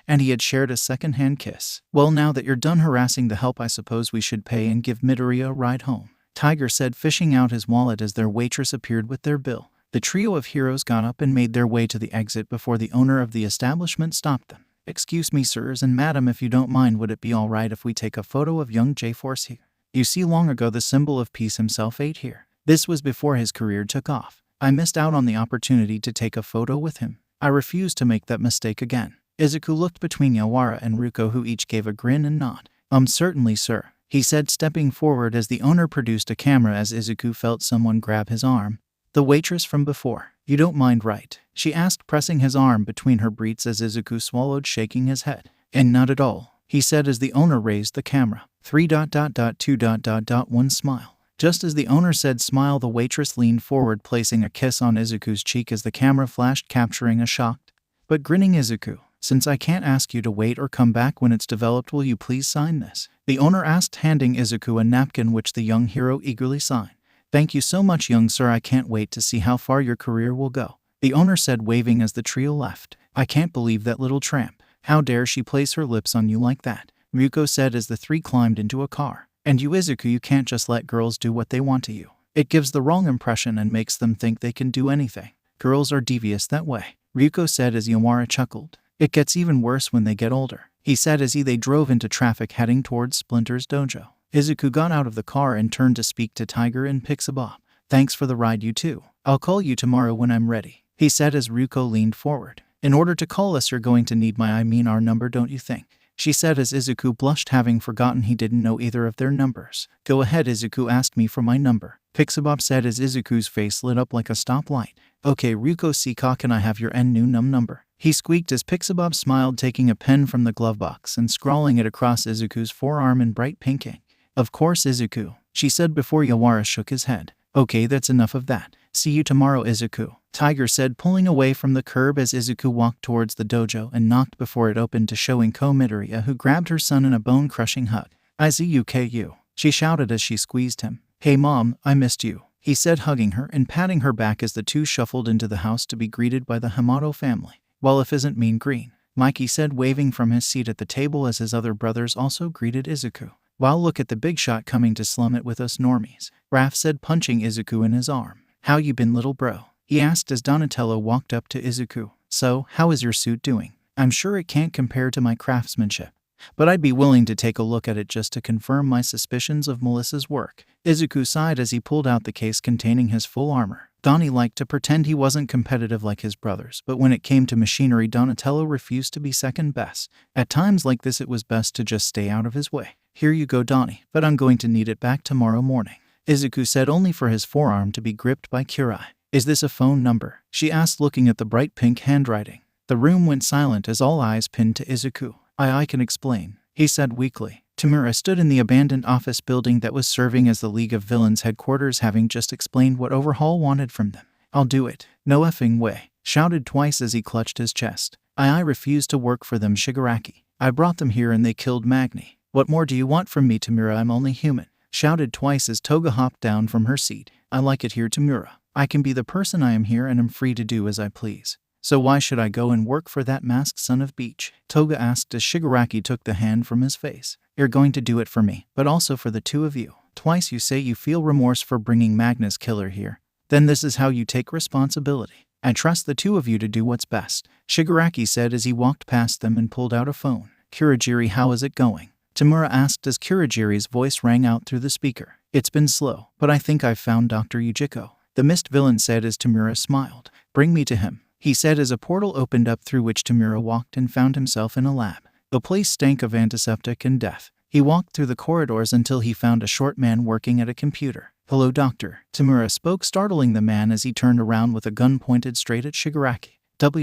and he had shared a second-hand kiss. Well, now that you're done harassing the help, I suppose we should pay and give Midoriya a ride home, Tiger said, fishing out his wallet as their waitress appeared with their bill. The trio of heroes got up and made their way to the exit before the owner of the establishment stopped them. Excuse me, sirs and madam, if you don't mind, would it be all right if we take a photo of young J-Force here? You see, long ago the symbol of peace himself ate here. This was before his career took off. I missed out on the opportunity to take a photo with him. I refuse to make that mistake again. Izuku looked between Yawara and Ryuko, who each gave a grin and nod. Certainly, sir, he said, stepping forward as the owner produced a camera as Izuku felt someone grab his arm. The waitress from before. You don't mind, right? She asked, pressing his arm between her breets as Izuku swallowed, shaking his head. And not at all, he said as the owner raised the camera. 3.2.1 smile. Just as the owner said smile, the waitress leaned forward, placing a kiss on Izuku's cheek as the camera flashed, capturing a shocked but grinning Izuku. Since I can't ask you to wait or come back when it's developed, will you please sign this? The owner asked, handing Izuku a napkin which the young hero eagerly signed. Thank you so much, young sir. I can't wait to see how far your career will go, the owner said, waving as the trio left. I can't believe that little tramp. How dare she place her lips on you like that? Ryuko said as the three climbed into a car. And you, Izuku, you can't just let girls do what they want to you. It gives the wrong impression and makes them think they can do anything. Girls are devious that way, Ryuko said as Yawara chuckled. It gets even worse when they get older, he said as they drove into traffic heading towards Splinter's dojo. Izuku got out of the car and turned to speak to Tiger and Pixabob. Thanks for the ride, you two. I'll call you tomorrow when I'm ready, he said as Ryuko leaned forward. In order to call us, you're going to need our number, don't you think? She said as Izuku blushed, having forgotten he didn't know either of their numbers. Go ahead, Izuku asked me for my number, Pixabob said as Izuku's face lit up like a stoplight. Okay, Ryuko Sika, can I have your new number? He squeaked as Pixabob smiled, taking a pen from the glove box and scrawling it across Izuku's forearm in bright pink ink. Of course, Izuku, she said before Yawara shook his head. Okay, that's enough of that. See you tomorrow, Izuku, Tiger said, pulling away from the curb as Izuku walked towards the dojo and knocked before it opened to showing Midoriya, who grabbed her son in a bone-crushing hug. Izuku, she shouted as she squeezed him. Hey mom, I missed you, he said, hugging her and patting her back as the two shuffled into the house to be greeted by the Hamato family. Well, if isn't mean green, Mikey said, waving from his seat at the table as his other brothers also greeted Izuku. Wow, look at the big shot coming to slum it with us normies, Raph said, punching Izuku in his arm. How you been, little bro? He asked as Donatello walked up to Izuku. So, how is your suit doing? I'm sure it can't compare to my craftsmanship, but I'd be willing to take a look at it just to confirm my suspicions of Melissa's work. Izuku sighed as he pulled out the case containing his full armor. Donnie liked to pretend he wasn't competitive like his brothers, but when it came to machinery, Donatello refused to be second best. At times like this, it was best to just stay out of his way. Here you go, Donnie, but I'm going to need it back tomorrow morning, Izuku said, only for his forearm to be gripped by Kurai. Is this a phone number? She asked, looking at the bright pink handwriting. The room went silent as all eyes pinned to Izuku. I can explain, he said weakly. Tamura stood in the abandoned office building that was serving as the League of Villains headquarters, having just explained what Overhaul wanted from them. I'll do it. No effing way, shouted Twice as he clutched his chest. I refuse to work for them, Shigaraki. I brought them here and they killed Magni. What more do you want from me, Tamura? I'm only human, shouted Twice as Toga hopped down from her seat. I like it here, Tamura. I can be the person I am here and am free to do as I please. So why should I go and work for that masked son of Beach? Toga asked as Shigaraki took the hand from his face. You're going to do it for me, but also for the two of you. Twice you say you feel remorse for bringing Magnus Killer here. Then this is how you take responsibility. I trust the two of you to do what's best, Shigaraki said as he walked past them and pulled out a phone. Kurogiri, how is it going? Tamura asked as Kurogiri's voice rang out through the speaker. It's been slow, but I think I've found Dr. Yujiko, the mist villain said as Tamura smiled. Bring me to him, he said as a portal opened up through which Tamura walked and found himself in a lab. The place stank of antiseptic and death. He walked through the corridors until he found a short man working at a computer. Hello, doctor, Tamura spoke, startling the man as he turned around with a gun pointed straight at Shigaraki.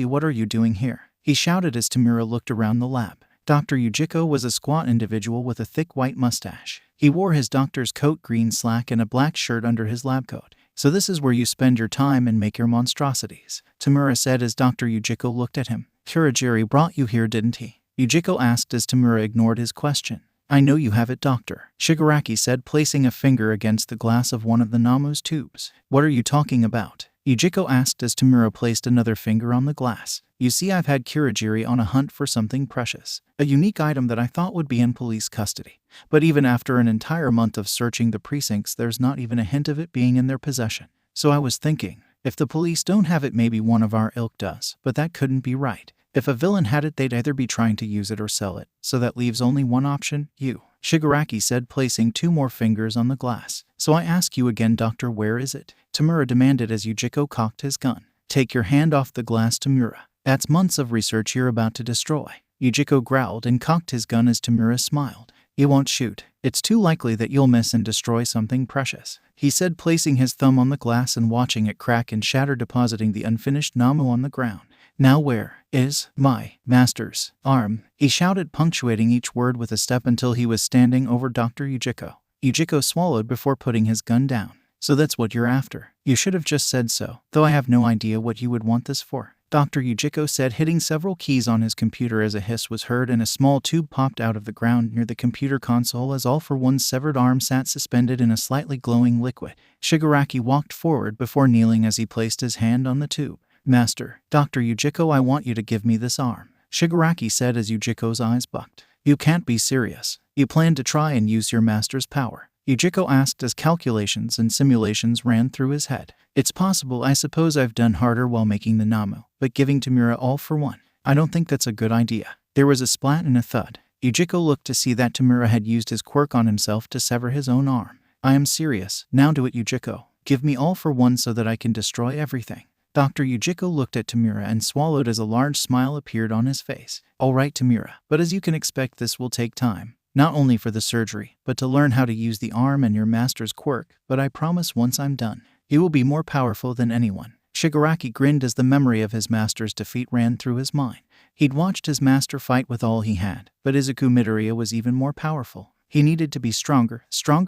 What are you doing here? He shouted as Tamura looked around the lab. Dr. Yujiko was a squat individual with a thick white mustache. He wore his doctor's coat, green slack, and a black shirt under his lab coat. So this is where you spend your time and make your monstrosities, Tamura said as Dr. Yujiko looked at him. Kurogiri brought you here, didn't he? Yujiko asked as Tamura ignored his question. I know you have it, doctor, Shigaraki said, placing a finger against the glass of one of the Namu's tubes. What are you talking about? Yujiko asked as Tamura placed another finger on the glass. You see, I've had Kurogiri on a hunt for something precious, a unique item that I thought would be in police custody. But even after an entire month of searching the precincts, there's not even a hint of it being in their possession. So I was thinking, if the police don't have it, maybe one of our ilk does, but that couldn't be right. If a villain had it, they'd either be trying to use it or sell it, so that leaves only one option, you, Shigaraki said, placing two more fingers on the glass. So I ask you again, doctor, where is it? Tamura demanded as Yujiko cocked his gun. Take your hand off the glass, Tamura. That's months of research you're about to destroy. Yujiko growled and cocked his gun as Tamura smiled. You won't shoot. It's too likely that you'll miss and destroy something precious, he said, placing his thumb on the glass and watching it crack and shatter, depositing the unfinished Namu on the ground. Now where is my master's arm? He shouted, punctuating each word with a step until he was standing over Dr. Yujiko. Yujiko swallowed before putting his gun down. So that's what you're after. You should have just said so, though I have no idea what you would want this for, Dr. Yujiko said, hitting several keys on his computer as a hiss was heard and a small tube popped out of the ground near the computer console as All for One's severed arm sat suspended in a slightly glowing liquid. Shigaraki walked forward before kneeling as he placed his hand on the tube. Master, Dr. Yujiko, I want you to give me this arm, Shigaraki said as Yujiko's eyes bucked. You can't be serious. You plan to try and use your master's power? Yujiko asked as calculations and simulations ran through his head. It's possible. I suppose I've done harder while making the Namu, but giving Tamura All for One, I don't think that's a good idea. There was a splat and a thud. Yujiko looked to see that Tamura had used his quirk on himself to sever his own arm. I am serious. Now do it, Yujiko. Give me All for One so that I can destroy everything. Dr. Yujiko looked at Tamura and swallowed as a large smile appeared on his face. All right, Tamura, but as you can expect, this will take time. Not only for the surgery, but to learn how to use the arm and your master's quirk, but I promise once I'm done, you will be more powerful than anyone. Shigaraki grinned as the memory of his master's defeat ran through his mind. He'd watched his master fight with all he had, but Izuku Midoriya was even more powerful. He needed to be stronger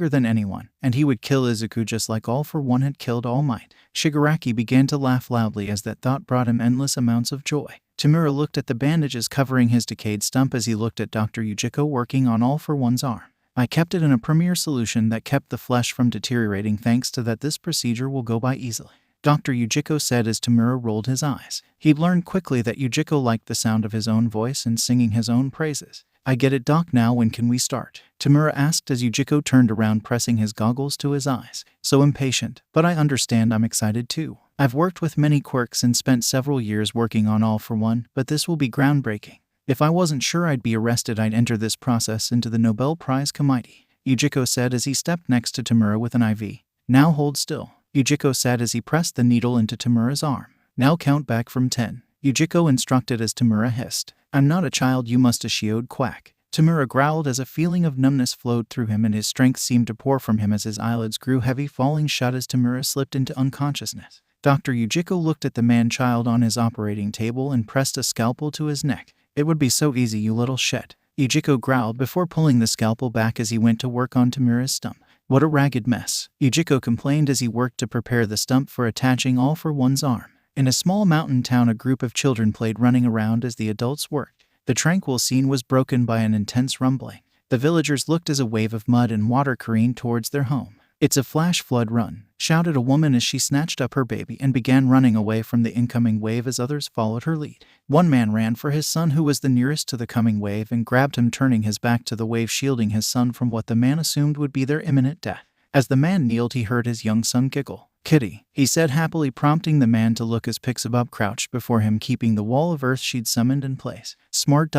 than anyone, and he would kill Izuku just like All for One had killed All Might. Shigaraki began to laugh loudly as that thought brought him endless amounts of joy. Tamura looked at the bandages covering his decayed stump as he looked at Dr. Yujiko working on All for One's arm. I kept it in a premier solution that kept the flesh from deteriorating. Thanks to that, this procedure will go by easily, Dr. Yujiko said as Tamura rolled his eyes. He'd learned quickly that Yujiko liked the sound of his own voice and singing his own praises. I get it, Doc. Now when can we start? Tamura asked as Yujiko turned around, pressing his goggles to his eyes. So impatient, but I understand. I'm excited too. I've worked with many quirks and spent several years working on All for One, but this will be groundbreaking. If I wasn't sure I'd be arrested, I'd enter this process into the Nobel Prize Committee, Yujiko said as he stepped next to Tamura with an IV. Now hold still, Yujiko said as he pressed the needle into Tamura's arm. Now count back from 10, Yujiko instructed as Tamura hissed. I'm not a child, you must have shioed quack. Tamura growled as a feeling of numbness flowed through him and his strength seemed to pour from him as his eyelids grew heavy, falling shut as Tamura slipped into unconsciousness. Dr. Yujiko looked at the man-child on his operating table and pressed a scalpel to his neck. It would be so easy, you little shit, Yujiko growled before pulling the scalpel back as he went to work on Tamura's stump. What a ragged mess, Yujiko complained as he worked to prepare the stump for attaching All for One's arm. In a small mountain town, a group of children played running around as the adults worked. The tranquil scene was broken by an intense rumbling. The villagers looked as a wave of mud and water careened towards their home. "It's a flash flood run," shouted a woman as she snatched up her baby and began running away from the incoming wave as others followed her lead. One man ran for his son who was the nearest to the coming wave and grabbed him, turning his back to the wave, shielding his son from what the man assumed would be their imminent death. As the man kneeled, he heard his young son giggle. "Kitty," he said happily, prompting the man to look as Pixabub crouched before him, keeping the wall of earth she'd summoned in place. "Smart ...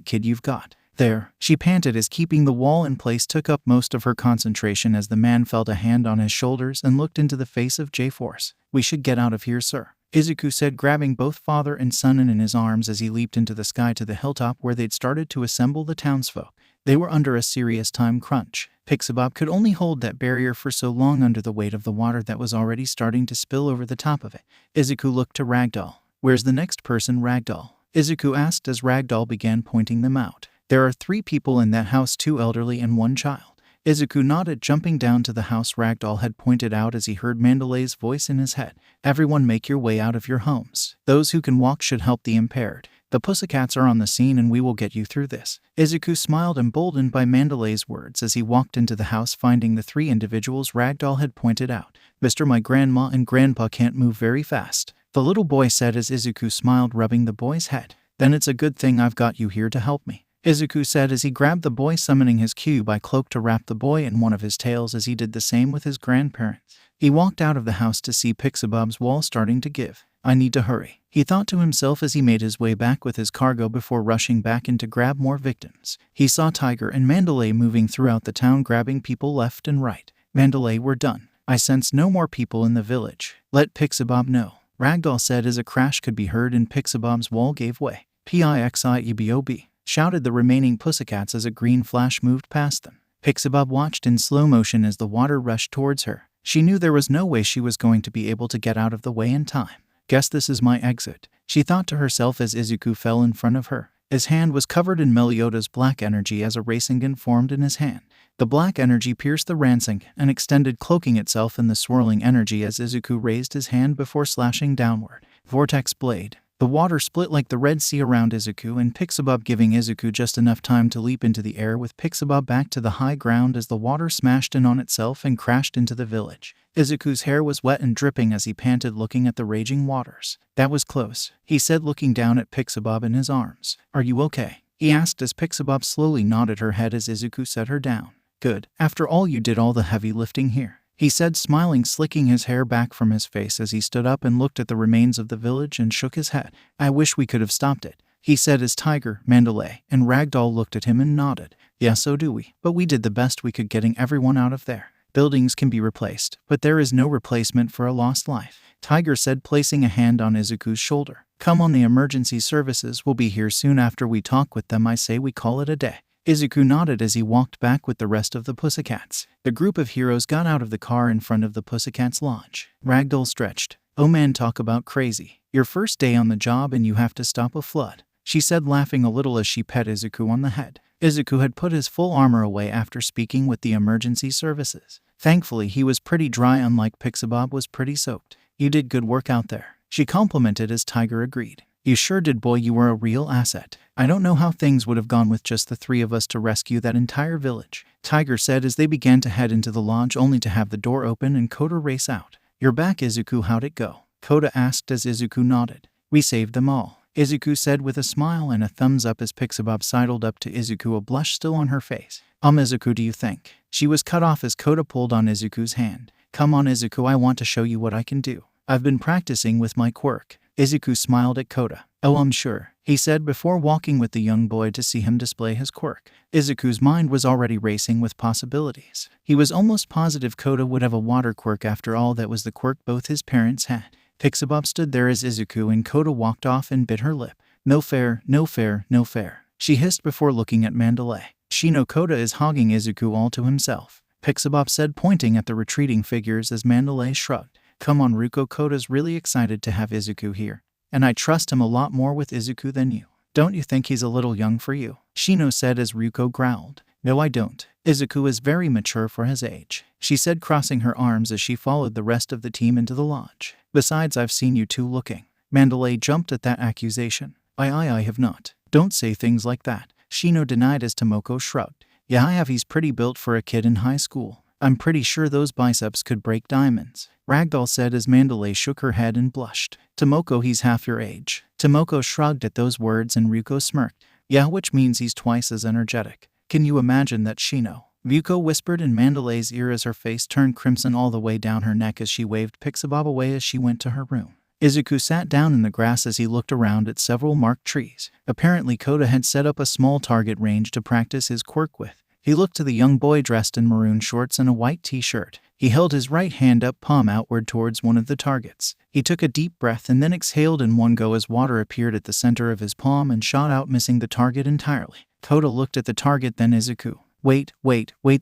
kid you've got." "There," she panted as keeping the wall in place took up most of her concentration as the man felt a hand on his shoulders and looked into the face of J-Force. "We should get out of here, sir," Izuku said, grabbing both father and son in his arms as he leaped into the sky to the hilltop where they'd started to assemble the townsfolk. They were under a serious time crunch. Pixabub could only hold that barrier for so long under the weight of the water that was already starting to spill over the top of it. Izuku looked to Ragdoll. "Where's the next person, Ragdoll?" Izuku asked as Ragdoll began pointing them out. "There are 3 people in that house, 2 elderly and 1 child." Izuku nodded, jumping down to the house Ragdoll had pointed out as he heard Mandalay's voice in his head. "Everyone make your way out of your homes. Those who can walk should help the impaired. The Pussycats are on the scene and we will get you through this." Izuku smiled, emboldened by Mandalay's words as he walked into the house, finding the 3 individuals Ragdoll had pointed out. "Mr. My grandma and grandpa can't move very fast," the little boy said as Izuku smiled, rubbing the boy's head. "Then it's a good thing I've got you here to help me," Izuku said as he grabbed the boy, summoning his Kyuubi cloak to wrap the boy in one of his tails as he did the same with his grandparents. He walked out of the house to see Pixabub's wall starting to give. "I need to hurry," he thought to himself as he made his way back with his cargo before rushing back in to grab more victims. He saw Tiger and Mandalay moving throughout the town, grabbing people left and right. "Mandalay, we're done. I sense no more people in the village. Let Pixabub know," Ragdoll said as a crash could be heard and Pixabub's wall gave way. "Pixebob," shouted the remaining Pussycats as a green flash moved past them. Pixabub watched in slow motion as the water rushed towards her. She knew there was no way she was going to be able to get out of the way in time. "Guess this is my exit," she thought to herself as Izuku fell in front of her. His hand was covered in Melioda's black energy as a Rasengan formed in his hand. The black energy pierced the Rasengan and extended, cloaking itself in the swirling energy as Izuku raised his hand before slashing downward. Vortex Blade. The water split like the Red Sea around Izuku and Pixabub, giving Izuku just enough time to leap into the air with Pixabub back to the high ground as the water smashed in on itself and crashed into the village. Izuku's hair was wet and dripping as he panted, looking at the raging waters. "That was close," he said, looking down at Pixabub in his arms. "Are you okay?" he asked as Pixabub slowly nodded her head as Izuku set her down. "Good. After all, you did all the heavy lifting here," he said, smiling, slicking his hair back from his face as he stood up and looked at the remains of the village and shook his head. "I wish we could have stopped it," he said as Tiger, Mandalay, and Ragdoll looked at him and nodded. "Yeah, so do we. But we did the best we could getting everyone out of there. Buildings can be replaced, but there is no replacement for a lost life," Tiger said, placing a hand on Izuku's shoulder. "Come on, the emergency services will be here soon after we talk with them. I say we call it a day." Izuku nodded as he walked back with the rest of the Pussycats. The group of heroes got out of the car in front of the Pussycats' lodge. Ragdoll stretched. "Oh man, talk about crazy. Your first day on the job and you have to stop a flood," she said, laughing a little as she pet Izuku on the head. Izuku had put his full armor away after speaking with the emergency services. Thankfully, he was pretty dry, unlike Pixabub was pretty soaked. "You did good work out there," she complimented as Tiger agreed. "You sure did, boy. You were a real asset. I don't know how things would have gone with just the 3 of us to rescue that entire village," Tiger said as they began to head into the lodge, only to have the door open and Koda race out. "You're back, Izuku. How'd it go?" Koda asked as Izuku nodded. "We saved them all," Izuku said with a smile and a thumbs up as Pixabub sidled up to Izuku, a blush still on her face. Izuku, do you think?" She was cut off as Koda pulled on Izuku's hand. "Come on, Izuku, I want to show you what I can do. I've been practicing with my quirk." Izuku smiled at Koda. "Oh, I'm sure," he said before walking with the young boy to see him display his quirk. Izuku's mind was already racing with possibilities. He was almost positive Koda would have a water quirk. After all, that was the quirk both his parents had. Pixabub stood there as Izuku and Koda walked off and bit her lip. "No fair, no fair, no fair," she hissed before looking at Mandalay. "She know Koda is hogging Izuku all to himself," Pixabub said, pointing at the retreating figures as Mandalay shrugged. "Come on, Ruko, Koda's really excited to have Izuku here. And I trust him a lot more with Izuku than you. Don't you think he's a little young for you?" Shino said as Ruko growled. "No, I don't. Izuku is very mature for his age," she said, crossing her arms as she followed the rest of the team into the lodge. "Besides, I've seen you 2 looking." Mandalay jumped at that accusation. I have not." "Don't say things like that," Shino denied as Tomoko shrugged. "Yeah, I have. He's pretty built for a kid in high school. I'm pretty sure those biceps could break diamonds. Ragdoll said as Mandalay shook her head and blushed. Tomoko, he's half your age. Tomoko shrugged at those words and Ryuko smirked. Yeah, which means he's twice as energetic. Can you imagine that, Shino? Ryuko whispered in Mandalay's ear as her face turned crimson all the way down her neck as she waved Pixabop away as she went to her room. Izuku sat down in the grass as he looked around at several marked trees. Apparently Kota had set up a small target range to practice his quirk with. He looked to the young boy dressed in maroon shorts and a white t-shirt. He held his right hand up, palm outward towards one of the targets. He took a deep breath and then exhaled in one go as water appeared at the center of his palm and shot out, missing the target entirely. Kota looked at the target, then Izuku. Wait,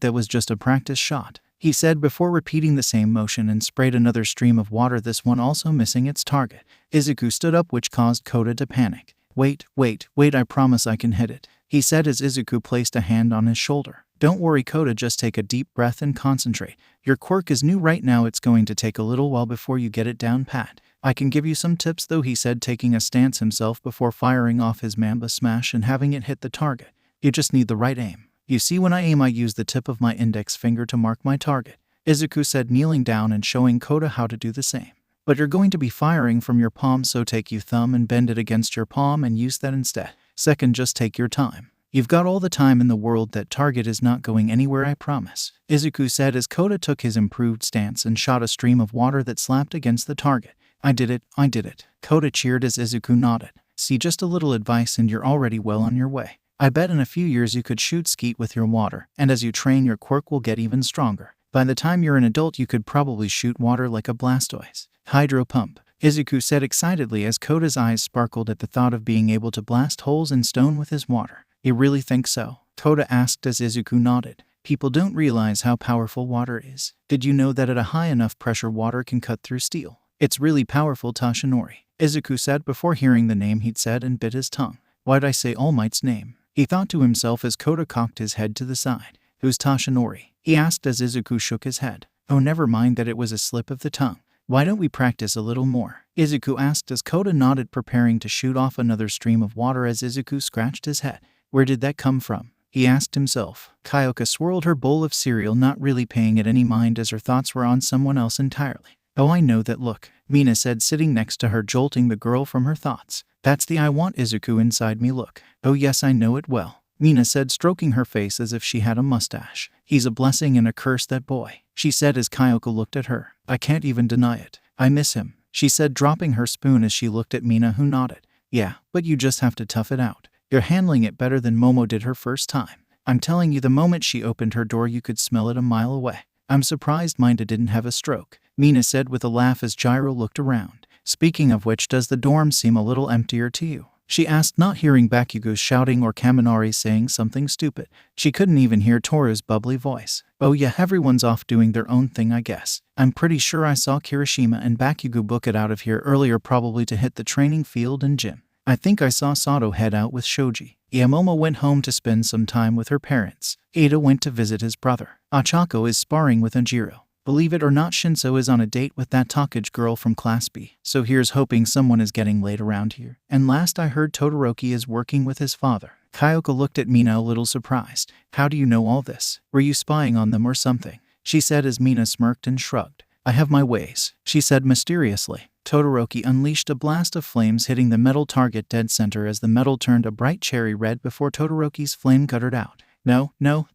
that was just a practice shot, he said before repeating the same motion and sprayed another stream of water, this one also missing its target. Izuku stood up, which caused Kota to panic. Wait, I promise I can hit it, he said as Izuku placed a hand on his shoulder. Don't worry, Kota, just take a deep breath and concentrate. Your quirk is new right now, it's going to take a little while before you get it down pat. I can give you some tips though, he said, taking a stance himself before firing off his Mamba Smash and having it hit the target. You just need the right aim. You see, when I aim I use the tip of my index finger to mark my target, Izuku said, kneeling down and showing Kota how to do the same. But you're going to be firing from your palm, so take your thumb and bend it against your palm and use that instead. Second, just take your time. You've got all the time in the world, that target is not going anywhere, I promise, Izuku said as Kota took his improved stance and shot a stream of water that slapped against the target. I did it, Kota cheered as Izuku nodded. See, just a little advice and you're already well on your way. I bet in a few years you could shoot skeet with your water, and as you train your quirk will get even stronger. By the time you're an adult you could probably shoot water like a Blastoise. Hydro pump, Izuku said excitedly as Kota's eyes sparkled at the thought of being able to blast holes in stone with his water. You really think so? Kota asked as Izuku nodded. People don't realize how powerful water is. Did you know that at a high enough pressure water can cut through steel? It's really powerful, Tashinori, Izuku said before hearing the name he'd said and bit his tongue. Why'd I say All Might's name? He thought to himself as Kota cocked his head to the side. Who's Tashinori? He asked as Izuku shook his head. Oh, never mind, that it was a slip of the tongue. Why don't we practice a little more? Izuku asked as Kota nodded, preparing to shoot off another stream of water as Izuku scratched his head. Where did that come from? He asked himself. Kyoka swirled her bowl of cereal, not really paying it any mind as her thoughts were on someone else entirely. Oh, I know that look, Mina said, sitting next to her, jolting the girl from her thoughts. That's the I want Izuku inside me look. Oh yes, I know it well, Mina said, stroking her face as if she had a mustache. He's a blessing and a curse, that boy, she said as Kyoka looked at her. I can't even deny it. I miss him, she said, dropping her spoon as she looked at Mina, who nodded. Yeah, but you just have to tough it out. You're handling it better than Momo did her first time. I'm telling you, the moment she opened her door you could smell it a mile away. I'm surprised Minda didn't have a stroke, Mina said with a laugh as Gyro looked around. Speaking of which, does the dorm seem a little emptier to you? She asked, not hearing Bakugo's shouting or Kaminari saying something stupid. She couldn't even hear Toru's bubbly voice. Oh yeah, everyone's off doing their own thing, I guess. I'm pretty sure I saw Kirishima and Bakugo book it out of here earlier, probably to hit the training field and gym. I think I saw Sato head out with Shoji. Yamomo went home to spend some time with her parents. Ada went to visit his brother. Achako is sparring with Anjiro. Believe it or not, Shinso is on a date with that Takage girl from Class B. So here's hoping someone is getting laid around here. And last I heard, Todoroki is working with his father. Kyoka looked at Mina a little surprised. How do you know all this? Were you spying on them or something? She said as Mina smirked and shrugged. I have my ways, she said mysteriously. Todoroki unleashed a blast of flames, hitting the metal target dead center as the metal turned a bright cherry red before Todoroki's flame guttered out. No,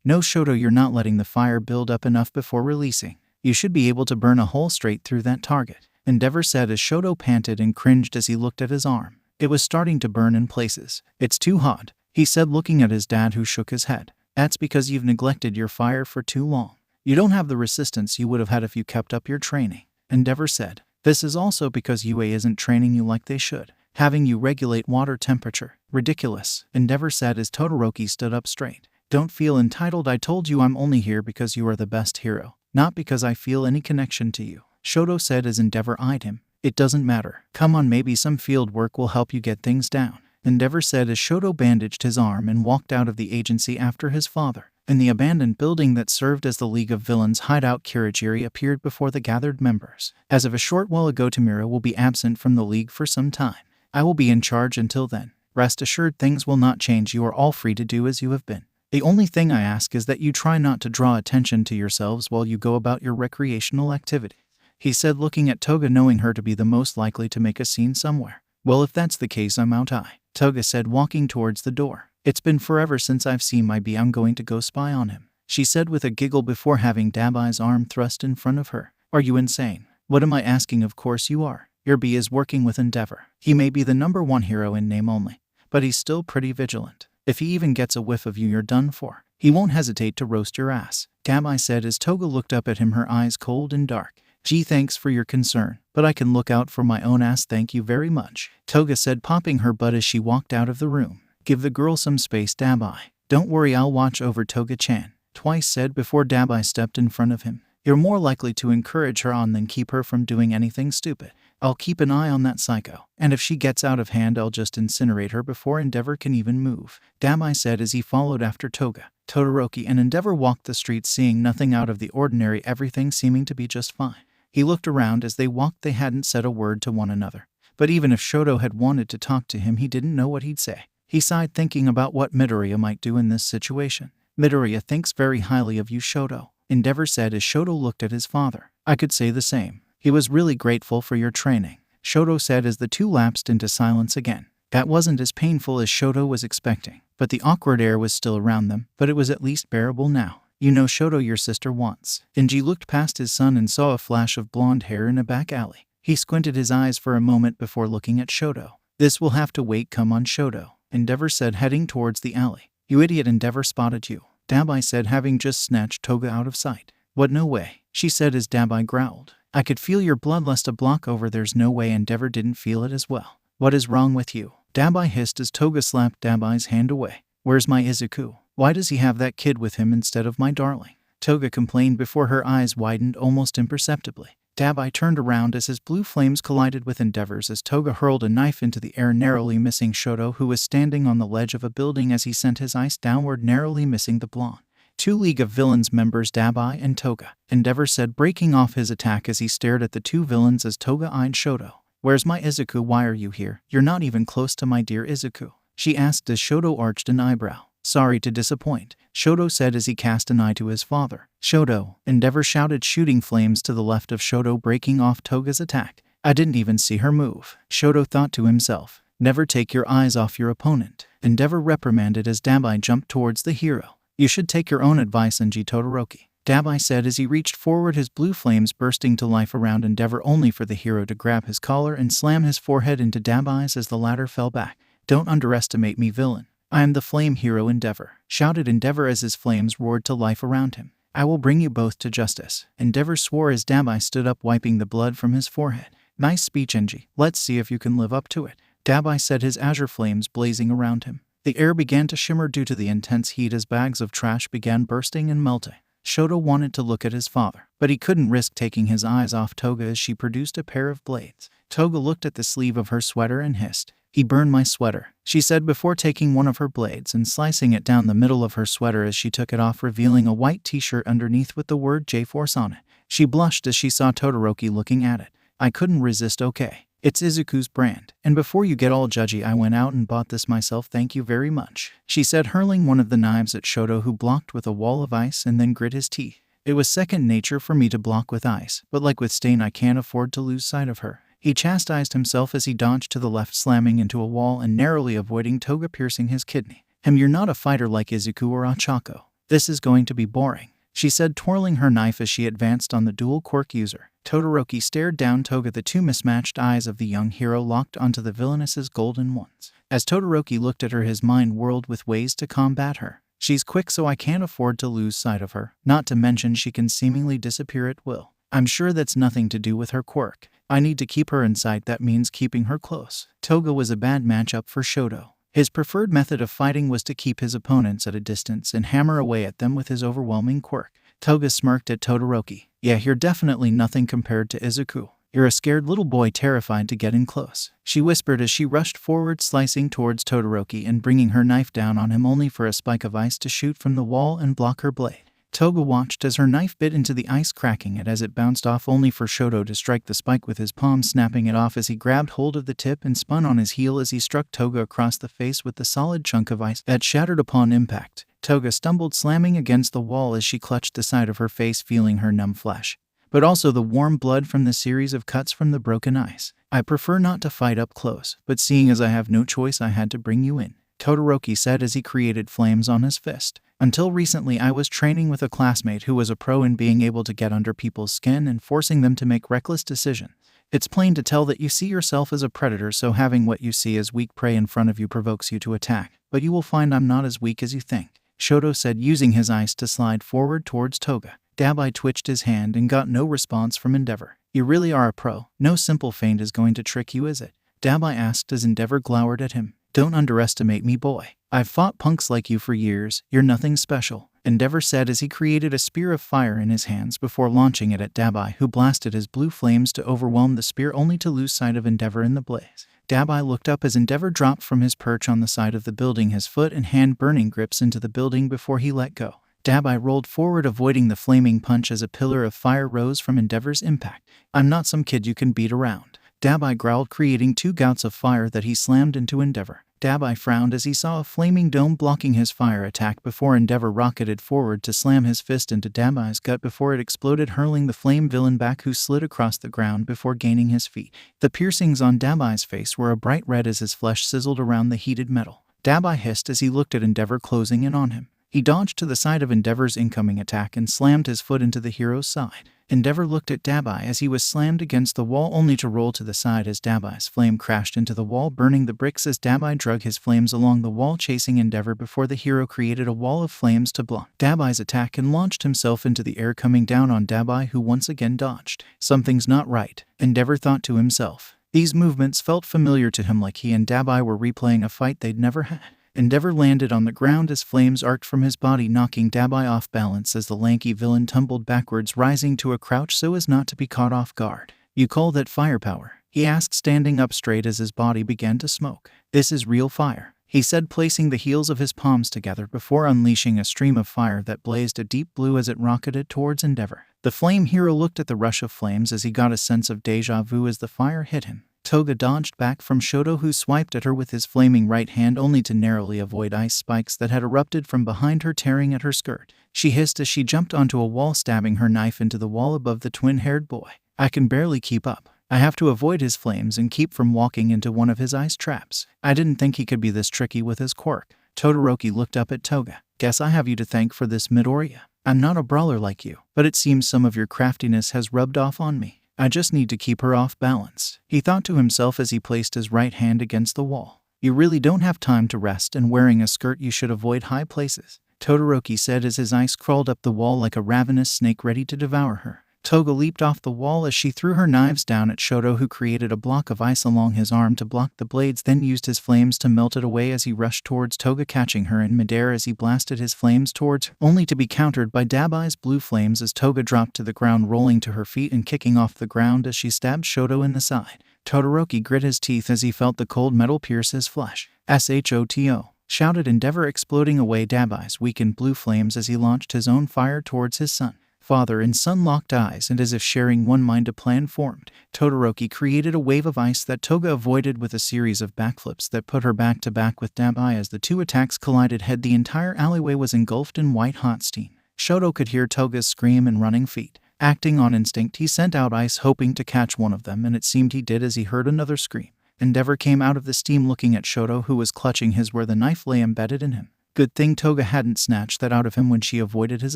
Shoto, you're not letting the fire build up enough before releasing. You should be able to burn a hole straight through that target, Endeavor said as Shoto panted and cringed as he looked at his arm. It was starting to burn in places. It's too hot, he said, looking at his dad, who shook his head. That's because you've neglected your fire for too long. You don't have the resistance you would have had if you kept up your training, Endeavor said. This is also because UA isn't training you like they should, having you regulate water temperature. Ridiculous, Endeavor said as Todoroki stood up straight. Don't feel entitled. I told you I'm only here because you are the best hero, not because I feel any connection to you, Shoto said as Endeavor eyed him. It doesn't matter. Come on, maybe some field work will help you get things down, Endeavor said as Shoto bandaged his arm and walked out of the agency after his father. In the abandoned building that served as the League of Villains hideout, Kirigiri appeared before the gathered members. As of a short while ago, Tamira will be absent from the League for some time. I will be in charge until then. Rest assured things will not change. You are all free to do as you have been. The only thing I ask is that you try not to draw attention to yourselves while you go about your recreational activity," he said, looking at Toga, knowing her to be the most likely to make a scene somewhere. "Well, if that's the case, I'm out," Toga said, walking towards the door. "It's been forever since I've seen my B. I'm going to go spy on him," she said with a giggle before having Dabai's arm thrust in front of her. "Are you insane?" "What am I asking? Of course you are. Your B is working with Endeavor. He may be the #1 hero in name only, but he's still pretty vigilant. If he even gets a whiff of you, you're done for. He won't hesitate to roast your ass," Dabai said as Toga looked up at him, her eyes cold and dark. "Gee, thanks for your concern, but I can look out for my own ass, thank you very much," Toga said, popping her butt as she walked out of the room. "Give the girl some space, Dabai." "Don't worry, I'll watch over Toga-chan," Twice said before Dabai stepped in front of him. "You're more likely to encourage her on than keep her from doing anything stupid. I'll keep an eye on that psycho, and if she gets out of hand, I'll just incinerate her before Endeavor can even move," Dabai said as he followed after Toga. Todoroki and Endeavor walked the streets, seeing nothing out of the ordinary, everything seeming to be just fine. He looked around as they walked. They hadn't said a word to one another, but even if Shoto had wanted to talk to him, he didn't know what he'd say. He sighed, thinking about what Midoriya might do in this situation. "Midoriya thinks very highly of you, Shoto," Endeavor said as Shoto looked at his father. "I could say the same. He was really grateful for your training," Shoto said as the two lapsed into silence again. That wasn't as painful as Shoto was expecting, but the awkward air was still around them, but it was at least bearable now. "You know, Shoto, your sister wants." Inji looked past his son and saw a flash of blonde hair in a back alley. He squinted his eyes for a moment before looking at Shoto. "This will have to wait. Come on, Shoto," Endeavor said, heading towards the alley. "You idiot, Endeavor spotted you," Dabai said, having just snatched Toga out of sight. "What, no way," she said as Dabai growled. "I could feel your bloodlust a block over. There's no way." Endeavor didn't feel it as well. "What is wrong with you?" Dabai hissed as Toga slapped Dabai's hand away. "Where's my Izuku? Why does he have that kid with him instead of my darling?" Toga complained before her eyes widened almost imperceptibly. Dabai turned around as his blue flames collided with Endeavor's as Toga hurled a knife into the air, narrowly missing Shoto, who was standing on the ledge of a building as he sent his ice downward, narrowly missing the blonde. "Two League of Villains members, Dabai and Toga," Endeavor said, breaking off his attack as he stared at the two villains as Toga eyed Shoto. "Where's my Izuku? Why are you here? You're not even close to my dear Izuku," she asked as Shoto arched an eyebrow. "Sorry to disappoint," Shoto said as he cast an eye to his father. "Shoto," Endeavor shouted, shooting flames to the left of Shoto, breaking off Toga's attack. "I didn't even see her move," Shoto thought to himself. "Never take your eyes off your opponent," Endeavor reprimanded as Dabai jumped towards the hero. "You should take your own advice, Enji Todoroki," Dabai said as he reached forward, his blue flames bursting to life around Endeavor, only for the hero to grab his collar and slam his forehead into Dabai's as the latter fell back. "Don't underestimate me, villain. I am the flame hero, Endeavor," shouted Endeavor as his flames roared to life around him. "I will bring you both to justice," Endeavor swore as Dabai stood up, wiping the blood from his forehead. "Nice speech, Enji. Let's see if you can live up to it," Dabai said, his azure flames blazing around him. The air began to shimmer due to the intense heat as bags of trash began bursting and melting. Shoto wanted to look at his father, but he couldn't risk taking his eyes off Toga as she produced a pair of blades. Toga looked at the sleeve of her sweater and hissed. "He burned my sweater," she said before taking one of her blades and slicing it down the middle of her sweater as she took it off, revealing a white t-shirt underneath with the word J-Force on it. She blushed as she saw Todoroki looking at it. "I couldn't resist. Okay. It's Izuku's brand, and before you get all judgy, I went out and bought this myself, thank you very much," she said, hurling one of the knives at Shoto, who blocked with a wall of ice and then grit his teeth. "It was second nature for me to block with ice, but like with Stain, I can't afford to lose sight of her." He chastised himself as he dodged to the left, slamming into a wall and narrowly avoiding Toga piercing his kidney. "You're not a fighter like Izuku or Achako. This is going to be boring," she said, twirling her knife as she advanced on the dual quirk user. Todoroki stared down Toga, the two mismatched eyes of the young hero locked onto the villainess's golden ones. As Todoroki looked at her, his mind whirled with ways to combat her. "She's quick, so I can't afford to lose sight of her, not to mention she can seemingly disappear at will. I'm sure that's nothing to do with her quirk. I need to keep her in sight. That means keeping her close." Toga was a bad matchup for Shoto. His preferred method of fighting was to keep his opponents at a distance and hammer away at them with his overwhelming quirk. Toga smirked at Todoroki. "Yeah, you're definitely nothing compared to Izuku. You're a scared little boy terrified to get in close," she whispered as she rushed forward, slicing towards Todoroki and bringing her knife down on him, only for a spike of ice to shoot from the wall and block her blade. Toga watched as her knife bit into the ice, cracking it as it bounced off, only for Shoto to strike the spike with his palm, snapping it off as he grabbed hold of the tip and spun on his heel as he struck Toga across the face with the solid chunk of ice that shattered upon impact. Toga stumbled, slamming against the wall as she clutched the side of her face, feeling her numb flesh, but also the warm blood from the series of cuts from the broken ice. I prefer not to fight up close, but seeing as I have no choice, I had to bring you in, Todoroki said as he created flames on his fist. Until recently, I was training with a classmate who was a pro in being able to get under people's skin and forcing them to make reckless decisions. It's plain to tell that you see yourself as a predator, so having what you see as weak prey in front of you provokes you to attack. But you will find I'm not as weak as you think, Shoto said, using his ice to slide forward towards Toga. Dabai twitched his hand and got no response from Endeavor. You really are a pro. No simple feint is going to trick you, is it? Dabai asked as Endeavor glowered at him. Don't underestimate me, boy. I've fought punks like you for years. You're nothing special, Endeavor said as he created a spear of fire in his hands before launching it at Dabai, who blasted his blue flames to overwhelm the spear only to lose sight of Endeavor in the blaze. Dabai looked up as Endeavor dropped from his perch on the side of the building, his foot and hand burning grips into the building before he let go. Dabai rolled forward, avoiding the flaming punch as a pillar of fire rose from Endeavor's impact. I'm not some kid you can beat around, Dabai growled, creating 2 gouts of fire that he slammed into Endeavor. Dabai frowned as he saw a flaming dome blocking his fire attack before Endeavor rocketed forward to slam his fist into Dabai's gut before it exploded, hurling the flame villain back, who slid across the ground before gaining his feet. The piercings on Dabai's face were a bright red as his flesh sizzled around the heated metal. Dabai hissed as he looked at Endeavor closing in on him. He dodged to the side of Endeavor's incoming attack and slammed his foot into the hero's side. Endeavor looked at Dabai as he was slammed against the wall, only to roll to the side as Dabai's flame crashed into the wall, burning the bricks as Dabai drug his flames along the wall, chasing Endeavor before the hero created a wall of flames to block Dabai's attack and launched himself into the air, coming down on Dabai, who once again dodged. Something's not right, Endeavor thought to himself. These movements felt familiar to him, like he and Dabai were replaying a fight they'd never had. Endeavor landed on the ground as flames arced from his body, knocking Dabai off balance as the lanky villain tumbled backwards, rising to a crouch so as not to be caught off guard. You call that firepower? He asked, standing up straight as his body began to smoke. This is real fire, he said, placing the heels of his palms together before unleashing a stream of fire that blazed a deep blue as it rocketed towards Endeavor. The flame hero looked at the rush of flames as he got a sense of deja vu as the fire hit him. Toga dodged back from Shoto, who swiped at her with his flaming right hand, only to narrowly avoid ice spikes that had erupted from behind her, tearing at her skirt. She hissed as she jumped onto a wall, stabbing her knife into the wall above the twin-haired boy. I can barely keep up. I have to avoid his flames and keep from walking into one of his ice traps. I didn't think he could be this tricky with his quirk. Todoroki looked up at Toga. Guess I have you to thank for this, Midoriya. I'm not a brawler like you, but it seems some of your craftiness has rubbed off on me. I just need to keep her off balance, he thought to himself as he placed his right hand against the wall. You really don't have time to rest, and wearing a skirt you should avoid high places, Todoroki said as his ice crawled up the wall like a ravenous snake ready to devour her. Toga leaped off the wall as she threw her knives down at Shoto, who created a block of ice along his arm to block the blades, then used his flames to melt it away as he rushed towards Toga, catching her in midair as he blasted his flames towards her, only to be countered by Dabai's blue flames as Toga dropped to the ground, rolling to her feet and kicking off the ground as she stabbed Shoto in the side. Todoroki grit his teeth as he felt the cold metal pierce his flesh. SHOTO! Shouted Endeavor, exploding away Dabai's weakened blue flames as he launched his own fire towards his son. Father and son locked eyes, and as if sharing one mind, a plan formed. Todoroki created a wave of ice that Toga avoided with a series of backflips that put her back to back with Dabai. As the two attacks collided head, the entire alleyway was engulfed in white-hot steam. Shoto could hear Toga's scream and running feet. Acting on instinct, he sent out ice, hoping to catch one of them, and it seemed he did as he heard another scream. Endeavor came out of the steam looking at Shoto, who was clutching his where the knife lay embedded in him. Good thing Toga hadn't snatched that out of him when she avoided his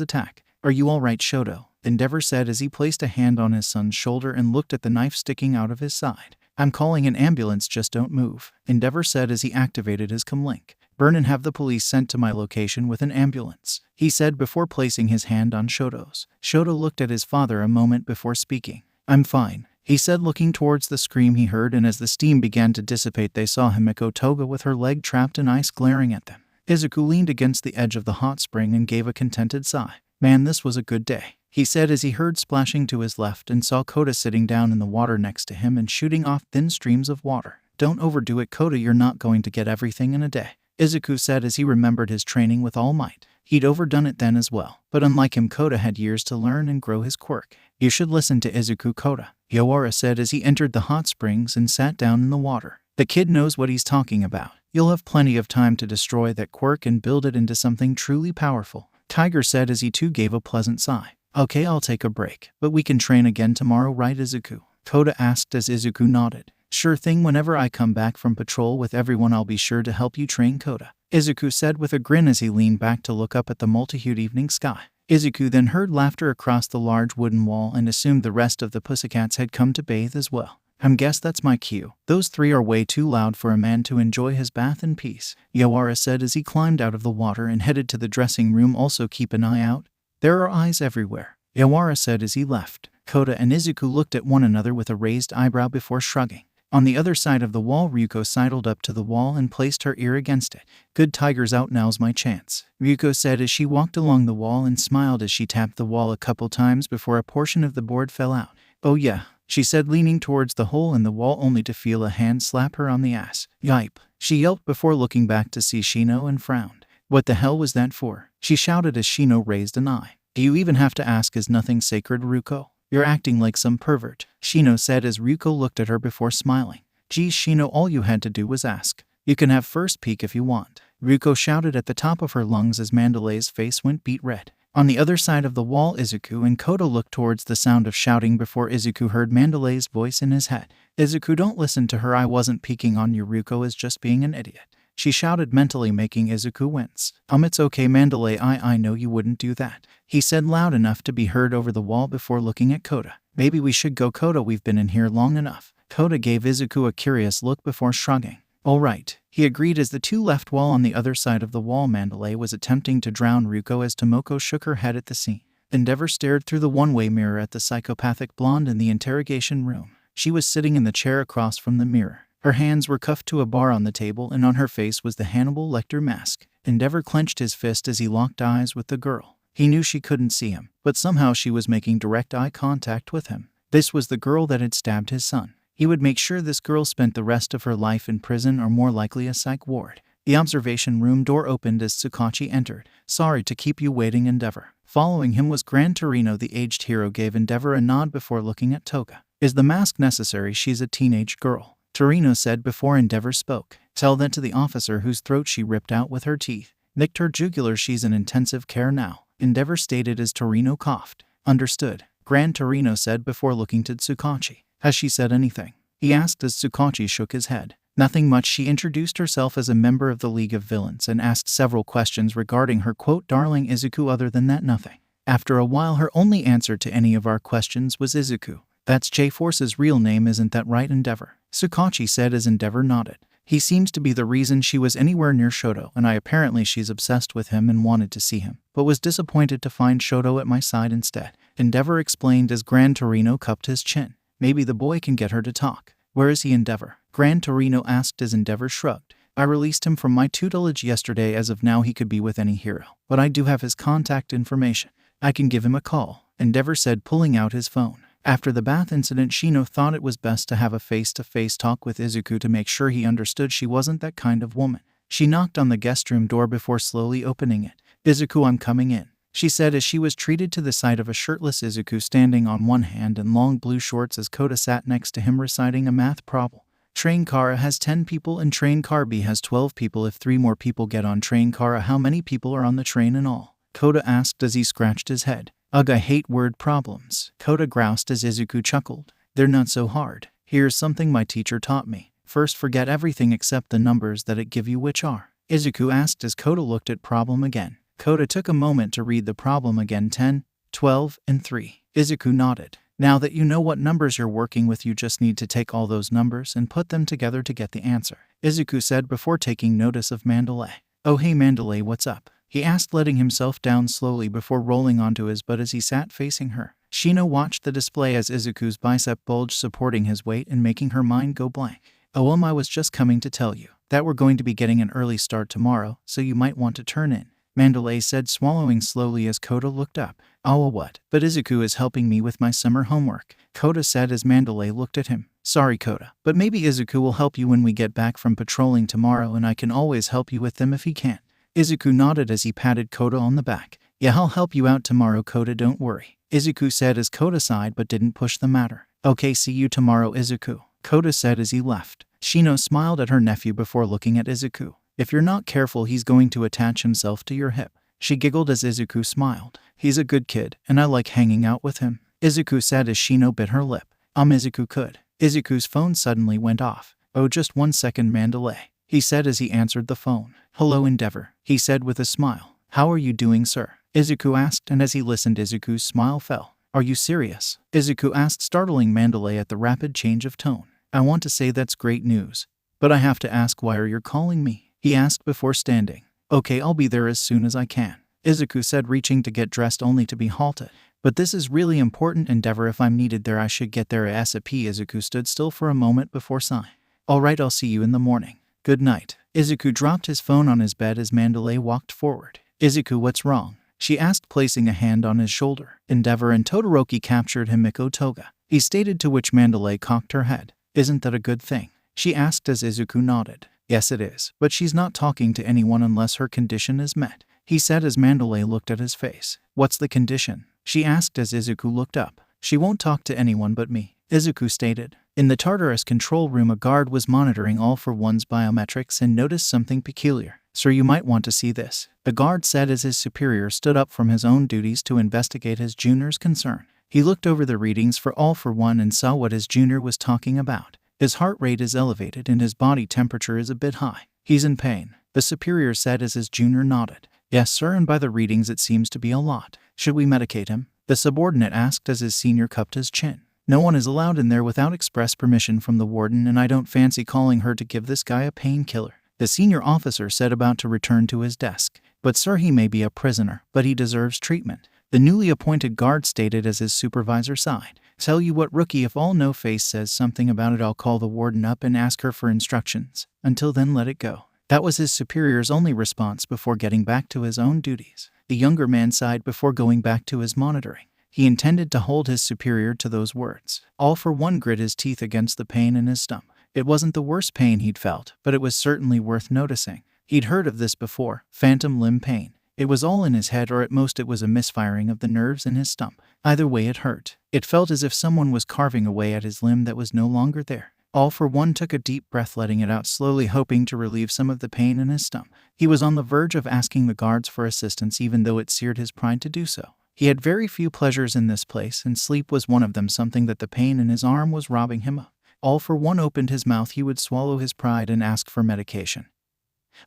attack. Are you all right, Shoto? Endeavor said as he placed a hand on his son's shoulder and looked at the knife sticking out of his side. I'm calling an ambulance, just don't move, Endeavor said as he activated his comlink. Burn and have the police sent to my location with an ambulance, he said before placing his hand on Shoto's. Shoto looked at his father a moment before speaking. I'm fine, he said, looking towards the scream he heard, and as the steam began to dissipate they saw Himiko Toga with her leg trapped in ice glaring at them. Izuku leaned against the edge of the hot spring and gave a contented sigh. Man, this was a good day, he said as he heard splashing to his left and saw Kota sitting down in the water next to him and shooting off thin streams of water. Don't overdo it, Kota, you're not going to get everything in a day, Izuku said as he remembered his training with All Might. He'd overdone it then as well, but unlike him, Kota had years to learn and grow his quirk. You should listen to Izuku, Kota, Yoara said as he entered the hot springs and sat down in the water. The kid knows what he's talking about. You'll have plenty of time to destroy that quirk and build it into something truly powerful, Tiger said as he too gave a pleasant sigh. Okay, I'll take a break, but we can train again tomorrow, right, Izuku? Koda asked as Izuku nodded. Sure thing, whenever I come back from patrol with everyone I'll be sure to help you train, Koda, Izuku said with a grin as he leaned back to look up at the multi-hued evening sky. Izuku then heard laughter across the large wooden wall and assumed the rest of the pussycats had come to bathe as well. Guess that's my cue. Those three are way too loud for a man to enjoy his bath in peace, Yawara said as he climbed out of the water and headed to the dressing room. Also keep an eye out. There are eyes everywhere, Yawara said as he left. Koda and Izuku looked at one another with a raised eyebrow before shrugging. On the other side of the wall, Ryuko sidled up to the wall and placed her ear against it. Good, Tiger's out, now's my chance, Ryuko said as she walked along the wall and smiled as she tapped the wall a couple times before a portion of the board fell out. Oh yeah, she said, leaning towards the hole in the wall only to feel a hand slap her on the ass. Yipe, she yelped before looking back to see Shino and frowned. What the hell was that for? She shouted as Shino raised an eye. Do you even have to ask? Is nothing sacred, Ryuko? You're acting like some pervert, Shino said as Ryuko looked at her before smiling. Geez, Shino, all you had to do was ask. You can have first peek if you want, Ryuko shouted at the top of her lungs as Mandalay's face went beet red. On the other side of the wall, Izuku and Koda looked towards the sound of shouting before Izuku heard Mandalay's voice in his head. Izuku, don't listen to her, I wasn't peeking on you, Ryuko is just being an idiot, she shouted mentally, making Izuku wince. It's okay, Mandalay, I know you wouldn't do that, he said loud enough to be heard over the wall before looking at Koda. Maybe we should go, Koda, we've been in here long enough. Koda gave Izuku a curious look before shrugging. All right, he agreed as the two left. While on the other side of the wall, Mandalay was attempting to drown Ryuko as Tomoko shook her head at the scene. Endeavor stared through the one-way mirror at the psychopathic blonde in the interrogation room. She was sitting in the chair across from the mirror. Her hands were cuffed to a bar on the table and on her face was the Hannibal Lecter mask. Endeavor clenched his fist as he locked eyes with the girl. He knew she couldn't see him, but somehow she was making direct eye contact with him. This was the girl that had stabbed his son. He would make sure this girl spent the rest of her life in prison or more likely a psych ward. The observation room door opened as Tsukachi entered. Sorry to keep you waiting, Endeavor. Following him was Gran Torino. The aged hero gave Endeavor a nod before looking at Toga. Is the mask necessary? She's a teenage girl, Torino said before Endeavor spoke. Tell that to the officer whose throat she ripped out with her teeth. Nicked her jugular. She's in intensive care now, Endeavor stated as Torino coughed. Understood, Gran Torino said before looking to Tsukachi. Has she said anything? He asked as Tsukachi shook his head. Nothing much. She introduced herself as a member of the League of Villains and asked several questions regarding her quote, darling Izuku. Other than that, nothing. After a while, her only answer to any of our questions was Izuku. That's J-Force's real name, isn't that right, Endeavor? Tsukachi said as Endeavor nodded. He seems to be the reason she was anywhere near Shoto, and apparently she's obsessed with him and wanted to see him, but was disappointed to find Shoto at my side instead, Endeavor explained as Gran Torino cupped his chin. Maybe the boy can get her to talk. Where is he, Endeavor? Gran Torino asked as Endeavor shrugged. I released him from my tutelage yesterday. As of now, he could be with any hero, but I do have his contact information. I can give him a call, Endeavor said, pulling out his phone. After the bath incident, Shino thought it was best to have a face-to-face talk with Izuku to make sure he understood she wasn't that kind of woman. She knocked on the guest room door before slowly opening it. Izuku, I'm coming in, she said as she was treated to the sight of a shirtless Izuku standing on one hand in long blue shorts as Koda sat next to him reciting a math problem. Train Kara has 10 people and Train Car B has 12 people. If 3 more people get on Train Kara, how many people are on the train in all? Koda asked as he scratched his head. Ugh, I hate word problems, Koda groused as Izuku chuckled. They're not so hard. Here's something my teacher taught me. First, forget everything except the numbers that it give you, which are. Izuku asked as Koda looked at problem again. Koda took a moment to read the problem again. 10, 12, and 3. Izuku nodded. Now that you know what numbers you're working with, you just need to take all those numbers and put them together to get the answer, Izuku said before taking notice of Mandalay. Oh hey Mandalay, what's up? He asked, letting himself down slowly before rolling onto his butt as he sat facing her. Shino watched the display as Izuku's bicep bulged, supporting his weight and making her mind go blank. Oh I was just coming to tell you that we're going to be getting an early start tomorrow, so you might want to turn in, Mandalay said, swallowing slowly as Koda looked up. Oh what? But Izuku is helping me with my summer homework, Koda said as Mandalay looked at him. Sorry Koda, but maybe Izuku will help you when we get back from patrolling tomorrow, and I can always help you with them if he can't. Izuku nodded as he patted Koda on the back. Yeah, I'll help you out tomorrow, Koda, don't worry, Izuku said as Koda sighed but didn't push the matter. Okay, see you tomorrow, Izuku, Koda said as he left. Shino smiled at her nephew before looking at Izuku. If you're not careful, he's going to attach himself to your hip. She giggled as Izuku smiled. He's a good kid, and I like hanging out with him, Izuku said as Shino bit her lip. Izuku could. Izuku's phone suddenly went off. Oh, just 1 second, Mandalay, he said as he answered the phone. Hello, Endeavor, he said with a smile. How are you doing, sir? Izuku asked, and as he listened, Izuku's smile fell. Are you serious? Izuku asked, startling Mandalay at the rapid change of tone. I want to say that's great news, but I have to ask, why are you calling me? He asked before standing. Okay, I'll be there as soon as I can, Izuku said, reaching to get dressed only to be halted. But this is really important, Endeavor. If I'm needed there, I should get there ASAP. Izuku stood still for a moment before sighing. Alright, I'll see you in the morning. Good night. Izuku dropped his phone on his bed as Mandalay walked forward. Izuku, what's wrong? She asked, placing a hand on his shoulder. Endeavor and Todoroki captured Himiko Toga, he stated, to which Mandalay cocked her head. Isn't that a good thing? She asked as Izuku nodded. Yes, it is, but she's not talking to anyone unless her condition is met, he said as Mandalay looked at his face. What's the condition? She asked as Izuku looked up. She won't talk to anyone but me, Izuku stated. In the Tartarus control room, a guard was monitoring All for One's biometrics and noticed something peculiar. Sir, you might want to see this, the guard said as his superior stood up from his own duties to investigate his junior's concern. He looked over the readings for All for One and saw what his junior was talking about. His heart rate is elevated and his body temperature is a bit high. He's in pain, the superior said as his junior nodded. Yes, sir, and by the readings it seems to be a lot. Should we medicate him? The subordinate asked as his senior cupped his chin. No one is allowed in there without express permission from the warden, and I don't fancy calling her to give this guy a painkiller, the senior officer said, about to return to his desk. But sir, he may be a prisoner, but he deserves treatment, the newly appointed guard stated as his supervisor sighed. Tell you what, rookie, if All No Face says something about it, I'll call the warden up and ask her for instructions. Until then, let it go. That was his superior's only response before getting back to his own duties. The younger man sighed before going back to his monitoring. He intended to hold his superior to those words. All for One grit his teeth against the pain in his stomach. It wasn't the worst pain he'd felt, but it was certainly worth noticing. He'd heard of this before, phantom limb pain. It was all in his head, or at most it was a misfiring of the nerves in his stump. Either way, it hurt. It felt as if someone was carving away at his limb that was no longer there. All for One took a deep breath, letting it out slowly, hoping to relieve some of the pain in his stump. He was on the verge of asking the guards for assistance, even though it seared his pride to do so. He had very few pleasures in this place, and sleep was one of them, something that the pain in his arm was robbing him of. All for One opened his mouth. He would swallow his pride and ask for medication.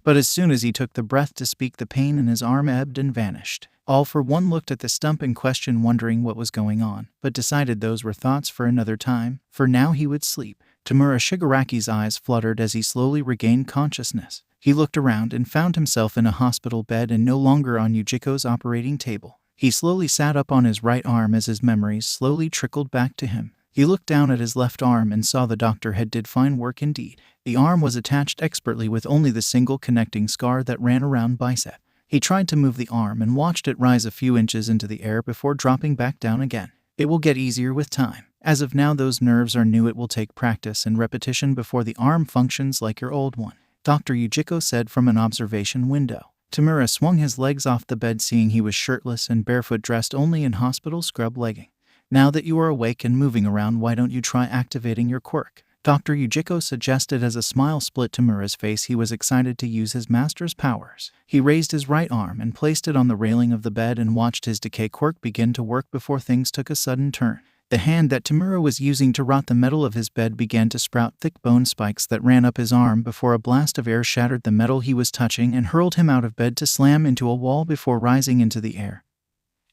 But as soon as he took the breath to speak, the pain in his arm ebbed and vanished. All for One looked at the stump in question, wondering what was going on, but decided those were thoughts for another time. For now he would sleep. Tamura Shigaraki's eyes fluttered as he slowly regained consciousness. He looked around and found himself in a hospital bed and no longer on Yujiko's operating table. He slowly sat up on his right arm as his memories slowly trickled back to him. He looked down at his left arm and saw the doctor did fine work indeed. The arm was attached expertly with only the single connecting scar that ran around bicep. He tried to move the arm and watched it rise a few inches into the air before dropping back down again. It will get easier with time. As of now, those nerves are new. It will take practice and repetition before the arm functions like your old one, Dr. Yujiko said from an observation window. Tamura swung his legs off the bed, seeing he was shirtless and barefoot, dressed only in hospital scrub legging. Now that you are awake and moving around, why don't you try activating your quirk? Dr. Yujiko suggested as a smile split Tamura's face. He was excited to use his master's powers. He raised his right arm and placed it on the railing of the bed and watched his decay quirk begin to work before things took a sudden turn. The hand that Tamura was using to rot the metal of his bed began to sprout thick bone spikes that ran up his arm before a blast of air shattered the metal he was touching and hurled him out of bed to slam into a wall before rising into the air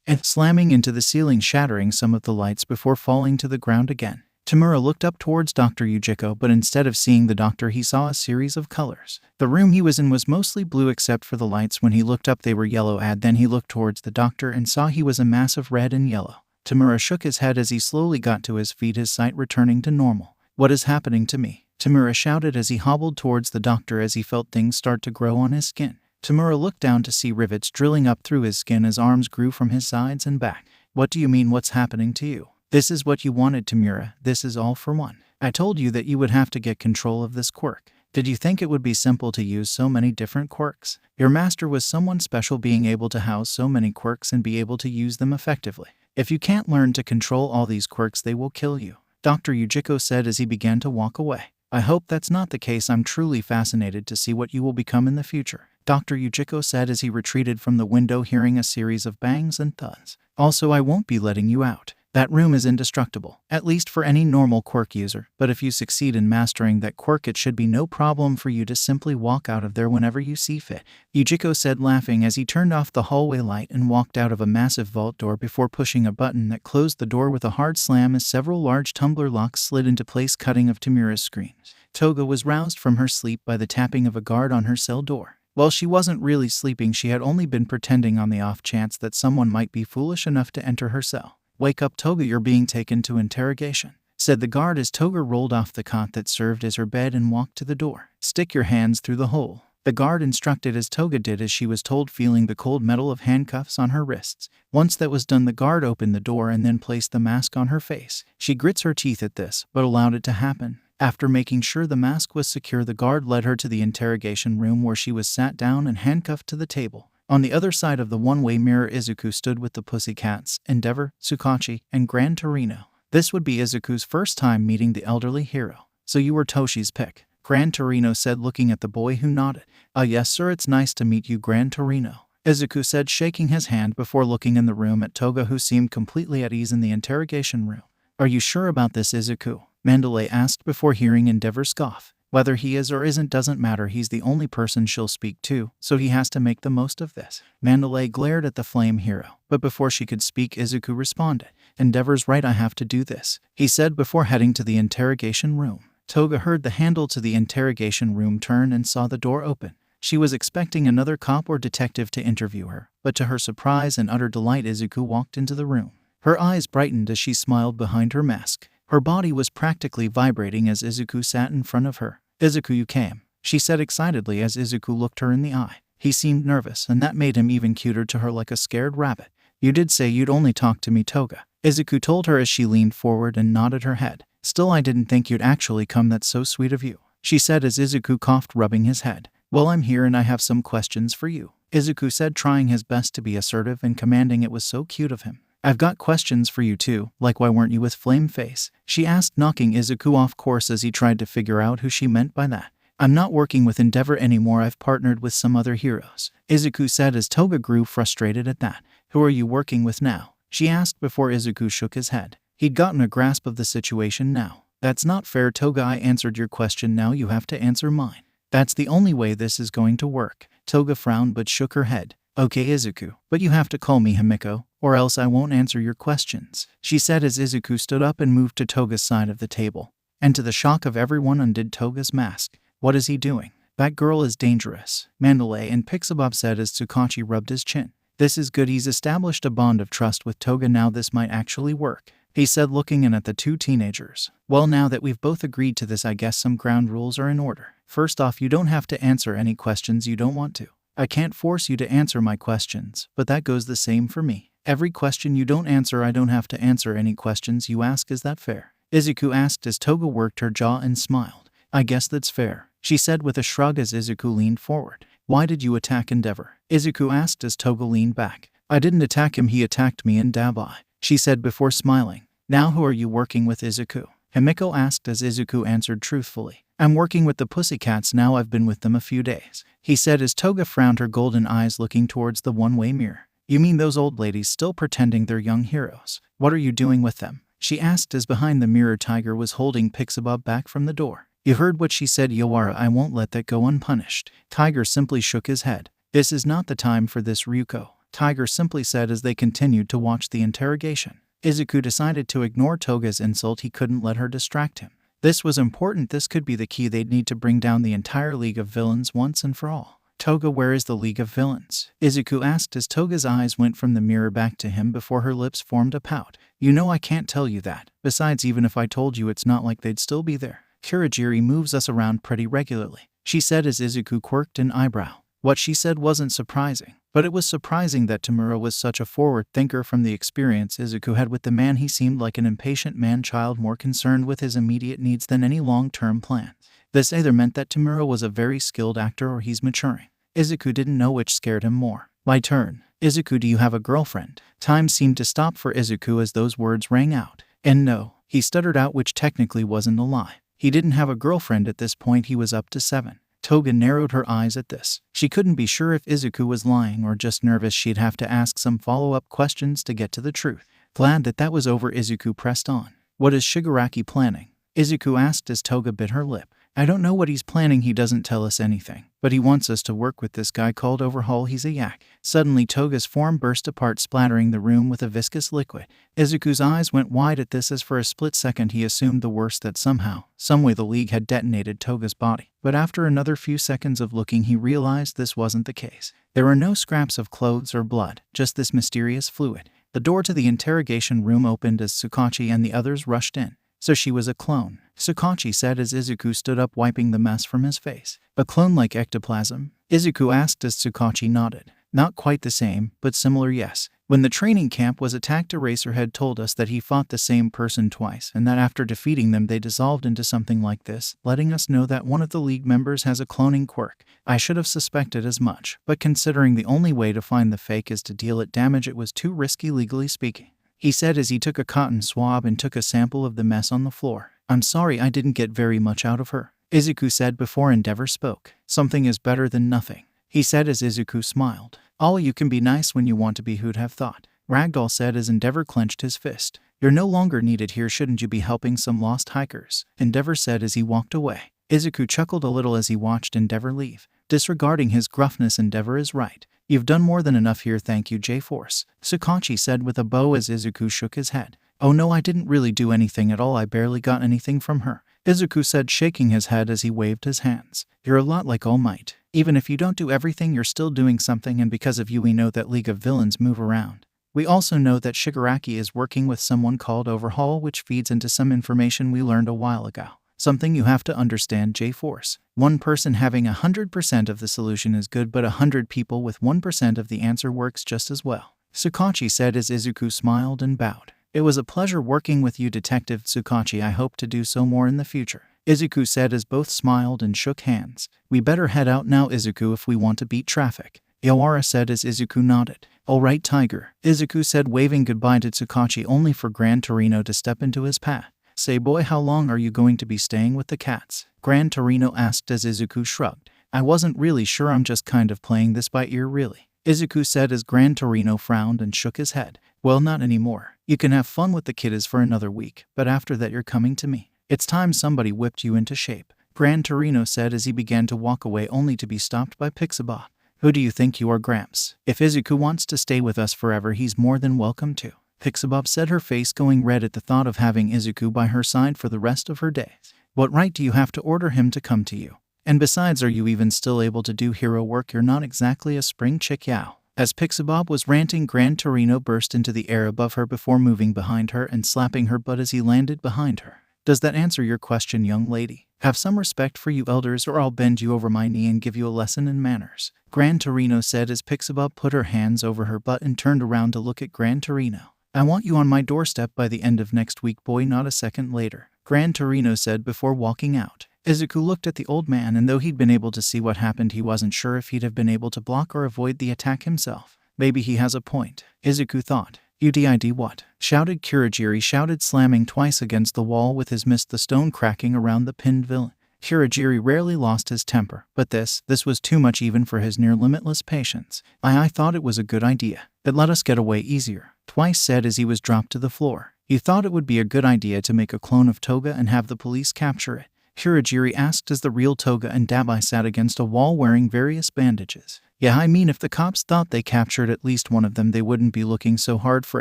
and slamming into the ceiling, shattering some of the lights before falling to the ground again. Tamura looked up towards Dr. Yujiko, but instead of seeing the doctor, he saw a series of colors. The room he was in was mostly blue except for the lights. When he looked up, they were yellow. Then he looked towards the doctor and saw he was a mass of red and yellow. Tamura shook his head as he slowly got to his feet, his sight returning to normal. What is happening to me? Tamura shouted as he hobbled towards the doctor as he felt things start to grow on his skin. Tamura looked down to see rivets drilling up through his skin as arms grew from his sides and back. What do you mean, what's happening to you? This is what you wanted, Tamura. This is All for One. I told you that you would have to get control of this quirk. Did you think it would be simple to use so many different quirks? Your master was someone special, being able to house so many quirks and be able to use them effectively. If you can't learn to control all these quirks, they will kill you, Dr. Yujiko said as he began to walk away. I hope that's not the case. I'm truly fascinated to see what you will become in the future, Dr. Yujiko said as he retreated from the window, hearing a series of bangs and thuds. Also, I won't be letting you out. That room is indestructible, at least for any normal quirk user, but if you succeed in mastering that quirk, it should be no problem for you to simply walk out of there whenever you see fit, Yujiko said, laughing as he turned off the hallway light and walked out of a massive vault door before pushing a button that closed the door with a hard slam as several large tumbler locks slid into place, cutting of Tamura's screams. Toga was roused from her sleep by the tapping of a guard on her cell door. Well, she wasn't really sleeping, she had only been pretending on the off chance that someone might be foolish enough to enter her cell. Wake up, Toga, you're being taken to interrogation, said the guard as Toga rolled off the cot that served as her bed and walked to the door. Stick your hands through the hole, the guard instructed as Toga did as she was told, feeling the cold metal of handcuffs on her wrists. Once that was done, the guard opened the door and then placed the mask on her face. She grits her teeth at this, but allowed it to happen. After making sure the mask was secure, the guard led her to the interrogation room where she was sat down and handcuffed to the table. On the other side of the one-way mirror, Izuku stood with the Pussycats, Endeavor, Tsukachi, and Gran Torino. This would be Izuku's first time meeting the elderly hero. So you were Toshi's pick, Gran Torino said, looking at the boy who nodded. Yes sir, it's nice to meet you, Gran Torino, Izuku said, shaking his hand before looking in the room at Toga, who seemed completely at ease in the interrogation room. Are you sure about this, Izuku? Mandalay asked before hearing Endeavor scoff. Whether he is or isn't doesn't matter, he's the only person she'll speak to, so he has to make the most of this. Mandalay glared at the flame hero, but before she could speak, Izuku responded. Endeavor's right, I have to do this, he said before heading to the interrogation room. Toga heard the handle to the interrogation room turn and saw the door open. She was expecting another cop or detective to interview her, but to her surprise and utter delight, Izuku walked into the room. Her eyes brightened as she smiled behind her mask. Her body was practically vibrating as Izuku sat in front of her. Izuku, you came, she said excitedly as Izuku looked her in the eye. He seemed nervous, and that made him even cuter to her, like a scared rabbit. You did say you'd only talk to me, Toga, Izuku told her as she leaned forward and nodded her head. Still, I didn't think you'd actually come, that's so sweet of you, she said as Izuku coughed, rubbing his head. Well, I'm here and I have some questions for you, Izuku said, trying his best to be assertive and commanding. It was so cute of him. I've got questions for you too, like why weren't you with Flame Face? She asked, knocking Izuku off course as he tried to figure out who she meant by that. I'm not working with Endeavor anymore, I've partnered with some other heroes, Izuku said as Toga grew frustrated at that. Who are you working with now? She asked before Izuku shook his head. He'd gotten a grasp of the situation now. That's not fair, Toga, I answered your question, now you have to answer mine. That's the only way this is going to work. Toga frowned but shook her head. Okay, Izuku, but you have to call me Himiko, or else I won't answer your questions, she said as Izuku stood up and moved to Toga's side of the table. And to the shock of everyone, undid Toga's mask. What is he doing? That girl is dangerous, Mandalay and Pixabop said as Tsukachi rubbed his chin. This is good, he's established a bond of trust with Toga now, this might actually work, he said, looking in at the two teenagers. Well, now that we've both agreed to this, I guess some ground rules are in order. First off, you don't have to answer any questions you don't want to. I can't force you to answer my questions, but that goes the same for me. Every question you don't answer, I don't have to answer any questions you ask, is that fair? Izuku asked as Toga worked her jaw and smiled. I guess that's fair, she said with a shrug as Izuku leaned forward. Why did you attack Endeavor? Izuku asked as Toga leaned back. I didn't attack him, he attacked me, and Dabai, she said before smiling. Now who are you working with, Izuku? Himiko asked as Izuku answered truthfully. I'm working with the Pussycats now, I've been with them a few days, he said as Toga frowned, her golden eyes looking towards the one-way mirror. You mean those old ladies still pretending they're young heroes? What are you doing with them? She asked as behind the mirror Tiger was holding Pixabub back from the door. You heard what she said, Yawara, I won't let that go unpunished. Tiger simply shook his head. This is not the time for this, Ryuko, Tiger simply said as they continued to watch the interrogation. Izuku decided to ignore Toga's insult, he couldn't let her distract him. This was important, this could be the key, they'd need to bring down the entire League of Villains once and for all. Toga, where is the League of Villains? Izuku asked as Toga's eyes went from the mirror back to him before her lips formed a pout. You know I can't tell you that. Besides, even if I told you, it's not like they'd still be there. Kurogiri moves us around pretty regularly, she said as Izuku quirked an eyebrow. What she said wasn't surprising, but it was surprising that Tamura was such a forward thinker. From the experience Izuku had with the man, he seemed like an impatient man-child, more concerned with his immediate needs than any long-term plans. This either meant that Tamura was a very skilled actor or he's maturing. Izuku didn't know which scared him more. My turn. Izuku, do you have a girlfriend? Time seemed to stop for Izuku as those words rang out. And no, he stuttered out, which technically wasn't a lie. He didn't have a girlfriend at this point, he was up to 7. Toga narrowed her eyes at this. She couldn't be sure if Izuku was lying or just nervous. She'd have to ask some follow-up questions to get to the truth. Glad that was over, Izuku pressed on. What is Shigaraki planning? Izuku asked as Toga bit her lip. I don't know what he's planning, he doesn't tell us anything. But he wants us to work with this guy called Overhaul, he's a yak. Suddenly Toga's form burst apart, splattering the room with a viscous liquid. Izuku's eyes went wide at this as for a split second he assumed the worst, that somehow, someway the League had detonated Toga's body. But after another few seconds of looking he realized this wasn't the case. There were no scraps of clothes or blood, just this mysterious fluid. The door to the interrogation room opened as Tsukachi and the others rushed in. So she was a clone, Tsukachi said as Izuku stood up, wiping the mess from his face. A clone like ectoplasm? Izuku asked as Tsukachi nodded. Not quite the same, but similar, yes. When the training camp was attacked, Eraserhead told us that he fought the same person twice, and that after defeating them they dissolved into something like this, letting us know that one of the League members has a cloning quirk. I should have suspected as much, but considering the only way to find the fake is to deal it damage, it was too risky legally speaking. He said as he took a cotton swab and took a sample of the mess on the floor. I'm sorry I didn't get very much out of her, Izuku said before Endeavor spoke. Something is better than nothing, he said as Izuku smiled. All you can be nice when you want to be, who'd have thought? Ragdoll said as Endeavor clenched his fist. You're no longer needed here, shouldn't you be helping some lost hikers? Endeavor said as he walked away. Izuku chuckled a little as he watched Endeavor leave. Disregarding his gruffness, Endeavor is right. You've done more than enough here, thank you, J-Force, Tsukachi said with a bow as Izuku shook his head. Oh no, I didn't really do anything at all, I barely got anything from her, Izuku said, shaking his head as he waved his hands. You're a lot like All Might. Even if you don't do everything, you're still doing something, and because of you we know that League of Villains move around. We also know that Shigaraki is working with someone called Overhaul, which feeds into some information we learned a while ago. Something you have to understand, J-Force. One person having 100% of the solution is good, but 100 people with 1% of the answer works just as well, Tsukachi said as Izuku smiled and bowed. It was a pleasure working with you, Detective Tsukachi. I hope to do so more in the future, Izuku said as both smiled and shook hands. We better head out now, Izuku, if we want to beat traffic, Iwara said as Izuku nodded. All right, Tiger, Izuku said, waving goodbye to Tsukachi, only for Gran Torino to step into his path. Say boy, how long are you going to be staying with the cats? Gran Torino asked as Izuku shrugged. I wasn't really sure, I'm just kind of playing this by ear really, Izuku said as Gran Torino frowned and shook his head. Well, not anymore. You can have fun with the kiddies for another week, but after that you're coming to me. It's time somebody whipped you into shape, Gran Torino said as he began to walk away, only to be stopped by Pixabot. Who do you think you are, Gramps? If Izuku wants to stay with us forever, he's more than welcome to, Pixabot said, her face going red at the thought of having Izuku by her side for the rest of her days. What right do you have to order him to come to you? And besides, are you even still able to do hero work? You're not exactly a spring chick, Yao. As Pixabot was ranting, Gran Torino burst into the air above her before moving behind her and slapping her butt as he landed behind her. Does that answer your question, young lady? Have some respect for you elders, or I'll bend you over my knee and give you a lesson in manners, Gran Torino said as Pixabot put her hands over her butt and turned around to look at Gran Torino. I want you on my doorstep by the end of next week, boy, not a second later, Gran Torino said before walking out. Izuku looked at the old man, and though he'd been able to see what happened, he wasn't sure if he'd have been able to block or avoid the attack himself. Maybe he has a point, Izuku thought. UDID what? Shouted Kurogiri, shouted, slamming twice against the wall with his mist, the stone cracking around the pinned villain. Kurogiri rarely lost his temper, but this was too much even for his near-limitless patience. I thought it was a good idea. It let us get away easier, Twice said as he was dropped to the floor. You thought it would be a good idea to make a clone of Toga and have the police capture it? Kurogiri asked as the real Toga and Dabai sat against a wall wearing various bandages. Yeah, I mean, if the cops thought they captured at least one of them, they wouldn't be looking so hard for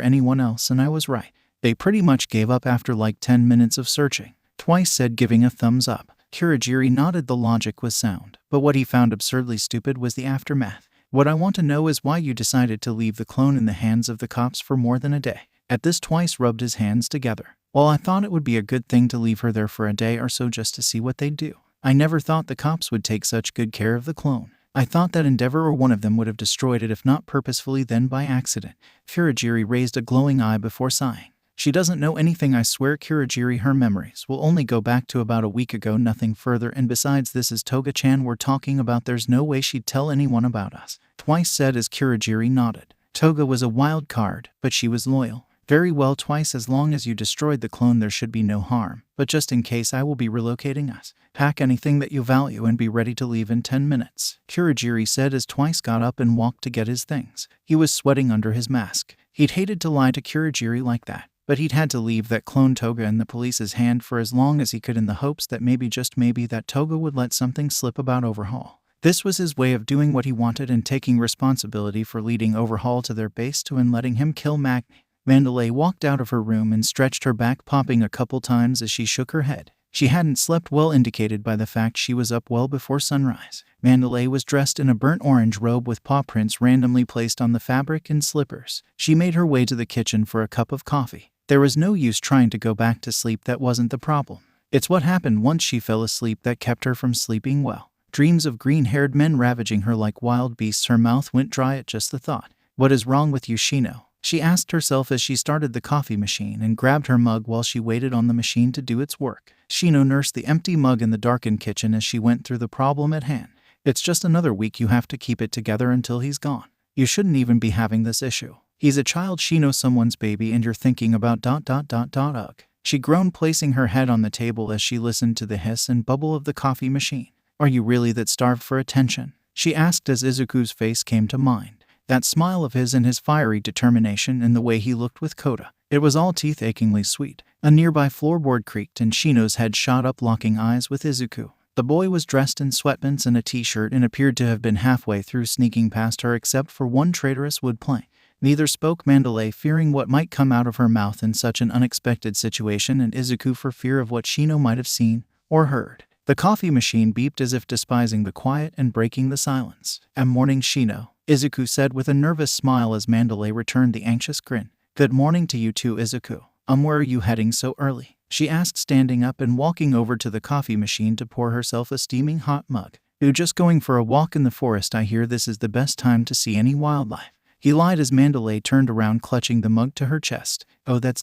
anyone else, and I was right. They pretty much gave up after like 10 minutes of searching, Twice said, giving a thumbs up. Kurogiri nodded. The logic was sound, but what he found absurdly stupid was the aftermath. What I want to know is why you decided to leave the clone in the hands of the cops for more than a day. At this, Twice rubbed his hands together. Well, I thought it would be a good thing to leave her there for a day or so just to see what they'd do. I never thought the cops would take such good care of the clone. I thought that Endeavor or one of them would have destroyed it, if not purposefully then by accident. Kurogiri raised a glowing eye before sighing. She doesn't know anything, I swear, Kurogiri. Her memories will only go back to about a week ago, nothing further, and besides, this is Toga-chan we're talking about. There's no way she'd tell anyone about us, Twice said as Kurogiri nodded. Toga was a wild card, but she was loyal. Very well, twice as long as you destroyed the clone there should be no harm, but just in case I will be relocating us. Pack anything that you value and be ready to leave in 10 minutes, Kurogiri said as Twice got up and walked to get his things. He was sweating under his mask. He'd hated to lie to Kurogiri like that, but he'd had to leave that clone toga in the police's hand for as long as he could in the hopes that maybe, just maybe, that toga would let something slip about Overhaul. This was his way of doing what he wanted and taking responsibility for leading Overhaul to their base and letting him kill Magni. Mandalay walked out of her room and stretched her back, popping a couple times as she shook her head. She hadn't slept well, indicated by the fact she was up well before sunrise. Mandalay was dressed in a burnt orange robe with paw prints randomly placed on the fabric and slippers. She made her way to the kitchen for a cup of coffee. There was no use trying to go back to sleep, that wasn't the problem. It's what happened once she fell asleep that kept her from sleeping well. Dreams of green-haired men ravaging her like wild beasts. Her mouth went dry at just the thought. "What is wrong with you, Shino?" she asked herself as she started the coffee machine and grabbed her mug while she waited on the machine to do its work. Shino nursed the empty mug in the darkened kitchen as she went through the problem at hand. "It's just another week. You have to keep it together until he's gone. You shouldn't even be having this issue. He's a child, Shino, someone's baby, and you're thinking about ... Ugh." She groaned, placing her head on the table as she listened to the hiss and bubble of the coffee machine. "Are you really that starved for attention?" she asked as Izuku's face came to mind. That smile of his and his fiery determination and the way he looked with Koda. It was all teeth-achingly sweet. A nearby floorboard creaked and Shino's head shot up, locking eyes with Izuku. The boy was dressed in sweatpants and a t-shirt and appeared to have been halfway through sneaking past her except for one traitorous wood plank. Neither spoke, Mandalay fearing what might come out of her mouth in such an unexpected situation, and Izuku for fear of what Shino might have seen or heard. The coffee machine beeped as if despising the quiet and breaking the silence. "Morning, Shino," Izuku said with a nervous smile as Mandalay returned the anxious grin. "Good morning to you too, Izuku. Where are you heading so early?" she asked, standing up and walking over to the coffee machine to pour herself a steaming hot mug. "Just going for a walk in the forest. I hear this is the best time to see any wildlife." He lied as Mandalay turned around, clutching the mug to her chest. "Oh, that's ...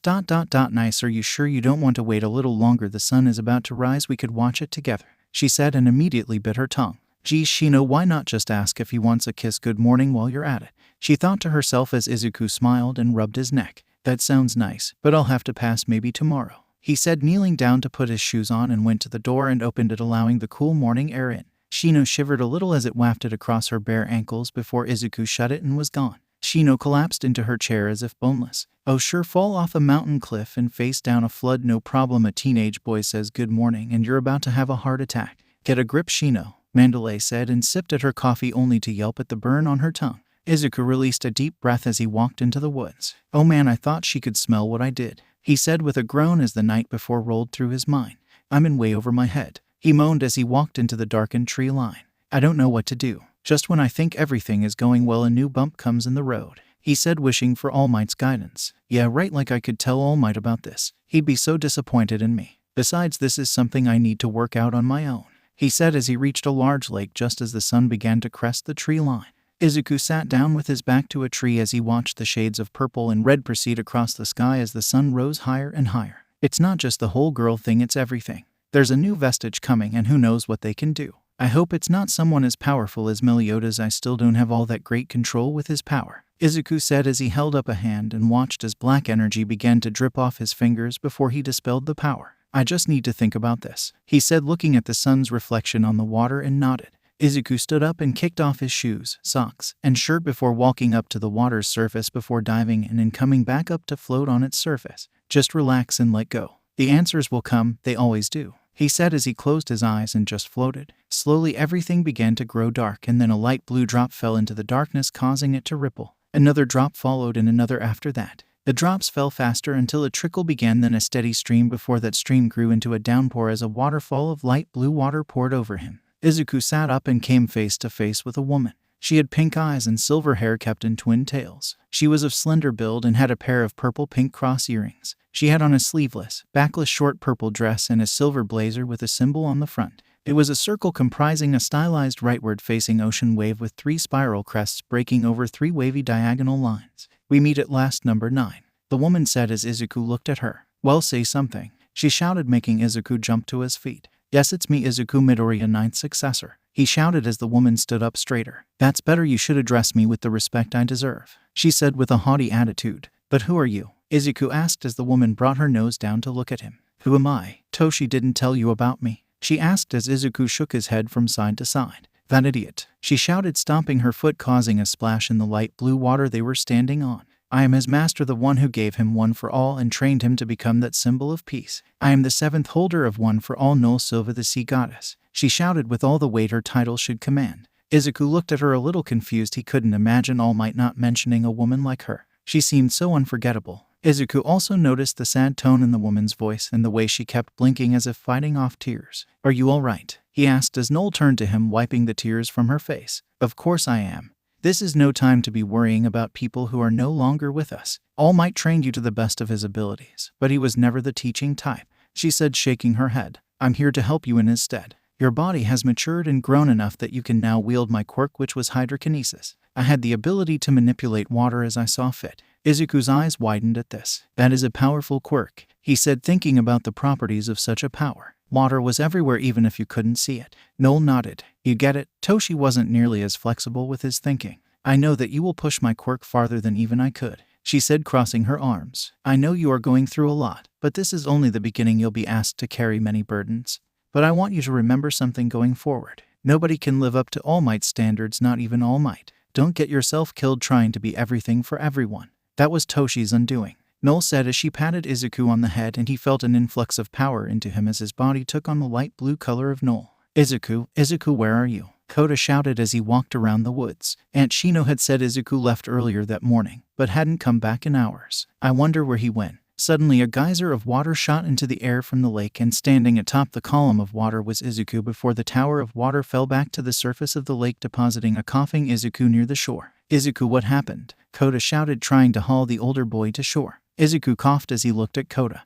nice. Are you sure you don't want to wait a little longer? The sun is about to rise. We could watch it together," she said, and immediately bit her tongue. "Geez, Shino, why not just ask if he wants a kiss? Good morning while you're at it," she thought to herself as Izuku smiled and rubbed his neck. "That sounds nice, but I'll have to pass maybe tomorrow," he said, kneeling down to put his shoes on, and went to the door and opened it, allowing the cool morning air in. Shino shivered a little as it wafted across her bare ankles before Izuku shut it and was gone. Shino collapsed into her chair as if boneless. "Oh sure, fall off a mountain cliff and face down a flood, no problem. A teenage boy says good morning and you're about to have a heart attack. Get a grip, Shino," Mandalay said, and sipped at her coffee only to yelp at the burn on her tongue. Izuku released a deep breath as he walked into the woods. "Oh man, I thought she could smell what I did," he said with a groan as the night before rolled through his mind. "I'm in way over my head," he moaned as he walked into the darkened tree line. "I don't know what to do. Just when I think everything is going well, a new bump comes in the road," he said, wishing for All Might's guidance. "Yeah, right, like I could tell All Might about this. He'd be so disappointed in me. Besides, this is something I need to work out on my own," he said as he reached a large lake just as the sun began to crest the tree line. Izuku sat down with his back to a tree as he watched the shades of purple and red proceed across the sky as the sun rose higher and higher. It's not just the whole girl thing, it's everything. There's a new vestige coming and who knows what they can do. I hope it's not someone as powerful as Meliodas. I still don't have all that great control with his power," Izuku said as he held up a hand and watched as black energy began to drip off his fingers before he dispelled the power. "I just need to think about this," he said, looking at the sun's reflection on the water, and nodded. Izuku stood up and kicked off his shoes, socks, and shirt before walking up to the water's surface before diving in and coming back up to float on its surface. "Just relax and let go. The answers will come, they always do," he said as he closed his eyes and just floated. Slowly everything began to grow dark, and then a light blue drop fell into the darkness, causing it to ripple. Another drop followed and another after that. The drops fell faster until a trickle began, then a steady stream before that stream grew into a downpour as a waterfall of light blue water poured over him. Izuku sat up and came face to face with a woman. She had pink eyes and silver hair kept in twin tails. She was of slender build and had a pair of purple-pink cross earrings. She had on a sleeveless, backless short purple dress and a silver blazer with a symbol on the front. It was a circle comprising a stylized rightward-facing ocean wave with 3 spiral crests breaking over 3 wavy diagonal lines. "We meet at last, number 9, the woman said as Izuku looked at her. "Well, say something," she shouted, making Izuku jump to his feet. "Yes, it's me, Izuku Midoriya, 9th successor," he shouted as the woman stood up straighter. "That's better, you should address me with the respect I deserve," she said with a haughty attitude. "But who are you?" Izuku asked as the woman brought her nose down to look at him. Who am I? Toshi didn't tell you about me? She asked as Izuku shook his head from side to side. That idiot, she shouted, stomping her foot, causing a splash in the light blue water they were standing on. I am his master, the one who gave him One for All and trained him to become that symbol of peace. I am the seventh holder of One for All, Null Silva, the sea goddess, she shouted with all the weight her title should command. Izuku looked at her a little confused. He couldn't imagine All Might not mentioning a woman like her. She seemed so unforgettable. Izuku also noticed the sad tone in the woman's voice and the way she kept blinking as if fighting off tears. Are you all right? He asked as Null turned to him, wiping the tears from her face. Of course I am. This is no time to be worrying about people who are no longer with us. All Might trained you to the best of his abilities, but he was never the teaching type, she said, shaking her head. I'm here to help you in his stead. Your body has matured and grown enough that you can now wield my quirk, which was hydrokinesis. I had the ability to manipulate water as I saw fit. Izuku's eyes widened at this. That is a powerful quirk, he said, thinking about the properties of such a power. Water was everywhere even if you couldn't see it. Noel nodded. You get it? Toshi wasn't nearly as flexible with his thinking. I know that you will push my quirk farther than even I could, she said, crossing her arms. I know you are going through a lot, but this is only the beginning. You'll be asked to carry many burdens. But I want you to remember something going forward. Nobody can live up to All Might's standards, not even All Might. Don't get yourself killed trying to be everything for everyone. That was Toshi's undoing, Noel said as she patted Izuku on the head, and he felt an influx of power into him as his body took on the light blue color of Noel. Izuku, where are you? Kota shouted as he walked around the woods. Aunt Shino had said Izuku left earlier that morning, but hadn't come back in hours. I wonder where he went. Suddenly a geyser of water shot into the air from the lake, and standing atop the column of water was Izuku before the tower of water fell back to the surface of the lake, depositing a coughing Izuku near the shore. Izuku, what happened? Kota shouted, trying to haul the older boy to shore. Izuku coughed as he looked at Kota.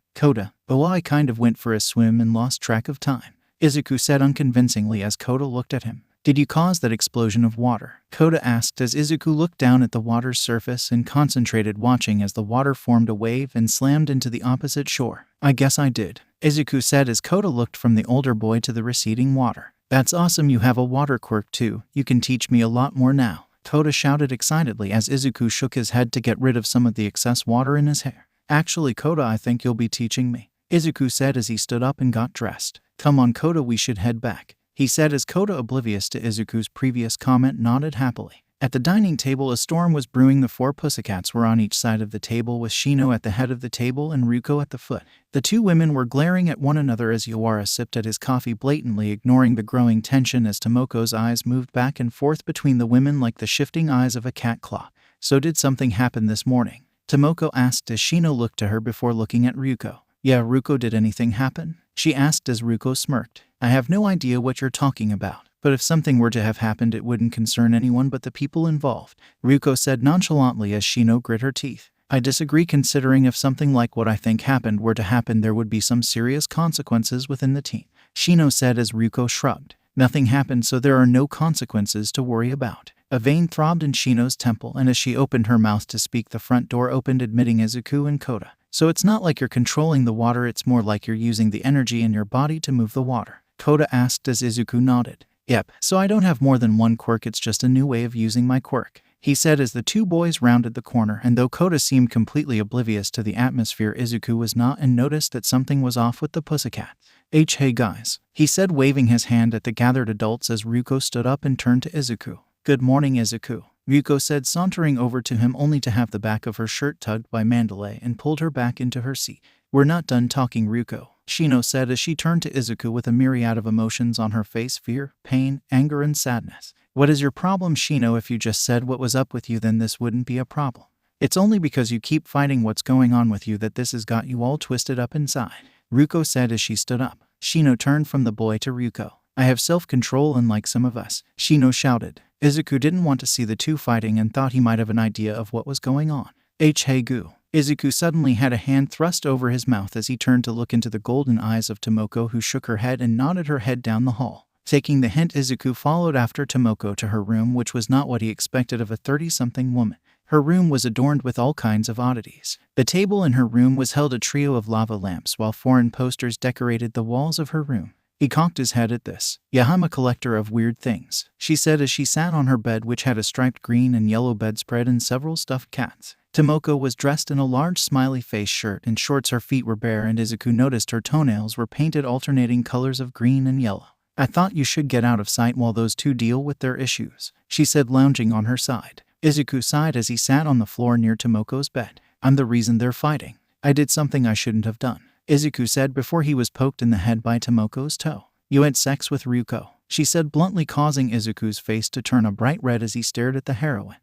Oh, I kind of went for a swim and lost track of time, Izuku said unconvincingly as Kota looked at him. Did you cause that explosion of water? Kota asked as Izuku looked down at the water's surface and concentrated, watching as the water formed a wave and slammed into the opposite shore. I guess I did, Izuku said as Kota looked from the older boy to the receding water. That's awesome, you have a water quirk too. You can teach me a lot more now, Kota shouted excitedly as Izuku shook his head to get rid of some of the excess water in his hair. Actually, Kota, I think you'll be teaching me, Izuku said as he stood up and got dressed. Come on, Kota, we should head back, he said as Kota, oblivious to Izuku's previous comment, nodded happily. At the dining table, a storm was brewing. The four pussycats were on each side of the table, with Shino at the head of the table and Ryuko at the foot. The two women were glaring at one another as Yawara sipped at his coffee, blatantly ignoring the growing tension as Tomoko's eyes moved back and forth between the women like the shifting eyes of a cat claw. So did something happen this morning? Tomoko asked as Shino looked to her before looking at Ryuko. Yeah, Ryuko, did anything happen? She asked as Ryuko smirked. I have no idea what you're talking about, but if something were to have happened, it wouldn't concern anyone but the people involved, Ryuko said nonchalantly as Shino grit her teeth. I disagree. Considering if something like what I think happened were to happen, there would be some serious consequences within the team, Shino said as Ryuko shrugged. Nothing happened, so there are no consequences to worry about. A vein throbbed in Shino's temple, and as she opened her mouth to speak, the front door opened, admitting Izuku and Kota. So it's not like you're controlling the water, it's more like you're using the energy in your body to move the water, Kota asked as Izuku nodded. Yep, so I don't have more than one quirk, it's just a new way of using my quirk, he said as the two boys rounded the corner, and though Kota seemed completely oblivious to the atmosphere, Izuku was not, and noticed that something was off with the pussycat. Hey guys, he said, waving his hand at the gathered adults as Ryuko stood up and turned to Izuku. Good morning, Izuku, Ryuko said, sauntering over to him only to have the back of her shirt tugged by Mandalay and pulled her back into her seat. We're not done talking, Ryuko, Shino said as she turned to Izuku with a myriad of emotions on her face: fear, pain, anger, and sadness. What is your problem, Shino? If you just said what was up with you, then this wouldn't be a problem. It's only because you keep fighting what's going on with you that this has got you all twisted up inside, Ryuko said as she stood up. Shino turned from the boy to Ryuko. I have self-control, unlike some of us, Shino shouted. Izuku didn't want to see the two fighting and thought he might have an idea of what was going on. Hey goo. Izuku suddenly had a hand thrust over his mouth as he turned to look into the golden eyes of Tomoko, who shook her head and nodded her head down the hall. Taking the hint, Izuku followed after Tomoko to her room, which was not what he expected of a 30-something woman. Her room was adorned with all kinds of oddities. The table in her room was held a trio of lava lamps, while foreign posters decorated the walls of her room. He cocked his head at this. Yeah, I'm a collector of weird things, she said as she sat on her bed, which had a striped green and yellow bedspread and several stuffed cats. Tomoko was dressed in a large smiley face shirt and shorts. Her feet were bare and Izuku noticed her toenails were painted alternating colors of green and yellow. "I thought you should get out of sight while those two deal with their issues," she said, lounging on her side. Izuku sighed as he sat on the floor near Tomoko's bed. "I'm the reason they're fighting. I did something I shouldn't have done," Izuku said before he was poked in the head by Tomoko's toe. "You had sex with Ryuko," she said bluntly, causing Izuku's face to turn a bright red as he stared at the heroine.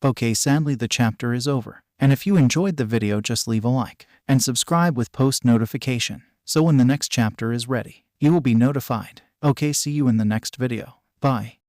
Okay, sadly the chapter is over. And if you enjoyed the video, just leave a like and subscribe with post notification, so when the next chapter is ready, you will be notified. Okay, see you in the next video. Bye.